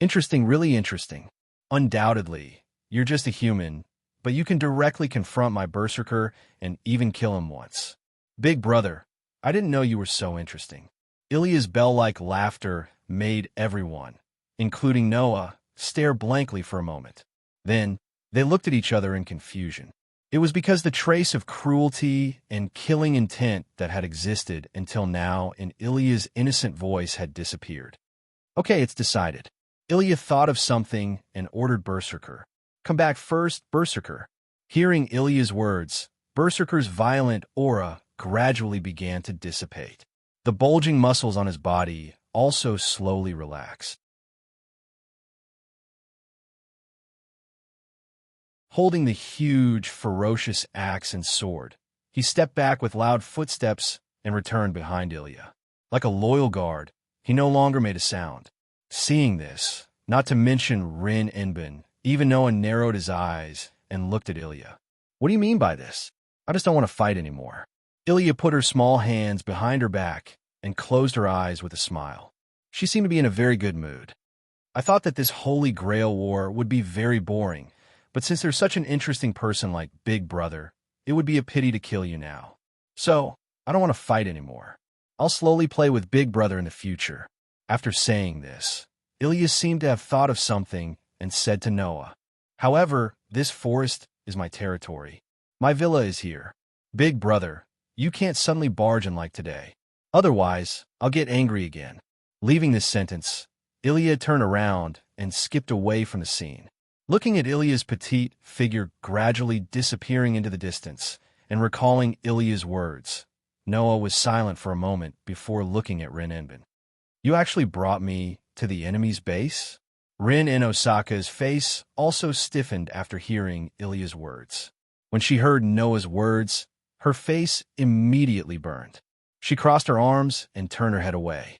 Interesting, really interesting. Undoubtedly, you're just a human, but you can directly confront my berserker and even kill him once. Big brother, I didn't know you were so interesting. Ilya's bell-like laughter made everyone, including Noah, stare blankly for a moment. Then, they looked at each other in confusion. It was because the trace of cruelty and killing intent that had existed until now in Ilya's innocent voice had disappeared. Okay, it's decided. Ilya thought of something and ordered Berserker. Come back first, Berserker. Hearing Ilya's words, Berserker's violent aura gradually began to dissipate. The bulging muscles on his body also slowly relaxed. Holding the huge, ferocious axe and sword, he stepped back with loud footsteps and returned behind Ilya. Like a loyal guard, he no longer made a sound. Seeing this, not to mention Rin Enbin, even Noah narrowed his eyes and looked at Ilya. What do you mean by this? I just don't want to fight anymore. Ilya put her small hands behind her back and closed her eyes with a smile. She seemed to be in a very good mood. I thought that this Holy Grail war would be very boring, but since there's such an interesting person like Big Brother, it would be a pity to kill you now. So, I don't want to fight anymore. I'll slowly play with Big Brother in the future. After saying this, Ilya seemed to have thought of something and said to Noah, however, this forest is my territory. My villa is here. Big Brother, you can't suddenly barge in like today. Otherwise, I'll get angry again. Leaving this sentence, Ilya turned around and skipped away from the scene. Looking at Ilya's petite figure gradually disappearing into the distance and recalling Ilya's words, Noah was silent for a moment before looking at Rin Enbin. You actually brought me to the enemy's base? Rin in Osaka's face also stiffened after hearing Ilya's words. When she heard Noah's words, her face immediately burned. She crossed her arms and turned her head away.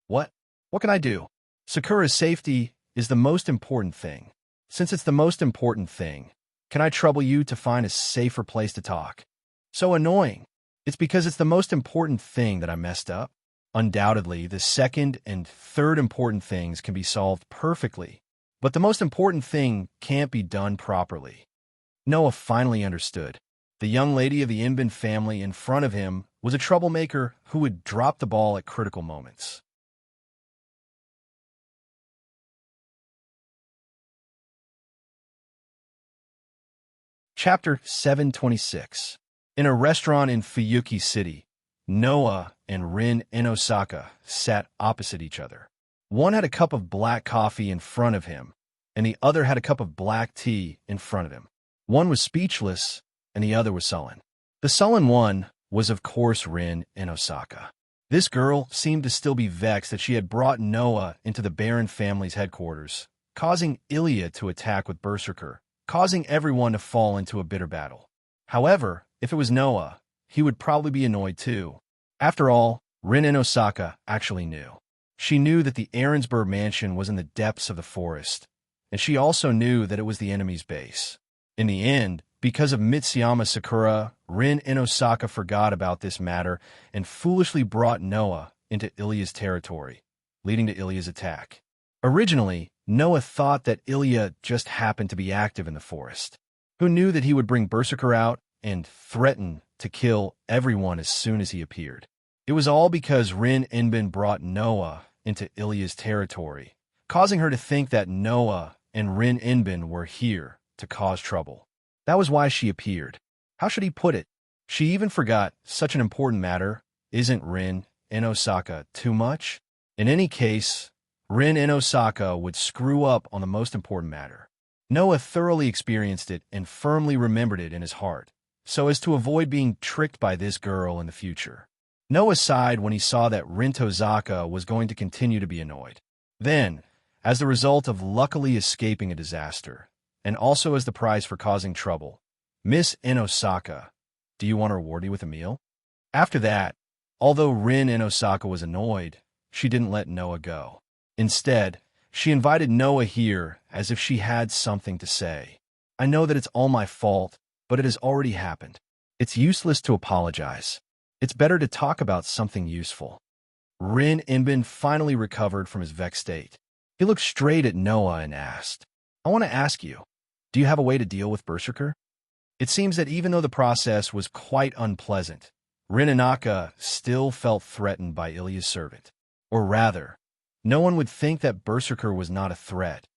What? What can I do? Sakura's safety is the most important thing. Since it's the most important thing, can I trouble you to find a safer place to talk? So annoying. It's because it's the most important thing that I messed up. Undoubtedly, the second and third important things can be solved perfectly, but the most important thing can't be done properly. Noah finally understood. The young lady of the Enbin family in front of him was a troublemaker who would drop the ball at critical moments. Chapter 726. In a restaurant in Fuyuki City, Noah and Rin in Osaka sat opposite each other. One had a cup of black coffee in front of him, and the other had a cup of black tea in front of him. One was speechless, and the other was sullen. The sullen one was, of course, Rin in Osaka. This girl seemed to still be vexed that she had brought Noah into the Baron family's headquarters, causing Ilya to attack with Berserker, causing everyone to fall into a bitter battle. However, if it was Noah, he would probably be annoyed too. After all, Rin in Osaka actually knew. She knew that the Ahrensburg mansion was in the depths of the forest, and she also knew that it was the enemy's base. In the end, because of Mitsuyama Sakura, Rin in Osaka forgot about this matter and foolishly brought Noah into Ilya's territory, leading to Ilya's attack. Originally, Noah thought that Ilya just happened to be active in the forest. Who knew that he would bring Berserker out and threaten to kill everyone as soon as he appeared? It was all because Rin Enbin brought Noah into Ilya's territory, causing her to think that Noah and Rin Enbin were here to cause trouble. That was why she appeared. How should he put it? She even forgot such an important matter. Isn't Rin in Osaka too much? In any case, Rin in Osaka would screw up on the most important matter. Noah thoroughly experienced it and firmly remembered it in his heart, so as to avoid being tricked by this girl in the future. Noah sighed when he saw that Rin Tozaka was going to continue to be annoyed. Then, as the result of luckily escaping a disaster, and also as the prize for causing trouble, Miss in Osaka, do you want to reward me with a meal? After that, although Rin in Osaka was annoyed, she didn't let Noah go. Instead, she invited Noah here as if she had something to say. I know that it's all my fault, but it has already happened. It's useless to apologize. It's better to talk about something useful. Rin Inbin finally recovered from his vexed state. He looked straight at Noah and asked, I want to ask you, do you have a way to deal with Berserker? It seems that even though the process was quite unpleasant, Rin Inaka still felt threatened by Ilya's servant. Or rather, no one would think that Berserker was not a threat,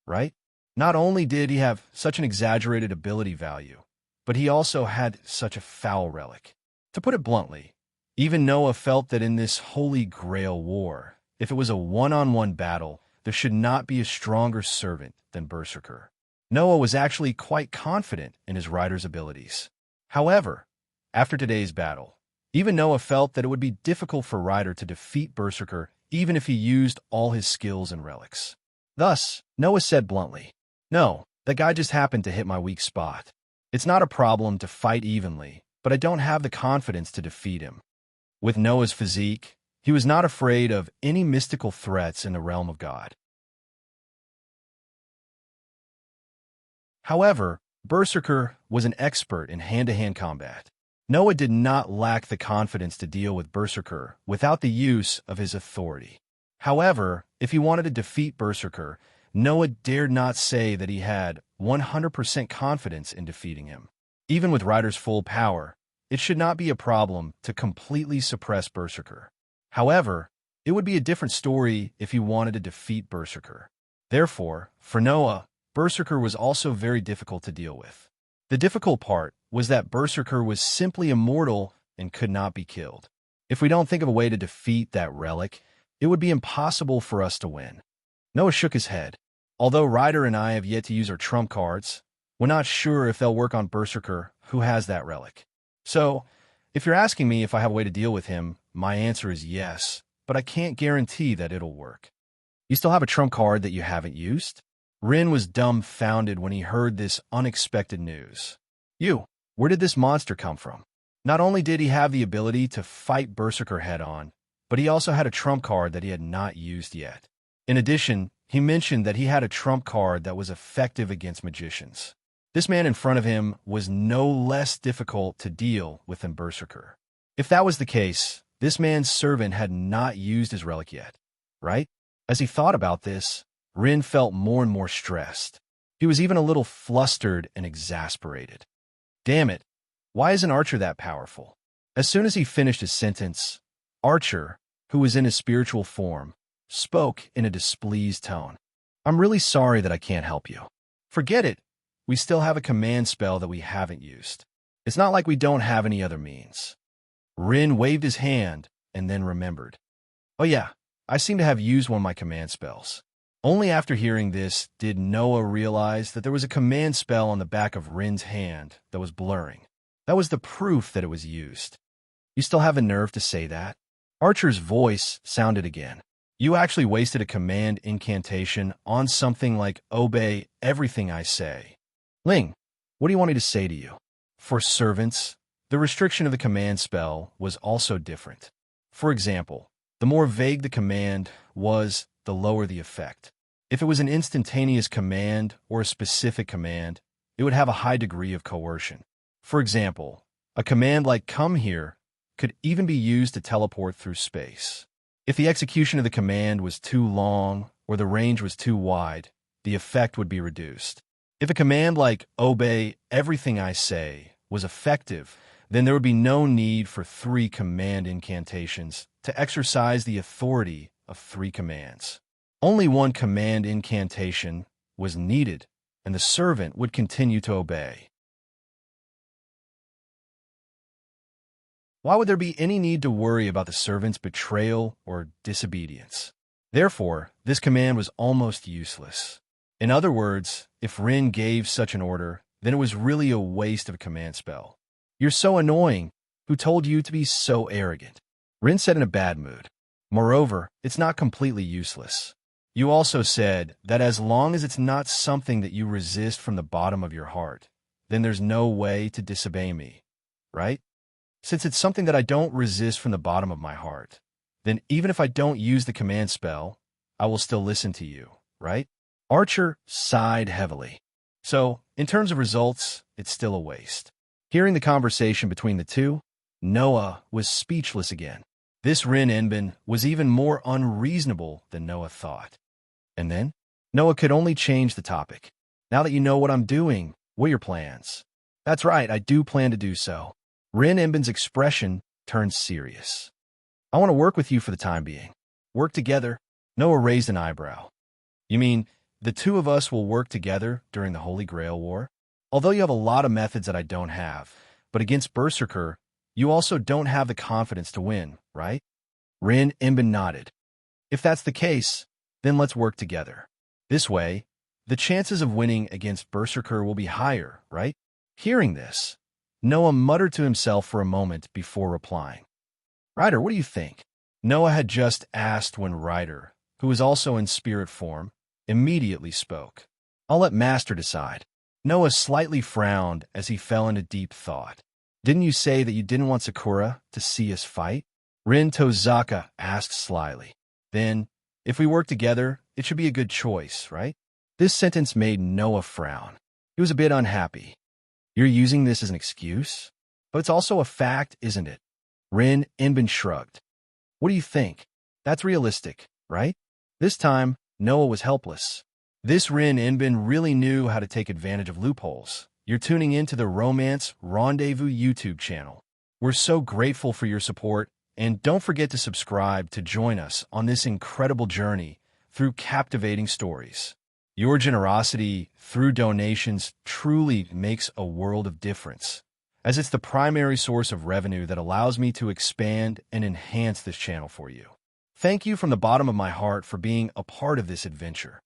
right? Not only did he have such an exaggerated ability value, but he also had such a foul relic. To put it bluntly, even Noah felt that in this Holy Grail war, if it was a one-on-one battle, there should not be a stronger servant than Berserker. Noah was actually quite confident in his rider's abilities. However, after today's battle, even Noah felt that it would be difficult for Ryder to defeat Berserker even if he used all his skills and relics. Thus, Noah said bluntly, No, that guy just happened to hit my weak spot. It's not a problem to fight evenly, but I don't have the confidence to defeat him. With Noah's physique, he was not afraid of any mystical threats in the realm of God. However, Berserker was an expert in hand-to-hand combat. Noah did not lack the confidence to deal with Berserker without the use of his authority. However, if he wanted to defeat Berserker, Noah dared not say that he had 100% confidence in defeating him. Even with Ryder's full power, it should not be a problem to completely suppress Berserker. However, it would be a different story if he wanted to defeat Berserker. Therefore, for Noah, Berserker was also very difficult to deal with. The difficult part was that Berserker was simply immortal and could not be killed. If we don't think of a way to defeat that relic, it would be impossible for us to win. Noah shook his head. Although Ryder and I have yet to use our trump cards, we're not sure if they'll work on Berserker, who has that relic. So, if you're asking me if I have a way to deal with him, my answer is yes, but I can't guarantee that it'll work. You still have a trump card that you haven't used? Rin was dumbfounded when he heard this unexpected news. Where did this monster come from? Not only did he have the ability to fight Berserker head-on, but he also had a trump card that he had not used yet. In addition, he mentioned that he had a trump card that was effective against magicians. This man in front of him was no less difficult to deal with than Berserker. If that was the case, this man's servant had not used his relic yet, right? As he thought about this, Rin felt more and more stressed. He was even a little flustered and exasperated. Damn it, why isn't Archer that powerful? As soon as he finished his sentence, Archer, who was in his spiritual form, spoke in a displeased tone. I'm really sorry that I can't help you. Forget it. We still have a command spell that we haven't used. It's not like we don't have any other means. Rin waved his hand and then remembered. Oh yeah, I seem to have used one of my command spells. Only after hearing this did Noah realize that there was a command spell on the back of Rin's hand that was blurring. That was the proof that it was used. You still have the nerve to say that? Archer's voice sounded again. You actually wasted a command incantation on something like obey everything I say. Ling, what do you want me to say to you? For servants, the restriction of the command spell was also different. For example, the more vague the command was, the lower the effect. If it was an instantaneous command or a specific command, it would have a high degree of coercion. For example, a command like come here could even be used to teleport through space. If the execution of the command was too long or the range was too wide, the effect would be reduced. If a command like obey everything I say was effective, then there would be no need for 3 command incantations to exercise the authority of 3 commands. Only 1 command incantation was needed, and the servant would continue to obey. Why would there be any need to worry about the servant's betrayal or disobedience? Therefore, this command was almost useless. In other words, if Rin gave such an order, then it was really a waste of a command spell. You're so annoying. Who told you to be so arrogant? Rin said in a bad mood. Moreover, it's not completely useless. You also said that as long as it's not something that you resist from the bottom of your heart, then there's no way to disobey me, right? Since it's something that I don't resist from the bottom of my heart, then even if I don't use the command spell, I will still listen to you, right? Archer sighed heavily. So, in terms of results, it's still a waste. Hearing the conversation between the two, Noah was speechless again. This Rin Enbin was even more unreasonable than Noah thought. And then, Noah could only change the topic. Now that you know what I'm doing, what are your plans? That's right, I do plan to do so. Rin Enbin's expression turned serious. I want to work with you for the time being. Work together? Noah raised an eyebrow. You mean, the two of us will work together during the Holy Grail War? Although you have a lot of methods that I don't have, but against Berserker, you also don't have the confidence to win, right? Rin Enbin nodded. If that's the case, then let's work together. This way, the chances of winning against Berserker will be higher, right? Hearing this, Noah muttered to himself for a moment before replying. Ryder, what do you think? Noah had just asked when Ryder, who was also in spirit form, immediately spoke. I'll let Master decide. Noah slightly frowned as he fell into deep thought. Didn't you say that you didn't want Sakura to see us fight? Rin Tozaka asked slyly. Then, if we work together, it should be a good choice, right? This sentence made Noah frown. He was a bit unhappy. You're using this as an excuse? But it's also a fact, isn't it? Rin Enbin shrugged. What do you think? That's realistic, right? This time, Noah was helpless. This Rin Enbin really knew how to take advantage of loopholes. You're tuning into the Romance Rendezvous YouTube channel. We're so grateful for your support, and don't forget to subscribe to join us on this incredible journey through captivating stories. Your generosity through donations truly makes a world of difference, as it's the primary source of revenue that allows me to expand and enhance this channel for you. Thank you from the bottom of my heart for being a part of this adventure.